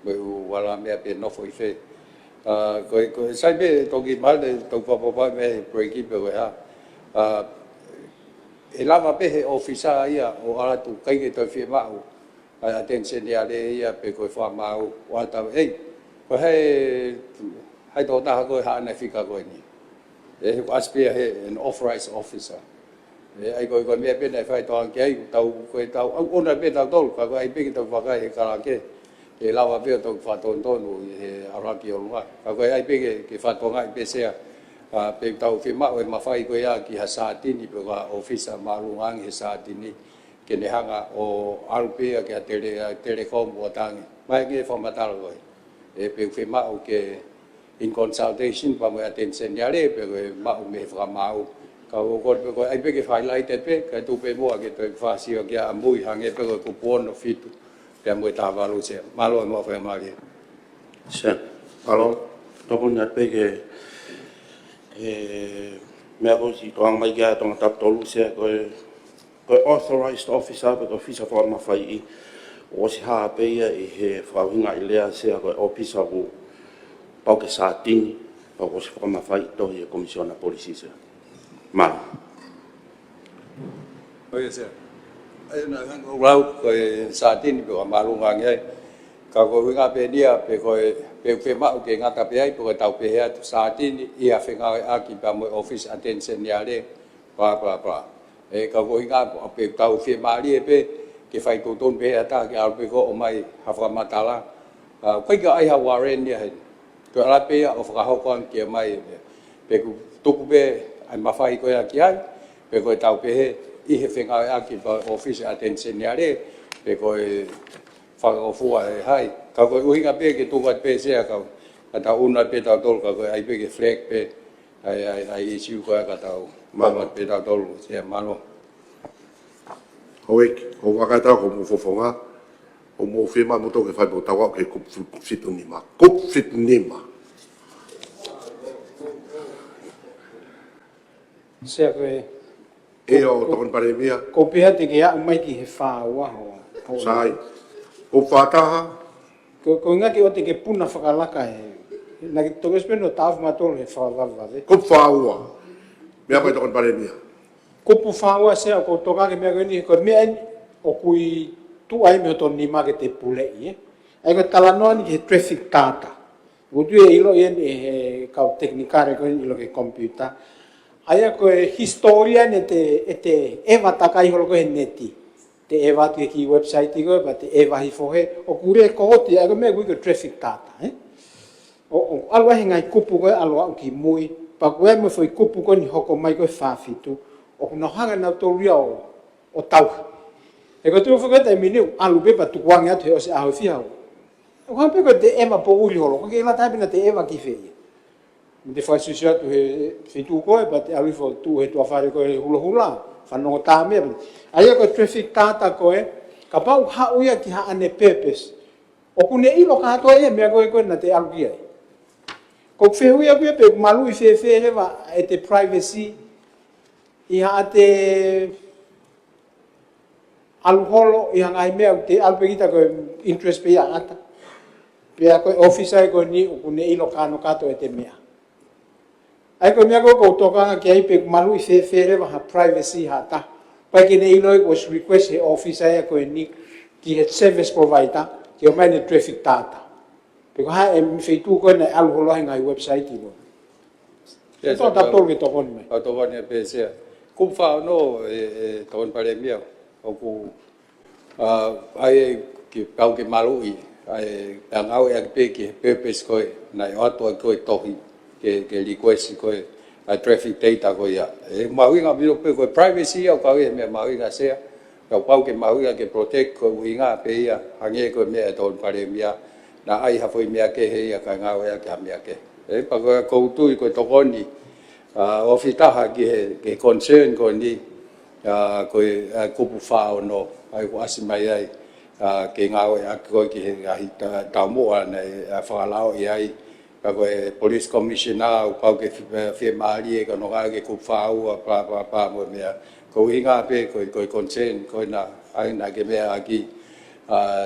mo wala me pe no foi fe ko sai be to ki mal de to pa me break it be ha e lava pe he ofisa ia o ala tu kai ke to fi ma o attention dia le ia pe ko fa ma o wa ta ko hai to ta ko ha na fica ko ni e ko aspe he an authorized officer ai ko me pe na fai to an ke tau ko tau ona pe tau tol ka ai pe tau va kai ka ke e lava pe to fa to no e ara ki o nga ka ai pe ke fa to ngai pe se pe tau fi ma o ma fai ko ya ki hasati ni pe ka officer marungang he sati ni ke ne hanga o alpe ke telecom o tang mai ke fa matal ko e pe fi ma o ke in consultation pa mo attention ya le pe ma o me fra ma o ka o ko ai pe ke highlight pe ka tu pe mo ke to fa si o ke a mui hange pe ko puono fitu pe mo ta valu se malo mo fa ma ke se alo to ko na pe ke me ako si to ang mai ga to tap to lu se ko authorized officer but officer for ma fai o si ha pe e he fa winga ile se ko officer pau ke sa tini pau ko se whakamawhai tohi e komisiona polisi se. Mana. Oia se. Ai na hanga rau ko sa tini pe malunga ngai. Ka ko winga pe dia pe ko pe ma ke ngata pe ai pe tau pe ha sa tini ia fenga aki pa mo office attention ya le pa. E ka ko winga pe tau fe mali pe ke fai ko ton pe ata ke al pe ko o mai hafa matala. Kai ka ai ha waren dia ko ala pe o fa ho kon ke mai pe ku tuku pe ai mafai ko ya ki ai pe ko tau pe I he whenga aki pa office attention ya le pe ko whakawhua e hai. Ka koe uhinga pe ke tuka pe sea ka ta una pe tau tolu ka koe ai pe ke flag pe ai issue koe ka tau mamat pe tau tolu sea malo. Hauek, o wakata ko mo fofonga o mo fema mo to ke fai po tawa ke kup fitu nima. Kup fitu nima. Sea koe E o tokon paremia. Ko pea te ke a mai ki he whāua ho. Sai. O whātaha. Ko inga ki o te ke puna whakalaka he. Na ki toke speno tāwh matolo he whawawwa ve. Ko whāua. Mea mai tokon paremia. Ko pu whāua sea ko toka ke mea koini. Ko mea o kui tu ai me o ton nima ke te pulei. Ai ko talanoa ni ke traffic data. Ko tu e ilo ien e kau teknikare koini ilo ke computer. Aia koe historia ne te ewa takai holo koe neti. Te ewa tu ki website koe, pa te ewa hi fohe. O kure kohoti, aia koe mea koe traffic data. O alua he ngai kupu koe, alua o ki mui. Pa koe me foi kupu koe ni hoko mai koe whawhitu. O kuna hanga nau tauria o tau. E koe tuo whakoi tai mineu, alu pepa tukuangi atu he o se aho whihau. O kua pe koe te ewa po uri holo, koe ke ila taipina te ewa ki whee. Te whai susi atu he whitu koe, pa te alifo tu he tua whare koe hula hula, whanongo tā mea. Aia koe traffic data koe, ka pau hauia ki haane purpose. O kune ilo katoa ia mea koe koe na te alu kia. Ko whehuia koe pe malu I whewa e te privacy, I haa te aluholo, I hangai mea te alupegita koe interest pe ia ata. Pea koe officer koe ni, o kune ilo kano katoa e te mea. Ai ko mea ko toka ki ai pe malu I wherewa ha privacy ha ta. Pai ki ne iloi was request he officer ya ko ni ki he service provider ki o mai ne traffic data. Pe ko ha e feitu ko na alu holo ngai website ilo. Então tá todo que tocou me. A tocou ne pe se. Kum fa no ton pare mia. O ku ai ki pau ki malu I ai ngau e pe ki purpose ko na o to ko tohi ke request ko traffic data ko ya e mauinga bilo pe ko privacy o ka e me mauinga se ka pau ke mauinga ke protect ko winga pe ya hange ko me ton pare mia na ai ha foi mea ke he ya ka ngau ya ka mea ke e pa ko tu ko to koni ofita ha ke concern ko ni ko kupu fa no ai ko asimai ai ke ngau ya ko ki ta mo na fa lao ai ka koe police commissioner o pau ke fie maari e ka noga ke ku whau a pa mo mea. Ko hinga pe koe concern koe na ai na ke mea aki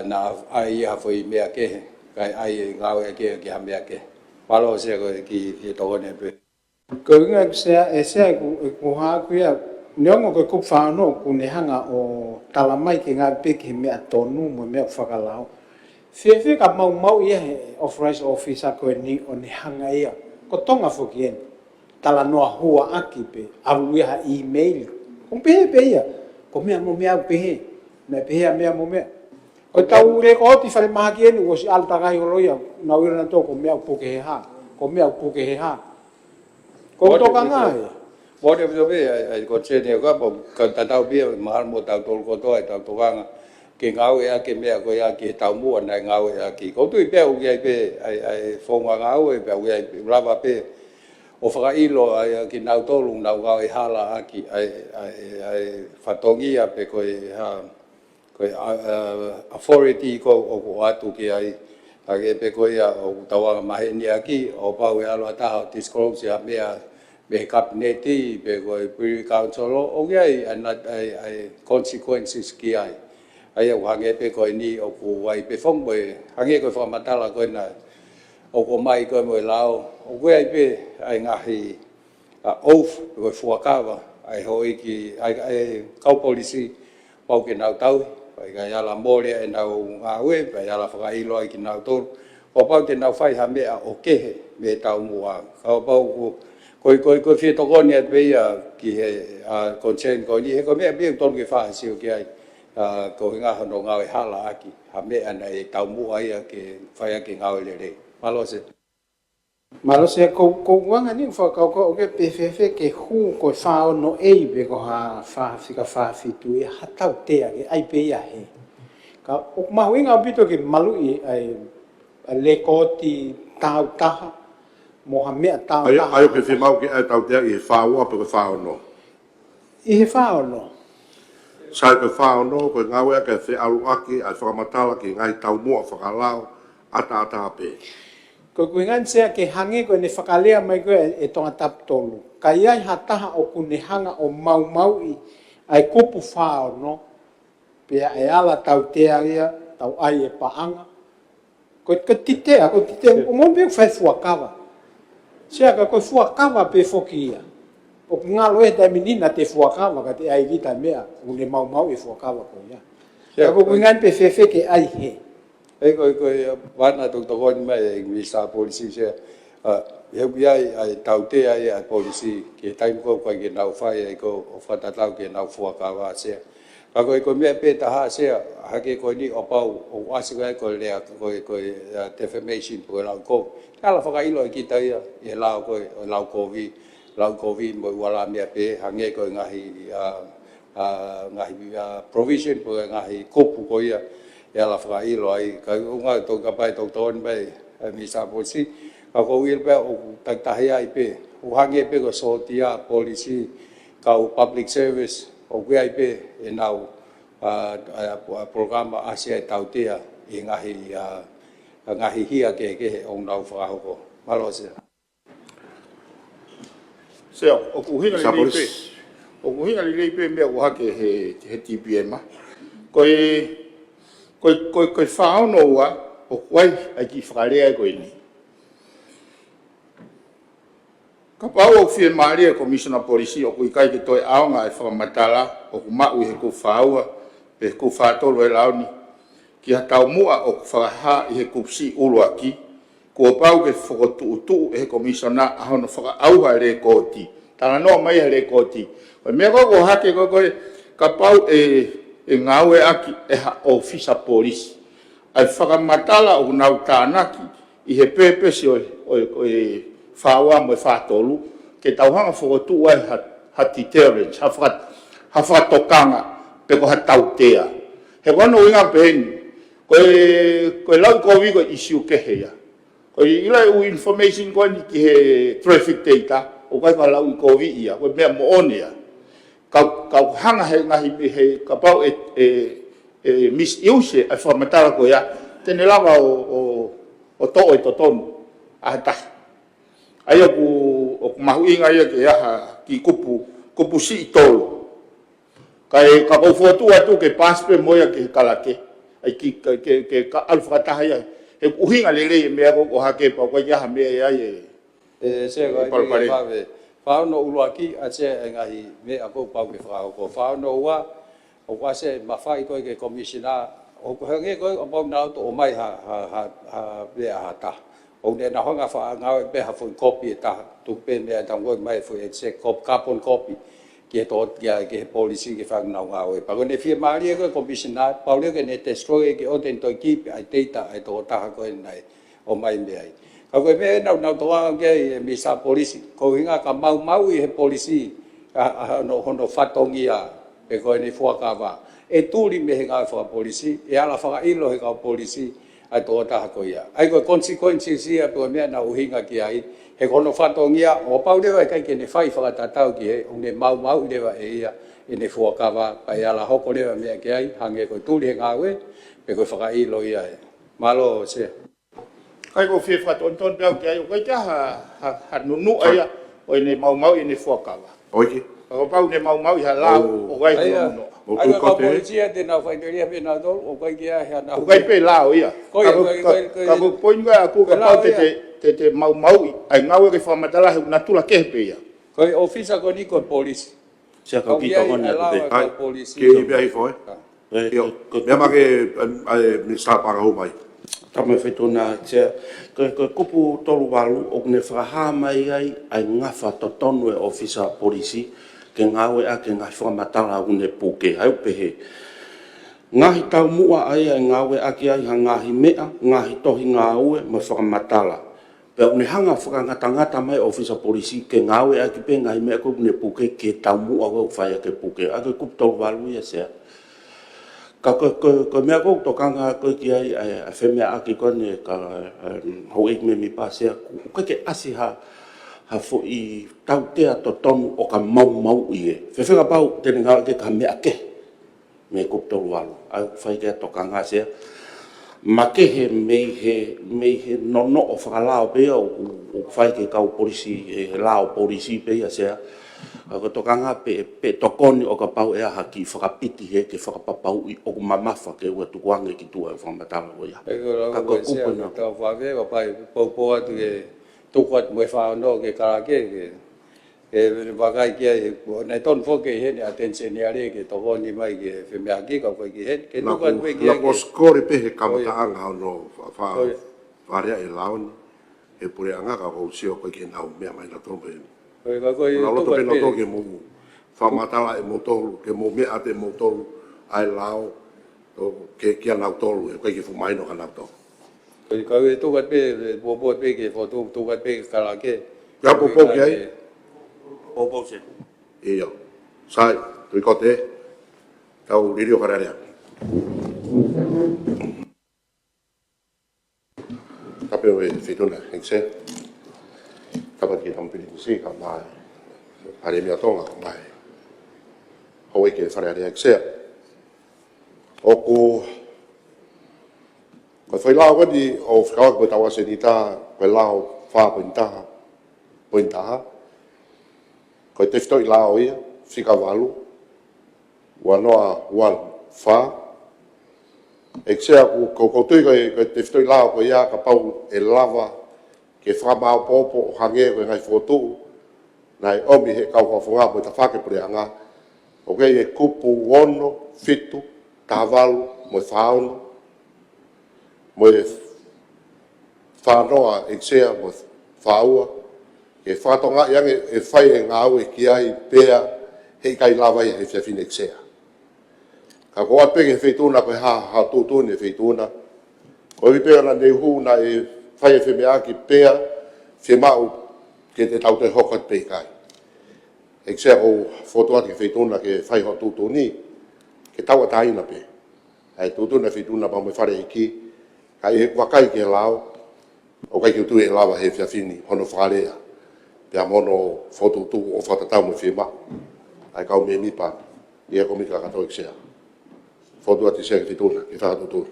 na ai ha foi mea ke kai ai ngau e ke ha mea ke. Palo se koe ki tokone pe. Ko inga sea ku haa kuia neongo koe ku whau no ku ne hanga o talamai ke ngā pe ke mea tonu mo mea whakalao. Fie ka mau ia he authorized officer koe ni o ne hanga ia. Ko tonga whoki en. Tala noa hua aki pe. Awu ia ha email. Ko pehe pe ia. Ko mea mo mea pehe. Na pehe a mea mo mea. Ko tau ure ko oti whare maha ki enu. Ko si alta kai holo ia. Na uira na tō ko mea upuke he ha. Ko mea upuke he ha. Ko toka ngā ia. Wode pito pe ai ko tene ko ka tatau bia mahal mo tau tolu ko toa tau tokanga. Ke ngau e ake mea koe ake tau mua nai ngau e ake. Ko tui pia uki ai pe, ai whonga ngau e pia uki ai rava pe. O whakailo ai ki nau tolu nau ngau e hala aki ai whatongia pe koe authority ko o atu ki ai. Ake pe koe o tawanga maheni aki, o pau e aloa taha o disclose a mea me kabineti pe koe Privy Council o ki ai consequences ki ai. Ai au hange pe koe ni o ku wai pe fong boe hange koe whamatala koe na o ko mai ko mo lao o ko ai pe ai ngahi oath ko fuakawa ai hoi ki ai kau polisi pau ke nau tau pai ga ala mole e nau ngawe pai ala whakailo ai ki nau toru o pau te nau whai ha mea o kehe me tau mua kau pau ko fie tokoni at beia ki he concern ko ni he ko mea bia tonu ke wha siu ki ai ko hinga hono ngawe hala aki ha mea nei tau mua ia ke whai aki ngawe lere malo se Malo se ko wanga ni fa ko ke PFF ke hu ko fa no e be ko ha fa fika fa fitu e hatau te ke ai pe ya he ka o ma winga bito ke malu i ai le ko ti tau taha Mohamed tau taha ai ke fi mau ke ai tau te i fa wa pe ko fa no i he fa no sai ke fa no ko ngawe ke fe alu aki ai fa matala ki ngai tau mo fa kalao ata pe ko kuingan sea ke hange ko ne whakalea mai ko e tonga tap tolu. Ka iai hataha o kunehanga o mau i ai kupu whao no. Pea e ala tau tea ria, tau ai e paanga. Ko titea, o mo me whai fuakawa. Sea ka ko fuakawa pe foki ia. O ngalo e tai menina te fuakawa ka te ai vita mea, o ne mau i fuakawa ko ia. Ka ko kuingan pe fefe ke ai he. Ei ko wana to mai misa polisi se e bia ai taute ai polisi ke time ko ke nau fai ai ko o fata tau ke nau fuaka wa se ka ko me pe ta ha se ha ke ko ni o pau o asi ko le ko defamation ko la ko ala faka ilo ki ta ia e la ko vi mo wala me pe hange ko ngahi provision ko ngahi kopu ko ia ya la whakailo ai, ka unga tō ka pai tō tōni mai misa polisi, ka ko wil pe o taktahi ai pe, o hange pe ko sotia polisi, ka o public service, o kui ai pe e nau programa asia e tautea i ngahi hia ke o nau whakahoko. Malo se. Sea, o kuhinga li leipe mea o hake he TPM, Koe whaono ua, o kuai ai ki whakarea koe ni. Ka pau o whie maaria Commissioner Polisi o kui kai ke toi aonga e whakamatala o ku mau i he ku whaua pe ku whaatolo e launi. Ki ha tau mua o ku whakaha i he kupsi ulua ki. Kua pau ke whakotu e he Commissioner ahono whakaauha re koti. Tana noa mai re koti. Koe mea koko hake koe ka pau e ngawe aki e ha ofisa polisi. Ai whakamatala o nau tānaki i he pēpesi o whaua mo e whātolu ke tauhanga whakotu ai ha deterrence, ha whakatokanga pe ko ha tautea. He wano inga pēni, koe lau kowi koe isiu kehea. Koe ilai u information koe ni ki he traffic data, o kai ka lau i kowi ia, koe mea mo onea. Kau hanga he ngahi he ka pau misuse ai whamatara ko ia tene lava o to'o e totonu a tahi. Ai o mahu inga ia ke aha ki kupu si i tolu. Kai ka kau fuatu atu ke paspe moia ke kalake. Ai ke alwhakataha ia. He uhinga lele mea ko hake pa kwa iaha mea ia e. Se kai ke whawe. Whaono uluaki a se ngahi me ako pau ke whakako. Whaono ua o kwa se mawhai koe ke komisiona o kuhange koe o pau nao to o mai ha mea ha ta. O ne na honga wha ngawe pe ha fui kopi e taha. Tuk pe mea tang koe mai fui e se carbon copy ki e tot ke polisi ke whanau ngawe. Pako ne fia maari e koe komisiona pau leo ke ne destroy ke o ten toi kipi ai teita ai to taha koe nai o mai mea ai. Ka koe mea nau toa ke misa polisi. Ko hinga ka mau i he polisi hono whatongia pe koe ni fuakawa. E tūri me he ngā whaka polisi, e ala whaka ilo he ngā polisi ai tō taha koe ia. Ai koe consequences ia pe koe mea na uhinga ki ai. He kono whatongia, o pau rewa e kai ke ne whai whakatatau ki he, o ne mau rewa e ia e ne fuakawa. Pai ala hoko rewa mea ki ai, hange koe tūri he ngā we, pe koe whaka ilo ia e. Malo se. Kai ko fie whatonton pēo ki ai, o kai kia ha nunu aia o ne mau i ne fuakawa. Oike. O pau ne mau i halau o kai no. Mo Ai tu ko kote. policia de na fa teria pe na do o kai kia ha na. O kai pe lao ia. Ka ko poinga aku ka pau te mau ai ngau ke fa matala he na tula ke pe ia. Ko ofisa ko ni ko police. Sia ka ki to ngone te. Ai. Ke i be ai foi. Yo. Me ma ke mi sta para o mai. Ta me fetona tia ko kupu tolu walu o ne fraha mai ai ngafa to tonu e ofisa polisi ke ngawe a ke ngai fa matala une puke ai pehe ngahi tau mua ai ngawe a ki ai ngahi mea ngahi tohi ngawe ma fa matala pe une hanga fa ngata mai ofisa polisi ke ngawe a ki pe ngai mea ko une puke ke tau mua ko fa ya ke puke a ke kupu tolu walu ya se ko mea ko to kanga ko ki ai a feme a ki ko ne ka ho ik me mi pase ko ke asiha ha fo i tau te to tonu o ka mau i fe ka pau te nga ke ka mea ke me ko to walu a fai ke to kanga se ma ke he me he no o fa la o pe o fai ke ka o polisi la o polisi pe ya se ko to kanga pe to koni o ka pau e ha ki fa piti he ke fa pau i o mama fa ke o tu kwanga ki tu fa matala o ya ka ko ku na to fa ve ko pai po tu ke tu kwat mo fa no ke ka ke va kai ke nei ton fo ke he ni attention ya le ke to koni mai ke fe me aki ko ke he ke tu kwat ve ke na ko skore pe he kamata anga no fa ria e laun e pure anga ka ko sio ko ke na me mai na to pe na lo to pe no to ke mo fa matala e mo to ke mo me ate mo to ai lao to ke na to ko ke fu mai no kana to ko tu kwat pe bo pe ke fo tu kwat pe ka ke ya po ke ai Bobo se. Iyo. Sai, tu ikote. Tau lirio kararea. Tapi o fituna, engse. Kapat ki tampili si ka mai. Are mi atonga ka mai. Hoi ke fararea engse. Oku ko foi lao di o fkao ko tawa senita ko lao fa pointa ko te fitoi lao ia, fika walu, wanoa wal fa, e ksea ko tui ko te fitoi lao ko ia ka pau e lava, ke whamao popo o hange ko ngai fotu, nai omi he kau hafunga mo ta whake preanga, o kei e kupu wono, fitu, tāwalu, mo e whaono, mo e whanoa e ksea mo whaua, ke whatonga yang e whai e ngāu e ki ai pēa hei kai lawa i he whiawhine ksea. Ka koa peke whaituna koe ha tūtūne whaituna. Koe pēa na nei hūna e whai e whemea ki pēa whemau ke te tau te hokat pei kai. E ksea o whotua ki whaituna ke whai ho tūtūni ke taua taina pē. Ai tūtūna whaituna pa me whare i ki kai e wakai ke lao o kai ki utu e lawa he whiawhine hono wharea. Pea mono fotutu o whatatau mo whima. Ai kau me mipa, ia ko mika katoa ksea. Fotu ati sea ki tūna, ki whakatutu.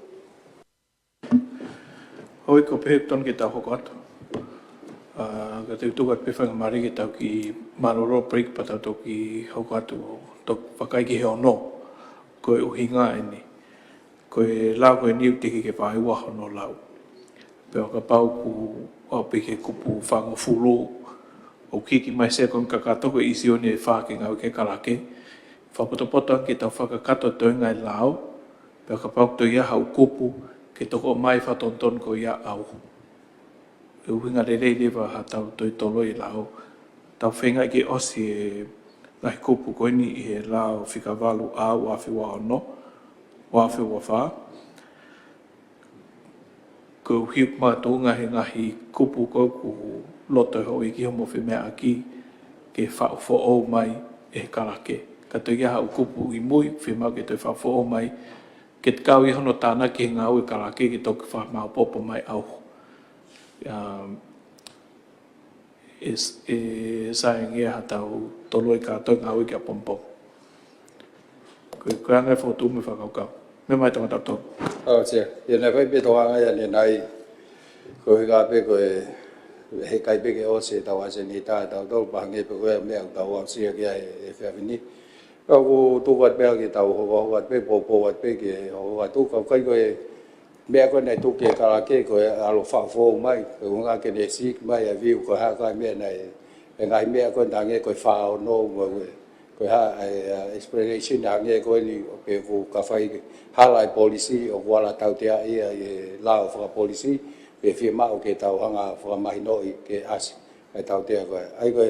Hoi ko pehek ton ki tau hoko atu. Ka te utukat pewhanga mare ki tau ki maroro break pa tau ki hoko atu. Tok whakai ki heo no. Koe uhinga e ni. Koe lau koe niu tiki ke whae waho no lau. Pea ka pau ku au peke kupu whango fulu. O kiki mai se kon kakatoko isi oni e whake ngau ke karake. Whapotopoto ki tau whakakato toinga e lao. Pea ka pau to ia hau kupu ke toko mai whatonton ko ia au. E uhinga rerei lewa ha tau toi tolo i lao. Tau whenga ki osi e ngai kupu koe ni i he lao whikawalu au awhi wa ono. Wawhi wa wha. Ko hiuk mātou ngahi kupu ko ku loto ho i ki homo whemea aki ke whao o mai e karake. Ka te ia hau kupu i mui, whemau ke te whao o mai, ke te kau i hono tāna ki ngā au e karake ki toki whamau popo mai au. E sae ngia ha tau tolo i kātou ngā au i kia pompong. Koe angai whotu me whakaukau. Me mai tonga tau tau. Tia, i nei whai pe tohanga ia ni nai, ko hi ka pe koe he kai pe ke o se tau ase ni ta tau tau pa nge pe ko me tau o se ke e fe ni ka ku tu wat pe ke tau ho wat pe po wat pe ke ho wat tu ka kai ko me ko nei tu ke ka ke ko alo fa fo mai ko nga ke ne si mai a viu ko ha ka me nei ngai me ko da nge ko fa no ko ha explanation da nge ko ni pe ku ka fai halai policy o wala tau te ai la o policy pe firma o ke tau hanga fra mai no ke as ai tau te ko ai ko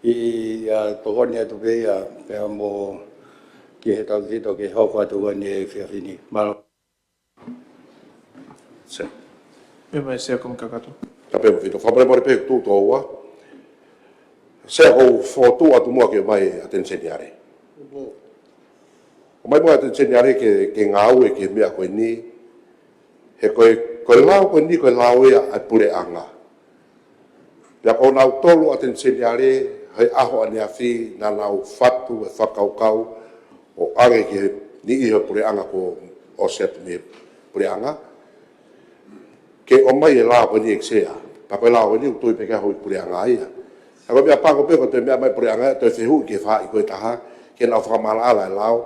i to gonia tu be pe mo ke tau dito ke ho ko tu gonia fe fini malo se me mai se como kakato Tape mo fito, whamare mare pe tu toa. Se ho foto atu mua ke mai atensioniare. O mai mo atensioniare ke ngau e ke mea koe ni. He koe lau koe ni koe lau ea ai pure anga. Pea ko nau tolu atensioniare hei aho ane afi na nau fatu e whakaukau o age ke ni iho pure anga ko o set me pure anga. Ke o mai e lau koe ni eksea. Pa koe lau koe ni utui peke hoi pure anga ia. Ako mea pako pe ko te mea mai pure anga te whihu ke wha i koe taha ke nau whakamala ala e lau.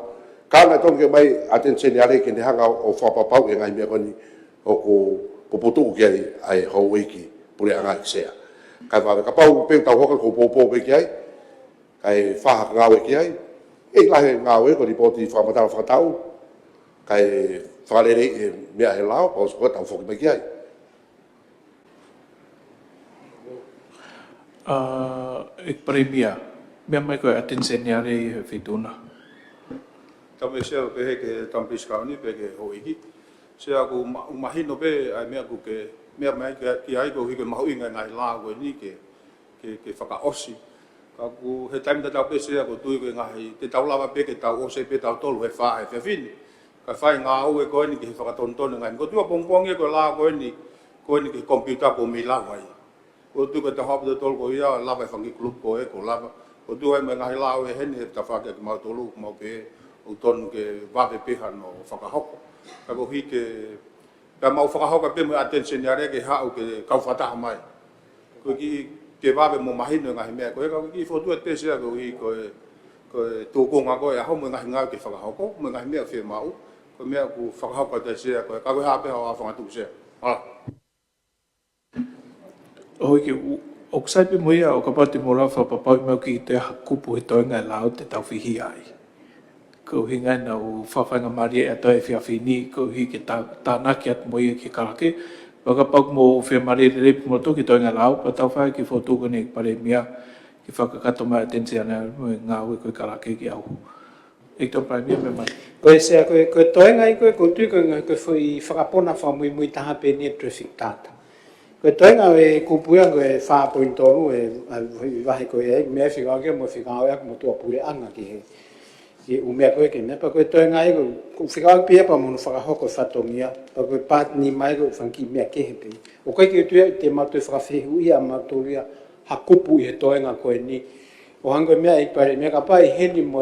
Kāna tonu ke mai atensioniare ke ne hanga o whapapau e ngai mea koe ni o ko puputu ke ai hou iki pure anga eksea. Kai whawe ka pau pe tau hoka ko popo pe ki ai. Kai whaha ngau e ki ai. E lahe ngau e ko ni poti whamatau whakatau. Kai whakarere e mea he lau pa o sko tau whoki pe ki ai. Ik premia. Mea mai koe atensioniare i he whituna. Tame sea pe he ke tampiska ni pe ke ho iki. Sea ku umahino pe ai mea ku ke mea mai ki ai ko hike mahu inga ngai la ko ni ke whaka osi. Ka ku he taim ta tau pe sea ko tui ko ngai te tau lava pe ke tau ose pe tau tolu he wha he whiwhini. Ka whai ngā au e koe ni ki he whakatontone ngai. Ko tua pongpong e ko la koe ni ki computer ko mi la wai. Ko tu ka te hapu te tolu ko ia lava e whangi klub ko e ko lava. Ko tu hai mai ngahi lao e hene ta whake ki mau tolu mau pe o tonu ke wawe peha no whakahoko. Ka ko hi ke ka mau whakahoka pe mo atensioniare ke hau ke kau whataha mai. Ko ki ke wawe mo mahino ngahi mea ko e ka ki whotua te sea ko hi ko tūkonga ko e hau mo ngahi ngau ke whakahoko mo ngahi mea whi mau. Ko mea ku whakahoka te sea ko e ka koe hape hau a whangatuku sea. Hala. Hoi ke o ksai pe moia o ka pati mo la whapapau i mau ki te kupu he toenga e lao te tau whihi ai. Ko hinga na o whawhainga mari e toi whiawhini, ko hi ke tānaki atu moia ke karake. Waka pau mo whia mari re repu mo toki toenga lao, pa tau whai ki whotuka ne pare mea ki whakakato mai atensiana mo ngā ue koe karake ki au. Ik tau prai mea me mai. Koe sea koe toenga i koe tui koe ngai koe whui whakapona whamui mui taha pe ne traffic tata. Koe toenga e kupuia koe whaapoin tolu e wahe koe e mea whikao ke mo whikao e mo tua pure anga ki he. Ki umea koe ke mea pa koe toenga e koe whikao pia pa mono whakahoko whatongia. Pa koe pātini mai koe whanki mea kehe pe. O koe ke tuia te mautoi whakawhihu ia mautoi ia hakupu i he toenga koe ni. O hango mea i pare mea ka pai heni mo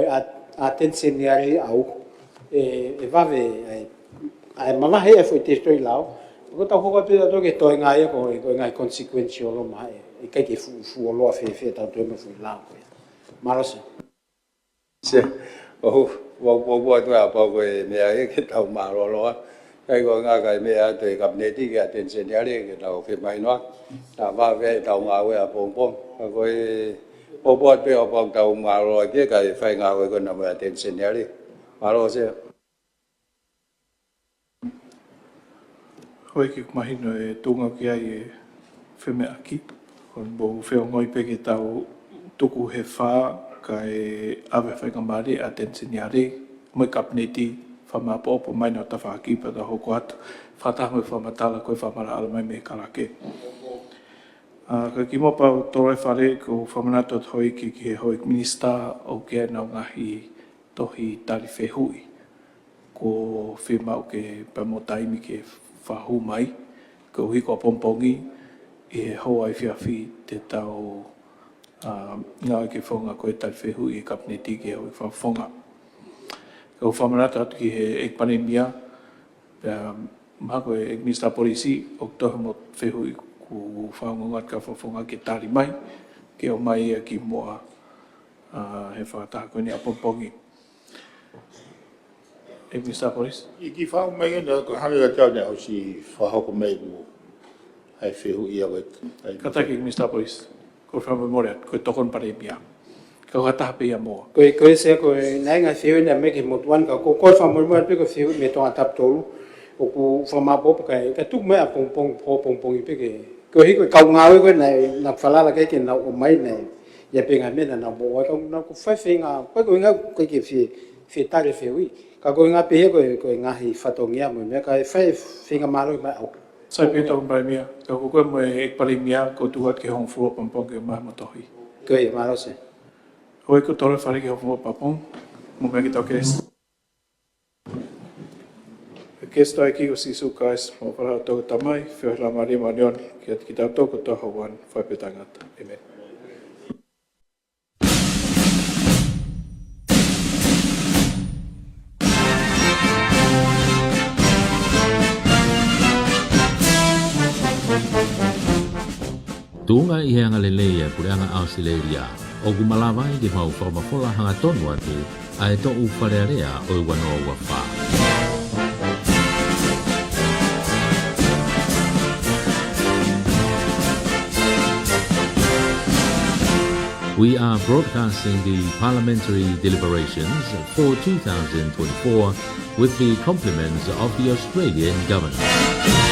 atensioniare au. E wawe ai mamahe e fwoi te stoi lao. Ko tau hoka pia toke toenga ia ko ngai consequential lo mai. I kai ke fu lo fe tau te me fu lao ko. Marose. Se wo tu a pa ko mea e ke tau maro lo. Kai ko nga kai mea te kabineti ke atensioniare ke tau fe mai no. Ta va ve tau nga we a pong pong. Ko po pe o pong tau maro ke kai fai nga we ko na me atensioniare. Maro se. Hoi ki kumahino e tūngau ki ai e whime aki. Kon bo whio ngoi pe ke tau tuku he whā ka e awe whainga mare atensioniare. Moi kapneti whamapopo mai no ta whaki pa ta hoko atu. Whataha moi whamatala koe whamara ala mai me karake. Ka ki mo pau tōroi whare ko whamanato hoi ki he hoi minista o ke nau ngahi tohi tari whehui. Ko whimau ke pamotaimi ke whahu mai, ko hiko pompongi e hoa i whiawhi te tau ngā ke whonga koe tai whehu i kapneti ke hoi whawhonga. Ko whamarata atu ki he ekpanemia, mako e Minister Polisi, o tohu mo whehu i ku whaongongat ka whawhonga ki tari mai, ke o mai ki moa he whakataha koe ni apompongi. E Mr. Boris? I ki whao mai ngā ko hangi ka tau ne o si whahoko mai ku hai whihu ia koe. Kataki Mr. Boris, ko whamu morea, koe tokon pare pia. Ka kataha pe ia moa. Koe se koe nai ngā whiu na me ki motuan ka ko koe whamurumua pe ko whiu me tonga tap tolu. O ku whamapopo kai, ka tuk mea pongpongi pe ke. Koe hi koe kau ngāwe koe na whalala kai ke na o mai nei. Ia pe ngā mena na moa, na ku whai ngā, koe ngā koe ke whi tare whiu. Ka koe ngā pe he koe ngā hi whatongia mo mea, ka whai ngā maro mai au. Sai pe tau mbai mia, ka koe mo e pare mia, ko tuat ke hong fua pampongi o maha matohi. Koe maro se. Hoi ko tore whare ke hong fua papong, mo mea ki tau kes. Kes tai ki o sisu kais, mo para tau tamai, whio la maria manion, ki tau tau ko tau hawan, whai pe tangata. Amen. Tunga i heanga lelea pureanga Australia, o kumalawa i ke mau whamafola hanga tonu atu, a e to u wharearea o i wanoa ua wha. We are broadcasting the parliamentary deliberations for 2024 with the compliments of the Australian government.